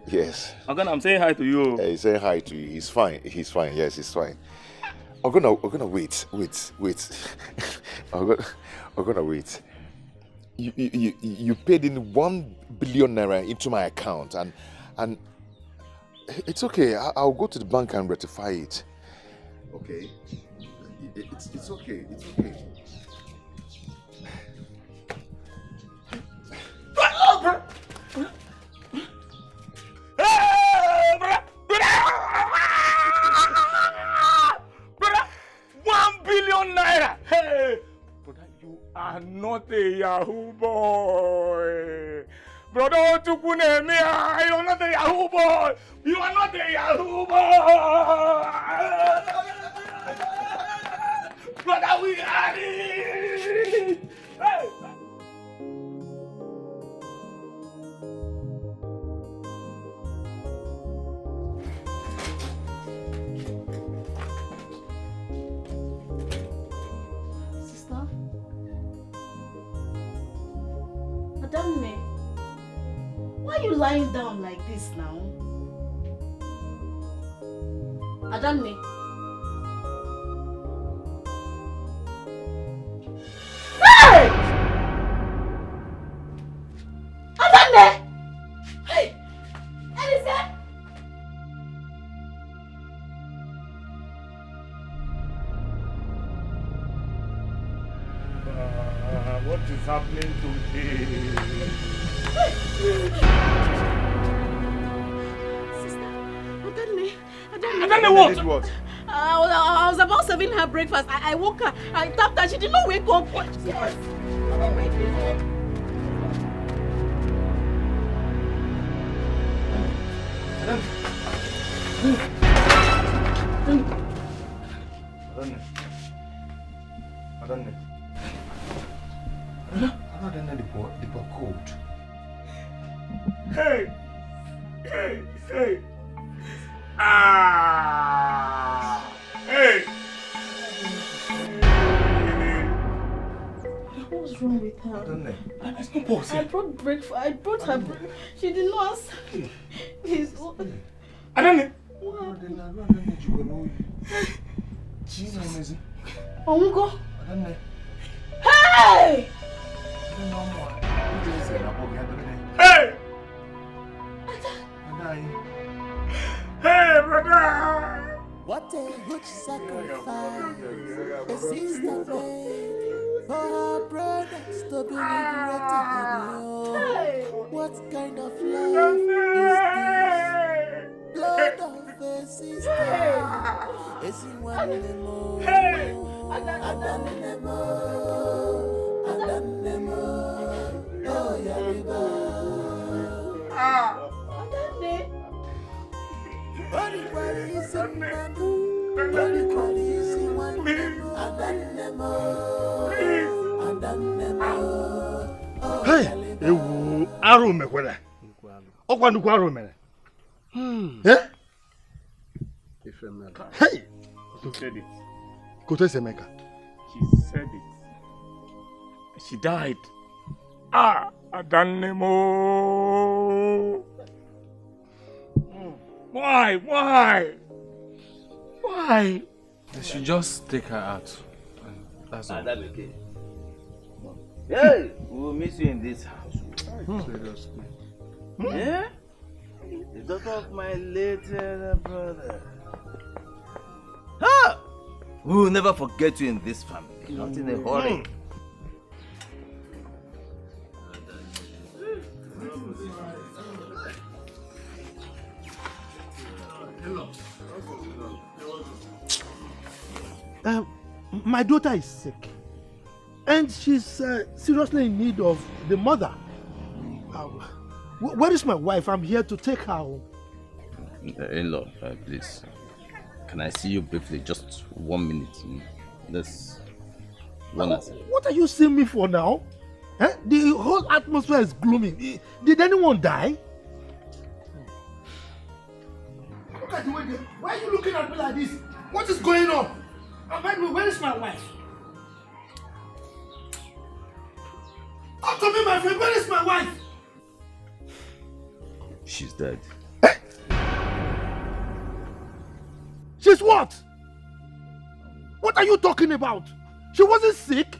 Yes. Ogonna, I'm saying hi to you. Yeah, he's saying hi to you. He's fine. Yes, he's fine. Ogonna, wait. Ogonna, wait. You paid in 1 billion naira into my account, and it's okay. I'll go to the bank and rectify it. Okay. It's okay. It's okay. Brother, 1 billion naira. Hey, brother, you are not a Yahoo boy. Brother, Otukunemia, you are not a Yahoo boy. You are not a Yahoo boy. Brother, we are it. Hey. Sister? Adamne, why are you lying down like this now? Adamne. Hey! Adamne! Hey! Elise! What is happening today? Adamne, what? What? I was about serving her breakfast. I woke her. I tapped her. She did not wake up. Yes. Oh my goodness. Hey! Hey! Hey! Ah! Hey! What's wrong with her? There's no pause here. I brought breakfast. I brought her breakfast. She did not answer. Please. I don't know. Ongo. Hey! Hey! Hey, brother! What a huge sacrifice a sister made for her brothers to be liberated. What kind of love is this? Blood of a sister. Is in one anymore. Oh, Yariba. Hey, ewu arụ mekwere. Ọkwa nnukwu arụ mere. Hey! She said it. Kote Semeka. She said it. She died. Adanemo. Why? Why? Why? They should just take her out. And that's all. That's okay. Hey, we will miss you in this house. Seriously. Yeah? The daughter of my late brother. Ah! We will never forget you in this family. Not in a hurry. My daughter is sick, and she's seriously in need of the mother. Where is my wife? I'm here to take her home. In-law, please. Can I see you briefly? Just 1 minute. Let's run at it. What are you seeing me for now? The whole atmosphere is gloomy. Did anyone die? Look at the way why are you looking at me like this? What is going on? Where is my wife? Talk to me, my friend. Where is my wife? She's dead. She's what? What are you talking about? She wasn't sick?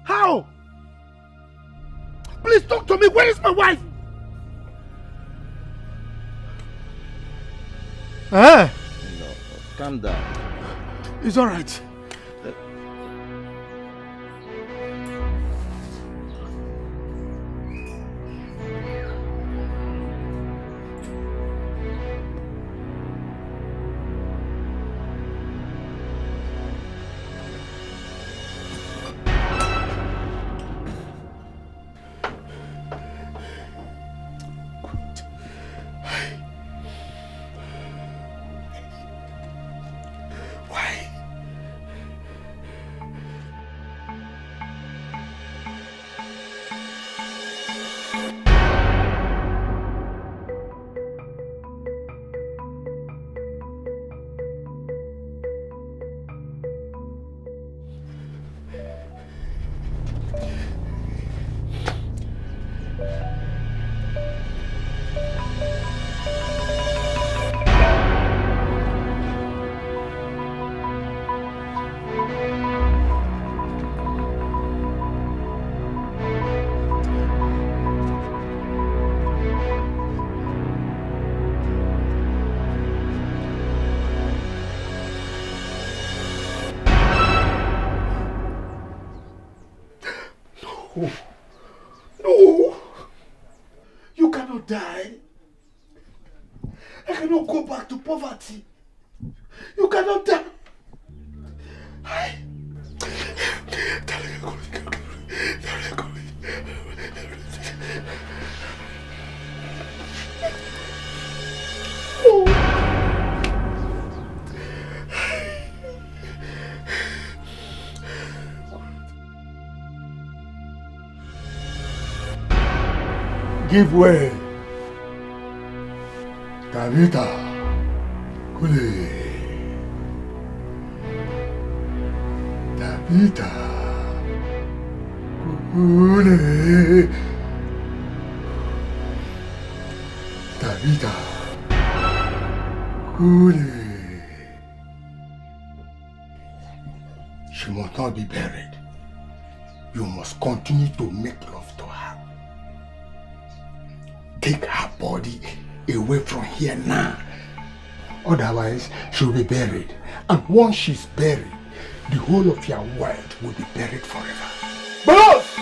How? Please talk to me. Where is my wife? No, calm down. It's all right. No. No. You cannot die. I cannot go back to poverty. You cannot die. Give way. Tabitha. Kule. Tabitha. Kule. Tabitha. Kule. She must not be buried. You must continue to make love to her. Take her body away from here now. Otherwise, she'll be buried. And once she's buried, the whole of your world will be buried forever. Boss!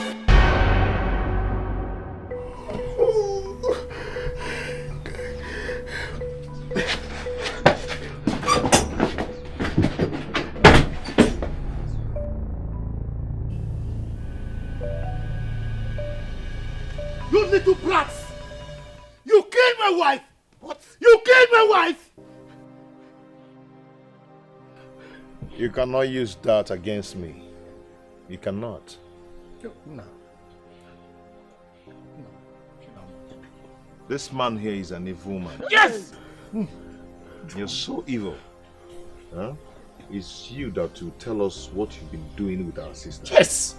You little brats! You killed my wife! What? You killed my wife! You cannot use that against me. You cannot. No. This man here is an evil man. Yes! You're so evil. Huh? It's you that will tell us what you've been doing with our sister. Yes!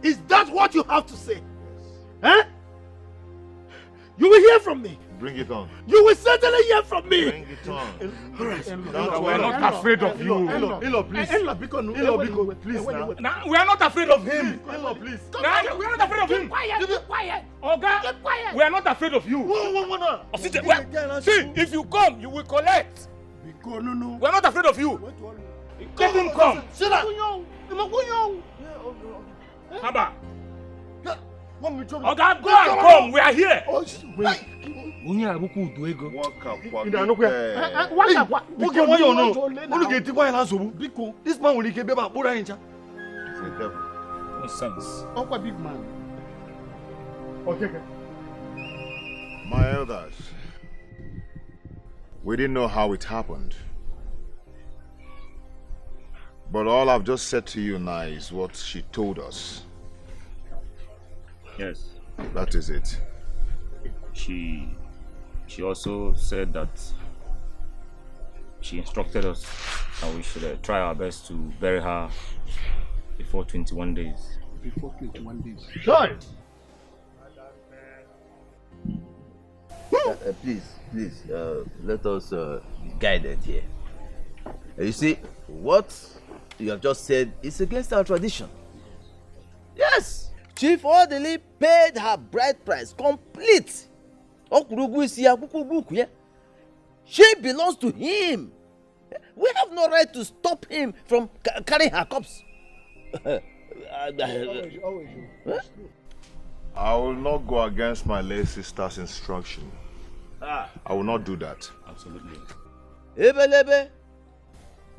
Is that what you have to say? Huh? You will hear from me. Bring it on. You will certainly hear from me. Bring it on. All right. We're not afraid of you. Elo, please. Elo, please. Now, we are not afraid of him. Elo, please. Now, we are not afraid of him. Keep quiet. Oga, Keep quiet. we are not afraid of you. See, if you come, you will collect. We are not afraid of you. Let him come. Haba. Oga, go and come. We are here. This man will keep about Nonsense. Uncle big man. Okay. My elders, we didn't know how it happened. But all I've just said to you now is what she told us. Yes. That is it. She also said that she instructed us that we should try our best to bury her before 21 days. Before 21 days. Sure. Please, let us be guided here. You see, what you have just said is against our tradition. Yes, Chief Orderly paid her bride price complete. She belongs to him. We have no right to stop him from carrying her corpse. I will not go against my late sister's instruction. I will not do that. Absolutely. Ebelebe.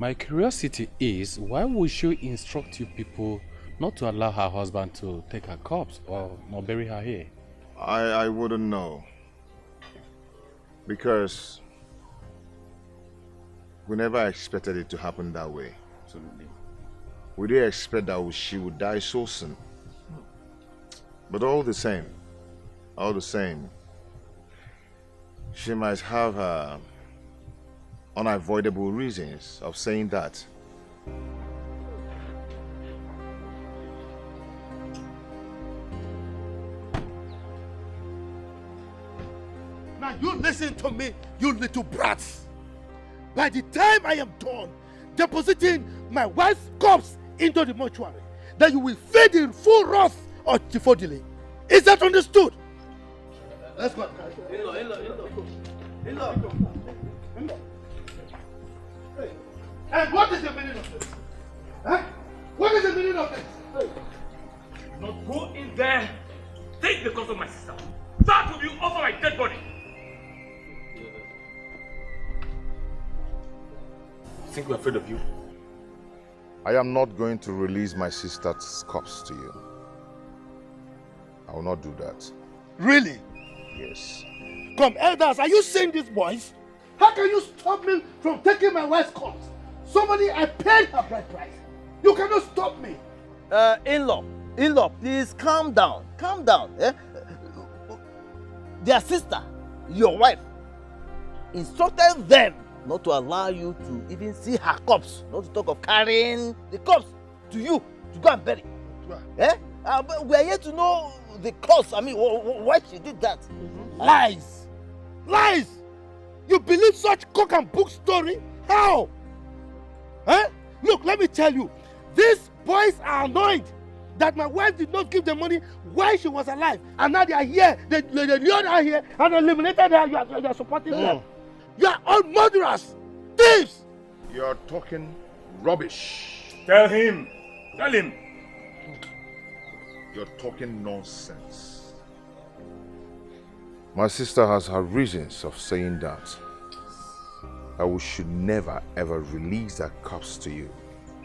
My curiosity is, why would she instruct you people not to allow her husband to take her corpse or not bury her here? I wouldn't know. Because we never expected it to happen that way. Absolutely. We didn't expect that she would die so soon. But all the same, she might have unavoidable reasons of saying that. Now you listen to me, you little brats. By the time I am done depositing my wife's corpse into the mortuary, that you will fade in full wrath of Tifodile. Is that understood? Let's go. Hey. And what is the meaning of this? Huh? What is the meaning of this? Hey. Not go in there. Take the cause of my sister. That will be over my dead body. I think we're afraid of you. I am not going to release my sister's corpse to you. I will not do that. Really? Yes. Come, elders, are you seeing these boys? How can you stop me from taking my wife's corpse? Somebody, I paid her bride price. You cannot stop me. In-law, please calm down. Calm down. Eh? Their sister, your wife, instructed them not to allow you to even see her corpse, not to talk of carrying the corpse to you to go and bury. Eh? But we are here to know the cause. I mean, why she did that. Lies! Lies! You believe such cock and book story? How? Huh? Look, let me tell you, these boys are annoyed that my wife did not give them money while she was alive, and now they are here. They lured her here and eliminated her. You are supporting them. You are all murderers, thieves. You are talking rubbish. Tell him. Tell him. You're talking nonsense. My sister has her reasons of saying that we should never ever release that corpse to you,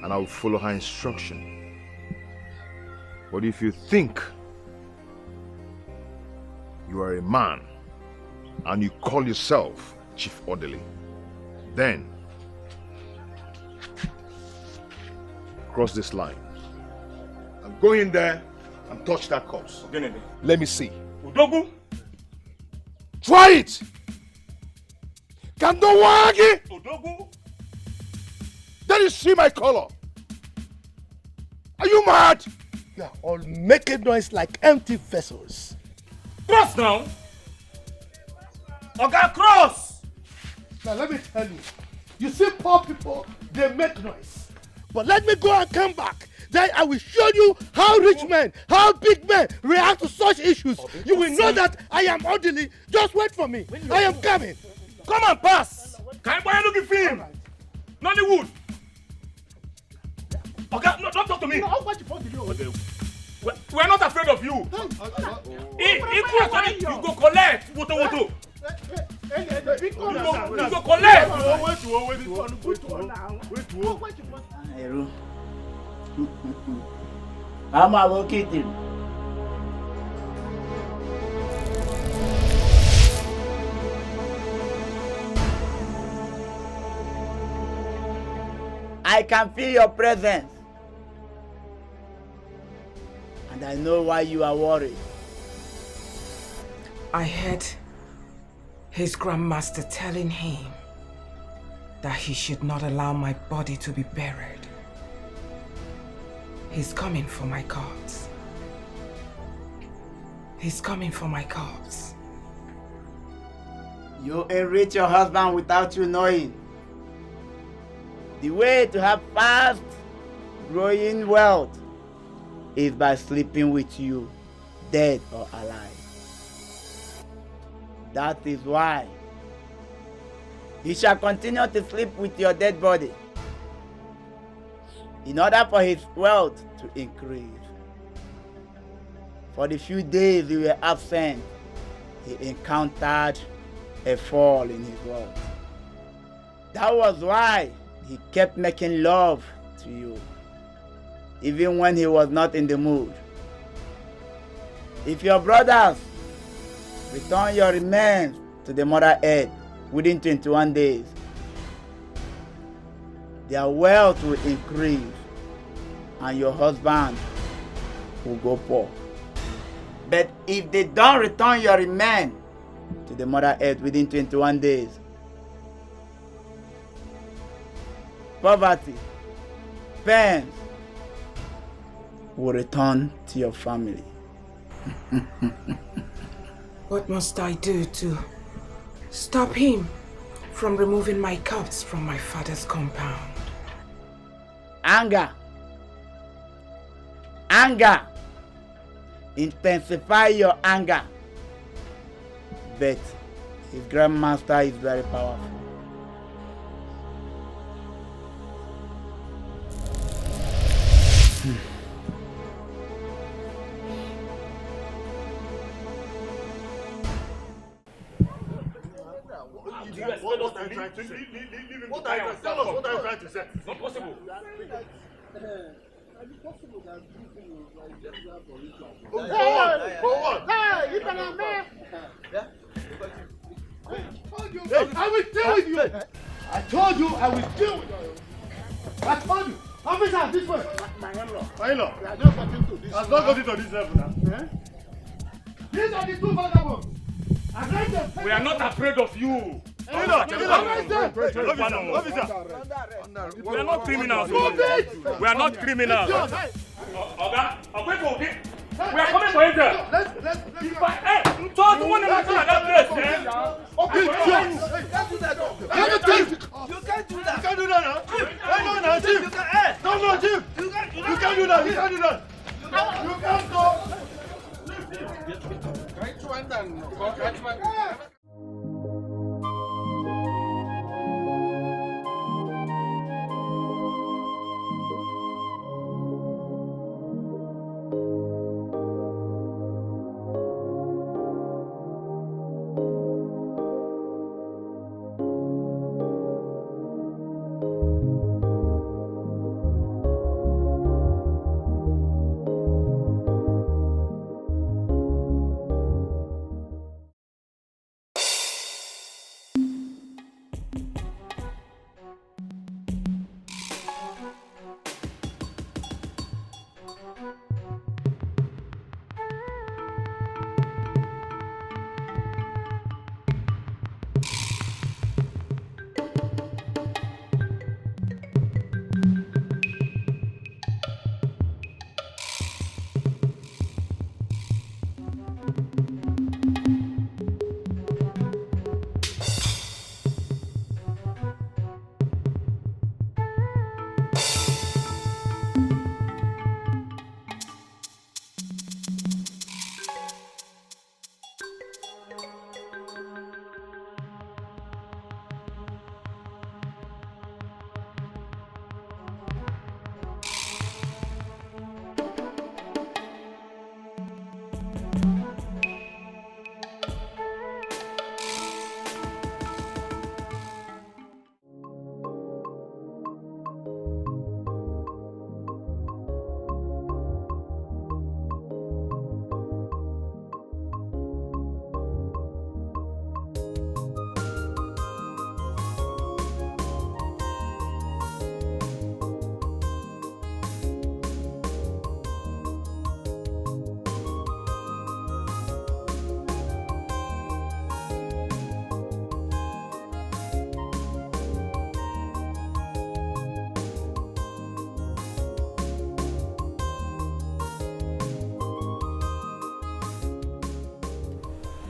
and I will follow her instruction. But if you think you are a man and you call yourself Chief Orderly, then cross this line and go in there and touch that corpse. Let me see. Udogu. Try it. Kandowagi. Udogu. Then you see my color. Are you mad? You are all making noise like empty vessels. Cross now. Okay, cross. Now let me tell you. You see poor people, they make noise. But let me go and come back. Then I will show you how rich men, how big men react to such issues. You will know that I am orderly. Just wait for me. I am coming. Come and pass. Can I look at film? Nollywood. Okay, no, don't talk to me. We're not afraid of you. If you go collect, woto. You go collect. I'm allocated. I can feel your presence. And I know why you are worried. I heard his grandmaster telling him that he should not allow my body to be buried. He's coming for my corpse. He's coming for my corpse. You enrich your husband without you knowing. The way to have fast growing wealth is by sleeping with you, dead or alive. That is why he shall continue to sleep with your dead body in order for his wealth to increase. For the few days you were absent, he encountered a fall in his wealth. That was why he kept making love to you, even when he was not in the mood. If your brothers return your remains to the Mother Earth within 21 days, their wealth will increase and your husband will go poor. But if they don't return your remains to the Mother Earth within 21 days, poverty, pains will return to your family. What must I do to stop him from removing my corpse from my father's compound? Anger. Anger. Intensify your anger. But his grandmaster is very powerful. What are you trying to say? What are you trying to tell us? What are you trying to say? It's not possible. For what? Hey, you better man. Hey, I will deal with you. I told you I will deal with you. I told you. Officer, this way. My in-law. My in-law. We are just getting to this. I've not got it to this level now. These are the two vagabonds. We are not afraid of you. We are not criminals. We are not criminals. Oga, we are coming for Angel. If I told you one of that place, You can't do that. You can't do that. No, Chief. No, Chief. You can't do that. You can't do that. You can't go.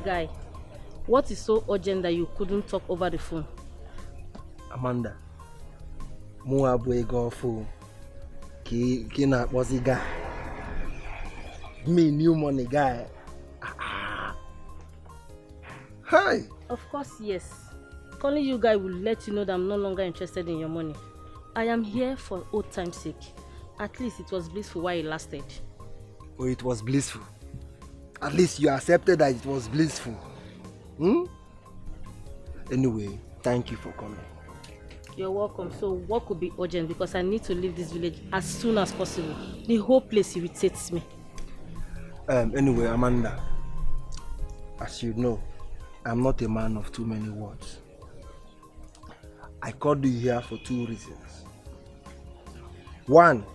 Guy, what is so urgent that you couldn't talk over the phone? Amanda, mo abwe go fu ki na akposi guy. Me new money guy. Hi. Of course, yes. Calling you guy will let you know that I'm no longer interested in your money. I am here for old time's sake. At least it was blissful while it lasted. Oh, it was blissful. At least you accepted that it was blissful. Anyway, thank you for coming. You're welcome. So what could be urgent? Because I need to leave this village as soon as possible. The whole place irritates me. Anyway, Amanda, as you know, I'm not a man of too many words. I called you here for 2 reasons. One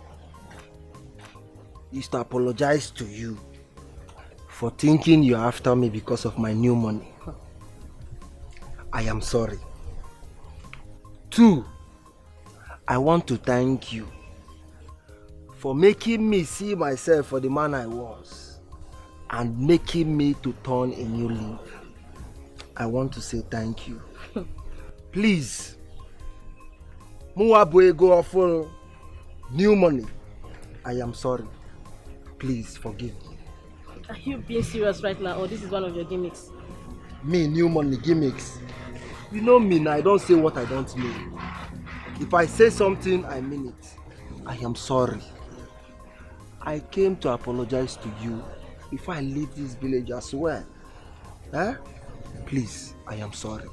is to apologize to you for thinking you're after me because of my new money. I am sorry. 2, I want to thank you for making me see myself for the man I was and making me to turn a new leaf. I want to say thank you. Please, go for new money. I am sorry. Please forgive me. Are you being serious right now, or this is one of your gimmicks? Me, new money, gimmicks. You know me now, I don't say what I don't mean. If I say something, I mean it. I am sorry. I came to apologize to you before I leave this village as well. Please, I am sorry.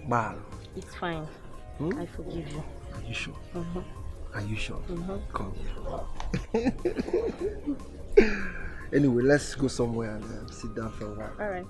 Bye. It's fine. I forgive you. Are you sure? Mm-hmm. Are you sure? Mm-hmm. Come. Anyway, let's go somewhere and sit down for a while. All right.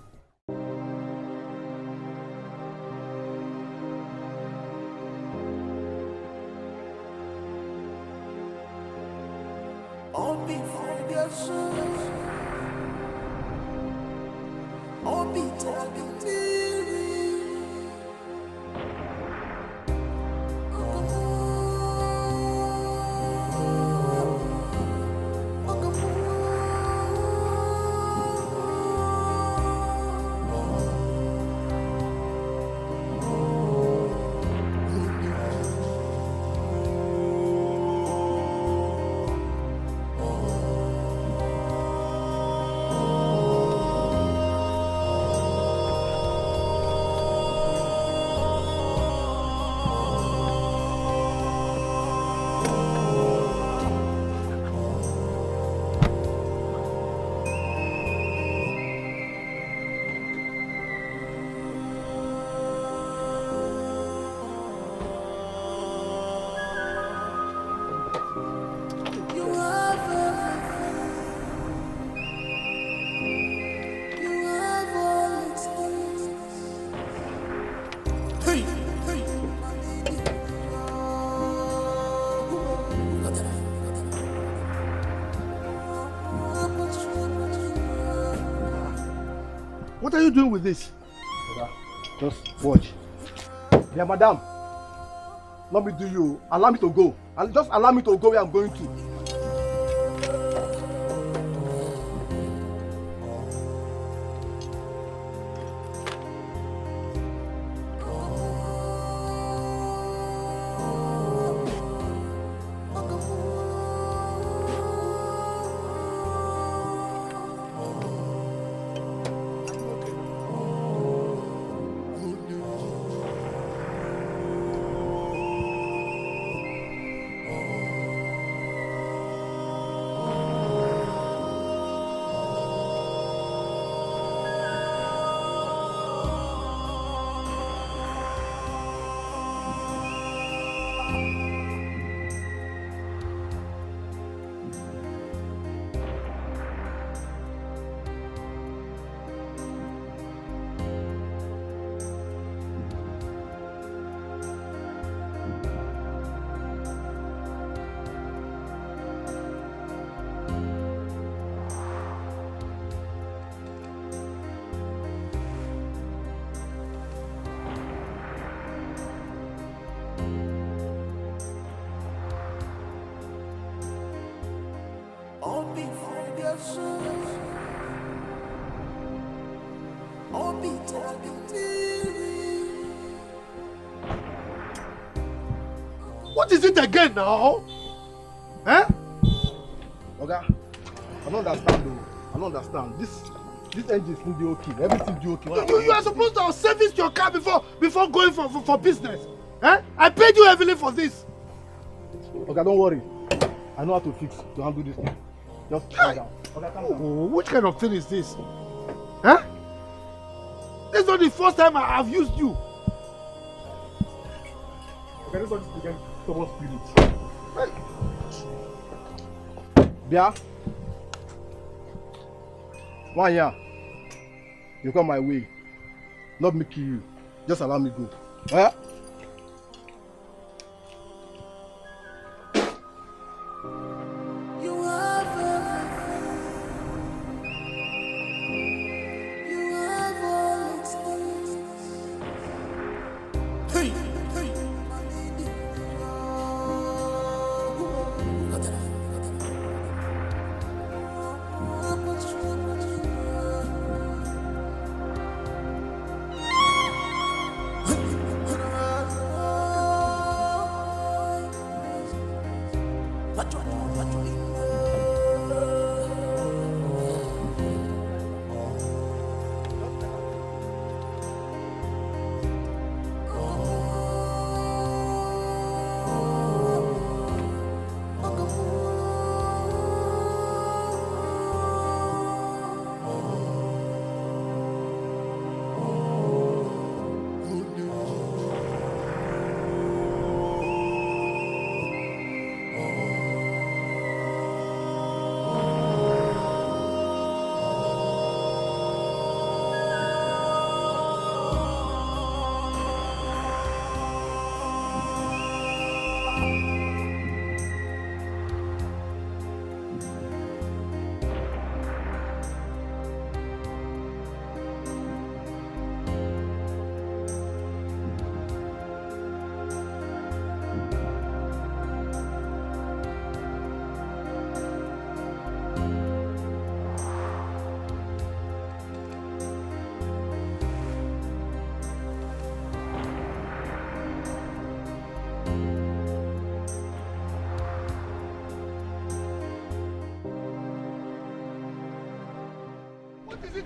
What are you doing with this? Just watch. Yeah, madam. Let me do you. Allow me to go. Just allow me to go where I'm going to. What is it again now? Eh? Okay, I don't understand though. I don't understand. This engine is the okay. Everything do okay. You are supposed to have serviced your car before going for business. Eh? I paid you heavily for this. Okay, don't worry. I know how to fix to handle this thing. Just calm down. Okay, calm down. Oh, which kind of thing is this? Huh? This is not the first time I've used you. Okay, this one is again stubborn spirit. Bia. 1 year. You come my way. Not me kill you. Just allow me go. Eh?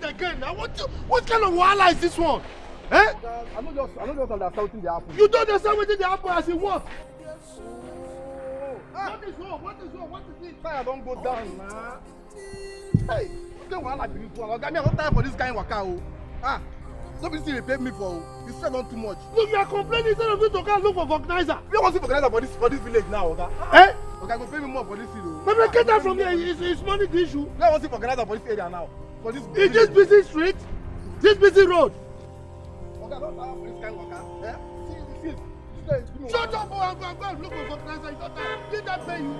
Again, what kind of wahala is this one? Eh? I don't just understand something they happen. You don't understand what they happen as in what? What is wrong? What is wrong? What is it? Fire don't go down, man. Hey, what kind of wahala be this one? I don't time for this kind of waka. Ah, don't be still pay me for. You spend on too much. Look, you are complaining instead of you to go and look for organizer. You want to see organizer for this village now, okay? Eh? Okay, go pay me more for this village. But get that from here. It's money the issue. You want to see organizer for this area now? For this in this busy street, this busy road. Okay, don't tire for this kind of waka. Eh? See. Shut up, boy, and go and look for organizer. You don't tire. Did that pay you?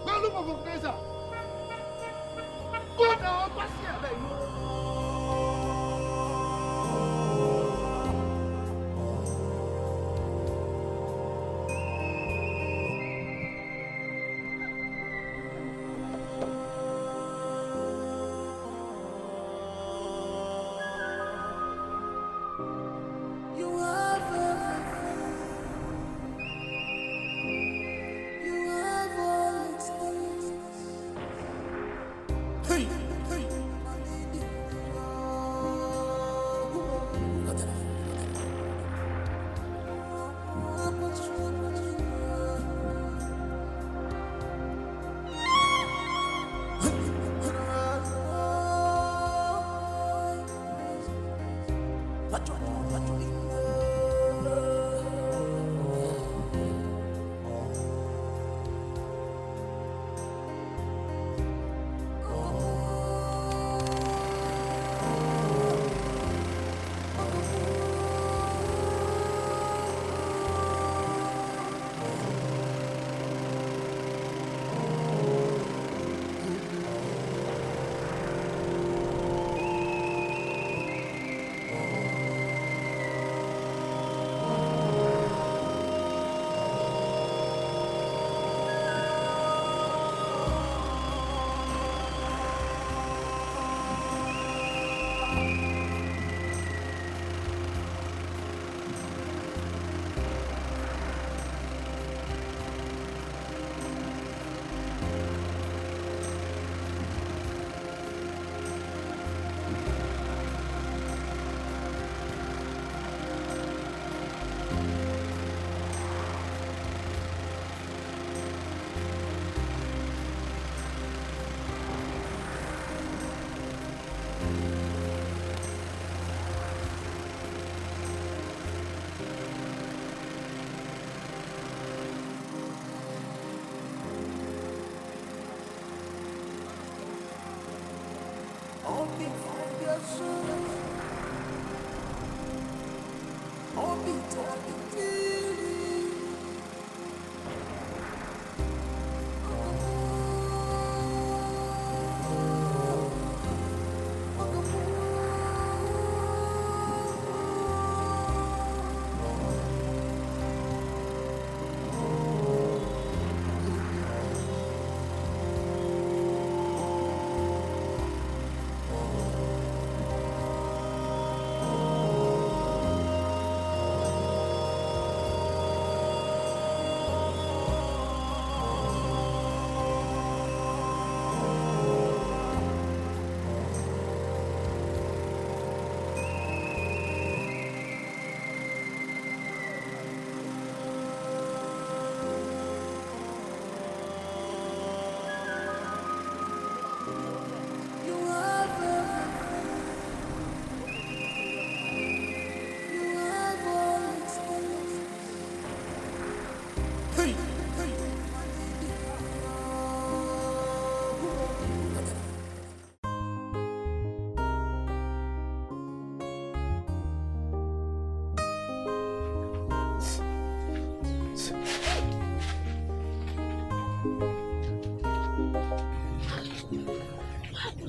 Go and look for organizer. Go now, pass here.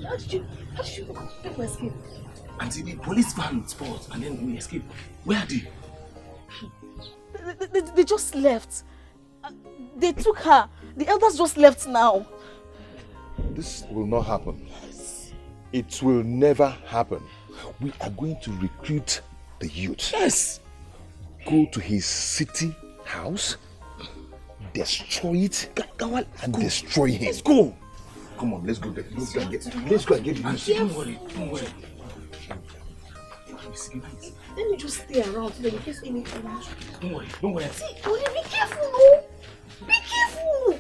How did you people escape? Auntie, the police van spot and then we escape. Where are they? They just left. They took her. The elders just left now. This will not happen. It will never happen. We are going to recruit the youth. Yes. Go to his city house, destroy it, and destroy him. Let's go. Come on, let's go there. Let's go and get the news. Don't worry, don't worry. Let me just stay around so that in case anything. Don't worry. See, be careful, no? Be careful.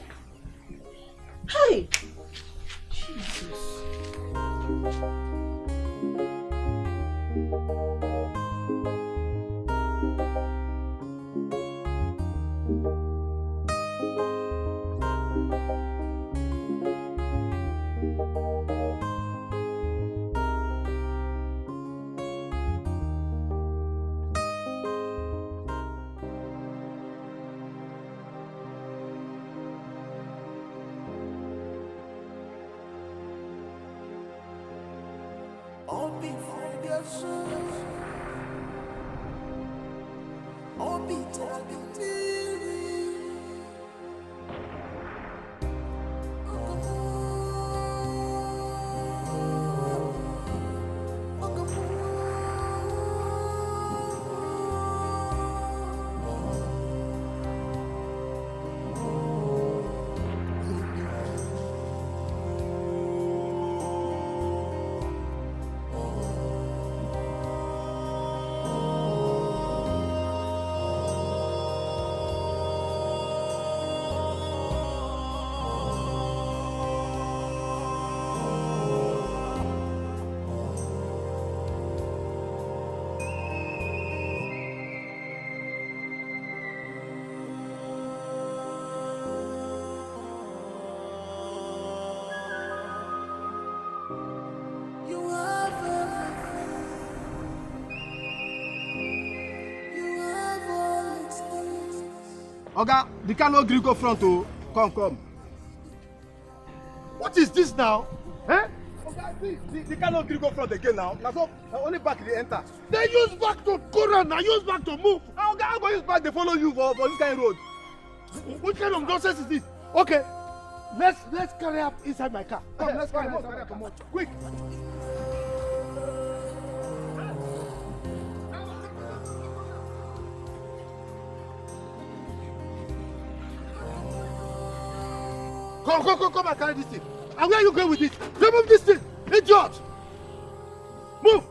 Hey. Jesus. Oga, the car no gree go front oh. Come. What is this now? Eh? Oga, the car no gree go front again now. Now so only back they enter. They use back to go round, now use back to move. Oga, how go use back they follow you for this kind of road? Which kind of nonsense is this? Okay, let's carry up inside my car. Come, let's carry up inside my car. Quick. Come and carry this thing. And where are you going with this? Remove this thing, idiot! Move!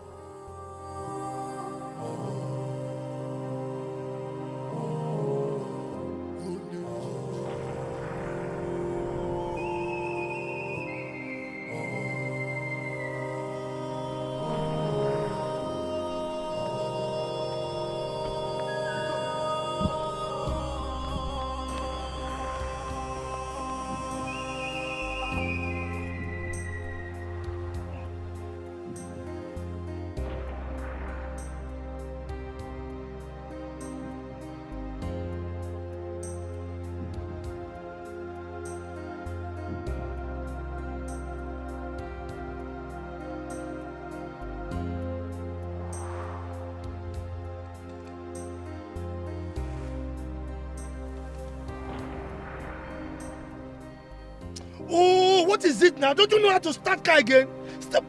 what is it now? Don't you know how to start car again? Stop,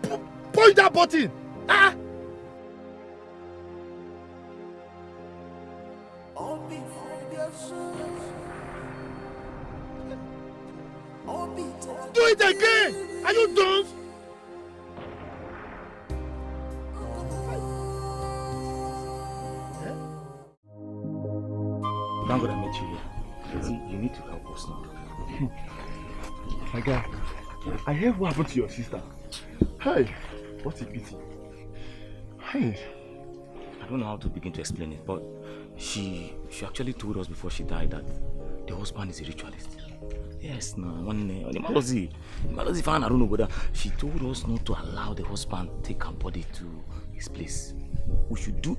point that button. Ah! Do it again! Are you done? Thank God I met you here. See, you need to help us now. My guy, I heard what happened to your sister. Hey, what a pity. Hey. I don't know how to begin to explain it, but she actually told us before she died that the husband is a ritualist. Yes, no, she told us not to allow the husband take her body to his place. We should do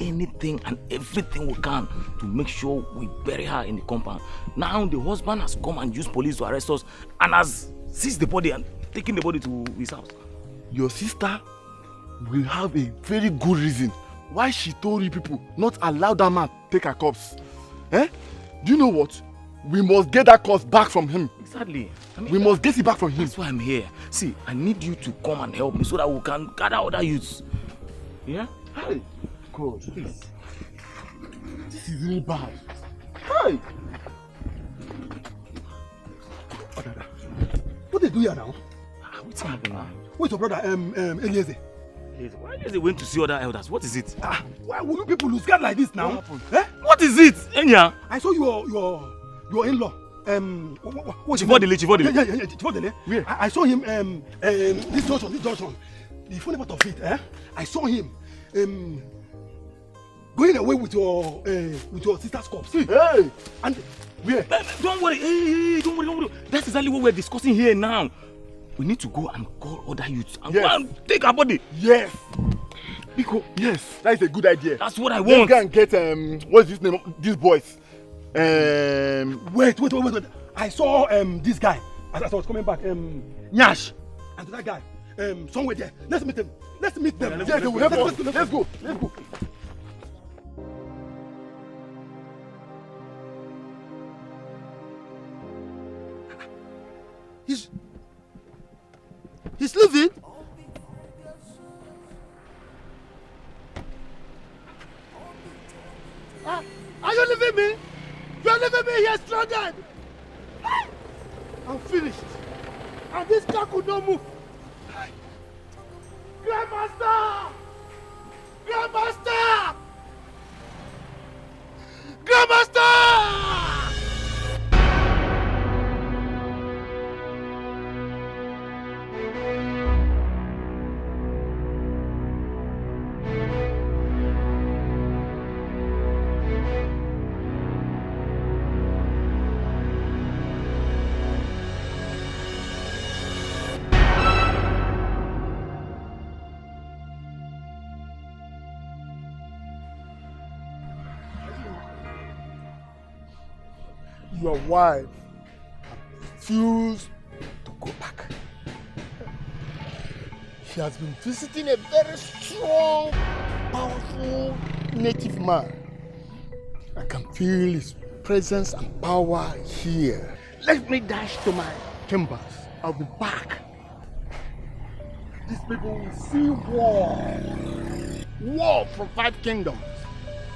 anything and everything we can to make sure we bury her in the compound. Now the husband has come and used police to arrest us and has seized the body and taken the body to his house. Your sister will have a very good reason why she told you people not allow that man take her corpse. Eh? Do you know what? We must get that corpse back from him. Exactly. We must get it back from him. That's why I'm here. See, I need you to come and help me so that we can gather other youths. Yeah? Hey, God, please. This is really bad. Hey! What they do here now? What's happening now? Where's your brother, Eliezer? Why is they went to see other elders? What is it? Why will you people lose guard like this now? What happened? Eh? What is it? Enya? I saw your in-law. Chivodele. Yeah, Chivodele. Where? I saw him, this junction. The funny part of it, I saw him, going away with your sister's corpse. Hey! And where? Don't worry, don't worry. That's exactly what we're discussing here now. We need to go and call other youths and go and take our body. Yes. Biko, yes, that is a good idea. That's what I want. Let's go and get what's his name? These boys. Wait. I saw this guy as I was coming back. Nyash, and that guy. Somewhere there. Let's meet them. Yeah, they will help us. Let's go. He's leaving. Are you leaving me? You are leaving me here stranded. I'm finished. And this car could not move. Grandmaster! Your wife refused to go back. She has been visiting a very strong, powerful native man. I can feel his presence and power here. Let me dash to my chambers. I'll be back. These people will see war. War from 5 kingdoms.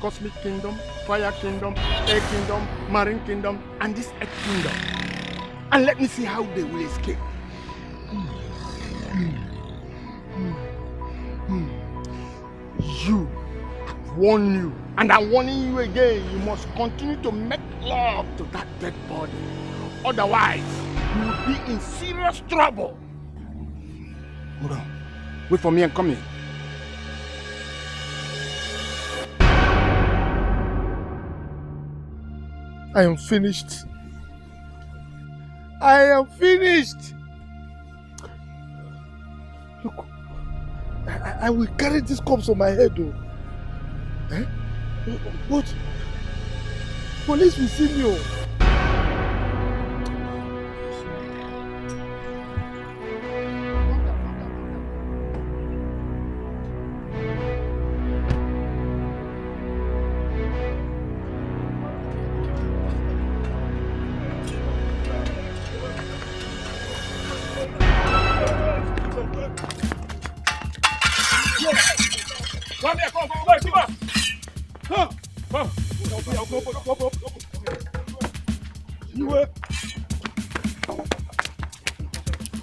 Cosmic kingdom, fire kingdom, air kingdom, marine kingdom, and this earth kingdom. And let me see how they will escape. You, I've warned you, and I'm warning you again. You must continue to make love to that dead body. Otherwise, you will be in serious trouble. Hold on. Wait for me and come here. I am finished. Look, I will carry this corpse on my head, though. Eh? What? Police will see me. Oh. Come here, come, come on. Come. You were.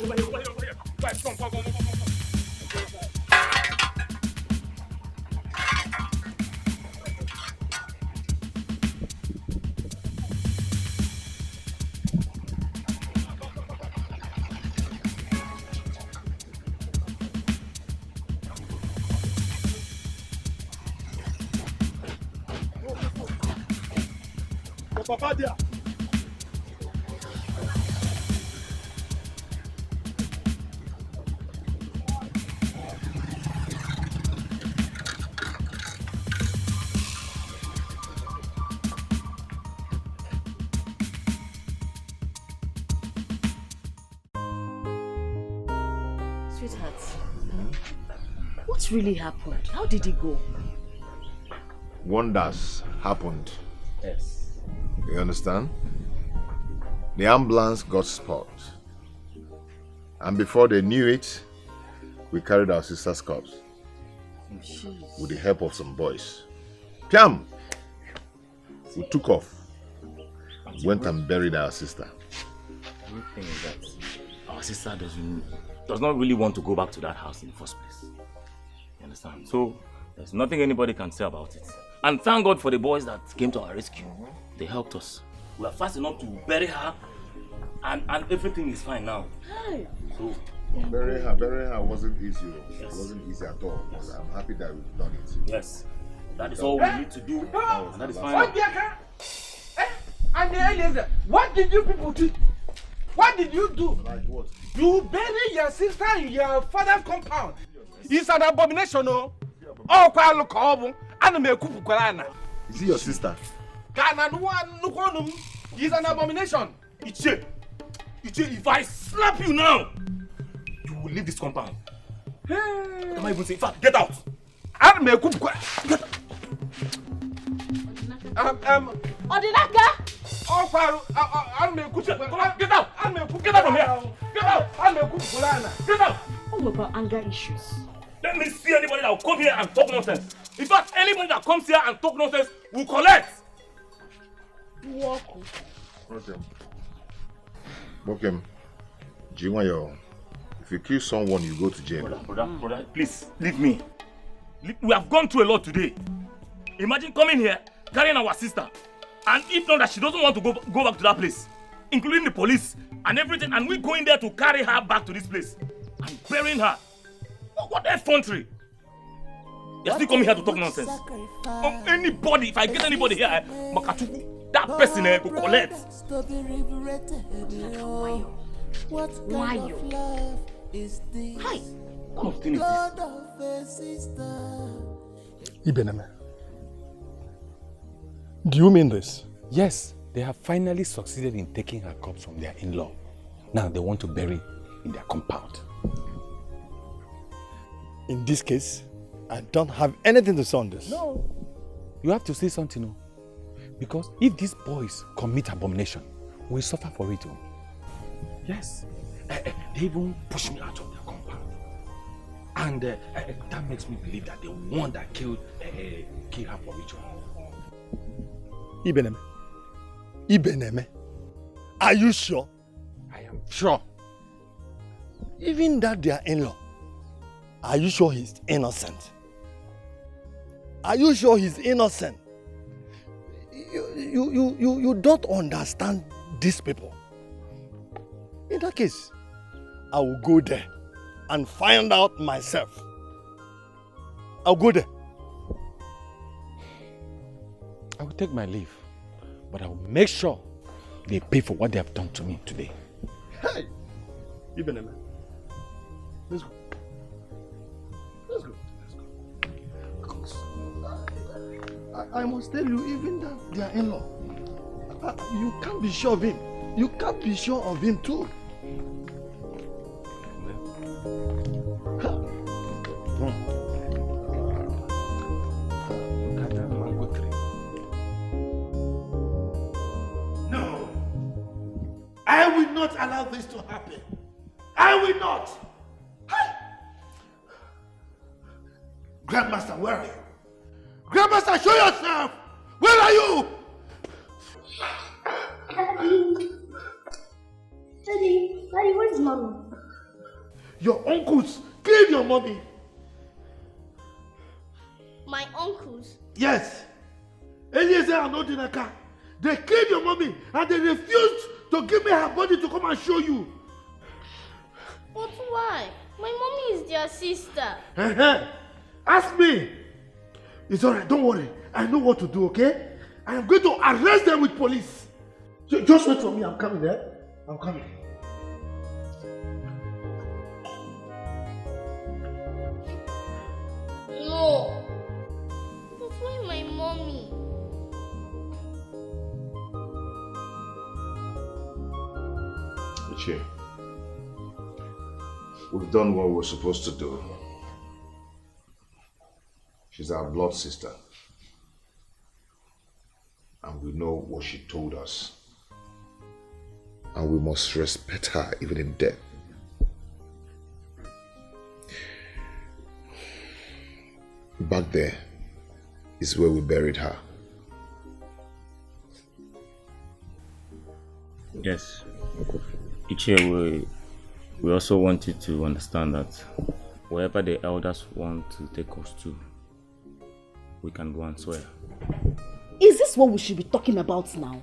Over here. Guys, come. Papa there. Sweetheart, what really happened? How did it go? Wonders happened. Yes. You understand? The ambulance got spot. And before they knew it, we carried our sister's corpse. With the help of some boys. Piam! We took off. Went and buried our sister. The good thing is that our sister does not really want to go back to that house in the first place. You understand? So, there's nothing anybody can say about it. And thank God for the boys that came to our rescue. They helped us. We are fast enough to bury her, and everything is fine now. Hi. So, burying her wasn't easy. Yes. It wasn't easy at all. But I'm happy that we've done it. Yes. That is all we need to do. And that is fine. What did you people do? What did you do? Like what? You bury your sister in your father's compound. It's an abomination, no? Oh, is it your sister? It's an abomination. Iche, if I slap you now, you will leave this compound. What am I even saying? In fact, get out. Get out. Odinaka! Get out! Get out from here! Get out! Get out! All about anger issues. Let me see anybody that will come here and talk nonsense. In fact, anybody that comes here and talk nonsense will collect. Okay. If you kill someone, you go to jail. Brother, please, leave me. We have gone through a lot today. Imagine coming here, carrying our sister. And if not that she doesn't want to go back to that place, including the police and everything, and we going there to carry her back to this place and burying her. What effrontery? You're still coming here to talk nonsense. Anybody, if I get anybody here, Makatuku, that person will collect. Why? Hi. What of thing is this? Ibeneme, do you mean this? Yes, they have finally succeeded in taking her corpse from their in-law. Now they want to bury in their compound. In this case, I don't have anything to say on this. No. You have to say something, no? Because if these boys commit abomination, we suffer for it. Yes. They even push me out of their compound. And that makes me believe that the one that killed her for ritual. Ibeneme, are you sure? I am sure. Even that their in-law, are you sure he's innocent? Are you sure he's innocent? You don't understand these people. In that case, I will go there and find out myself. I'll go there. I will take my leave, but I will make sure they pay for what they have done to me today. Hey! Ibeneme, let's go. Let's go. Because I must tell you, even that their in-law, you can't be sure of him. You can't be sure of him too. No, I will not allow this to happen. I will not. Grandmaster, where are you? Grandmaster, show yourself! Where are you? Daddy, where's mommy? Your uncles killed your mommy. My uncles? Yes. Eliezer and Odinaka. They killed your mommy and they refused to give me her body to come and show you. But why? My mommy is their sister. Ask me. It's alright, don't worry. I know what to do, okay? I am going to arrest them with police. Just wait for me, I'm coming there. I'm coming. No. But why my mommy? Ichie, we've done what we're supposed to do. She's our blood sister. And we know what she told us. And we must respect her even in death. Back there is where we buried her. Yes. Ichie, we also want you to understand that wherever the elders want to take us to, we can go and swear. Is this what we should be talking about now?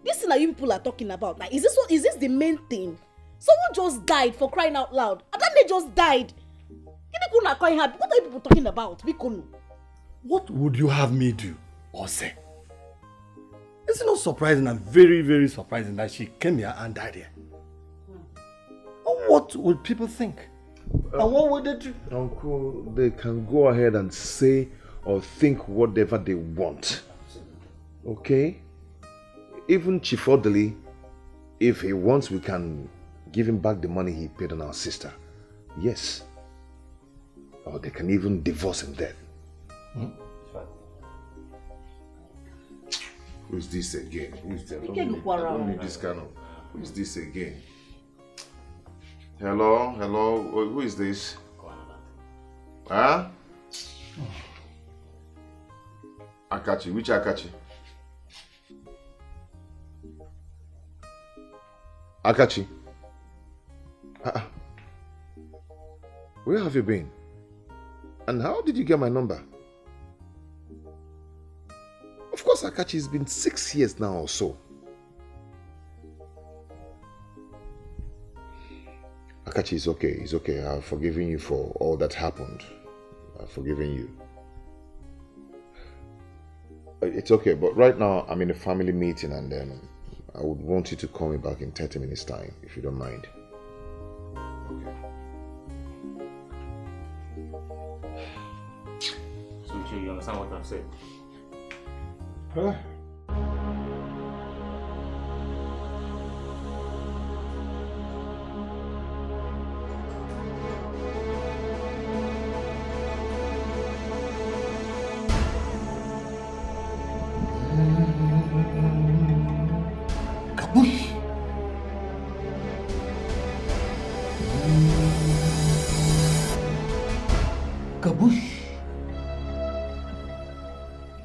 This thing that you people are talking about, like, is this the main thing? Someone just died, for crying out loud. Adane just died. What are you people talking about? What would you have me do or say? It's not surprising and very, very surprising that she came here and died here. What would people think? And what would they do? Uncle, they can go ahead and say or think whatever they want. Okay? Even Chief Odili, if he wants, we can give him back the money he paid on our sister. Yes. Or they can even divorce him then. Who is this again? Who is that? I don't need this kind of... Who is this again? Hello? Hello? Who is this? Huh? Akachi. Which Akachi? Akachi. Where have you been? And how did you get my number? Of course, Akachi, it's been 6 years now or so. Akachi, it's okay. It's okay. I've forgiven you for all that happened. I've forgiven you. It's okay, but right now I'm in a family meeting and I would want you to call me back in 30 minutes time, if you don't mind. So you understand what I've said? Huh? Kabush! Kabush!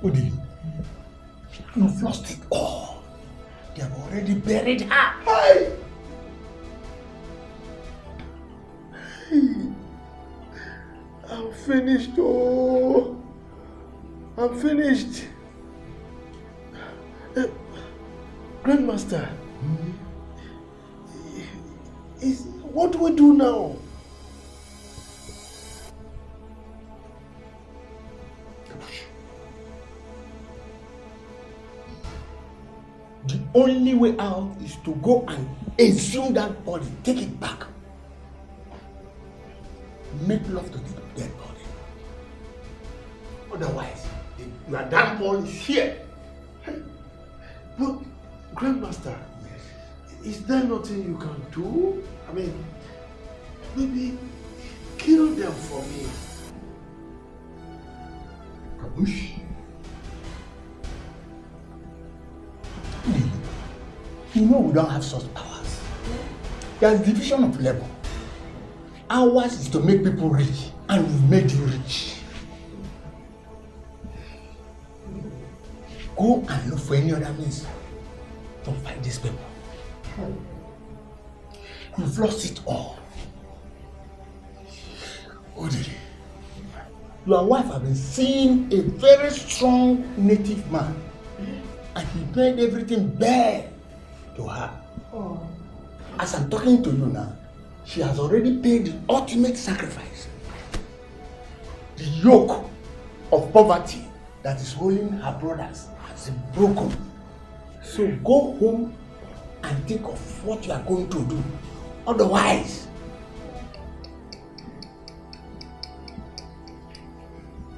Odi, you've lost it all. They have already buried her. Hey! I'm finished, oh. I'm finished. Grandmaster, what do we do now? The only way out is to go and exhume that body, take it back. Make love to the dead body. Otherwise, your damn ball is here. But, Grandmaster, is there nothing you can do? I mean, maybe kill them for me. Kabush. You know we don't have such powers. There's division of labor. Ours is to make people rich, and we've made you rich. Go and look for any other means to fight these people. You've lost it all. Odiri, your wife has been seeing a very strong native man, and he made everything bare to her. As I'm talking to you now, she has already paid the ultimate sacrifice. The yoke of poverty that is holding her brothers has been broken. So go home and think of what you are going to do. Otherwise,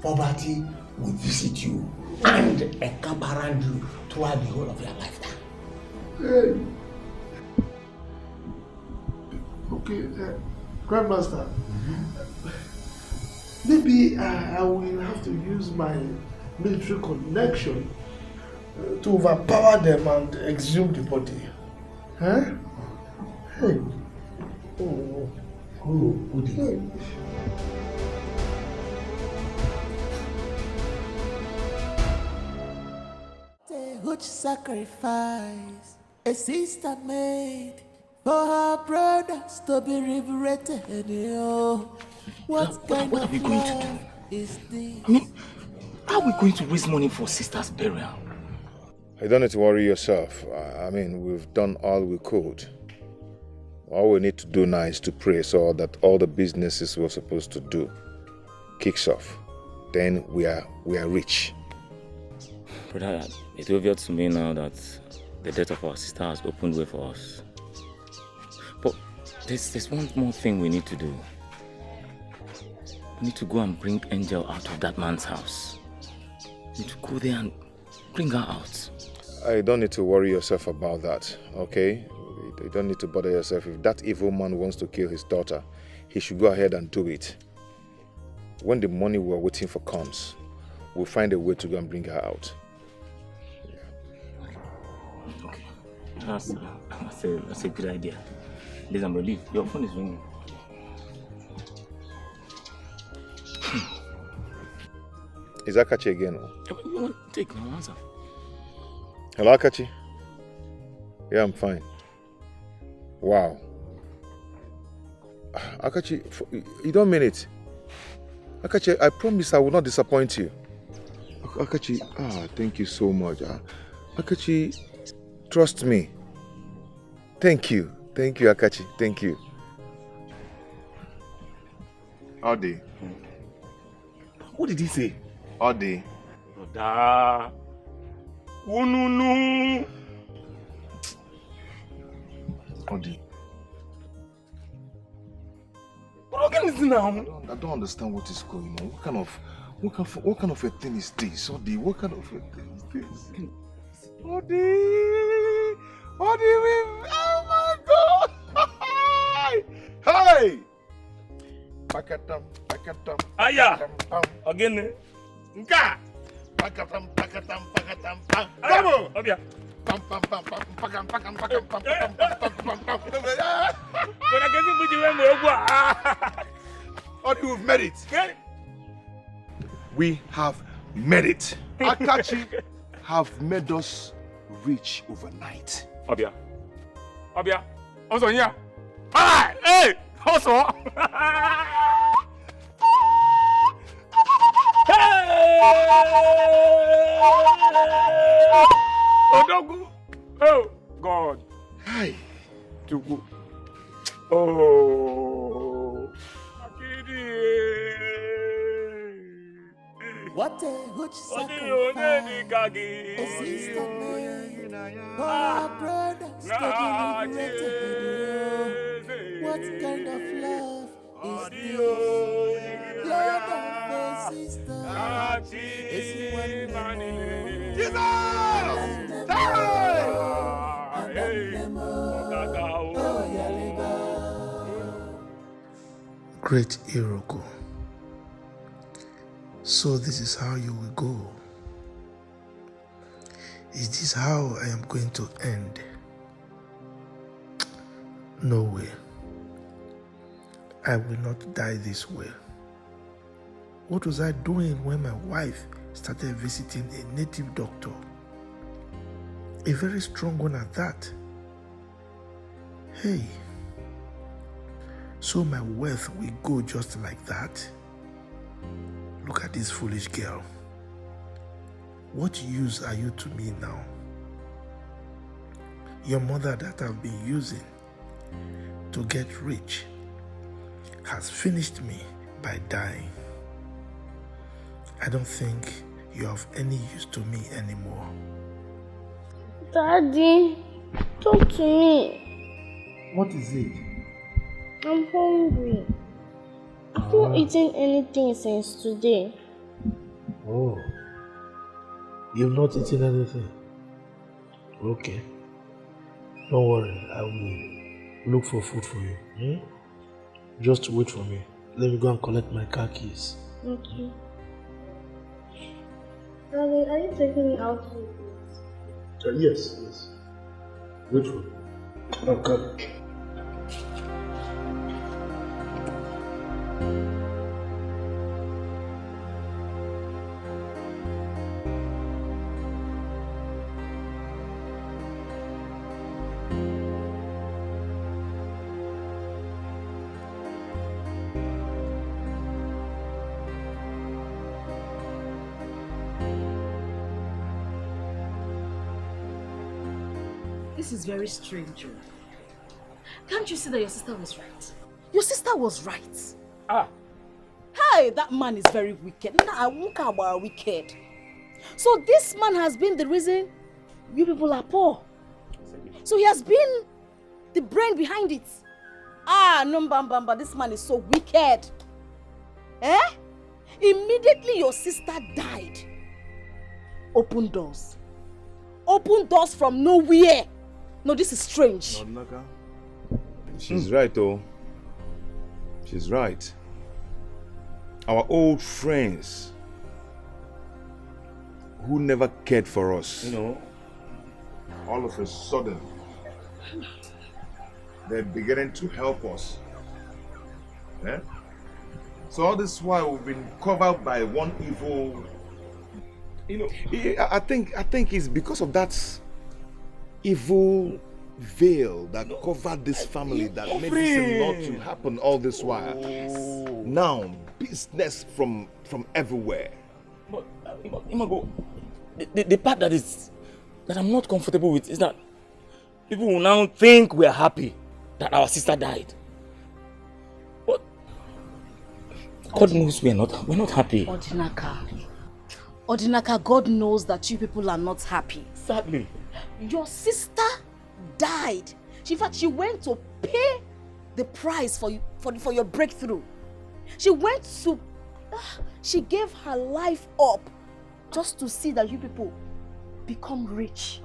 poverty will visit you and encamp around you throughout the whole of your lifetime. Hey. Okay, Grandmaster. Maybe I will have to use my military connection to overpower them and exhume the body. Huh? Hey. Oh, good. Hey. Huge sacrifice a sister made for her brothers to be liberated. What kind of love is this? I mean, how are we going to raise money for sister's burial? You don't need to worry yourself. I mean, we've done all we could. All we need to do now is to pray so that all the businesses we're supposed to do kicks off. Then we are rich. Brother, it's obvious to me now that the death of our sister has opened way for us. But there's one more thing we need to do. We need to go and bring Angel out of that man's house. We need to go there and bring her out. I don't need to worry yourself about that, okay? You don't need to bother yourself. If that evil man wants to kill his daughter, he should go ahead and do it. When the money we're waiting for comes, we'll find a way to go and bring her out. Okay. That's a good idea. Liz, I'm relieved. Your phone is ringing. Is Akachi again? You want to take no answer? Hello, Akachi? Yeah, I'm fine. Wow. Akachi, you don't mean it. Akachi, I promise I will not disappoint you. Akachi, thank you so much. Akachi, trust me. Thank you. Thank you, Akachi. Thank you. Odi. What did he say? Odi. Oda. Ununu. Odi. What can this now? I don't understand what is going on. What kind of a thing is this? Odi, what kind of a thing is this? Odi! Odi, oh my God! Hey! Pakatam. Aya! Again. Nka! Pakatam. Bravo! Obia. Pam. Odi, we've made it. We have made it. Akachi have made us rich overnight. Obia. Also here. Hi! Hey! Also. Hey! Odogu. Oh God. Hi. Tugu. Oh. What a huge sacrifice a sister made for her brothers to be liberated. What kind of love is this? Blood of a sister is one Great Iroko. So this is how you will go. Is this how I am going to end? No way. I will not die this way. What was I doing when my wife started visiting a native doctor A very strong one at that. Hey, so my wealth will go just like that? Look at this foolish girl. What use are you to me now? Your mother that I've been using to get rich has finished me by dying. I don't think you're of any use to me anymore. Daddy, talk to me. What is it? I'm hungry. I've not eaten anything since today. Oh, you've not eaten anything? Okay. Don't worry, I will look for food for you. Just wait for me. Let me go and collect my car keys. Okay. Daddy, are you taking me out to eat? Yes. Wait for me. I'll come. This is very strange. Can't you see that your sister was right? Your sister was right. Hey, that man is very wicked. Nah, I won't care about wicked. So this man has been the reason you people are poor. So he has been the brain behind it. No, Bamba, this man is so wicked. Immediately your sister died. Open doors. Open doors from nowhere. No, this is strange. She's right, though. She's right. Our old friends who never cared for us, all of a sudden, they're beginning to help us. So all this while we've been covered by one evil. I think it's because of that evil veil that covered this family that made this not to happen all this while. Now, business from everywhere. But Imago, the part that I'm not comfortable with is that people will now think we're happy that our sister died. But God knows we're not happy. Odinaka, God knows that you people are not happy. Sadly. Your sister died. In fact, she went to pay the price for your breakthrough. She gave her life up just to see that you people become rich.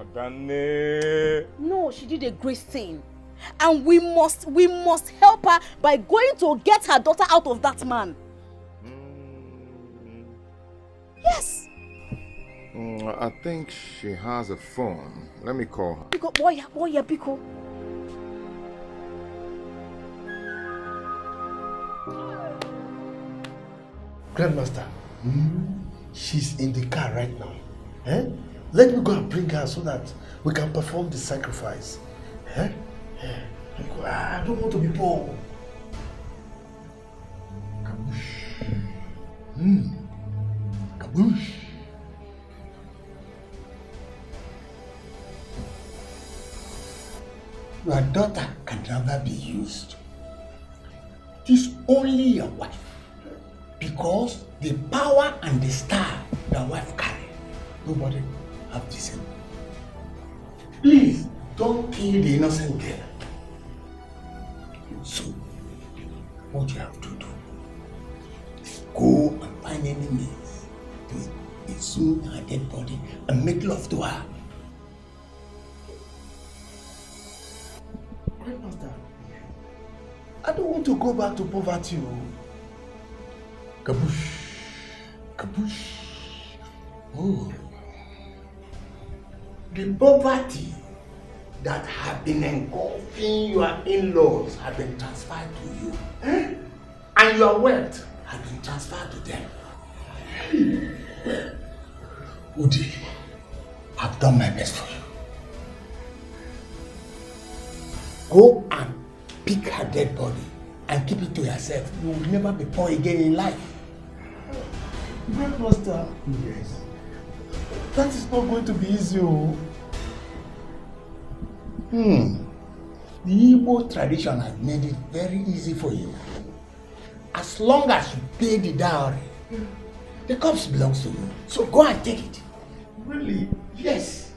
No, she did a great thing. And we must help her by going to get her daughter out of that man. Yes. I think she has a phone. Let me call her. Biko, boy, Biko. Grandmaster, she's in the car right now. Let me go and bring her so that we can perform the sacrifice. I don't want to be poor. Kaboosh. Kaboosh. Your daughter can never be used. It is only your wife. Because the power and the star the wife carry, nobody have the same. Please, don't kill the innocent girl. So, what you have to do is go and find any means to exhume her dead body and make love to her. Grandmaster, I don't want to go back to poverty. Kaboosh. Kaboosh. Oh. The poverty that have been engulfing your in-laws have been transferred to you. And your wealth has been transferred to them. Udi, I've done my best for you. Go and pick her dead body and keep it to yourself. You will never be poor again in life. Grandmaster. Yes. That is not going to be easy. Oh. The Igbo tradition has made it very easy for you. As long as you pay the dowry, the corpse belongs to you. So go and take it. Really? Yes.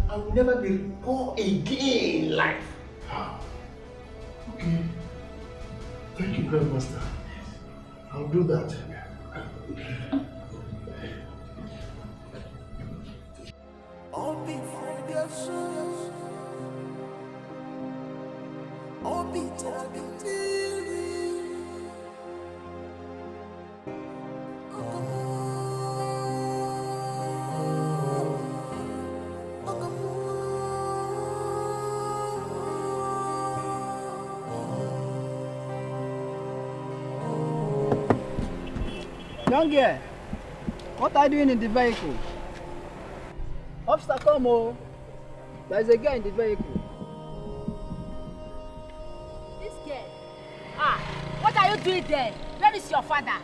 I will never be poor again in life. Okay. Thank you, Grandmaster. I'll do that. All before your soul. All be talking to you. Young girl, what are you doing in the vehicle? Officer, come on. There is a guy in the vehicle. This girl. What are you doing there? Where is your father?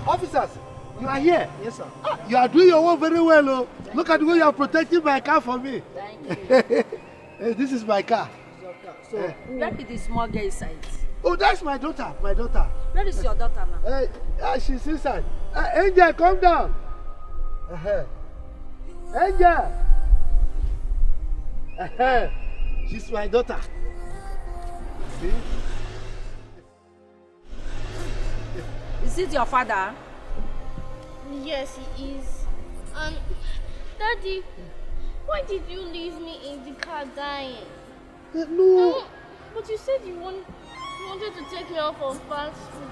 Officers, you are here. Yes, sir. You are doing your work very well. Oh. Look at the way you are protecting my car for me. Thank you. Hey, this is my car. So, where is the small girl inside? Oh, that's my daughter. My daughter. Where is your daughter now? She's inside. Angel, come down. Angel. She's my daughter. See? Is it your father? Yes, he is. Daddy, why did you leave me in the car dying? No. But you said you wanted to take me off of fast food.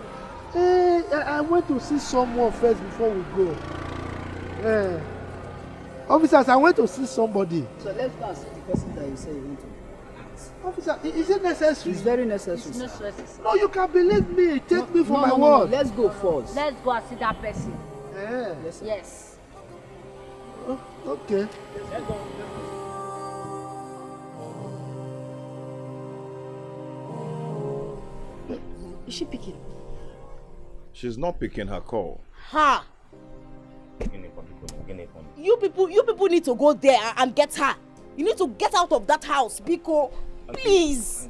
Hey, I went to see someone first before we go. Officers, I went to see somebody. So let's go and see the person that you say you want to. Officer, is it necessary? It's very necessary. It's necessary. No, you can believe me. Take me for my no, word. Let's go first. Let's go and see that person. Yes. Yes. Oh, okay. Let's go. Is she picking? She's not picking her call. Ha! You people need to go there and get her. You need to get out of that house, Biko. Please.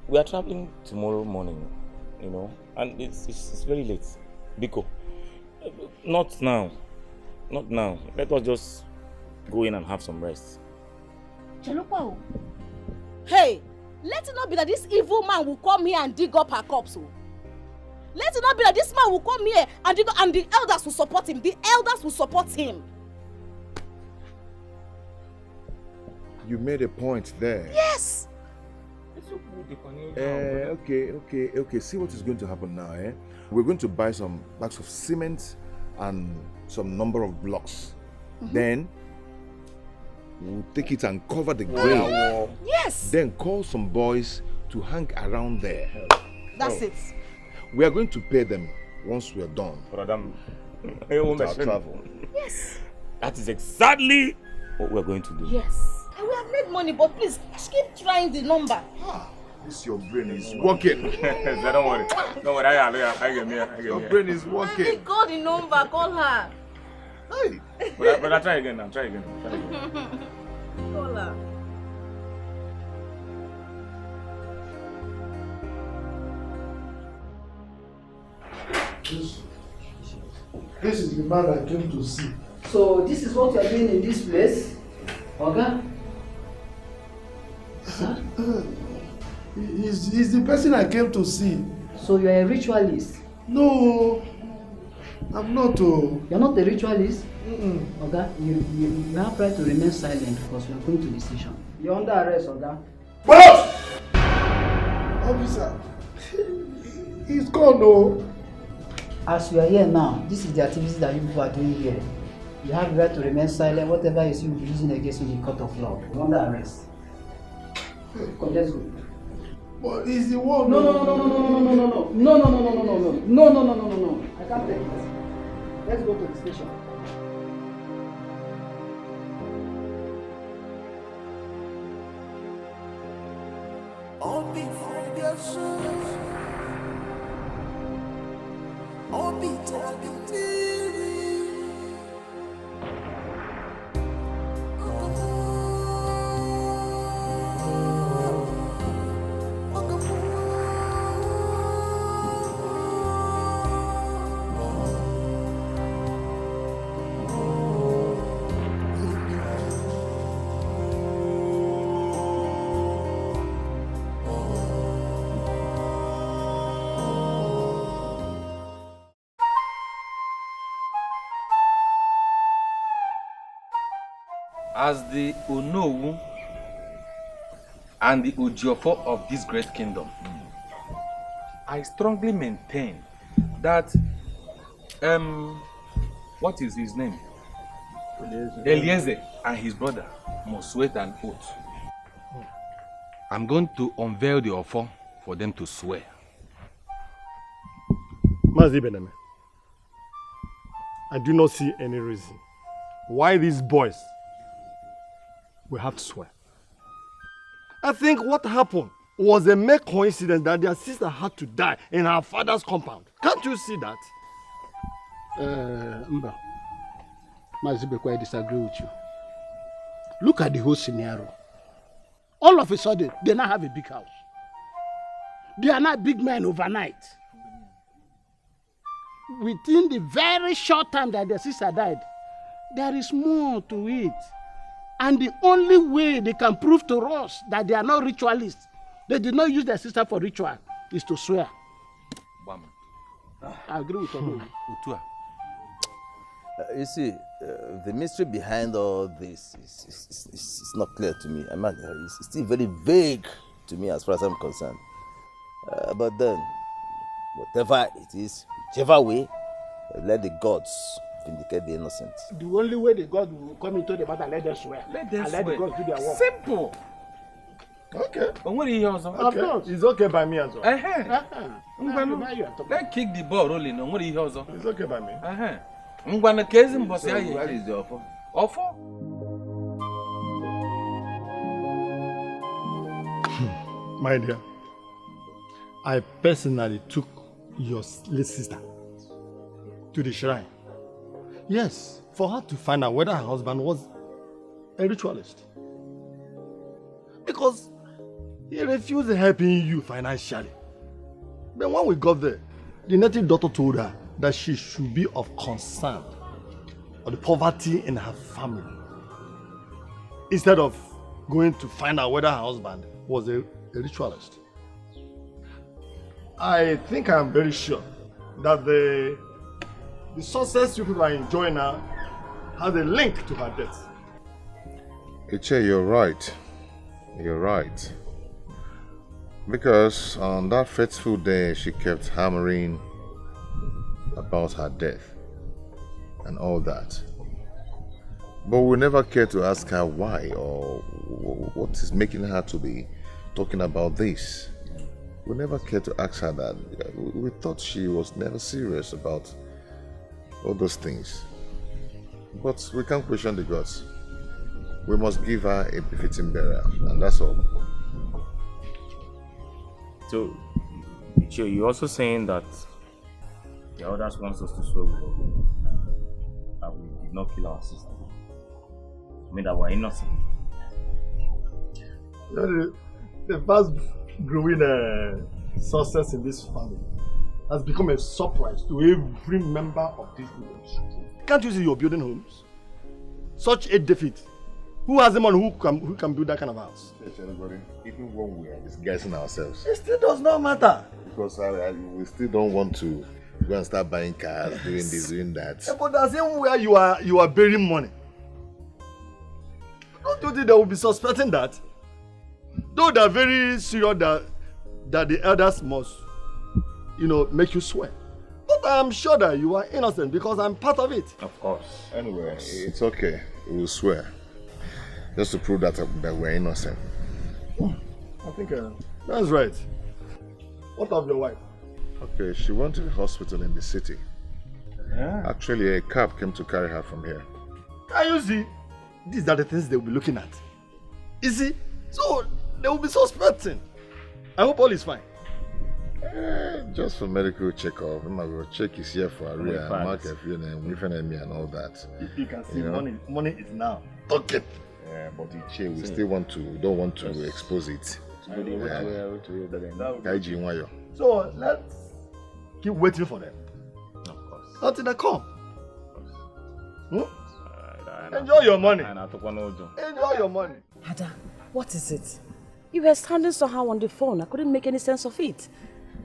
We are traveling tomorrow morning, you know, and it's very late. Biko, not now. Not now. Let us just go in and have some rest. Hey, let it not be that this evil man will come here and dig up her corpse. Let it not be that this man will come here and dig up, and the elders will support him. The elders will support him. You made a point there. Yes. Okay. See what is going to happen now, eh? We're going to buy some bags of cement and some number of blocks. Then we'll take it and cover the grave. Yes. Then call some boys to hang around there. That's it. We are going to pay them once we are done. With our travel. Yes. That is exactly what we're going to do. Yes. And we have made money, but please keep trying the number. This your brain is working. Don't worry. Your brain is working. Call the number. Call her. Hey. But I'll try again. Call her. This is the man I came to see. So this is what you are doing in this place, Oga? He's the person I came to see. So you are a ritualist? No, I'm not. You're not a ritualist? Oga, you have right to remain silent because we are going to the station. You're under arrest, Oga. What? Officer, he's gone, no. As you are here now, this is the activities that you people are doing here. You have the right to remain silent. Whatever you see will be using against you in the court of law. You're under arrest. Come, let's go. But he's the one. No. I can't take it. Let's go to the station. As the Onowu and the Ujiofo of this great kingdom, I strongly maintain that what is his name? Eliezer and his brother must swear an oath. I'm going to unveil the offer for them to swear. Mazi Beneme, I do not see any reason why these boys will have to swear. I think what happened was a mere coincidence that their sister had to die in her father's compound. Can't you see that? Mba, Mazibekwe, I disagree with you. Look at the whole scenario. All of a sudden, they now have a big house. They are not big men overnight. Within the very short time that their sister died, there is more to it. And the only way they can prove to us that they are not ritualists, they did not use their sister for ritual, is to swear. I agree with you. You see, the mystery behind all this is not clear to me. I mean, it's still very vague to me as far as I'm concerned. But then, whatever it is, whichever way, let the gods vindicate the innocent. The only way the God will come into the matter, let them swear. Let them swear. Let the gods do their work. Simple. Okay. Okay. It's okay by me as well. Let's kick the ball rolling. It's okay by me. What is the offer? Offer? My dear, I personally took your late sister to the shrine. Yes, for her to find out whether her husband was a ritualist. Because he refused helping you financially. Then when we got there, the native daughter told her that she should be of concern of the poverty in her family, instead of going to find out whether her husband was a ritualist. I think I'm very sure that the success you people are enjoying now has a link to her death. Iche, you're right. You're right. Because on that fateful day, she kept hammering about her death and all that. But we never cared to ask her why or what is making her to be talking about this. We never cared to ask her that. We thought she was never serious about all those things. But we can't question the gods. We must give her a befitting burial, and that's all. So, you're also saying that the elders want us to swear with that we did not kill our sister. I mean that we're innocent. The fast growing success in this family has become a surprise to every member of this village. Can't you see you're building homes? Such a defeat. Who has a man who can build that kind of house? Even when we are disguising ourselves. It still does not matter. Because we still don't want to go and start buying cars, doing this, doing that. Yeah, but the same way you are burying money. Don't you think they will be suspecting that? Though they are very serious that the elders must, make you swear. But I am sure that you are innocent because I'm part of it. Of course. Anyway, it's okay. We will swear. Just to prove that we're innocent. I think that's right. What of your wife? Okay, she went to the hospital in the city. Yeah. Actually, a cab came to carry her from here. Can you see? These are the things they will be looking at. You see? So, they will be suspecting. I hope all is fine. Just for medical checkup. I'm going to check his here for area, mark a few and all that. You can see money is now. Okay. Yeah, but the chair, we still don't want to expose it. So let's keep waiting for them. Of course. Until they come. Enjoy your money. Enjoy your money. Ada, what is it? You were standing somehow on the phone. I couldn't make any sense of it.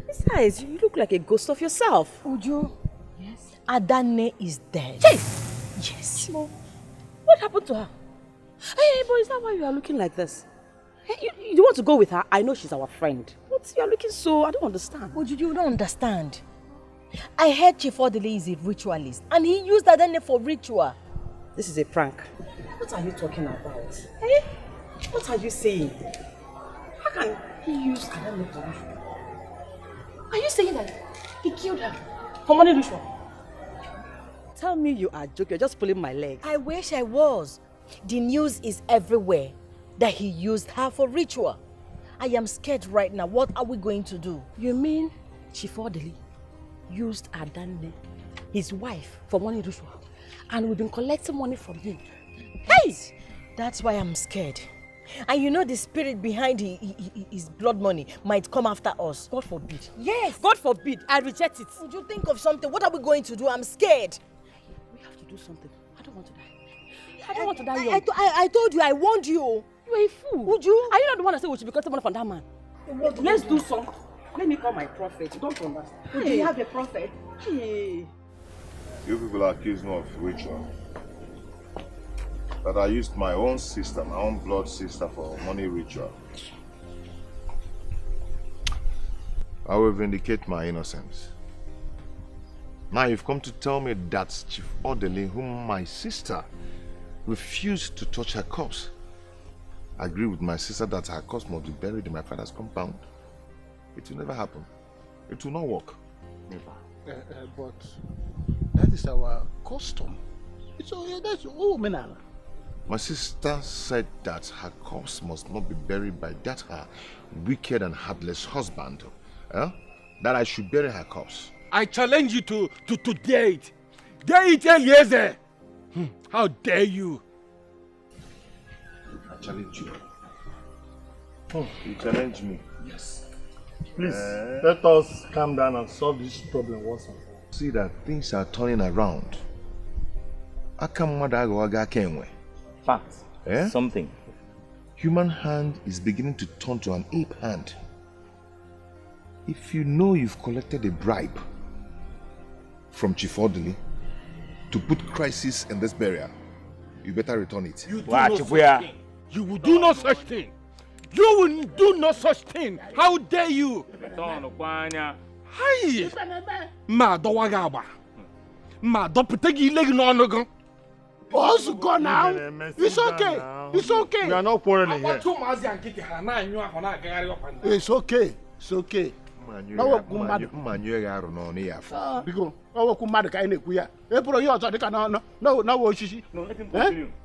Besides, you look like a ghost of yourself. Uju. Yes. Adane is dead. Yes. Yes. What happened to her? Hey, boy, is that why you are looking like this? Hey, you want to go with her? I know she's our friend. But you are looking so... I don't understand. Uju, you don't understand. I heard Chief Odele is a ritualist. And he used Adane for ritual. This is a prank. What are you talking about? Eh? What are you saying? How can he use Adane for ritual? Are you saying that he killed her for money ritual? Tell me you are joking. You're just pulling my leg. I wish I was. The news is everywhere that he used her for ritual. I am scared right now. What are we going to do? You mean Chief Odele used Adane, his wife, for money ritual, and we've been collecting money from him? Hey! That's why I'm scared. And you know the spirit behind his blood money might come after us. God forbid. Yes. God forbid. I reject it. Would you think of something? What are we going to do? I'm scared. We have to do something. I don't want to die. I don't want to die young. I told you, I warned you. You are a fool. Would you? Are you not the one that said we should be collecting money from that man? Let's do something. Let me call my prophet. You don't understand. Hey. Do you have a prophet? Hey. You people accuse me of ritual. That I used my own sister, my own blood sister, for money ritual. I will vindicate my innocence. Now you've come to tell me that Chief Odele, whom my sister refused to touch her corpse, agree with my sister that her corpse must be buried in my father's compound. It will never happen. It will not work. Never. But that is our custom. That's all men. My sister said that her corpse must not be buried by that her wicked and heartless husband. That I should bury her corpse. I challenge you to dare it. Dare it, Eliezer. How dare you? I challenge you. You challenge me? Yes. Please, let us calm down and solve this problem once and for all. See that things are turning around. Fact. Something. Human hand is beginning to turn to an ape hand. If you know you've collected a bribe from Chief Odele to put crisis in this burial, you better return it. You will do no such thing. You will do no such thing. How dare you? Hi. Ma do wagaba. Ma do putegi leg no no. Boss, go now. It's okay. It's okay. We are not quarreling here. It's okay. It's okay. Because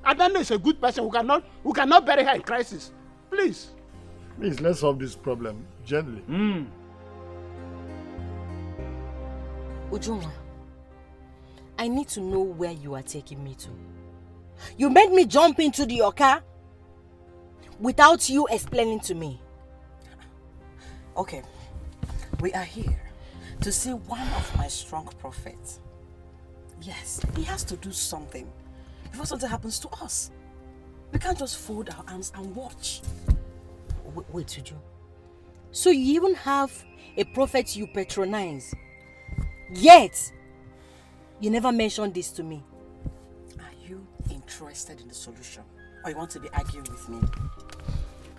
Adane is a good person who cannot bury her in crisis. Please, let's solve this problem gently. Ujunwa, I need to know where you are taking me to. You made me jump into your car without you explaining to me. Okay, we are here to see one of my strong prophets. Yes, he has to do something before something happens to us. We can't just fold our arms and watch. Wait, Uju. So you even have a prophet you patronize, yet you never mentioned this to me. Are you interested in the solution, or you want to be arguing with me?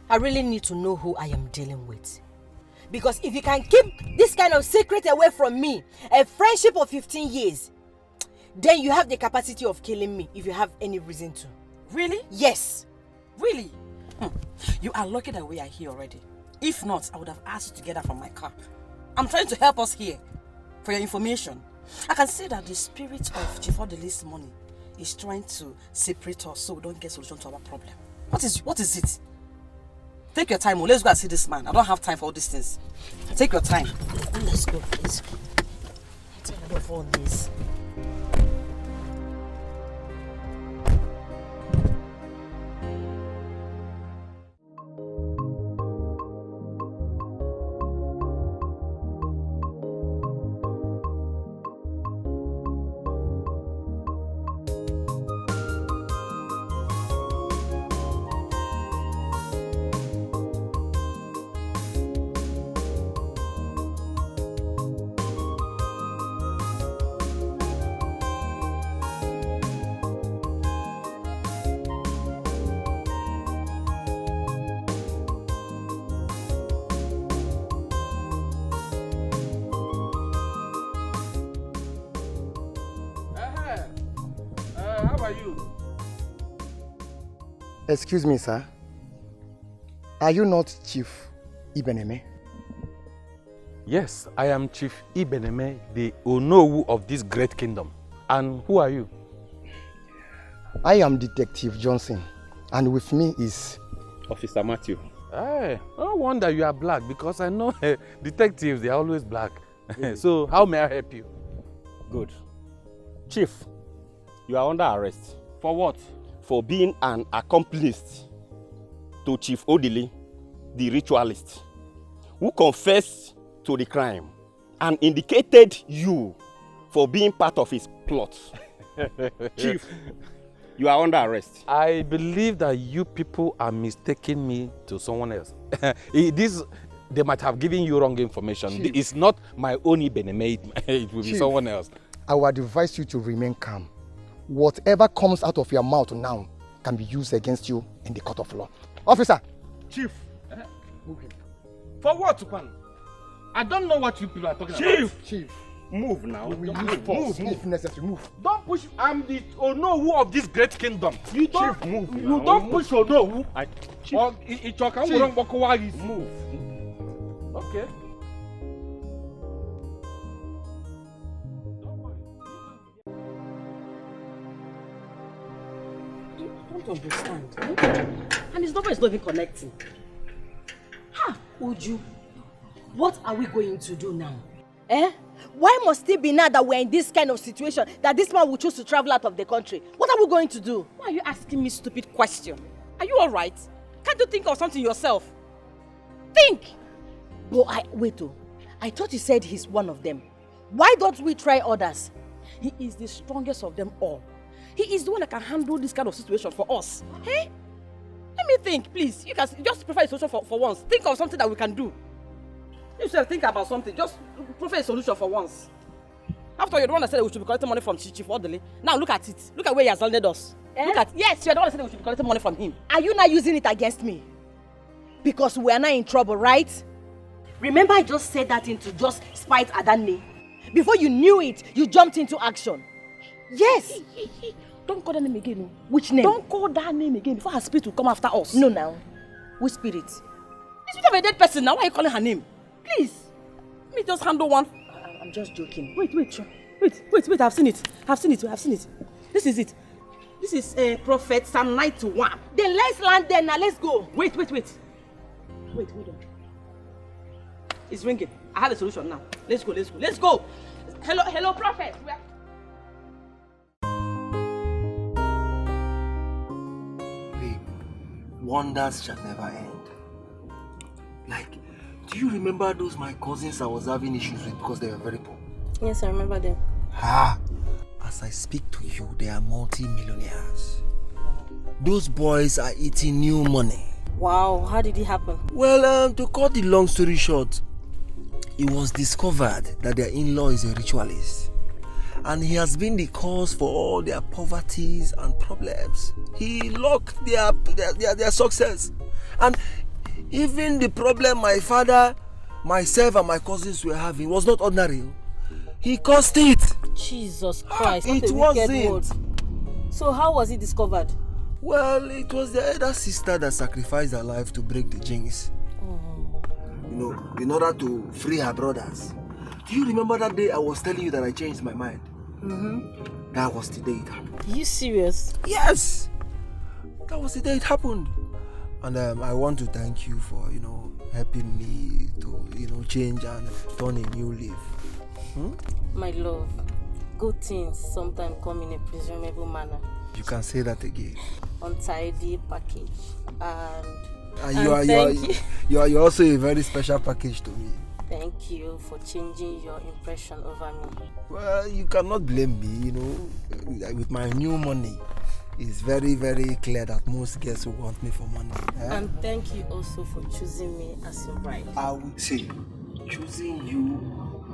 I really need to know who I am dealing with. Because if you can keep this kind of secret away from me, a friendship of 15 years, then you have the capacity of killing me if you have any reason to. Really? Yes. Really? You are lucky that we are here already. If not, I would have asked you to get out from my car. I'm trying to help us here. For your information, I can see that the spirit of Chief Odele's money is trying to separate us so we don't get solution to our problem. What is it? Take your time. Let's go and see this man. I don't have time for all these things. Take your time. Let's go, please. I'm tired of all this. How are you? Excuse me, sir. Are you not Chief Ibeneme? Yes, I am Chief Ibeneme, the Onowu of this great kingdom. And who are you? I am Detective Johnson, and with me is Officer Matthew. Hey, no wonder you are black, because I know detectives, they are always black. So, how may I help you? Good. Chief, you are under arrest. For what? For being an accomplice to Chief Odili, the ritualist, who confessed to the crime and indicated you for being part of his plot. Chief, you are under arrest. I believe that you people are mistaking me to someone else. They might have given you wrong information. Chief. It's not my own Ibeneme, it will be Chief, someone else. I would advise you to remain calm. Whatever comes out of your mouth now can be used against you in the court of law. Officer! Chief. For what, Tupan? I don't know what you people are talking Chief. about. Chief. Move now. We will use force if necessary. Move. Don't push. I'm the Onowu of this great kingdom. You don't. Chief, move You now. don't push Onowu. Chief. Or Chief. Move. Okay. I don't understand. And his number is not even connecting. Ha! Uju, what are we going to do now? Eh? Why must it be now that we're in this kind of situation that this man will choose to travel out of the country? What are we going to do? Why are you asking me stupid question? Are you alright? Can't you think of something yourself? Think! But wait oh, I thought you said he's one of them. Why don't we try others? He is the strongest of them all. He is the one that can handle this kind of situation for us. Hey? Let me think, please. You can just prefer a solution for once. Think of something that we can do. You should think about something. Just prefer a solution for once. After you're the one that said we should be collecting money from Chief Odili. Now look at it. Look at where he has landed us. Look at yes, you're the one that said we should be collecting money from him. Are you not using it against me? Because we are not in trouble, right? Remember I just said that thing to just spite Adani. Before you knew it, you jumped into action. Yes. Don't call that name again. No. Which name? Don't call that name again before her spirit will come after us. No, now. Which spirit? The spirit of a dead person. Now why are you calling her name? Please. Let me just handle one. I'm just joking. Wait. I've seen it. I've seen it. This is it. This is Prophet Psalm 91. Then let's land there now. Let's go. Wait. Hold on. It's ringing. I have a solution now. Let's go. Hello, Prophet. Wonders shall never end. Like, do you remember those my cousins I was having issues with because they were very poor? Yes, I remember them. As I speak to you, they are multi-millionaires. Those boys are eating new money. Wow, how did it happen? Well, to cut the long story short, it was discovered that their in-law is a ritualist. And he has been the cause for all their poverties and problems. He locked their success. And even the problem my father, myself and my cousins were having was not ordinary. He caused it. Jesus Christ, it wasn't. Word. So how was it discovered? Well, it was the elder sister that sacrificed her life to break the jinx. In order to free her brothers. Do you remember that day I was telling you that I changed my mind? That was the day it happened. Are you serious? Yes! That was the day it happened. And I want to thank you for, helping me to, change and turn a new leaf. My love, good things sometimes come in a presumable manner. You can say that again. Untidy package. And you're also a very special package to me. Thank you for changing your impression over me. Well, you cannot blame me, with my new money. It's very, very clear that most girls will want me for money. And thank you also for choosing me as your bride. I will say, choosing you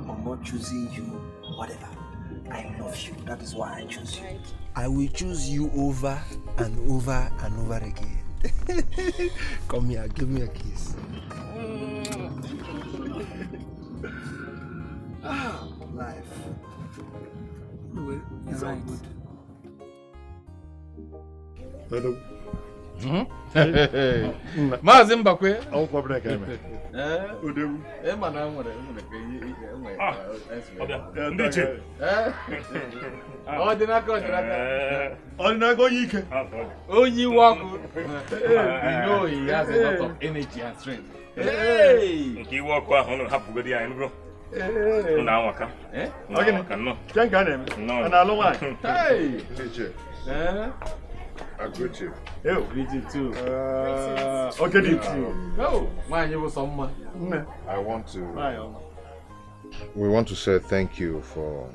or not choosing you, whatever. I love you. That is why I choose you. Right. I will choose you over and over and over again. Come here, give me a kiss. Life. It's all good. Hello. Maazị Mbakwe. Akwụkwọ brek eme. Udem. Ma na nwere ndị iche. Ọdịnaka. Ọdịnaka onye ike. Onye iwe ọkụ. You know he has a lot of energy and strength. Nke iwe ọkụ ahụ ụlọ hapụgodi ya nụrụ. Ụlọ anwaka. Anwaka nnọọ. Nke a na-eme. A na-alụ nwaanyị. Ndị iche. I greet you. Yo, greet you too. Okay, greet you. Oh, why you someone? I want to. We want to say thank you for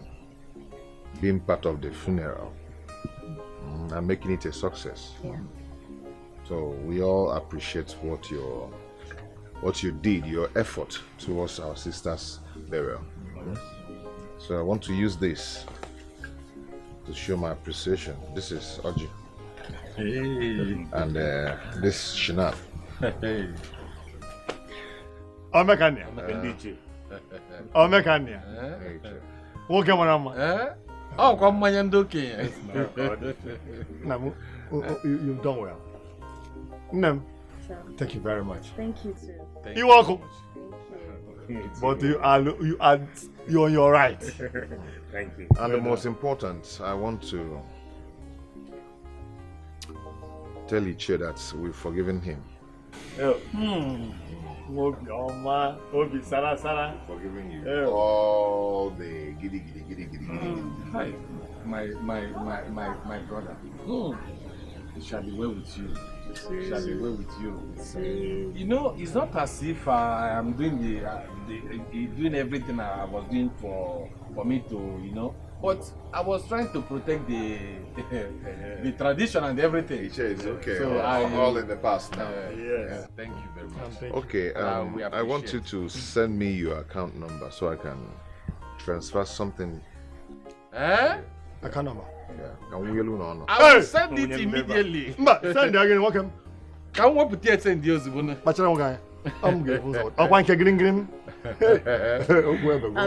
being part of the funeral and making it a success. Yeah. So we all appreciate what you did, your effort towards our sister's burial. So I want to use this to show my appreciation. This is Oji. Hey. And this Shinab. Hey. Omekania. Omekania. Woke Manama. Oh, come my Yandoki. You've done well. Nem. Thank you very much. Thank you too. You're welcome. Thank you. But you're on your right. Thank you. And the most important, I want to tell Iche that we've forgiven him. Obi Sara. Forgiving you. All the giddy. Hi, my brother. It shall be well with you. It shall be well with you. You know, it's not as if I am doing doing everything I was doing for me to, but I was trying to protect the tradition and everything. It's okay. So all in the past now. Yes. Thank you very much. Okay, I want you to send me your account number so I can transfer something. Account number? Yeah. I will send it immediately. Send it again, welcome. Can we put it in the Ozibuna?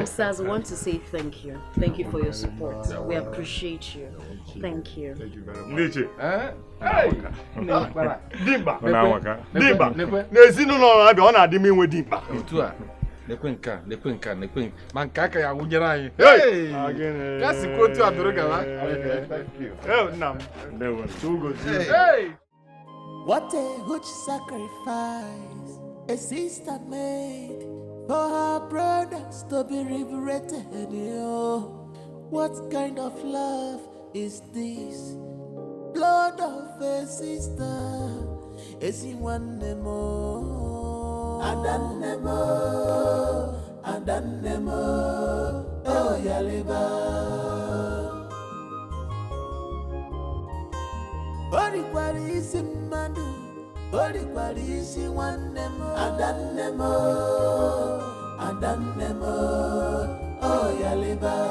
Saz, I want to say thank you. Thank you for your support. We appreciate you. Thank you. Thank you very much. Hey! Dimba. N'ezinu no abi ọ na-adị m inwe dimba. Otu a. Nekwenka. Man kaka ya wunyere anyị. Hey! Kasi ko otu a duru gaba. Thank you. Nam. Hey! What a huge sacrifice a sister made for her brothers to be liberated. What kind of love is this? Blood of a sister. Is he one more? Adanemo. Oh, Yaliba. Body isi mmadụ, body isi nwanne m. Adanemo, oh Yaliba.